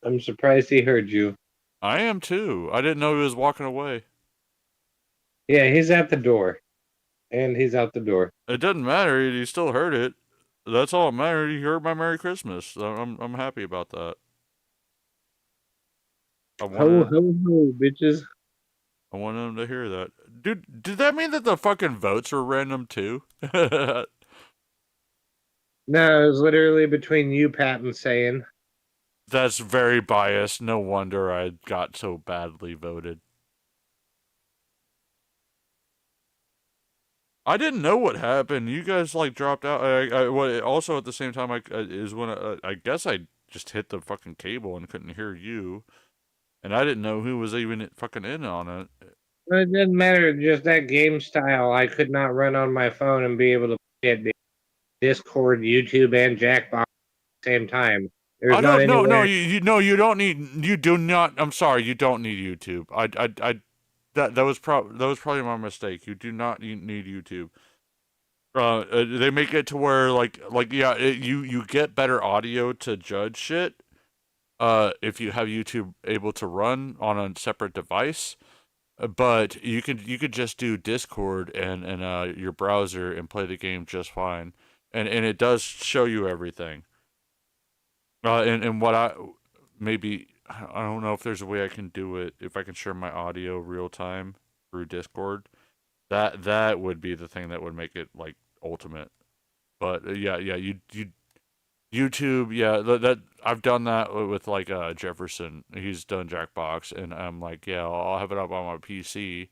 I'm surprised he heard you. I am too. I didn't know he was walking away. Yeah, he's at the door. And he's out the door. It doesn't matter. You still heard it. That's all that matters. You heard my Merry Christmas. I'm happy about that. Ho, ho, ho, bitches. I wanted him to hear that. Dude, did that mean that the fucking votes were random too? No, it was literally between you, Pat, and saying. That's very biased. No wonder I got so badly voted. I didn't know what happened. You guys like dropped out. Also at the same time, is when I guess I just hit the fucking cable and couldn't hear you, and I didn't know who was even fucking in on it. It didn't matter. Just that game style, I could not run on my phone and be able to play it Discord, YouTube, and Jackbox at the same time. There's I not don't. No, anywhere. you don't need. You do not. I'm sorry. You don't need YouTube. That was probably my mistake. You do not need YouTube. They make it to where yeah, you get better audio to judge shit. If you have YouTube able to run on a separate device, but you could just do Discord and your browser and play the game just fine, and it does show you everything. And what I don't know if there's a way I can do it if I can share my audio real time through Discord. That would be the thing that would make it like ultimate. But yeah, YouTube, yeah, that I've done that with like Jefferson. He's done Jackbox, and I'm like, yeah, I'll have it up on my PC,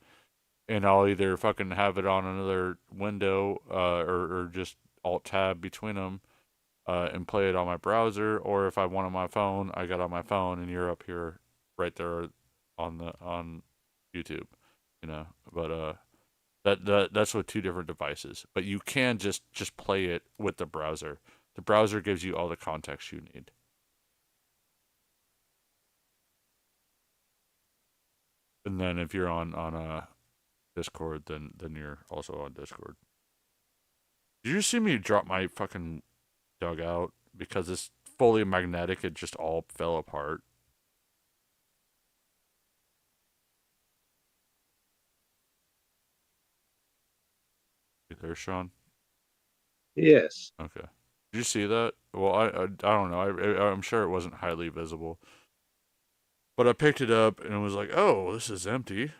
and I'll either fucking have it on another window, or just Alt Tab between them, and play it on my browser, or if I want on my phone, I got on my phone, and you're up here, right there, on YouTube, But that's with two different devices. But you can just play it with the browser. The browser gives you all the context you need. And then if you're on Discord, then you're also on Discord. Did you see me drop my fucking dugout because it's fully magnetic? It just all fell apart. You there, Sean? Yes. Okay. Did you see that? Well, I don't know. I'm sure it wasn't highly visible. But I picked it up and it was like, oh, this is empty.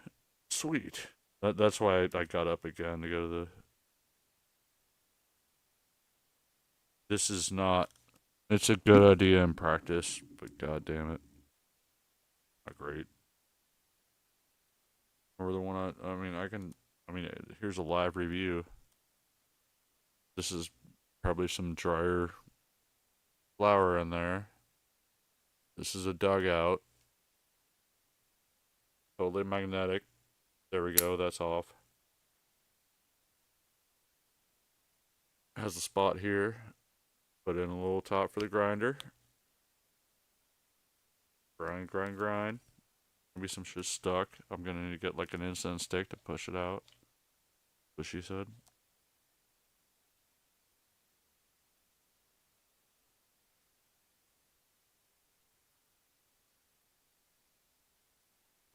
Sweet. That's why I got up again to go to the... This is not... It's a good idea in practice, but god damn it. Not great. Or the one here's a live review. This is probably some drier flour in there. This is a dugout. Totally magnetic. There we go, that's off. Has a spot here. Put in a little top for the grinder. Grind. Maybe some shit stuck. I'm gonna need to get like an incense stick to push it out. What she said.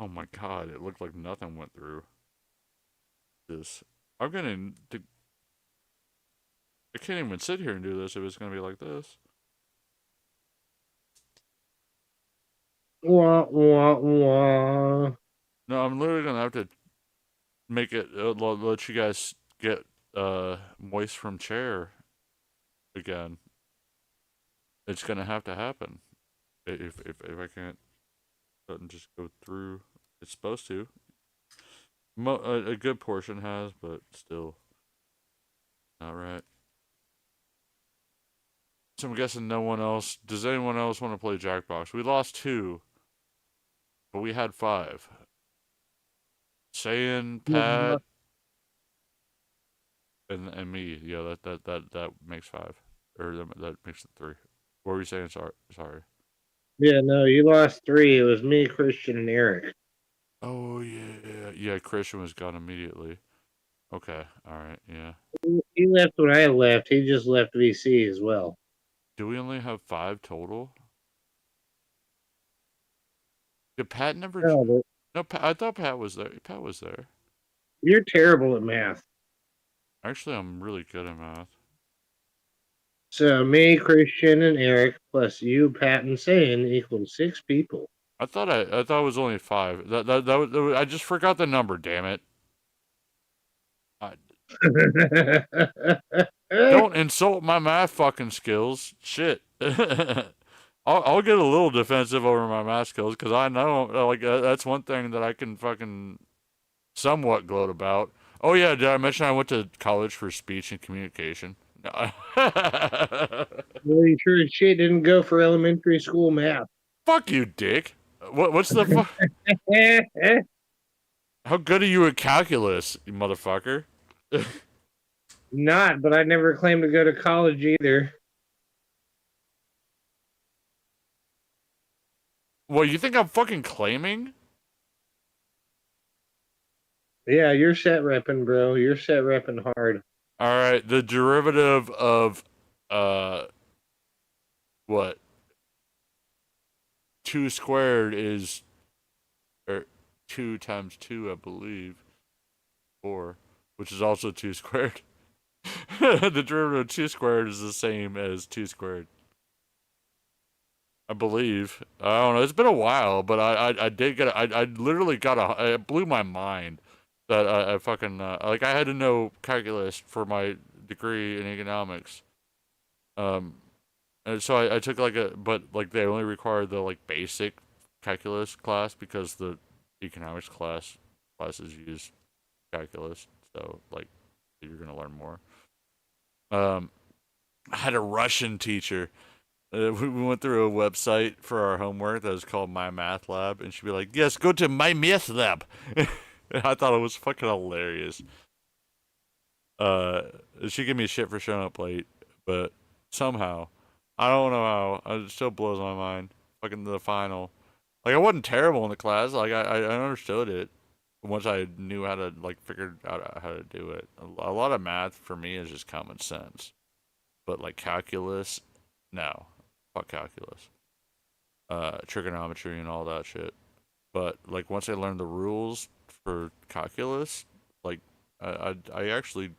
Oh my god, it looked like nothing went through. I can't even sit here and do this if it's gonna be like this. Wah, wah, wah. No, I'm literally gonna have to make it, let you guys get moist from chair again. It's gonna have to happen. If I can't doesn't just go through. It's supposed to. A good portion has, but still not right. So I'm guessing no one else. Does anyone else want to play Jackbox? We lost 2, but we had 5. Sayin, Pat, and me. Yeah, that makes 5, or that makes it 3. What were you saying? Sorry. Yeah, no, you lost 3. It was me, Christian, and Eric. Oh yeah. Christian was gone immediately. Okay, all right, yeah. He left when I left. He just left VC as well. Do we only have 5 total? Did Pat never? No, I thought Pat was there. Pat was there. You're terrible at math. Actually, I'm really good at math. So me, Christian, and Eric, plus you, Pat, and Sayin equals 6 people. I thought it was only 5. That was, I just forgot the number. Damn it! Don't insult my math fucking skills. Shit. I'll get a little defensive over my math skills because I know that's one thing that I can fucking somewhat gloat about. Oh yeah, did I mention I went to college for speech and communication? No. Well, you sure as shit didn't go for elementary school math. Fuck you, dick. What's the fuck? How good are you at calculus, you motherfucker? Not, but I never claimed to go to college either. Well, you think I'm fucking claiming? Yeah, you're set repping, bro. You're set repping hard. All right, the derivative of what? 2 squared is 2 times 2, I believe. 4, which is also 2 squared. The derivative of 2 squared is the same as 2 squared. I believe. I don't know. It's been a while, but I did get. I literally got a. It blew my mind that I fucking like I had to know calculus for my degree in economics. And so I took but like they only required the like basic calculus class because the economics classes use calculus. So like you're gonna learn more. I had a Russian teacher. We went through a website for our homework that was called My Math Lab, and she'd be like, "Yes, go to My Math Lab." I thought it was fucking hilarious. She gave me shit for showing up late, but somehow, I don't know how, it still blows my mind. Fucking the final, like I wasn't terrible in the class. Like I understood it once I knew how to figured out how to do it. A lot of math for me is just common sense, but like calculus, no. Fuck calculus, trigonometry and all that shit. But like once I learned the rules for calculus, like I actually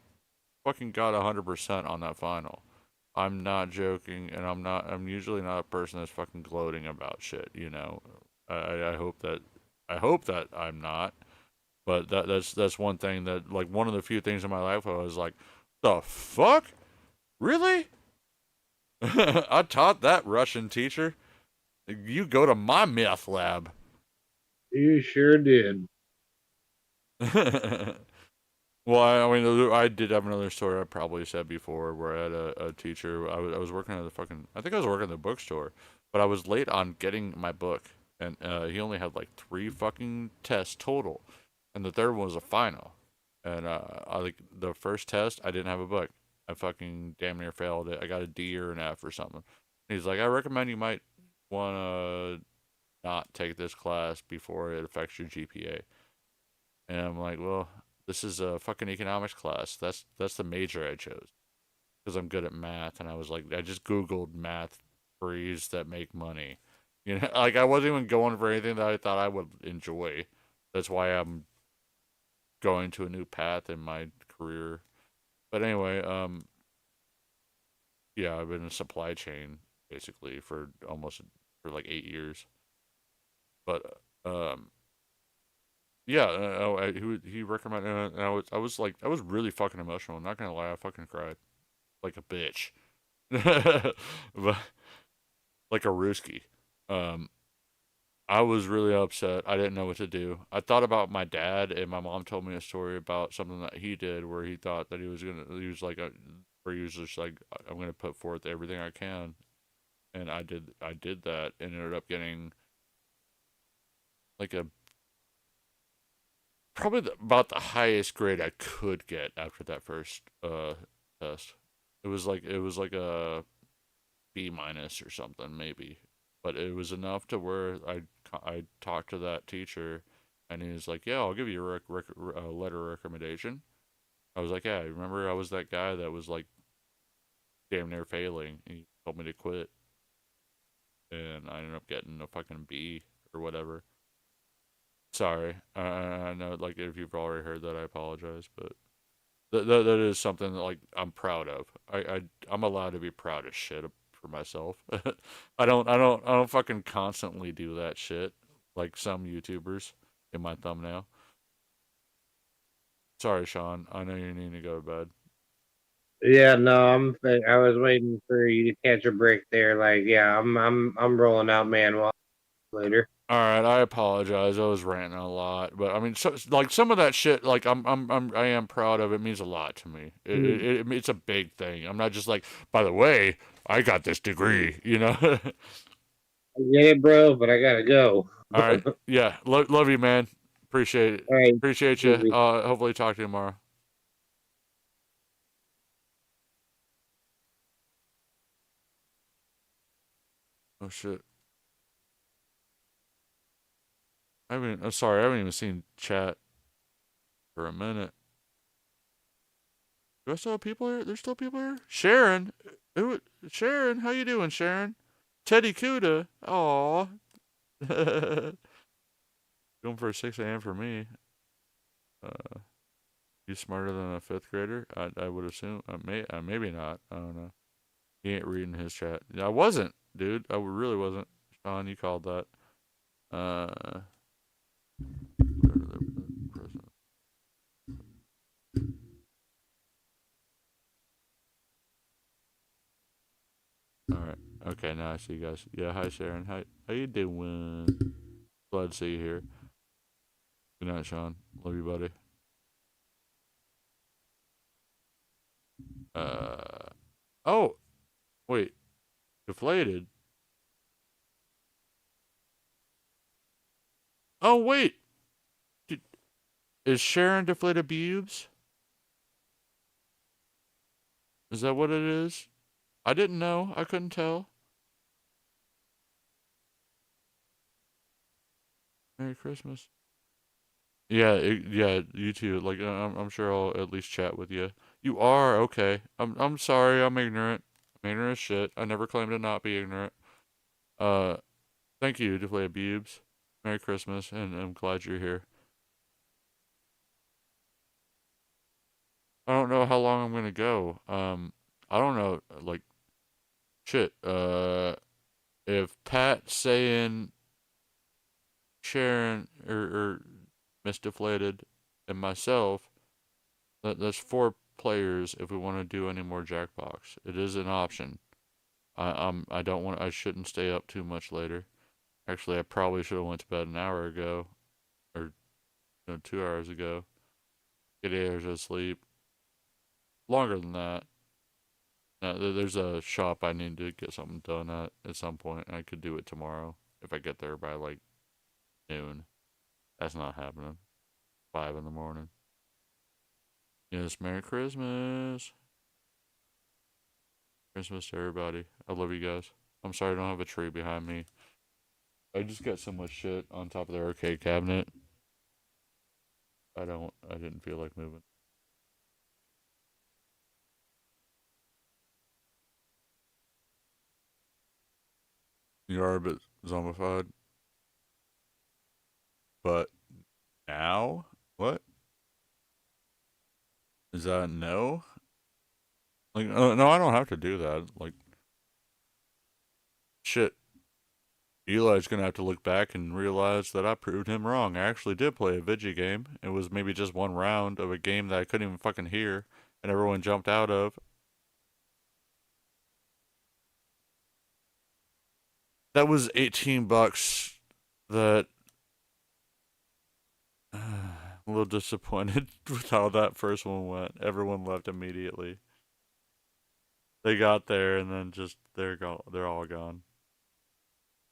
fucking got 100% on that final. I'm not joking, and I'm usually not a person that's fucking gloating about shit. You know, I hope that I'm not. But that's one thing that like one of the few things in my life I was like, the fuck, really? I taught that Russian teacher. You go to my math lab. You sure did. Well, I mean, I did have another story I probably said before where I had a teacher. I was working at I think I was working at the bookstore, but I was late on getting my book, and he only had like 3 fucking tests total, and the third one was a final. And the first test, I didn't have a book. I fucking damn near failed it. I got a D or an F or something. He's like, I recommend you might want to not take this class before it affects your GPA. And I'm like, well, this is a fucking economics class. That's the major I chose because I'm good at math. And I was like, I just Googled math degrees that make money. You know, like I wasn't even going for anything that I thought I would enjoy. That's why I'm going to a new path in my career. But anyway, yeah, I've been in supply chain basically for like 8 years. But yeah, he recommended, and I was really fucking emotional. I'm not gonna lie, I fucking cried like a bitch, but like a Ruski. I was really upset. I didn't know what to do. I thought about my dad, and my mom told me a story about something that he did where he thought that he was just like, I'm gonna put forth everything I can, and I did that, and ended up getting like probably about the highest grade I could get after that first test. It was like a B minus or something maybe, but it was enough to where I talked to that teacher, and he was like, "Yeah, I'll give you a letter of recommendation." I was like, "Yeah, remember I was that guy that was like damn near failing. He told me to quit, and I ended up getting a fucking B or whatever." Sorry, I know like if you've already heard that, I apologize, but that is something that like I'm proud of. I'm allowed to be proud of shit for myself. I don't fucking constantly do that shit like some YouTubers in my thumbnail. Sorry, Sean. I know you need to go to bed. Yeah, no, I was waiting for you to catch a break there. Like, yeah, I'm rolling out, man. Well, later. All right, I apologize. I was ranting a lot, but I mean, like some of that shit, like I am proud of. It means a lot to me. It's a big thing. I'm not just like, by the way, I got this degree, you know. I get it, bro, but I gotta go. All right, yeah, love you, man. Appreciate it. All right. Appreciate you. Hopefully talk to you tomorrow. Oh shit. I'm sorry. I haven't even seen chat for a minute. Do I still have people here? There's still people here? Sharon? Sharon, how you doing, Sharon? Teddy Cuda? Aw. Going for a 6 a.m. for me. You smarter than a 5th grader? I would assume. Maybe not. I don't know. He ain't reading his chat. I wasn't, dude. I really wasn't. Sean, you called that. Alright. Okay, now I see you guys. Yeah, hi Sharon. How you doing? Glad to see you here. Good night, Sean. Love you, buddy. Oh! Wait. Deflated? Oh, wait! Is Sharon Deflated Bubes? Is that what it is? I didn't know. I couldn't tell. Merry Christmas. Yeah, yeah, you too. Like, I'm sure I'll at least chat with you. You are? Okay. I'm sorry. I'm ignorant. I'm ignorant as shit. I never claimed to not be ignorant. Thank you, Deflated Bubes. Merry Christmas, and I'm glad you're here. I don't know how long I'm gonna go. I don't know, like, shit. If Pat saying Sharon or Miss Deflated and myself, that's 4 players if we want to do any more Jackbox. It is an option. I don't want. I shouldn't stay up too much later. Actually, I probably should have went to bed an hour ago, or 2 hours ago. Get 8 hours of sleep. Longer than that. There's a shop I need to get something done at some point. I could do it tomorrow if I get there by like noon. That's not happening. 5 in the morning. Yes, Merry Christmas. Christmas to everybody. I love you guys. I'm sorry I don't have a tree behind me. I just got so much shit on top of the arcade cabinet. I didn't feel like moving. You are a bit zombified. But now? What? Is that no? Like, no, I don't have to do that. Like, shit. Eli's gonna have to look back and realize that I proved him wrong. I actually did play a video game. It was maybe just one round of a game that I couldn't even fucking hear, and everyone jumped out of. That was $18 that a little disappointed with how that first one went. Everyone left immediately. They got there and then just they're all gone.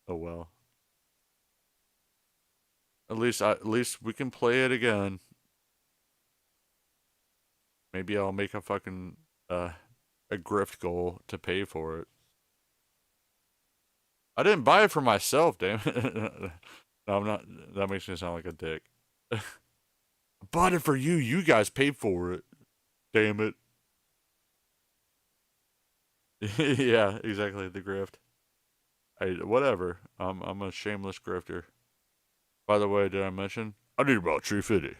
Oh well. At least we can play it again. Maybe I'll make a fucking a grift goal to pay for it. I didn't buy it for myself, damn it. No, I'm not. That makes me sound like a dick. I bought it for you. You guys paid for it. Damn it. Yeah, exactly. The grift. Whatever. I'm a shameless grifter. By the way, did I mention? I need about 350.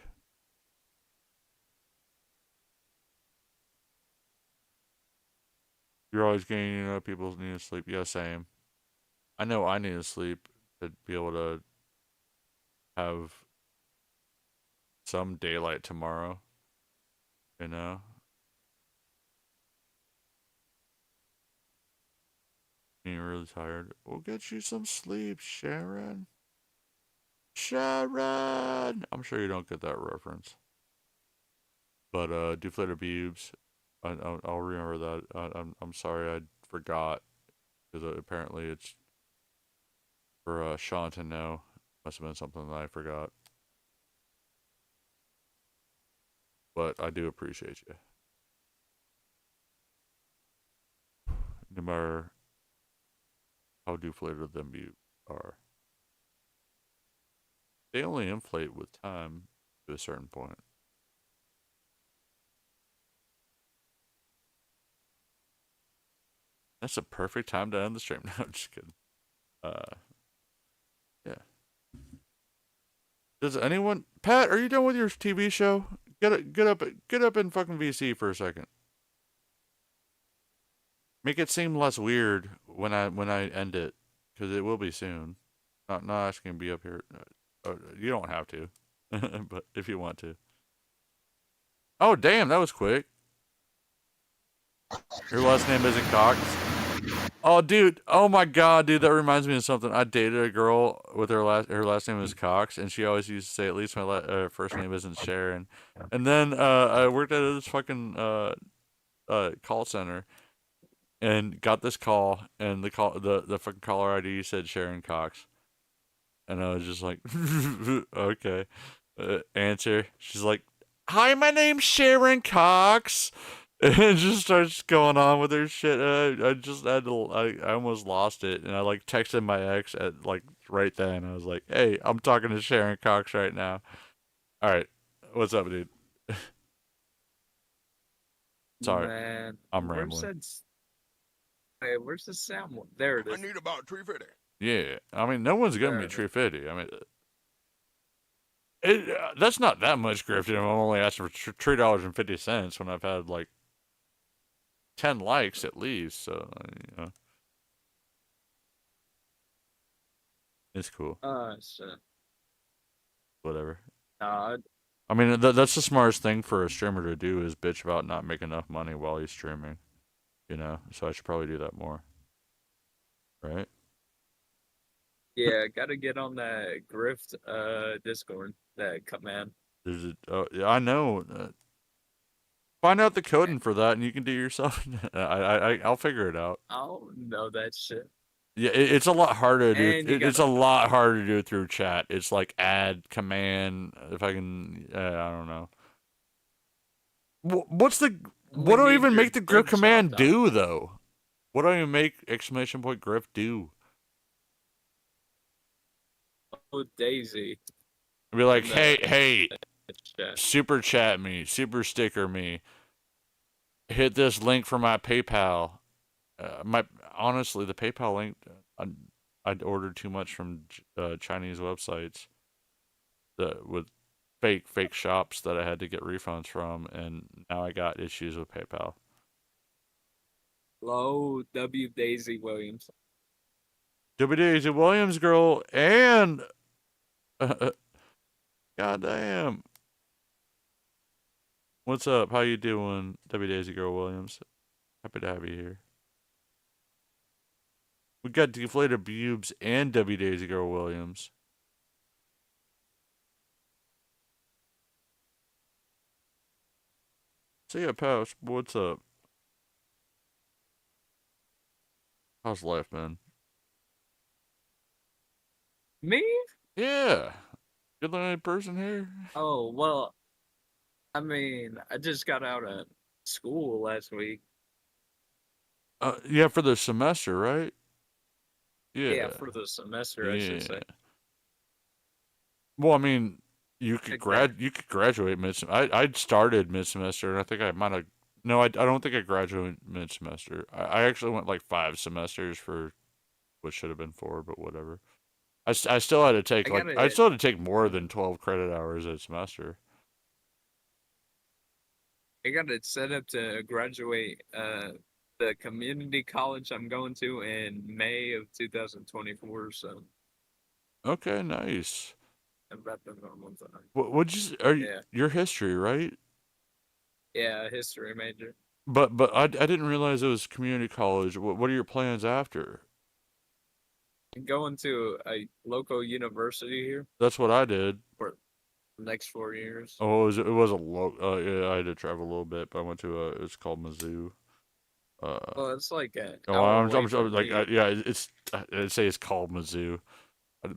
You're always getting, people need to sleep. Yeah, same. I know I need to sleep to be able to have some daylight tomorrow. You know? Being really tired. We'll get you some sleep, Sharon. Sharon. I'm sure you don't get that reference. But deflated pubes. I'll remember that. I'm sorry I forgot because apparently it's for Sean to know. Must have been something that I forgot. But I do appreciate you. No matter how deflated them you are. They only inflate with time to a certain point. That's a perfect time to end the stream. No, I'm just kidding. Yeah. Does anyone, Pat? Are you done with your TV show? Get up in fucking VC for a second. Make it seem less weird when I end it, because it will be soon. Not asking to be up here. You don't have to, but if you want to. Oh damn, that was quick. Your last name isn't Cox. Oh, dude. Oh my god, dude. That reminds me of something. I dated a girl with her last name is Cox, and she always used to say, "At least my first name isn't Sharon." And then I worked at this fucking call center, and got this call, and the fucking caller ID said Sharon Cox, and I was just like, okay. Answer. She's like, "Hi, my name's Sharon Cox." And it just starts going on with her shit. I just had to. I almost lost it, and I like texted my ex at like right then. I was like, "Hey, I'm talking to Sharon Cox right now." All right, what's up, dude? Sorry, Man, I'm rambling. Where's the sound? There it is. I need about 350. Yeah, I mean, no one's giving me 350. I mean, that's not that much grifting. I'm only asking for $3.50 when I've had like 10 likes at least. So you know, it's cool. Shit. Whatever. I mean, that's the smartest thing for a streamer to do is bitch about not making enough money while he's streaming. You know, so I should probably do that more. Right? Yeah, gotta get on that grift Discord, that command. Is it? Yeah, I know. Find out the coding for that, and you can do it yourself. I'll figure it out. I don't know that shit. Yeah, it's a lot harder to do. And you It's a lot harder to do it through chat. It's like add command. If I can, I don't know. What's the? What do I even make the grip command do though? What do I even make exclamation point grip do? Oh, Daisy. I'd be like, hey, super chat me, super sticker me. Hit this link for my PayPal. Honestly, the PayPal link, I'd ordered too much from Chinese websites with fake shops that I had to get refunds from, and now I got issues with PayPal. Hello, W. Daisy Williams. W. Daisy Williams, girl, and goddamn. What's up? How you doing, W. Daisy Girl Williams? Happy to have you here. We got Deflated Bubes and W. Daisy Girl Williams. So yeah, Pouch, what's up? How's life, man? Me? Yeah. You're the only person here? Oh, well, I mean, I just got out of school last week. Yeah, for the semester, right? Yeah, for the semester, I should say. Well, I mean, you could graduate mid. I'd started mid semester, and I think I might have. No, I don't think I graduated mid semester. I actually went like 5 semesters for what should have been 4, but whatever. I still had to take I still had to take more than 12 credit hours a semester. I got it set up to graduate the community college I'm going to in May of 2024. So. Okay, nice. About the normal time. What'd you? Your history, right? Yeah, history major. But I didn't realize it was community college. What are your plans after? going to a local university here That's what I did. for the next 4 years. Oh, it was a low. Yeah, I had to travel a little bit, but I went to it's called Mizzou. Well, it's like an Oh, hour away I'm from like, me. yeah, I'd say it's called Mizzou.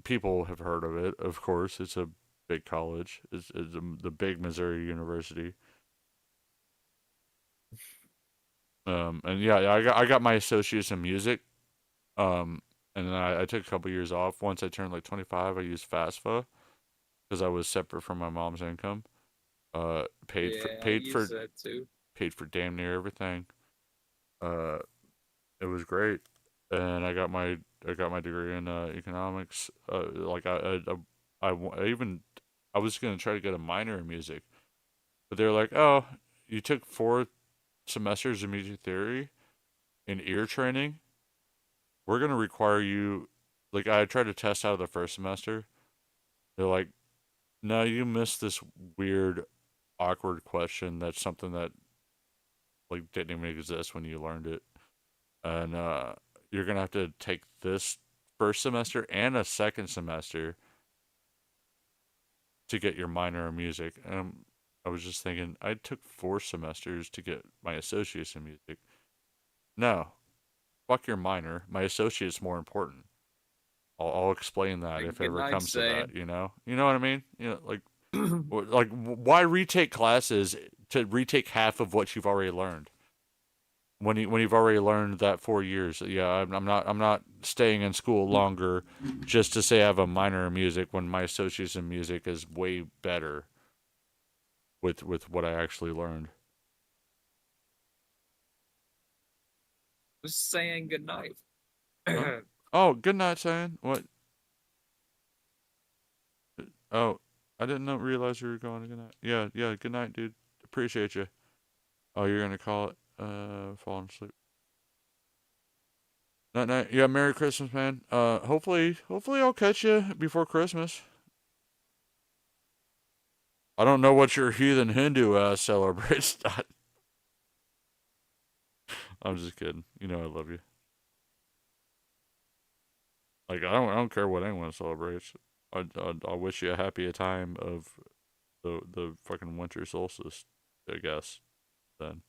People have heard of it, of course. It's a big college. It's the big Missouri University. And yeah, I got my associates in music. And then I took a couple years off. Once I turned like 25, I used FAFSA because I was separate from my mom's income. Paid for Yeah, I use that too. paid for damn near everything. Uh, it was great, and I got my degree in economics. Like I was gonna try to get a minor in music, but they were like, "Oh, you took 4 semesters of music theory in ear training. We're gonna require you." Like I tried to test out of the first semester. They're like, "No, you missed this weird, awkward question. That's something that like didn't even exist when you learned it." And you're gonna have to take this first semester and a second semester to get your minor in music. And I was just thinking, I took 4 semesters to get my associates in music. No, fuck your minor. My associate's more important. I'll explain that if it Good ever night, comes to that. Zane. You know what I mean? Like why retake classes to retake half of what you've already learned? When you've already learned that 4 years. Yeah, I'm not staying in school longer just to say I have a minor in music when my associates in music is way better with what I actually learned. Just saying good night. Huh? Oh, good night, Sam. What? Oh, I didn't realize you were going. Good night. Yeah. Good night, dude. Appreciate you. Oh, you're gonna call it falling asleep. Night. Yeah, Merry Christmas, man. Hopefully I'll catch you before Christmas. I don't know what your heathen Hindu celebrates. I'm just kidding. You know I love you. Like I don't care what anyone celebrates. I wish you a happy time of the fucking winter solstice. I guess then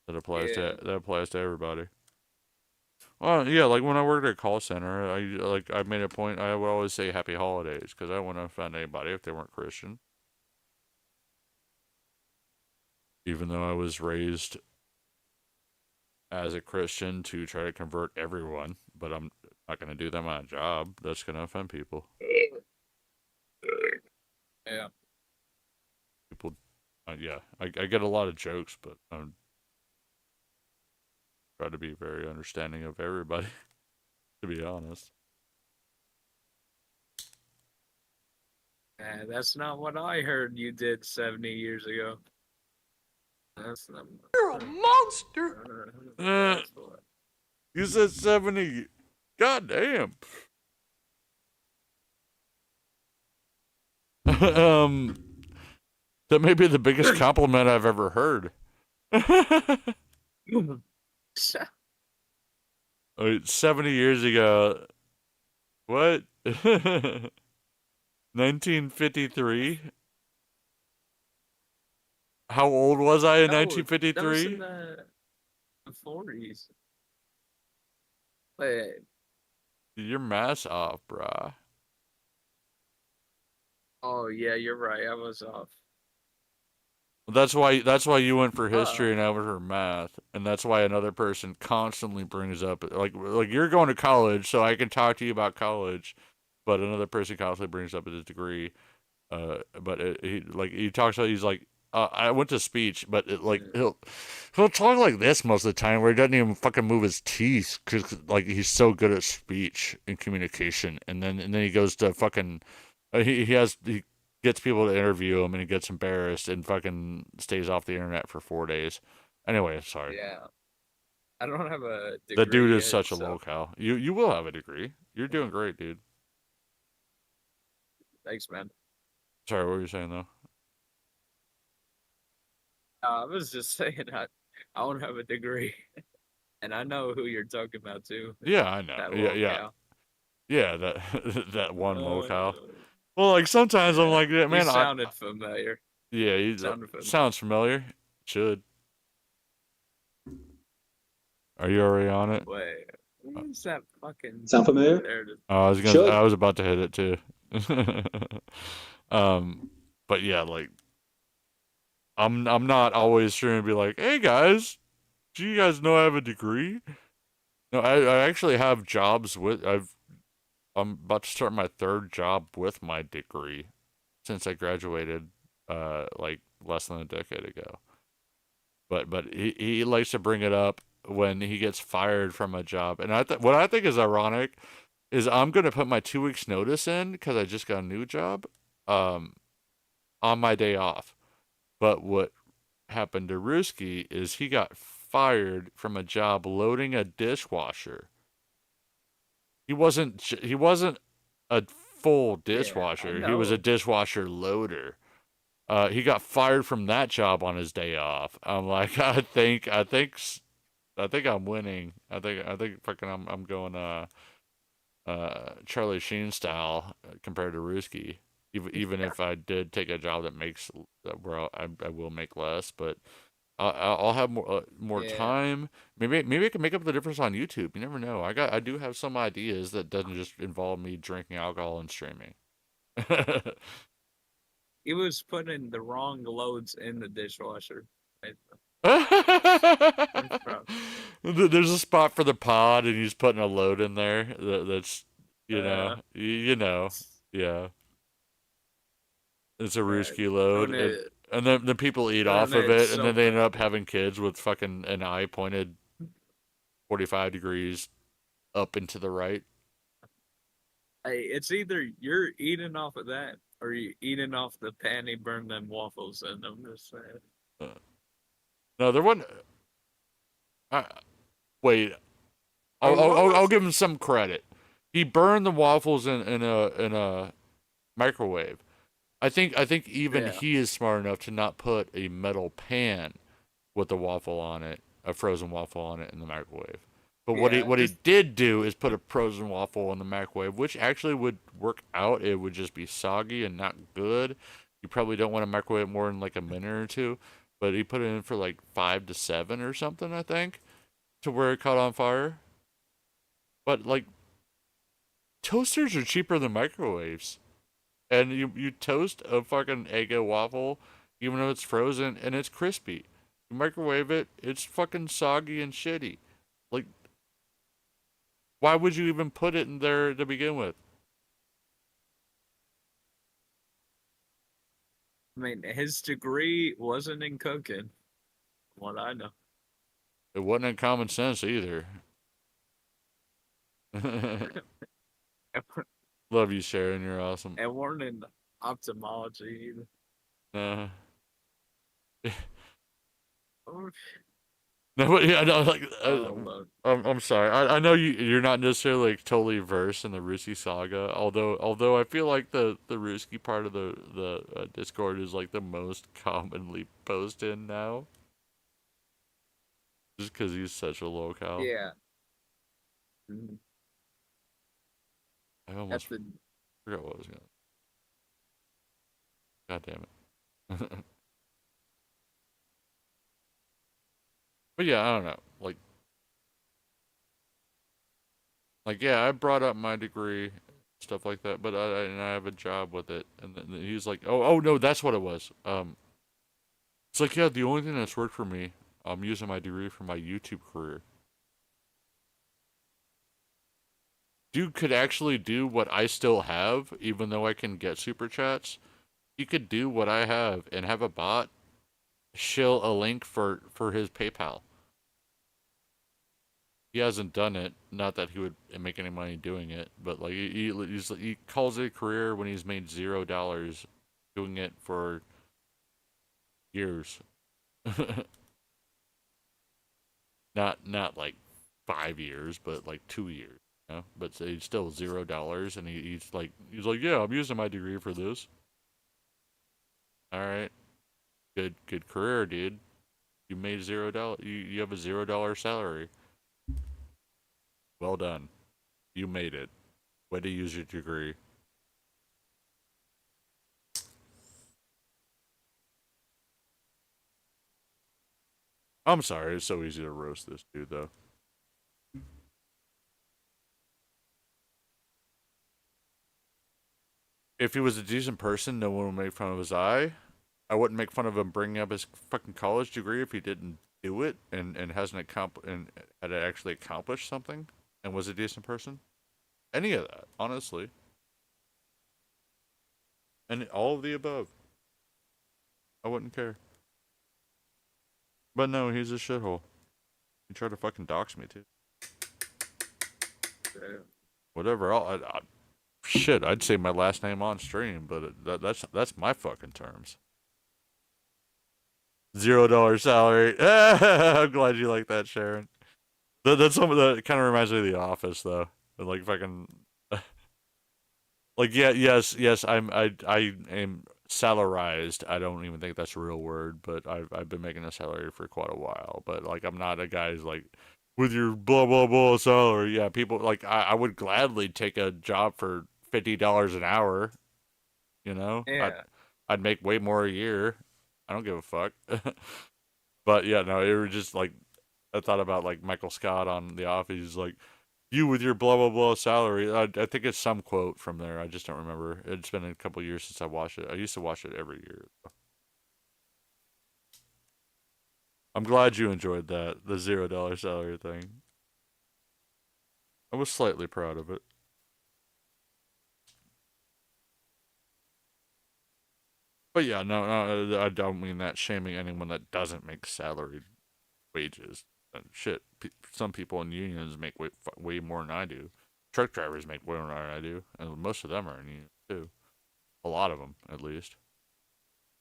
that applies to everybody. Well, yeah, like when I worked at a call center, I made a point. I would always say Happy Holidays because I don't want to offend anybody if they weren't Christian. Even though I was raised as a Christian to try to convert everyone, but I'm not going to do that my job. That's going to offend people. Yeah. People, yeah, I get a lot of jokes, but I'm try to be very understanding of everybody, to be honest. That's not what I heard you did 70 years ago. That's not. You're a monster! You said 70. God damn. That may be the biggest compliment I've ever heard. 70 years ago. What? 1953? How old was I in 1953? That was in the 40s. Wait. Your math's off, brah. Oh yeah, you're right. I was off. That's why you went for history and I went for math, and that's why another person constantly brings up like you're going to college, so I can talk to you about college, but another person constantly brings up his degree. But he talks about he's like I went to speech, but he'll talk like this most of the time, where he doesn't even fucking move his teeth because like he's so good at speech and communication, and then he goes to fucking he gets people to interview him and he gets embarrassed and fucking stays off the internet for 4 days. Anyway, sorry. Yeah. I don't have a degree. The dude is yet, such a so. locale. You will have a degree. You're doing great, dude. Thanks, man. Sorry, what were you saying though? I was just saying I don't have a degree, and I know who you're talking about too. Yeah, I know. That Yeah. locale. Yeah, that that one locale. Well, like sometimes I'm like, yeah, You man, sounded familiar. yeah, he Sounded familiar. sounds familiar. Should. Are you already on it? Wait, what is that fucking? Sound familiar? There it is. I was about to hit it too. But yeah, like I'm not always trying to be like, hey guys, do you guys know I have a degree? No, I actually have jobs with I'm about to start my third job with my degree since I graduated like less than a decade ago. But he likes to bring it up when he gets fired from a job. And what I think is ironic is I'm going to put my 2 weeks notice in cuz I just got a new job on my day off. But what happened to Ruski is he got fired from a job loading a dishwasher. He wasn't a full dishwasher. He was a dishwasher loader. He got fired from that job on his day off. I'm like, I think I'm winning. I think fucking I'm going Charlie Sheen style compared to Ruski. Even if I did take a job that makes where I will make less, but I'll have more time. Maybe I can make up the difference on YouTube. You never know. I do have some ideas that doesn't just involve me drinking alcohol and streaming. He was putting the wrong loads in the dishwasher. There's a spot for the pod, and he's putting a load in there. That's yeah. It's a Ruski load, and then the people eat off of it, and then they end up having kids with fucking an eye pointed 45 degrees up and to the right. Hey, it's either you're eating off of that or you're eating off the pan he burned them waffles in. I'm just saying. No, there wasn't. Wait, I'll give him some credit. He burned the waffles in a microwave. I think even he is smart enough to not put a metal pan with a waffle on it, a frozen waffle on it in the microwave. But what he did do is put a frozen waffle in the microwave, which actually would work out. It would just be soggy and not good. You probably don't want to microwave it more than like a minute or two. But he put it in for like 5 to 7 or something, I think, to where it caught on fire. But like, toasters are cheaper than microwaves. And you toast a fucking Eggo waffle, even though it's frozen, and it's crispy. You microwave it, it's fucking soggy and shitty. Like, why would you even put it in there to begin with? I mean, his degree wasn't in cooking, from what I know. It wasn't in common sense either. Love you, Sharon. You're awesome. And weren't in ophthalmology either. No, but yeah, no, like, I'm sorry. I know you're not necessarily like totally versed in the Ruski saga. Although I feel like the Ruski part of the Discord is like the most commonly posted now. Just because he's such a locale. Yeah. Mm-hmm. I almost forgot what I was going to. God damn it. But yeah, I don't know. Like yeah, I brought up my degree, stuff like that, but I have a job with it. And then he's like, oh no, that's what it was. It's like, yeah, the only thing that's worked for me, I'm using my degree for my YouTube career. Dude could actually do what I still have, even though I can get super chats. He could do what I have and have a bot shill a link for his PayPal. He hasn't done it. Not that he would make any money doing it, but like he calls it a career when he's made $0 doing it for years. not like 5 years, but like 2 years. You know? But he's still $0, and he's like, yeah, I'm using my degree for this. All right, good career, dude. You made $0. You have a $0 salary. Well done. You made it. Way to use your degree. I'm sorry, it's so easy to roast this dude, though. If he was a decent person, no one would make fun of his eye. I wouldn't make fun of him bringing up his fucking college degree if he didn't do it and had actually accomplished something and was a decent person. Any of that, honestly. And all of the above. I wouldn't care. But no, he's a shithole. He tried to fucking dox me, too. Damn. Whatever, shit, I'd say my last name on stream, but that's my fucking terms. $0 salary. I'm glad you like that, Sharon. That's something that kind of reminds me of The Office, though. Like fucking, like yes, I am salarized. I don't even think that's a real word, but I've been making a salary for quite a while. But like, I'm not a guy who's like, with your blah blah blah salary. Yeah, people like I would gladly take a job for $50 an hour. You know, Yeah. I'd make way more a year. I don't give a fuck. But yeah, no, it was just like I thought about like Michael Scott on The Office. He's like, you with your blah blah blah salary. I think it's some quote from there. I just don't remember. It's been a couple years since I watched it. I used to watch it every year. I'm glad you enjoyed that, the $0 salary thing. I was slightly proud of it. But yeah, no, I don't mean that shaming anyone that doesn't make salaried wages. And shit, some people in unions make way more than I do. Truck drivers make way more than I do, and most of them are in unions too. A lot of them, at least.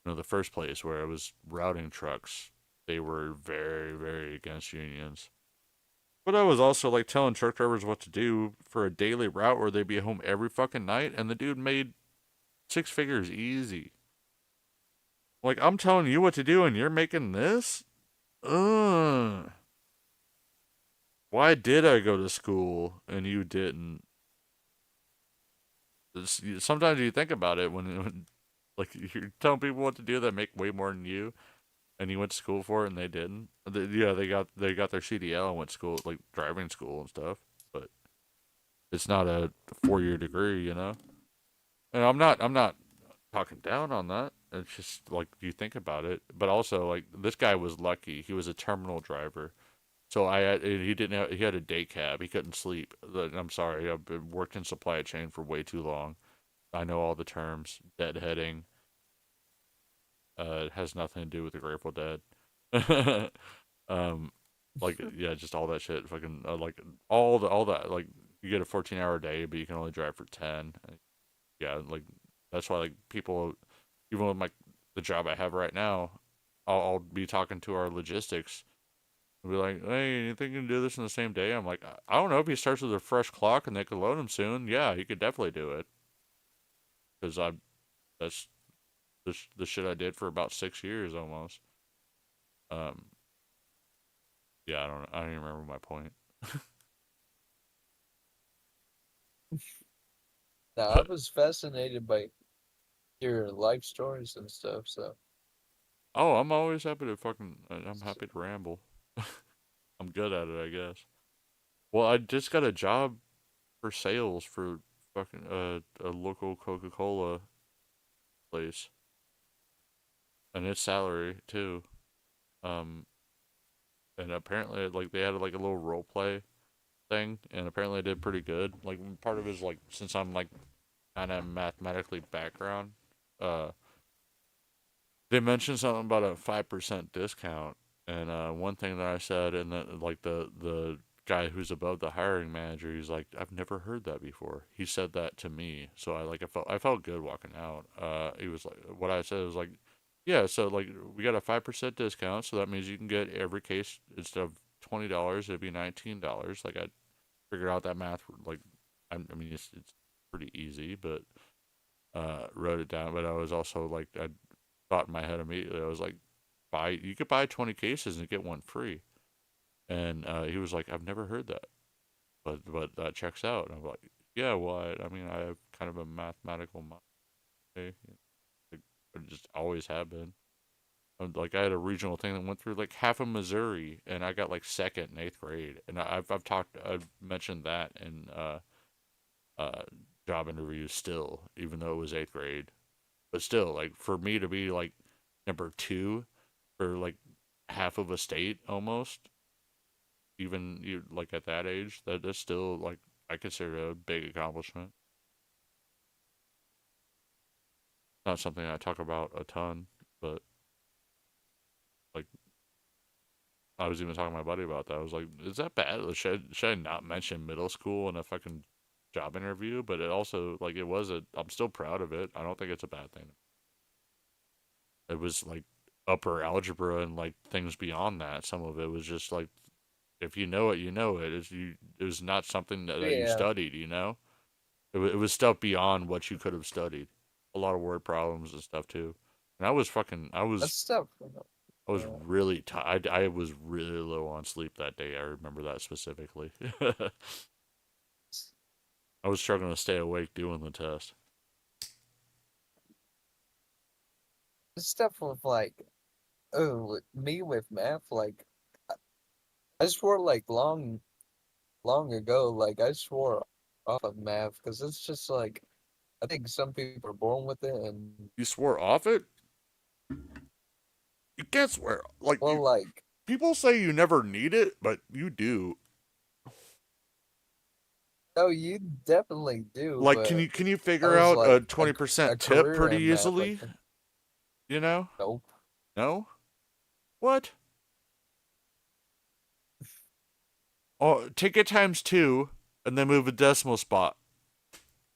You know, the first place where I was routing trucks, they were very, very against unions. But I was also like telling truck drivers what to do for a daily route where they'd be home every fucking night, and the dude made 6 figures easy. Like, I'm telling you what to do, and you're making this? Ugh. Why did I go to school and you didn't? Sometimes you think about it when like you're telling people what to do that make way more than you, and you went to school for it and they didn't. Yeah, they got their CDL and went to school, like driving school and stuff, but it's not a 4-year degree, you know. And I'm not talking down on that. It's just like you think about it, but also like this guy was lucky. He was a terminal driver. So he had a day cab. He couldn't sleep. I'm sorry. I've been worked in supply chain for way too long. I know all the terms. Deadheading. It has nothing to do with the Grateful Dead. Like yeah, just all that shit. Fucking like all that. Like you get a 14-hour day, but you can only drive for 10. Yeah, like that's why like people, even with the job I have right now, I'll be talking to our logistics. Be like, hey, you think you can do this in the same day? I'm like, I don't know. If he starts with a fresh clock and they could load him soon, yeah, he could definitely do it. Because that's the shit I did for about 6 years almost. Yeah, I don't even remember my point. No, I was fascinated by your life stories and stuff. So. Oh, I'm always happy to I'm happy to ramble. I'm good at it, I guess. Well, I just got a job for sales for fucking a local Coca-Cola place, and it's salary too. And apparently, like they had like a little role play thing, and apparently I did pretty good. Like part of it is like since I'm like kind of mathematically background, they mentioned something about a 5% discount, and one thing that I said, and then like the guy who's above the hiring manager, he's like, I've never heard that before. He said that to me, so I felt good walking out. He was like, what I said was like, yeah, so like we got a 5% discount, so that means you can get every case instead of $20, it'd be $19. Like I figured out that math, like I mean it's pretty easy, but wrote it down. But I was also like I thought in my head immediately, I was like, you could buy 20 cases and get one free. And he was like, I've never heard that, but that checks out. And I'm like, Yeah, well, I mean, I have kind of a mathematical mind. Like, I just always have been. Like I had a regional thing that went through like half of Missouri, and I got like second in 8th grade. And I've mentioned that in uh job interviews still, even though it was 8th grade. But still, like for me to be like number 2 for like half of a state almost, even you like at that age, that's still like I consider a big accomplishment. Not something I talk about a ton, but like I was even talking to my buddy about that. I was like, "Is that bad? Should I not mention middle school in a fucking job interview?" But it also like it was a. I'm still proud of it. I don't think it's a bad thing. It was like upper algebra and like things beyond that. Some of it was just like, if you know it, you know it. It was not something that you Yeah. studied. You know, it was stuff beyond what you could have studied. A lot of word problems and stuff too. And That's stuff. I was really tired. I was really low on sleep that day. I remember that specifically. I was struggling to stay awake doing the test. Stuff with like, oh, me with math, like, I swore like long ago, like I swore off of math because it's just like, I think some people are born with it, and You swore off it? You can't swear. Like, well, like people say you never need it, but you do. no, you definitely do, Like, but can you I figure was out a like a 20% tip career pretty in math, like easily? You know? nope. No? What? Oh, take it times 2 and then move a decimal spot.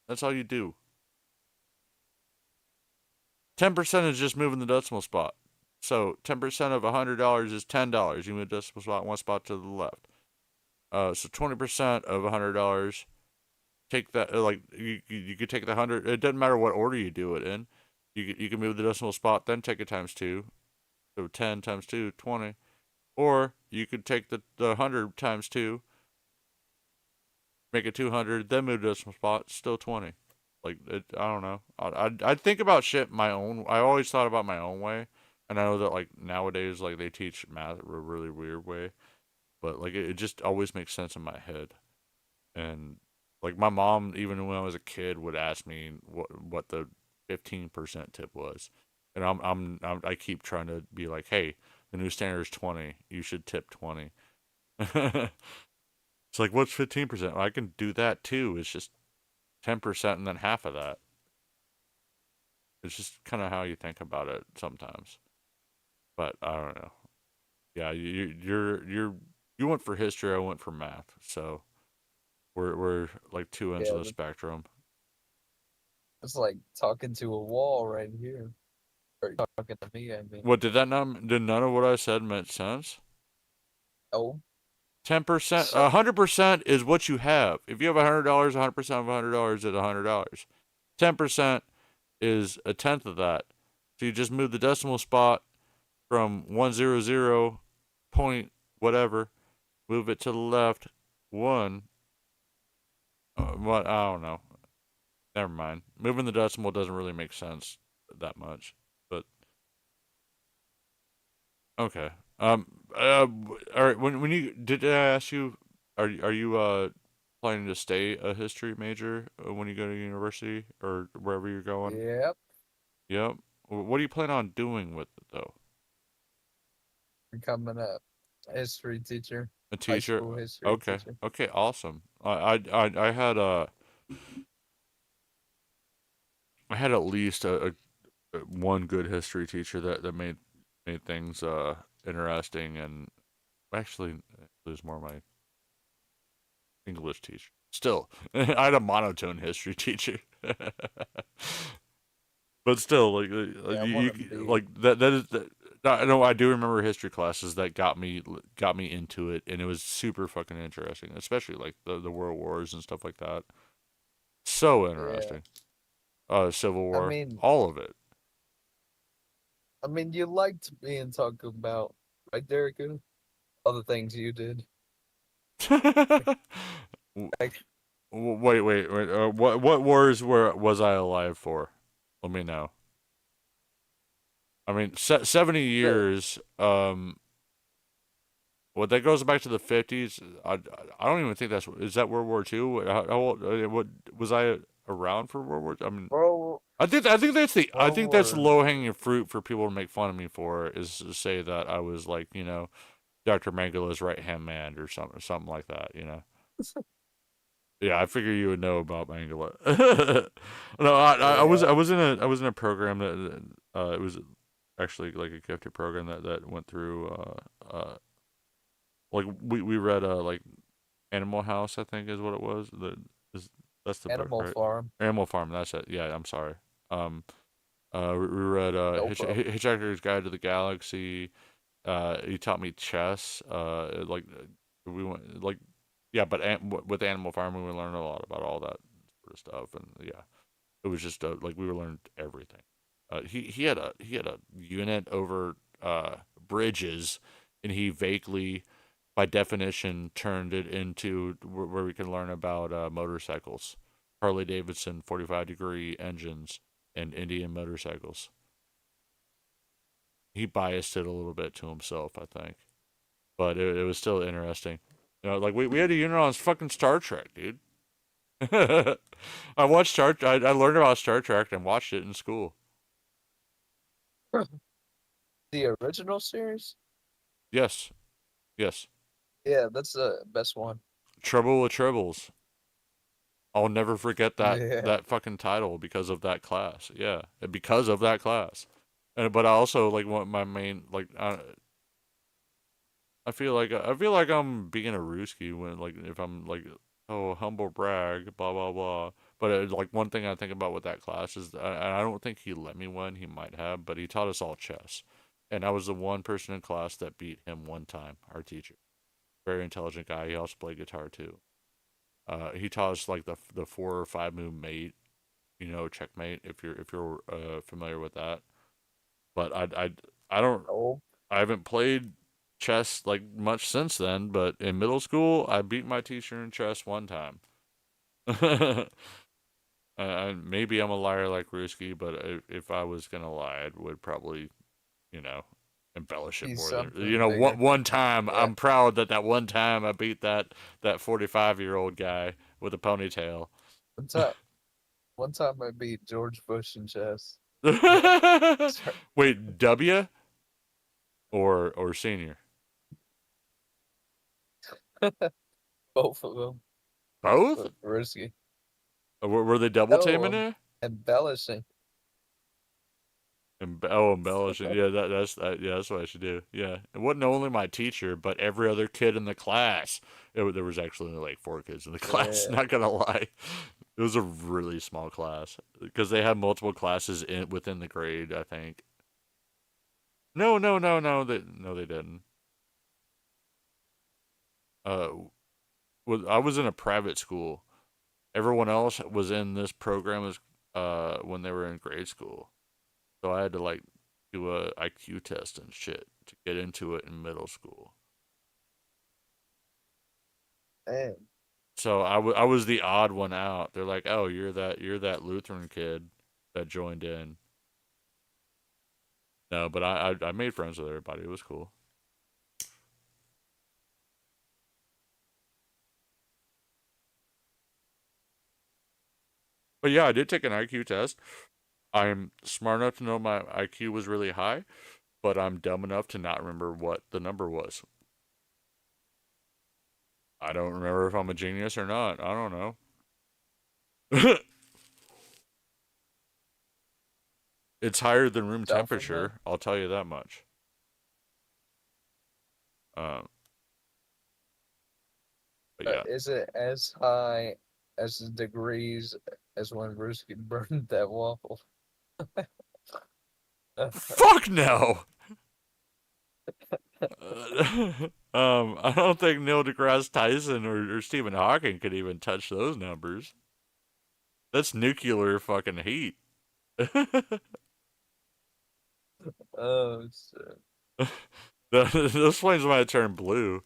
That's all you do. 10% is just moving the decimal spot. So 10% of $100 is $10. You move the decimal spot one spot to the left. So 20% of $100. Take that like you could take the 100. It doesn't matter what order you do it in. You can move the decimal spot, then take it times 2. So 10 times 2, 20. Or you could take the 100 times 2, make it 200, then move the decimal spot, still 20. Like I don't know. I think about shit my own. I always thought about my own way, and I know that like nowadays like they teach math a really weird way, but like it just always makes sense in my head. And like my mom, even when I was a kid, would ask me what the 15% tip was, and I keep trying to be like, hey, the new standard is 20. You should tip 20. It's like, what's 15%? Well, I can do that too. It's just 10% and then half of that. It's just kind of how you think about it sometimes. But I don't know. Yeah, you went for history. I went for math. So we're like two ends Yeah, of the spectrum. it's like talking to a wall right here, or talking to me. I mean, What did none of what I said make sense? oh, 10%, 100% is what you have. If you have $100, 100% of $100 is $100. 10% is a tenth of that. So you just move the decimal spot from 100 point whatever, move it to the left 1. What I don't know. Never mind. Moving the decimal doesn't really make sense that much, but okay. All right. When you did I ask you, are you planning to stay a history major when you go to university or wherever you're going? yep. Yep. What do you plan on doing with it though? Becoming a history teacher, A high teacher? school history Okay. teacher. Okay. Awesome. I had I had at least a one good history teacher that made things interesting, and actually it was more my English teacher. Still, I had a monotone history teacher. But still, like Yeah, I you want to be. like that is that. I know I do remember history classes that got me into it, and it was super fucking interesting, especially like the World Wars and stuff like that. So Yeah. interesting. Civil I War, mean, all of it. you liked being talked about, right, Derek? All the things you did. Like, Wait. What wars was I alive for? Let me know. I mean, 70 years. Well, that goes back to the 50s. I don't even think is that World War II? How old? What was I around for World War? I mean, I think that's low hanging fruit for people to make fun of me for, is to say that I was like, Dr. Mengele's right hand man or something like that. Yeah, I figure you would know about Mangala. No, I was in a program that it was actually like a gifted program that went through like we read like Animal House, I think is what it was. That's the book, Animal right? Farm. Animal Farm, that's it. Yeah, I'm sorry. We read No problem. Hitchhiker's Guide to the Galaxy. He taught me chess. Like we went like yeah, but with Animal Farm we learned a lot about all that sort of stuff, and yeah, it was just like we learned everything. He had a unit over bridges, and he vaguely, by definition, turned it into where we can learn about motorcycles, Harley Davidson 45-degree engines, and Indian motorcycles. He biased it a little bit to himself, I think, but it was still interesting. Like we had a unit on fucking Star Trek, dude. I watched I learned about Star Trek and watched it in school. The original series? Yes. Yeah, that's the best one. Trouble with Tribbles. I'll never forget Yeah. that fucking title because of that class. Yeah, because of that class. But I also like want my main like I feel like I'm being a Ruski when like if I'm like, oh, humble brag, blah blah blah. But like one thing I think about with that class is I don't think he let me win. He might have, but he taught us all chess, and I was the one person in class that beat him one time. Our teacher, very intelligent guy. He also played guitar too. He taught us like the 4 or 5 move mate, checkmate if you're familiar with that. But I don't Oh. I haven't played chess like much since then. But in middle school, I beat my teacher in chess one time. Maybe I'm a liar like Ruski, but if I was gonna lie, I would probably, embellish it Be more than something bigger. one time. Yeah. I'm proud that one time I beat that 45-year-old guy with a ponytail. One time I beat George Bush in chess. Wait, W or senior? Both of them. Both? Risky. Were they double taming No, it? embellishing. Embellishing. Yeah, that's what I should do. Yeah, it wasn't only my teacher, but every other kid in the class. There was actually only like 4 kids in the class. Yeah. Not gonna lie, it was a really small class because they had multiple classes within the grade. I think. No. They didn't. I was in a private school. Everyone else was in this program when they were in grade school. So I had to like do a IQ test and shit to get into it in middle school. Damn. So I was the odd one out. They're like, "Oh, you're that Lutheran kid that joined in." No, but I made friends with everybody. It was cool. But yeah, I did take an IQ test. I'm smart enough to know my IQ was really high, but I'm dumb enough to not remember what the number was. I don't remember if I'm a genius or not. I don't know. It's higher than room temperature, I'll tell you that much. But yeah. Is it as high as the degrees as when Ruski burned that waffle? Fuck no! I don't think Neil deGrasse Tyson or Stephen Hawking could even touch those numbers. That's nuclear fucking heat. Oh, shit. Those flames might turn blue.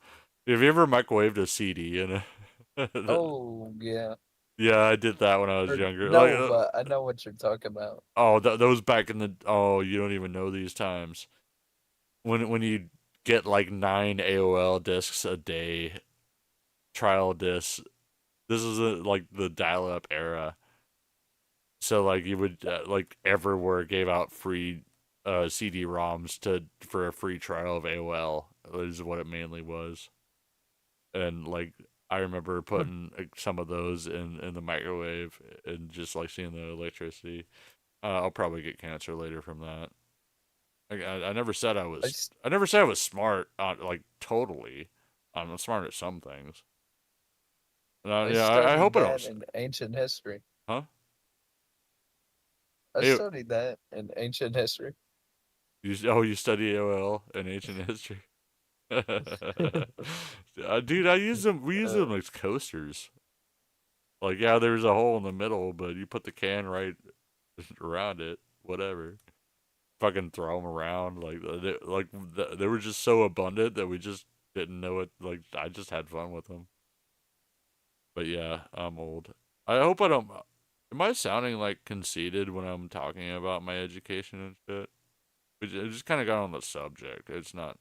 Have you ever microwaved a CD? Oh, yeah. Yeah, I did that when I was Or, younger. Like, no, but I know what you're talking about. oh, those back in the. Oh, you don't even know these times. When you get like 9 AOL discs a day, trial discs. This is like the dial-up era. So like you would like everywhere gave out free CD-ROMs for a free trial of AOL. Is what it mainly was. And like I remember putting some of those in the microwave and just like seeing the electricity. I'll probably get cancer later from that. I never said I was. I never said I was smart. Like totally, I'm smart at some things. I Yeah, I studied hope I don't. that in ancient history. Huh? I Hey, studied that in ancient history. you study AOL in ancient history. Dude, I use them. We use them as coasters. Like, yeah, there's a hole in the middle, but you put the can right around it. Whatever. Fucking throw them around. They were just so abundant that we just didn't know it. Like, I just had fun with them. But yeah, I'm old. I hope I don't. Am I sounding like conceited when I'm talking about my education and shit? It just kind of got on the subject. It's not.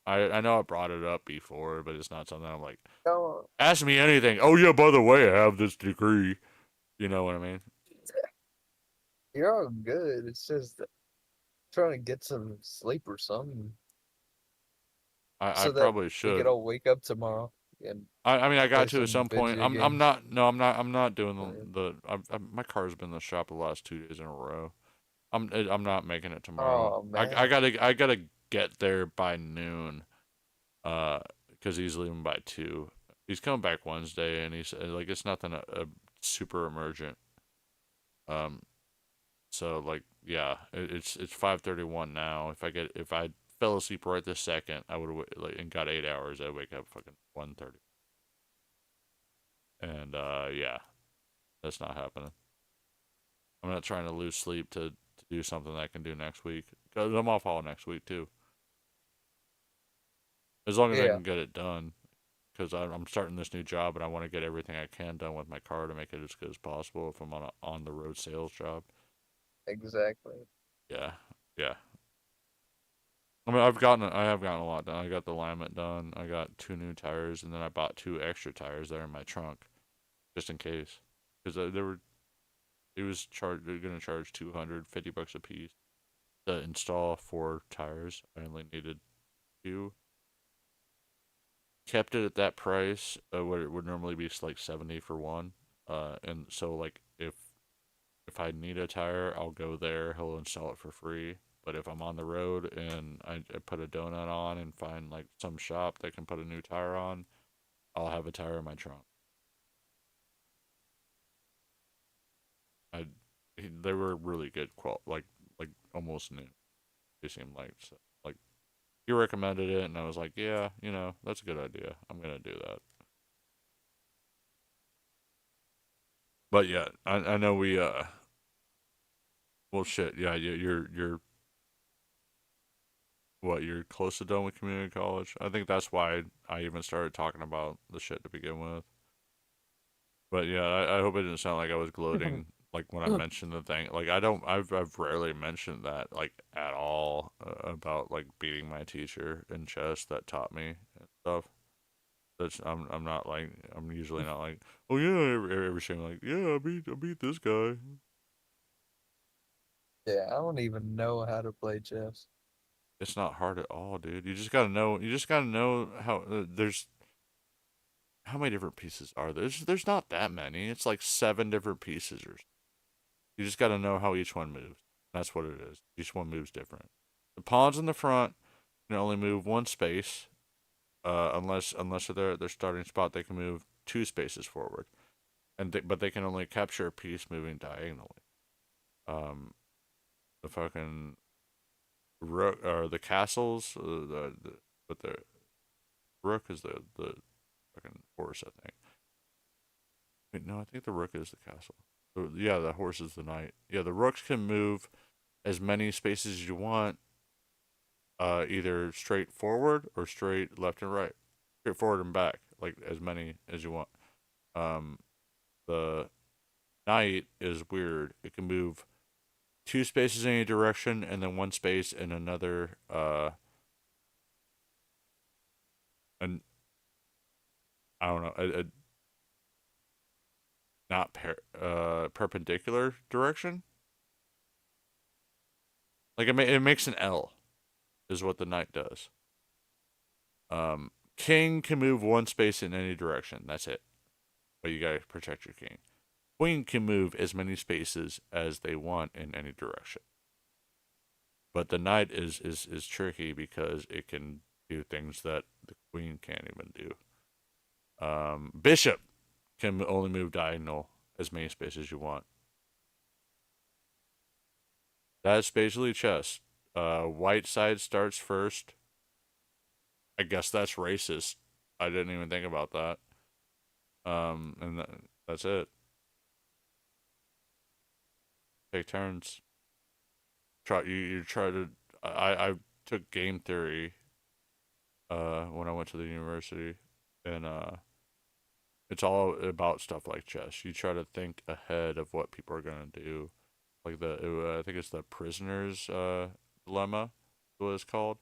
I know I brought it up before, but it's not something I'm like. No, Ask me anything. Oh yeah, by the way, I have this degree. You know what I mean? you're all good. It's just trying to get some sleep or something. I So that probably we could should. all wake up tomorrow and I mean I play got to at some some point. video I'm games. not. No, I'm not doing my car's been in the shop the last 2 days in a row. I'm not making it tomorrow. Oh I man. gotta get there by noon. Because he's leaving by 2. He's coming back Wednesday, and he's like it's nothing super emergent. Um, so like yeah, it's 5:31 now. If I fell asleep right this second, I would like and got 8 hours. I'd wake up fucking 1:30. And yeah, that's not happening. I'm not trying to lose sleep to do something that I can do next week. 'Cause I'm off all next week too. As long as I Yeah, can get it done. Because I'm starting this new job and I want to get everything I can done with my car to make it as good as possible if I'm on the road sales job. exactly. Yeah, yeah. I mean, I have gotten a lot done. I got the alignment done. I got 2 new tires, and then I bought 2 extra tires that are in my trunk, just in case. Because they're gonna charge $250 a piece to install 4 tires. I only needed 2. Kept it at that price, what it would normally be like 70 for one. And so like if I need a tire, I'll go there. He'll install it for free. But if I'm on the road and I put a donut on and find like some shop that can put a new tire on, I'll have a tire in my trunk. I they were really good like almost new. They seemed like so, like he recommended it and I was like, yeah, that's a good idea. I'm gonna do that. But yeah, I know we well shit, yeah, you're what, you're close to done with community college? I think that's why I even started talking about the shit to begin with. But yeah, I hope it didn't sound like I was gloating like when I mentioned the thing. Like I've rarely mentioned that like at all about like beating my teacher in chess that taught me and stuff. That's I'm not like I'm usually not like, oh yeah, every time like, yeah, I beat this guy. Yeah, I don't even know how to play chess. It's not hard at all, dude. You just gotta know. You just gotta know how. There's how many different pieces are there? There's not that many. It's like 7 different pieces, or you just gotta know how each one moves. That's what it is. Each one moves different. The pawns in the front can only move 1 space, unless they're at their starting spot, they can move 2 spaces forward, but they can only capture a piece moving diagonally. The fucking rook or the castles, but the rook is the fucking horse, I think. Wait, no, I think the rook is the castle. Yeah, the horse is the knight. Yeah, the rooks can move as many spaces as you want, either straight forward or straight left and right, straight forward and back, like as many as you want. The Knight is weird. It can move 2 spaces in any direction and then 1 space in another. And I don't know, a not perpendicular direction. Like it makes an L, is what the knight does. King can move 1 space in any direction. That's it. But you gotta protect your king. Queen can move as many spaces as they want in any direction. But the knight is tricky because it can do things that the queen can't even do. Bishop can only move diagonal as many spaces as you want. That's basically chess. White side starts first. I guess that's racist. I didn't even think about that. And that's it. Take turns. You try to. I took game theory. When I went to the university, and it's all about stuff like chess. You try to think ahead of what people are gonna do, like I think it's the prisoner's dilemma, what it's called.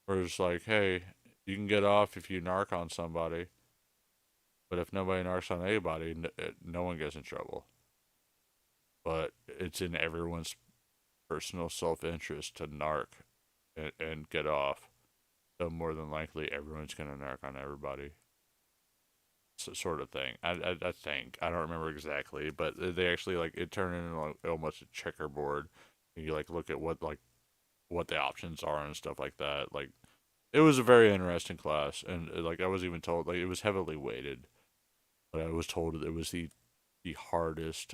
Where it's like, hey, you can get off if you narc on somebody, but if nobody narcs on anybody, no one gets in trouble. But it's in everyone's personal self-interest to narc and get off. So more than likely, everyone's gonna narc on everybody. Sort of thing. I think I don't remember exactly, but they actually like it turned into like almost a checkerboard. And you like look at what the options are and stuff like that. Like it was a very interesting class, and like I was even told like it was heavily weighted, but I was told it was the hardest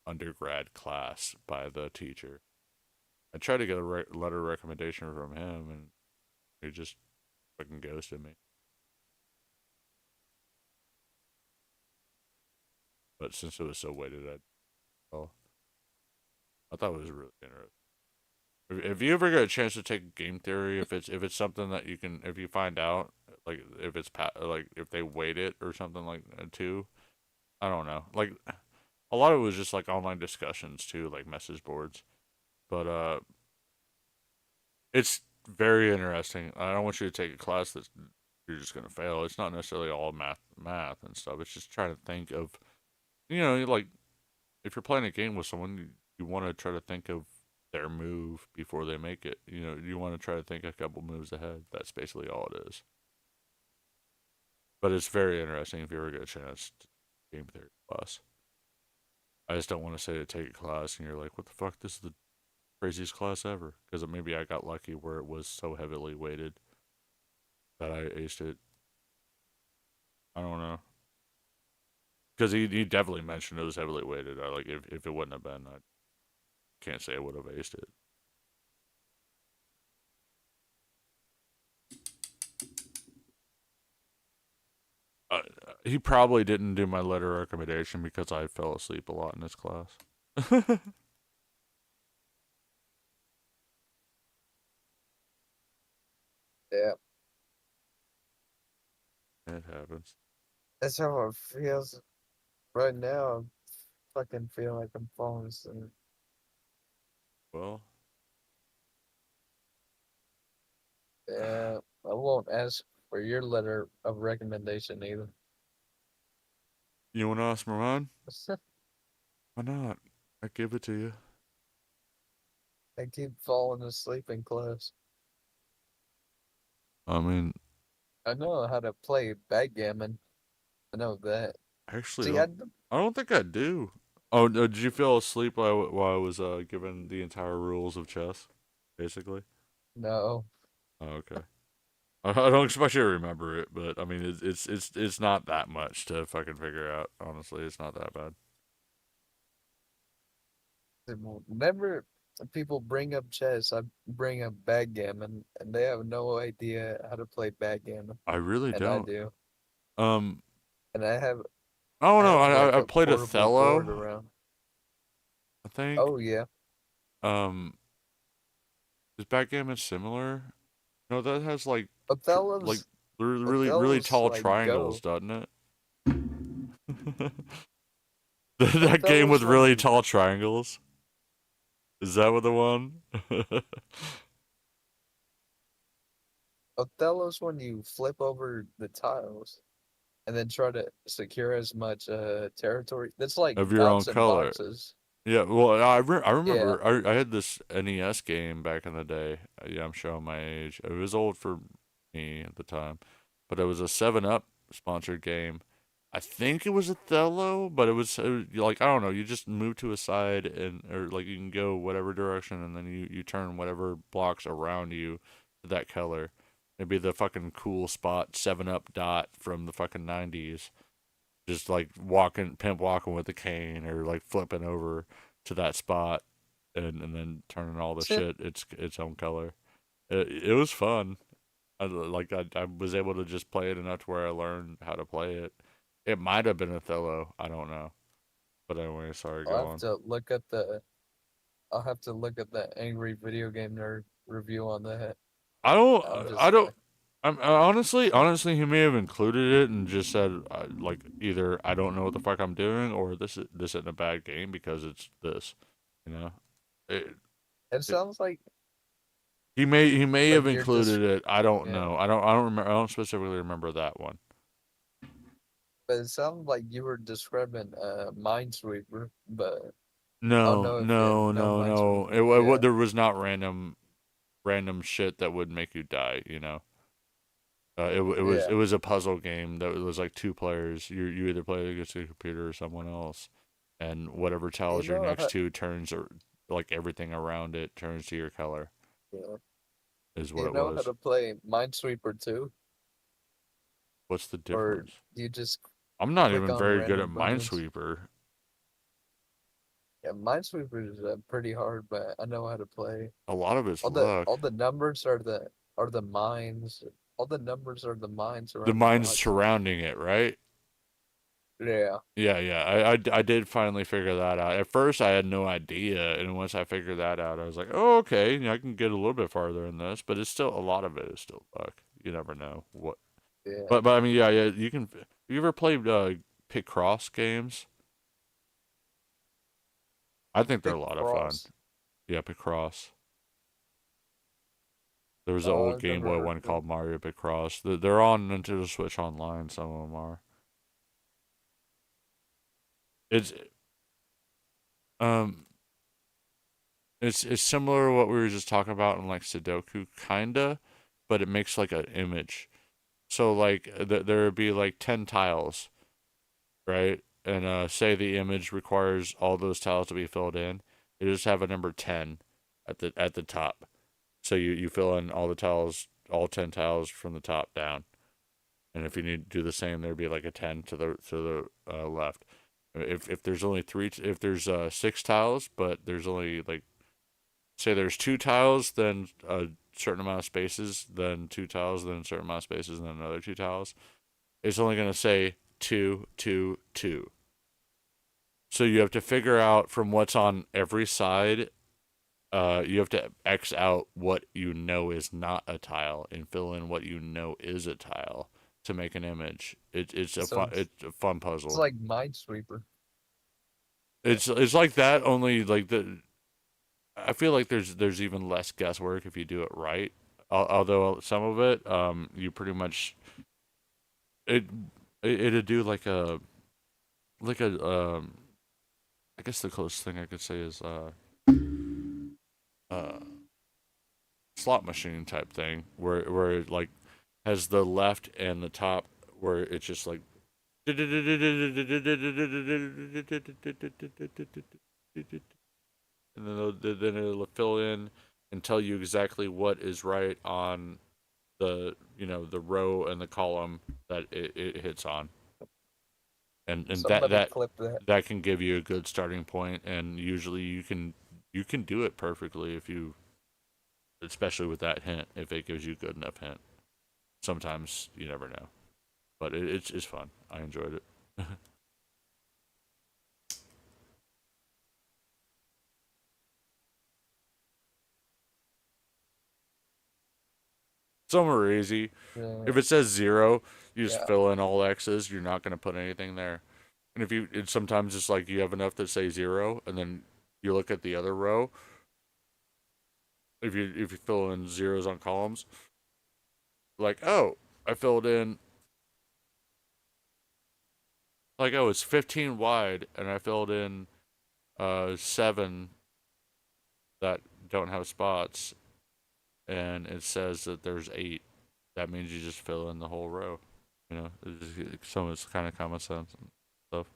undergrad class by the teacher. I tried to get a letter of recommendation from him, and he just fucking ghosted me. But since it was so weighted, I thought it was really interesting. If you ever get a chance to take game theory, if it's something that you can, if you find out, like if it's like if they weight it or something like that too, I don't know. Like a lot of it was just like online discussions too, like message boards. But it's very interesting. I don't want you to take a class that you're just gonna fail. It's not necessarily all math and stuff. It's just trying to think of, like if you're playing a game with someone, you want to try to think of their move before they make it. You want to try to think a couple moves ahead. That's basically all it is. But it's very interesting if you ever get a chance to game theory class. I just don't want to say to take a class and you're like, what the fuck? This is the craziest class ever. Because maybe I got lucky where it was so heavily weighted that I aced it. I don't know. Because he definitely mentioned it was heavily weighted. I like if it wouldn't have been, I can't say I would have aced it. He probably didn't do my letter of recommendation because I fell asleep a lot in this class. Yeah. It happens. That's how it feels right now. I fucking feel like I'm falling asleep. Well. Yeah, I won't ask for your letter of recommendation either. You want to ask Moran? Why not? I give it to you. I keep falling asleep in class. I mean, I know how to play backgammon. I know that. Actually, See, I don't think I do. Oh, no, did you fall asleep while I was given the entire rules of chess, basically? No. Oh, okay. I don't expect you to remember it, but I mean, it's not that much to fucking figure out. Honestly, it's not that bad. Whenever people bring up chess, I bring up backgammon, and they have no idea how to play backgammon. I really and don't. I do. Um, And I have. I don't know. Like I played portable board Othello. around. I think. Oh yeah. Is backgammon similar? No, that has like Othello's really Othello's tall like triangles, Go. doesn't it? That game with Othello's when really you tall triangles. Is that what the one? Othello's when you flip over the tiles and then try to secure as much territory. That's like Of your own bouncing color. boxes. Yeah, well, I Yeah. remember I had this NES game back in the day. Yeah, I'm showing my age. It was old for me at the time, but it was a 7-Up sponsored game. I think it was Othello, but it was like I don't know. You just move to a side and or like you can go whatever direction, and then you turn whatever blocks around you to that color. Maybe the fucking cool spot 7-Up dot from the fucking 90s, just like pimp walking with a cane or like flipping over to that spot and then turning all the shit its own color. It was fun. I was able to just play it enough to where I learned how to play it. It might have been Othello, I don't know. But anyway, sorry, I'll go have on. to look at the I'll have to look at the Angry Video Game Nerd review on that. I don't I'm I just don't I'm honestly, he may have included it and just said like either I don't know what the fuck I'm doing or this isn't a bad game because it's this, you know. It, it it, sounds like he may have you're just included it. I don't yeah. know. I don't remember. I don't specifically remember that one. But it sounded like you were describing Minesweeper, but I don't No, know if you no, know no, no. Minesweeper. Yeah. There was not random shit that would make you die. You know. It Yeah. was a puzzle game that was like two players. You either play against a computer or someone else, and whatever tiles you're know next to turns or like everything around it turns to your color. Yeah. Is Do what you it know how was. to play Minesweeper 2? What's the Or difference? do you just I'm not click even on very good at random buttons? Minesweeper. Yeah, Minesweeper is pretty hard, but I know how to play. A lot of it's All luck. the numbers are the mines. All the numbers are the mines The around the mines blocks. surrounding it, right? Yeah. Yeah. I did finally figure that out. At first, I had no idea, and once I figured that out, I was like, oh, okay, I can get a little bit farther in this, but it's still a lot of it is still luck. You never know what. Yeah. But I mean, yeah, you can. Have you ever played Picross games? I think they're a lot of fun. Picross? Yeah, Picross. There was an Oh, old I've Game never Boy heard one of them. called Mario Picross. They're on Nintendo Switch Online. Some of them are. It's um it's similar to what we were just talking about in like Sudoku, kinda, but it makes like an image. So like there would be like 10 tiles, right? And say the image requires all those tiles to be filled in. You just have a number 10 at the top. So you fill in all the tiles, all 10 tiles from the top down. And if you need to do the same, there'd be like a 10 to the left. If there's only if there's 6 tiles, but there's only like say there's 2 tiles, then a certain amount of spaces, then 2 tiles, then a certain amount of spaces, and then another 2 tiles. It's only going to say 2, 2, 2. So you have to figure out from what's on every side. You have to X out what you know is not a tile and fill in what you know is a tile to make an image. It's So it's a fun puzzle. it's like Minesweeper. It's like that, only like I feel like there's even less guesswork if you do it right. Although some of it, you pretty much it it'd do like a I guess the closest thing I could say is uh slot machine type thing where it like has the left and the top where it's just like and then it'll fill in and tell you exactly what is right on the the row and the column that it hits on, and Somebody clip that. that can give you a good starting point, and usually you can do it perfectly if you, especially with that hint, if it gives you a good enough hint. Sometimes you never know, but it's fun. I enjoyed it. Some are easy. Yeah. If it says 0, you just Yeah. fill in all X's. You're not going to put anything there. And if you, sometimes it's like you have enough that say 0, and then you look at the other row. If you fill in zeros on columns, like, oh, I filled in, like, oh, it's 15 wide, and I filled in 7 that don't have spots, and it says that there's 8. That means you just fill in the whole row. You know, it's kind of common sense and stuff.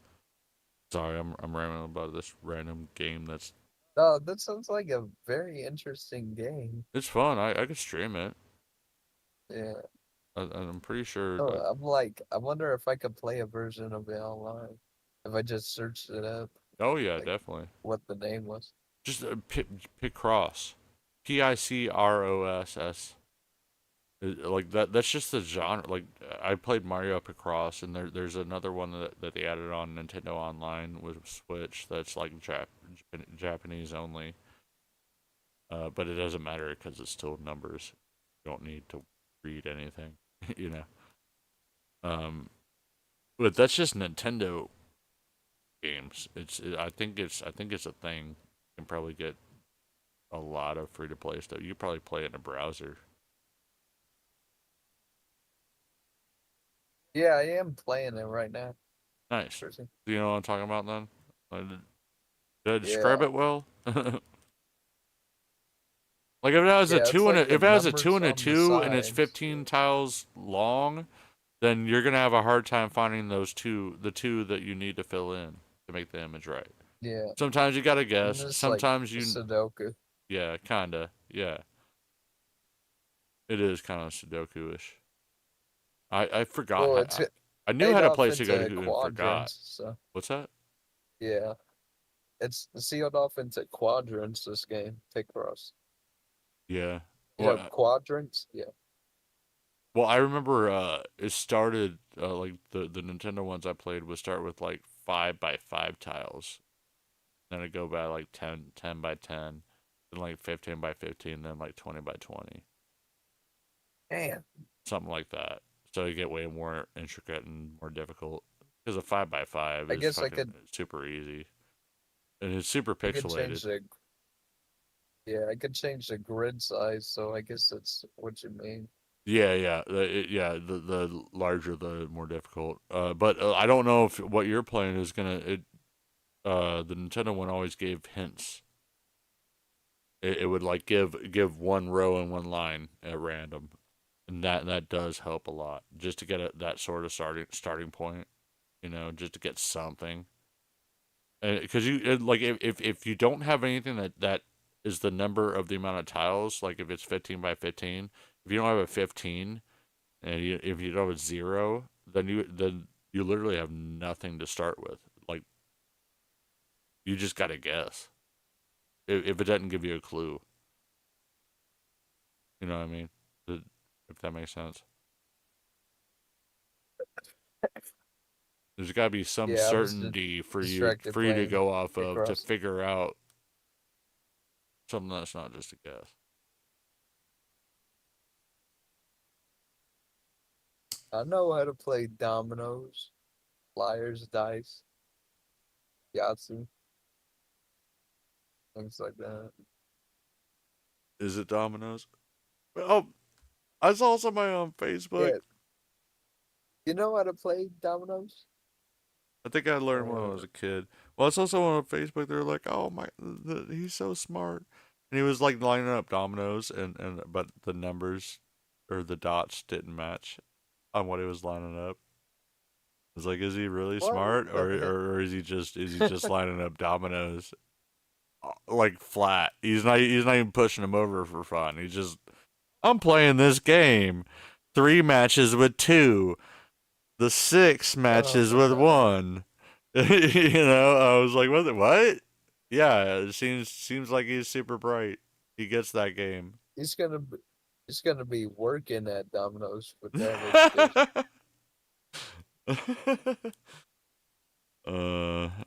Sorry, I'm rambling about this random game that's. No, that sounds like a very interesting game. It's fun. I could stream it. Yeah. I'm pretty sure. Oh, I'm like, I wonder if I could play a version of it online. If I just searched it up. Oh yeah, like, definitely. What the name was. Just Picross. Picross. Like that's just the genre. Like I played Mario Picross, and there's another one that they added on Nintendo Online with Switch that's like Japanese only. But it doesn't matter because it's still numbers. You don't need to read anything, you know. But that's just Nintendo games. I think it's a thing. You can probably get a lot of free to play stuff. You probably play it in a browser. Yeah, I am playing it right now. Nice. Do you know what I'm talking about then? Did I describe Yeah. it well? Like if it has a 2 and if it has a 2 and a 2 and it's 15 tiles long, then you're gonna have a hard time finding the two that you need to fill in to make the image right. Yeah. Sometimes you gotta guess. Sometimes like you Sudoku. Yeah, kinda. Yeah. It is kind of Sudoku-ish. I forgot. Well, I knew how to play Sudoku and forgot. So. What's that? Yeah. It's sealed off into quadrants, this game, Picross. Yeah. You know, quadrants? Yeah. Well, I remember it started like the Nintendo ones I played would start with like 5x5 tiles. Then it'd go by like 10 by 10, then like 15 by 15, then like 20 by 20. Damn. Something like that. So you get way more intricate and more difficult. Because a 5x5 is super easy. And it's super pixelated. I could change the grid size, so I guess that's what you mean. Yeah. The larger, the more difficult. But I don't know if what you're playing is gonna. The Nintendo one always gave hints. It would like give one row and one line at random, and that does help a lot just to get that sort of starting point. You know, just to get something. Because you like if you don't have anything that is the number of the amount of tiles, like if it's 15 by 15, if you don't have a 15, and if you don't have a 0, then you literally have nothing to start with. Like you just gotta guess. If it doesn't give you a clue, you know what I mean? If that makes sense. There's got to be some certainty for you to go off of to figure out something that's not just a guess. I know how to play dominoes, flyers, dice, Yahtzee, things like that. Is it dominoes? Oh, I saw somebody on Facebook. Yeah. You know how to play dominoes? I think I learned when I was a kid. Well, I saw someone on Facebook. They were like, "Oh my, he's so smart," and he was like lining up dominoes, but the numbers or the dots didn't match on what he was lining up. I was like, "Is he really smart, or is he just lining up dominoes like flat? He's not even pushing them over for fun. He's just, I'm playing this game, 3 matches with 2." The 6 matches with 1. You know, I was like, what? Yeah, it seems like he's super bright. He gets that game. He's gonna be working at Domino's with that education.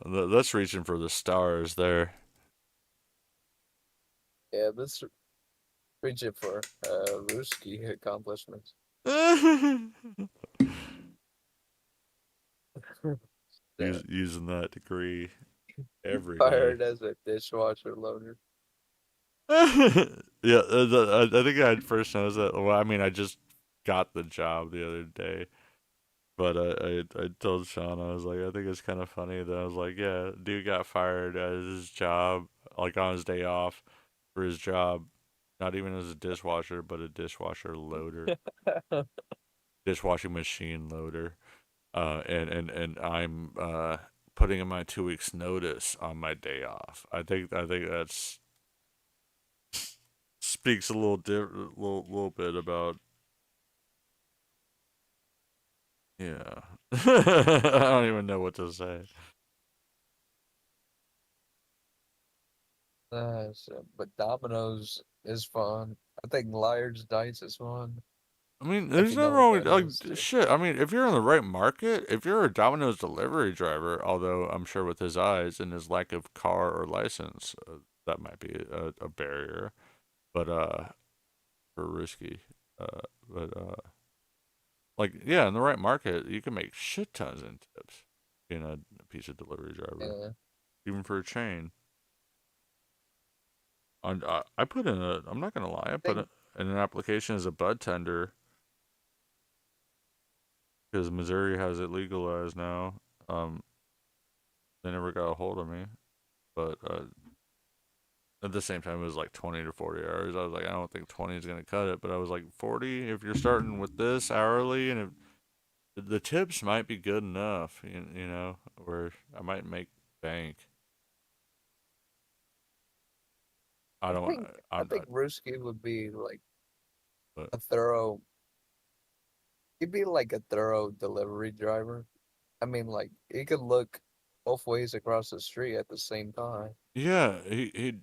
That's reaching for the stars there. Yeah, that's reaching for Ruski accomplishments. using that degree every day. Fired as a dishwasher loader. Yeah, I think I first noticed that. Well, I mean, I just got the job the other day, but I told Sean, I was like, I think it's kind of funny that I was like, yeah, dude got fired at his job, like on his day off for his job, not even as a dishwasher, but a dishwasher loader, dishwashing machine loader. And I'm putting in my 2 weeks notice on my day off. I think that's speaks a little bit about, yeah. I don't even know what to say. But Domino's is fun. I think Liar's Dice is fun. I mean, If there's you nothing know wrong what with that like is, too. shit. I mean, if you're in the right market, if you're a Domino's delivery driver, although I'm sure with his eyes and his lack of car or license, that might be a barrier. But for risky. But like yeah, in the right market, you can make shit tons in tips being a piece of delivery driver, Yeah. even for a chain. I put in a. I'm not gonna lie. I put in an application as a bud tender because Missouri has it legalized now. They never got a hold of me, but at the same time, it was like 20 to 40 hours. I was like, I don't think 20 is gonna cut it, but I was like 40. If you're starting with this hourly, and if the tips might be good enough, you know, where I might make bank. I don't. I think Ruski would be like But a thorough. He'd be like a thorough delivery driver. I mean, like he could look both ways across the street at the same time. yeah, he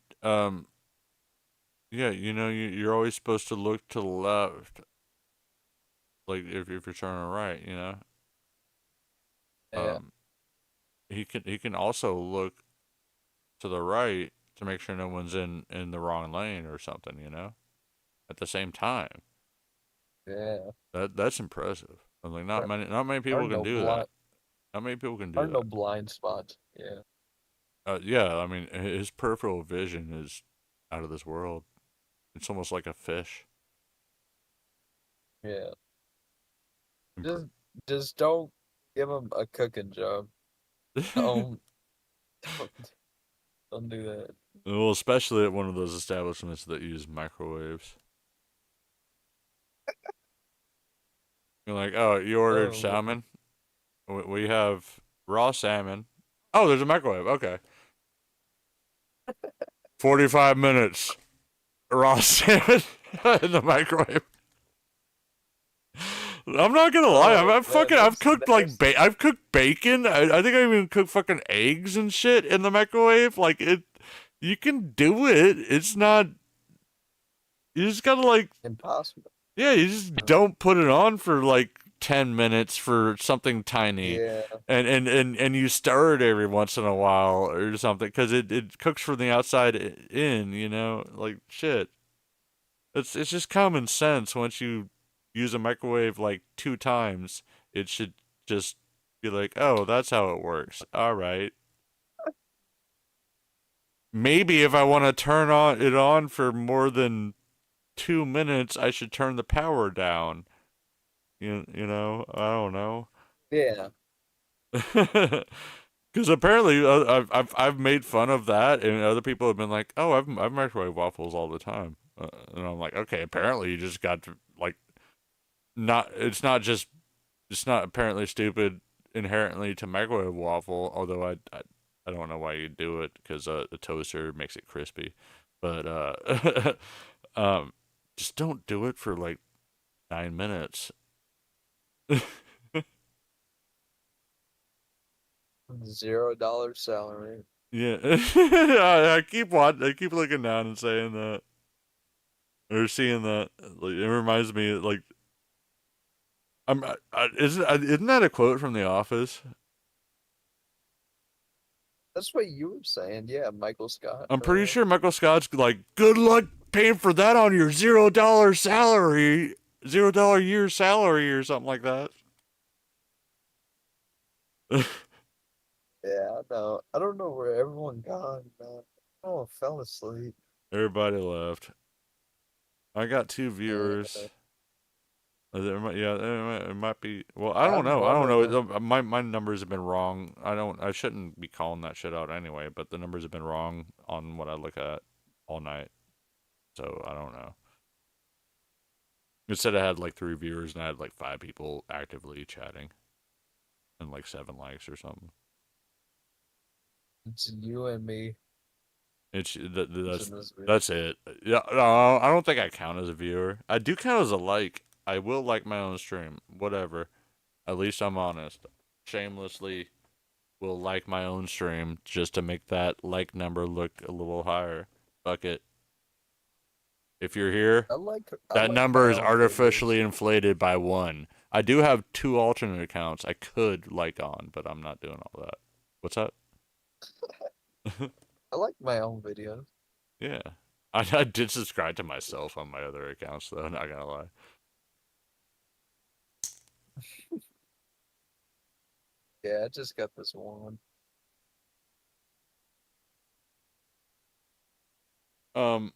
yeah, you know, you're always supposed to look to the left, like if you're turning right, you know. Yeah. He can also look to the right to make sure no one's in the wrong lane or something, you know, at the same time. Yeah. That's impressive. I'm like, not There many are people can no do that. Not many people can do no that. blind spots. Yeah. Yeah, I mean, his peripheral vision is out of this world. It's almost like a fish. Yeah. Just don't give him a cooking job. Don't don't do that. Well, especially at one of those establishments that use microwaves. You're like, oh, you ordered salmon? We have raw salmon. Oh, there's a microwave. Okay. 45 minutes. Raw salmon in the microwave. I'm not gonna lie. I've cooked like I've cooked bacon. I think I even cooked fucking eggs and shit in the microwave. Like you can do it. It's not. You just gotta like. Impossible. Yeah, you just don't put it on for like 10 minutes for something tiny. Yeah. And you stir it every once in a while or something because it cooks from the outside in, you know? Like shit. It's just common sense. Once you use a microwave like 2 times, it should just be like, "Oh, that's how it works." All right. Maybe if I want to turn it on for more than 2 minutes, I should turn the power down. You know, I don't know. Yeah. Because apparently, I've made fun of that, and other people have been like, "Oh, I've microwave waffles all the time," and I'm like, "Okay, apparently you just got to like, not. It's not apparently stupid inherently to microwave waffle. Although I don't know why you do it because a toaster makes it crispy, but just don't do it for like 9 minutes." $0 salary. Yeah, I keep looking down and saying that, or seeing that. Like, it reminds me, like, isn't that a quote from The Office? That's what you were saying. Yeah, Michael Scott. I'm pretty sure Michael Scott's like, "Good luck paying for that on your $0 salary, $0 year salary," or something like that. know. I don't know where everyone gone, man. Oh, fell asleep. Everybody left. I got 2 Yeah. viewers. It might be. Well, I don't I'm know. I one don't of them. know. My numbers have been wrong. I shouldn't be calling that shit out anyway. But the numbers have been wrong on what I look at all night. So I don't know. It said I had like 3 viewers and I had like 5 people actively chatting, and like 7 likes or something. It's you and me. That's it. Yeah, no, I don't think I count as a viewer. I do count as a like. I will like my own stream. Whatever. At least I'm honest. Shamelessly will like my own stream just to make that like number look a little higher. Fuck it. If you're here, I like that my number is own artificially videos. inflated by 1. I do have 2 alternate accounts I could like on, but I'm not doing all that. What's that? I like my own videos. Yeah. I did subscribe to myself on my other accounts, though, not gonna lie. Yeah, I just got this one. Oh,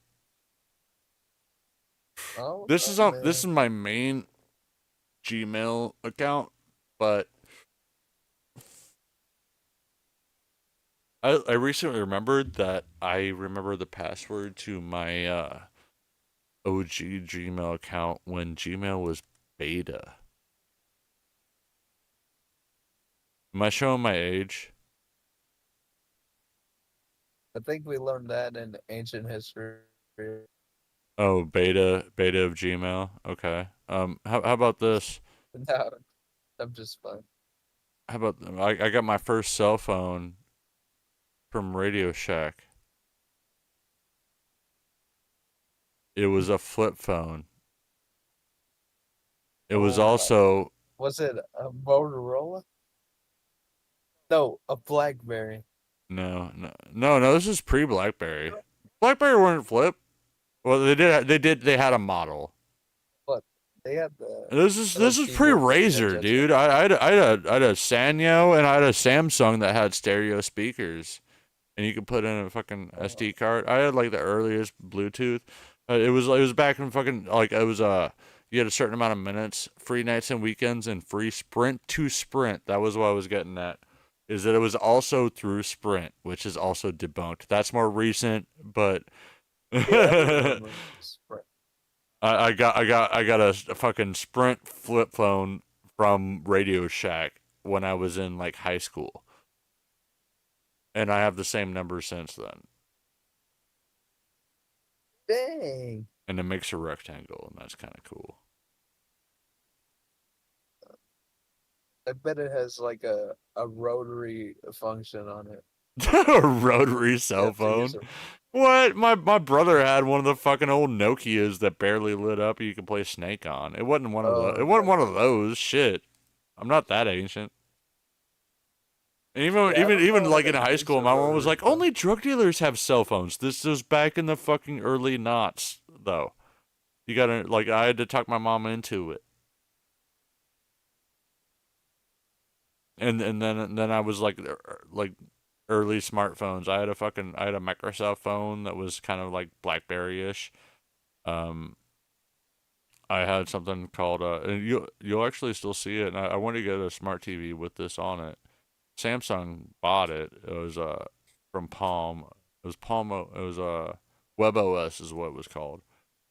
This is man. my main Gmail account, but I recently remembered that I remember the password to my OG Gmail account when Gmail was beta. Am I showing my age? I think we learned that in ancient history. Oh, beta of Gmail. Okay. How about this? No, I'm just fine. How about I got my first cell phone from Radio Shack. It was a flip phone. It was also. Was it a Motorola? No, a BlackBerry. No. This is pre-BlackBerry. BlackBerry weren't flip. Well, they had a model. But they had the. This is pre-Razer, dude. I had a Sanyo and I had a Samsung that had stereo speakers, and you could put in a fucking SD card. I had like the earliest Bluetooth. It was back in fucking like it was you had a certain amount of minutes, free nights and weekends, and free Sprint to Sprint. That was what I was getting at. Is that it was also through Sprint, which is also debunked. That's more recent, but Yeah, Sprint. I got a fucking Sprint flip phone from Radio Shack when I was in like high school, and I have the same number since then. Dang. And it makes a rectangle, and that's kind of cool. I bet it has like a rotary function on it. A rotary cell phone? What? My brother had one of the fucking old Nokias that barely lit up. You could play Snake on. It wasn't one of the. It wasn't one of those. Shit, I'm not that ancient. And even like in high school, my mom was like, "Only drug dealers have cell phones." This was back in the fucking early noughts, though. You gotta like, I had to talk my mom into it. And then I was like early smartphones. I had a Microsoft phone that was kind of like BlackBerry-ish. I had something called and you'll actually still see it. And I wanted to get a smart TV with this on it. Samsung bought it. It was from Palm. It was WebOS is what it was called.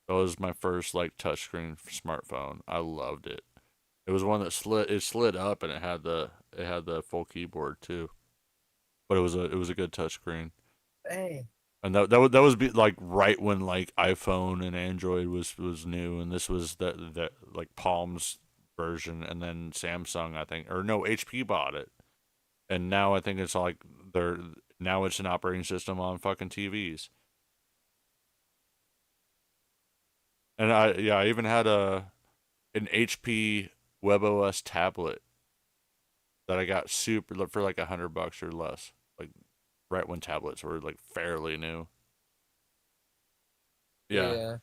That was my first like touchscreen smartphone. I loved it. It was one that slid up and it had the full keyboard too. But it was a good touchscreen. Dang. And that was like right when like iPhone and Android was new, and this was the like Palm's version, and then Samsung I think, or no, HP bought it, and now I think it's like now it's an operating system on fucking TVs. And I even had an HP WebOS tablet that I got for like $100 or less, like right when tablets were like fairly new. Yeah,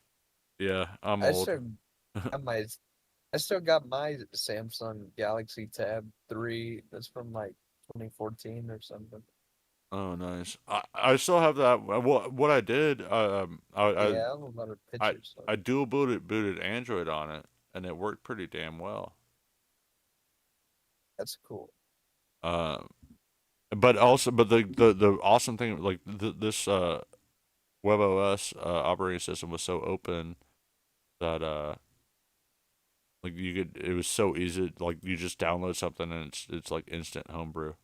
I'm old. I still got my Samsung Galaxy Tab 3. That's from like 2014 or something. Oh, nice. I still have that. What I did, Yeah, I have a lot of pictures. I dual booted Android on it, and it worked pretty damn well. That's cool. But also, but the awesome thing, like this WebOS operating system was so open that like it was so easy. Like you just download something and it's like instant homebrew.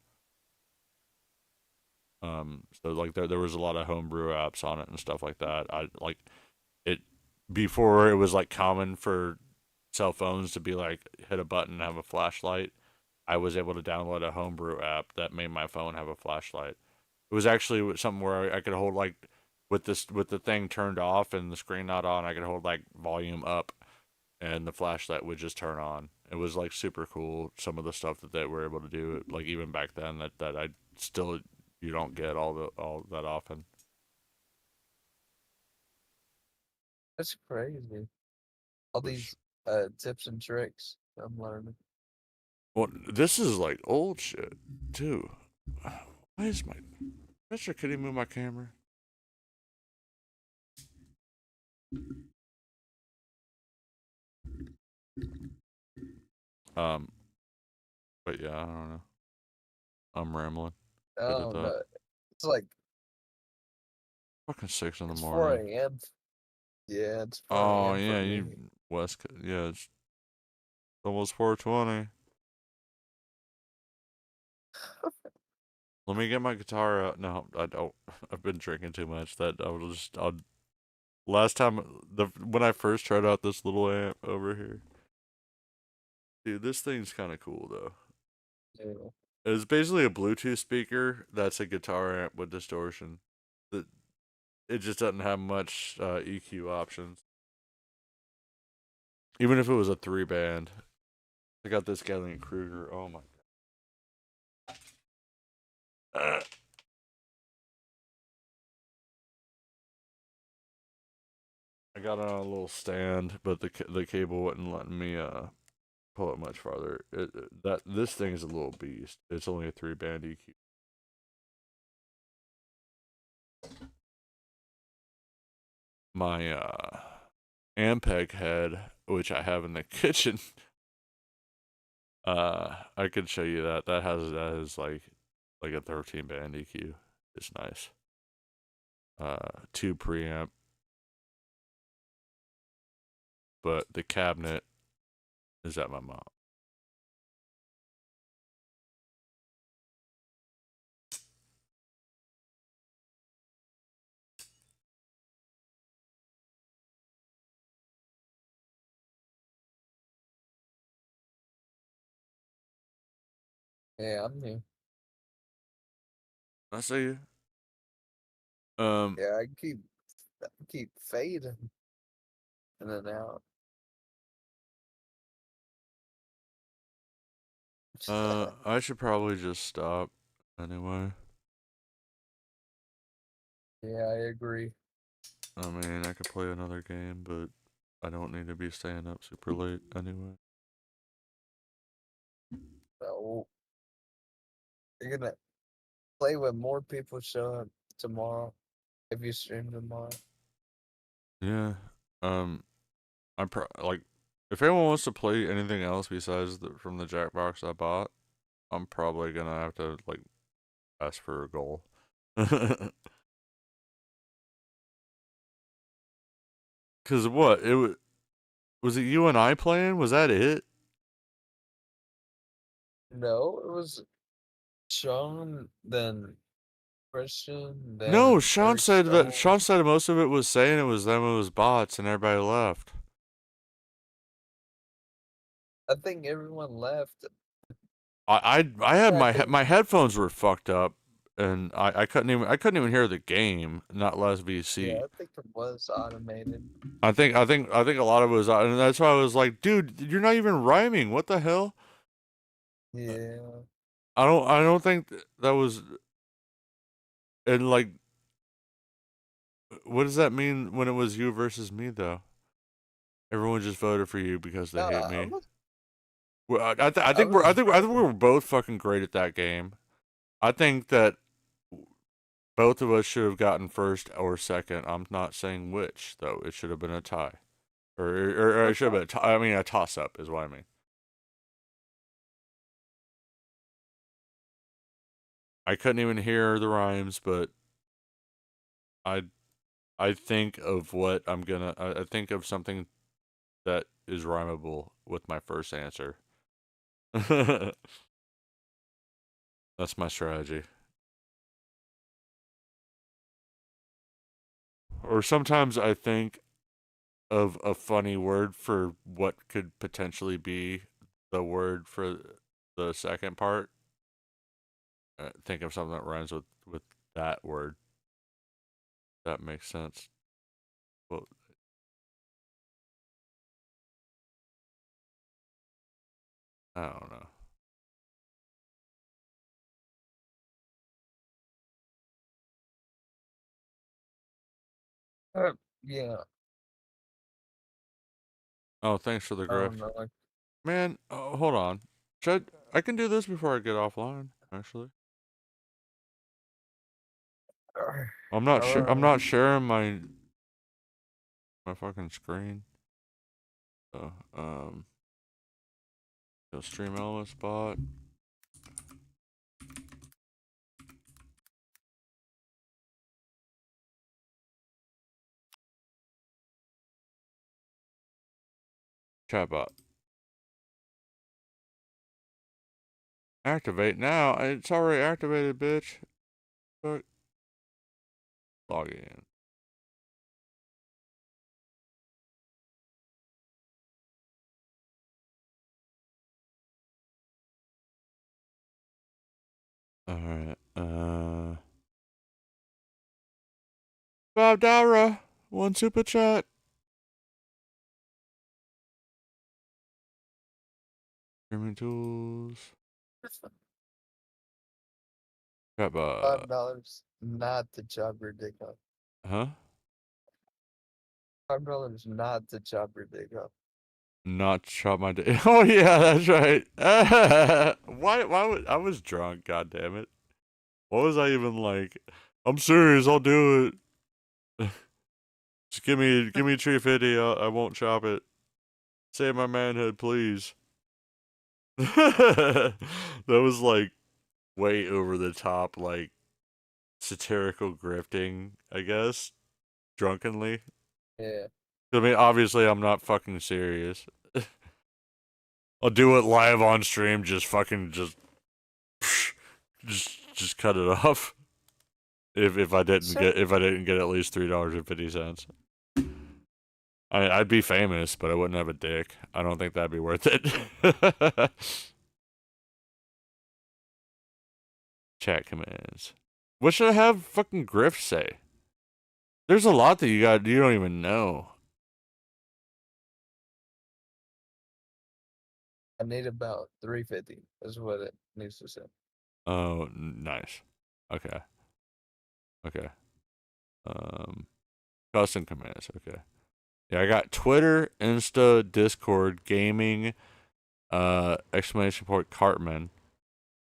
So like there was a lot of homebrew apps on it and stuff like that. I like it before it was like common for cell phones to be like hit a button and have a flashlight. I was able to download a homebrew app that made my phone have a flashlight. It was actually something where I could hold like with the thing turned off and the screen not on, I could hold like volume up and the flashlight would just turn on. It was like super cool. Some of the stuff that they were able to do, like even back then, that I still you don't get all that often. That's crazy. All these tips and tricks I'm learning. Well, this is like old shit too. Why is my Mister? Could he move my camera? But yeah, I don't know. I'm rambling. Good at that. No. It's like Fucking 6 in the it's morning. 4 a.m. Yeah, it's 4 Oh a.m. yeah, for me. you West. Yeah, it's almost 4:20. Let me get my guitar out. No, I don't. I've been drinking too much. I'll last time when I first tried out this little amp over here. Dude, this thing's kind of cool though. Yeah. It's basically a Bluetooth speaker that's a guitar amp with distortion. It just doesn't have much EQ options. Even if it was a 3-band. I got this Galen Kruger. Oh my god. I got it on a little stand, but the cable wasn't letting me pull it much farther. This thing is a little beast. It's only a 3-band EQ. My Ampeg head, which I have in the kitchen, I could show you that. That has like a 13-band EQ. It's nice. 2 preamp. But the cabinet is at my mom. Yeah, I'm new. I see you. Yeah, I keep fading in and out. I should probably just stop anyway. Yeah, I agree. I mean, I could play another game, but I don't need to be staying up super late anyway. So you're gonna play with more people show up tomorrow if you stream tomorrow. Yeah. I'm like, if anyone wants to play anything else besides from the Jackbox I bought, I'm probably gonna have to like ask for a goal. Cause what was it you and I playing? Was that it? No, it was Sean, then Christian, No, then Eric Stone. Sean said most of it was saying it was them, it was bots, and everybody left. I think everyone left. I had my headphones were fucked up, and I couldn't even hear the game, not less VC. Yeah, I think it was automated. I think a lot of it was, and that's why I was like, dude, you're not even rhyming. What the hell? Yeah. I don't think that was, and like, what does that mean when it was you versus me though? Everyone just voted for you because they hate me. Well, I think we were both fucking great at that game. I think that Both of us should have gotten first or second. I'm not saying which, though. It should have been a tie. Or it should have been a tie. I mean, a toss-up is what I mean. I couldn't even hear the rhymes, but I think of what I'm gonna... I think of something that is rhymable with my first answer. That's my strategy. Or sometimes I think of a funny word for what could potentially be the word for the second part. Think of something that rhymes with that word. That makes sense. Well, I don't know. Yeah. Oh, thanks for the I grift. don't know. Like, Man, hold on. I can do this before I get offline, actually. I'm not sure. I'm not sharing my fucking screen. So, the stream element spot. Chatbot. Activate now. It's already activated, bitch. Fuck. Log in. Alright, Bob Dara, one super chat. Streaming tools. Chatbot. $5 not to chop your dick up. Huh? $5 not to chop your dick up. Not chop my dick. Oh yeah, that's right. Why would I was drunk, god damn it. What was I even like? I'm serious, I'll do it. Just give me $350, I won't chop it. Save my manhood, please. That was like way over the top, like satirical grifting, I guess. Drunkenly. Yeah. I mean, obviously I'm not fucking serious. I'll do it live on stream, just fucking just cut it off. If I didn't get at least $3.50. I'd be famous, but I wouldn't have a dick. I don't think that'd be worth it. Chat commands. What should I have fucking Griff say? There's a lot that you don't even know. I need about 350 is what it needs to say. Oh, nice. Okay. Okay. Custom commands. Okay. Yeah, I got Twitter, Insta, Discord, gaming, exclamation point Cartman,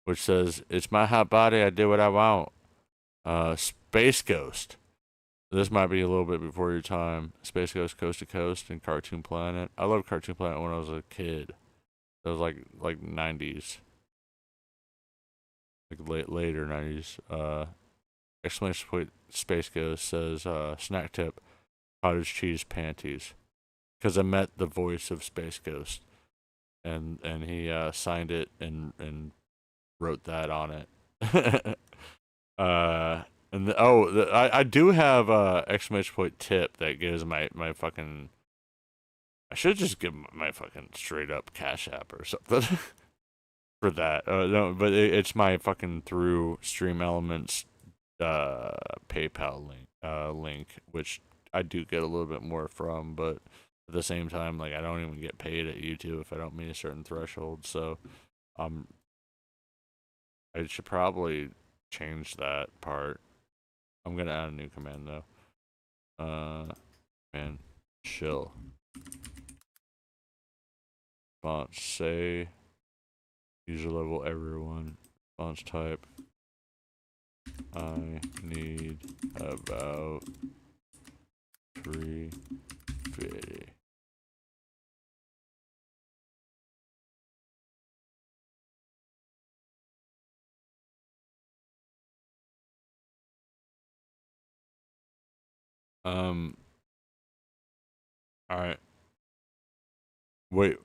which says, "It's my hot body, I do what I want." Space Ghost. This might be a little bit before your time. Space Ghost, Coast to Coast, and Cartoon Planet. I loved Cartoon Planet when I was a kid. That was like 90s. Like later 90s. Exclamation point Space Ghost says, snack tip, cottage cheese panties. Because I met the voice of Space Ghost. And he signed it and wrote that on it. I do have exclamation point tip that gives my fucking... I should just give my fucking straight up Cash App or something for that. No, but it's my fucking through Stream Elements PayPal link, which I do get a little bit more from, but at the same time, like, I don't even get paid at YouTube if I don't meet a certain threshold. So, I should probably change that part. I'm gonna add a new command though. Man, chill. Response say. User level everyone. Response type. I need about 350. All right. Wait,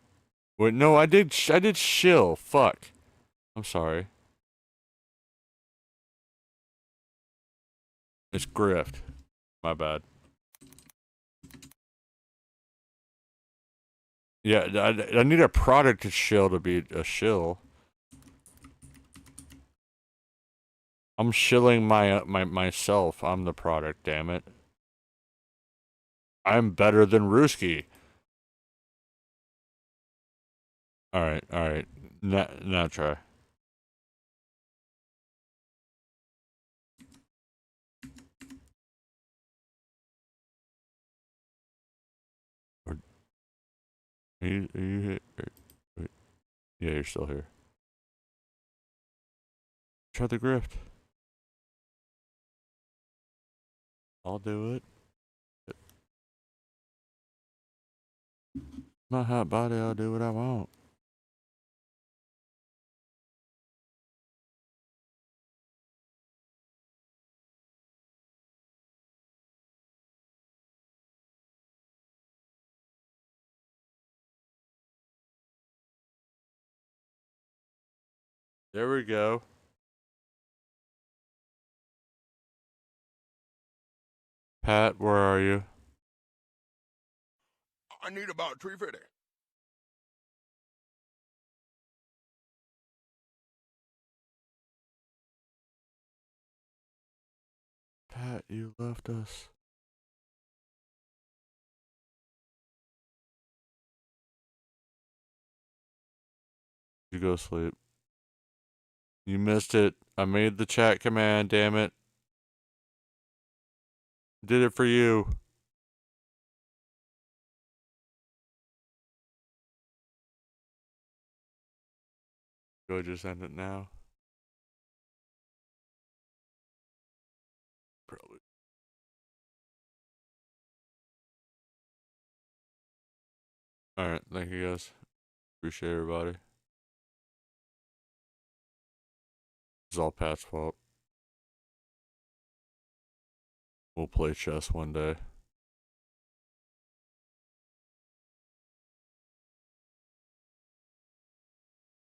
no, I did shill. Fuck. I'm sorry. It's grift. My bad. Yeah, I need a product to shill to be a shill. I'm shilling myself. I'm the product, damn it. I'm better than Ruski. Alright. Now try. Are you here? Wait. Yeah, you're still here. Try the grift. I'll do it. My hot body, I'll do what I want. There we go. Pat, where are you? I need about 350. Pat, you left us. You go sleep. You missed it. I made the chat command, damn it. Did it for you. Go just end it now. Probably. Alright, thank you guys. Appreciate everybody. It's all Pat's fault. We'll play chess one day.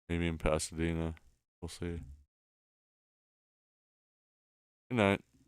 Maybe in Pasadena. We'll see. Good night.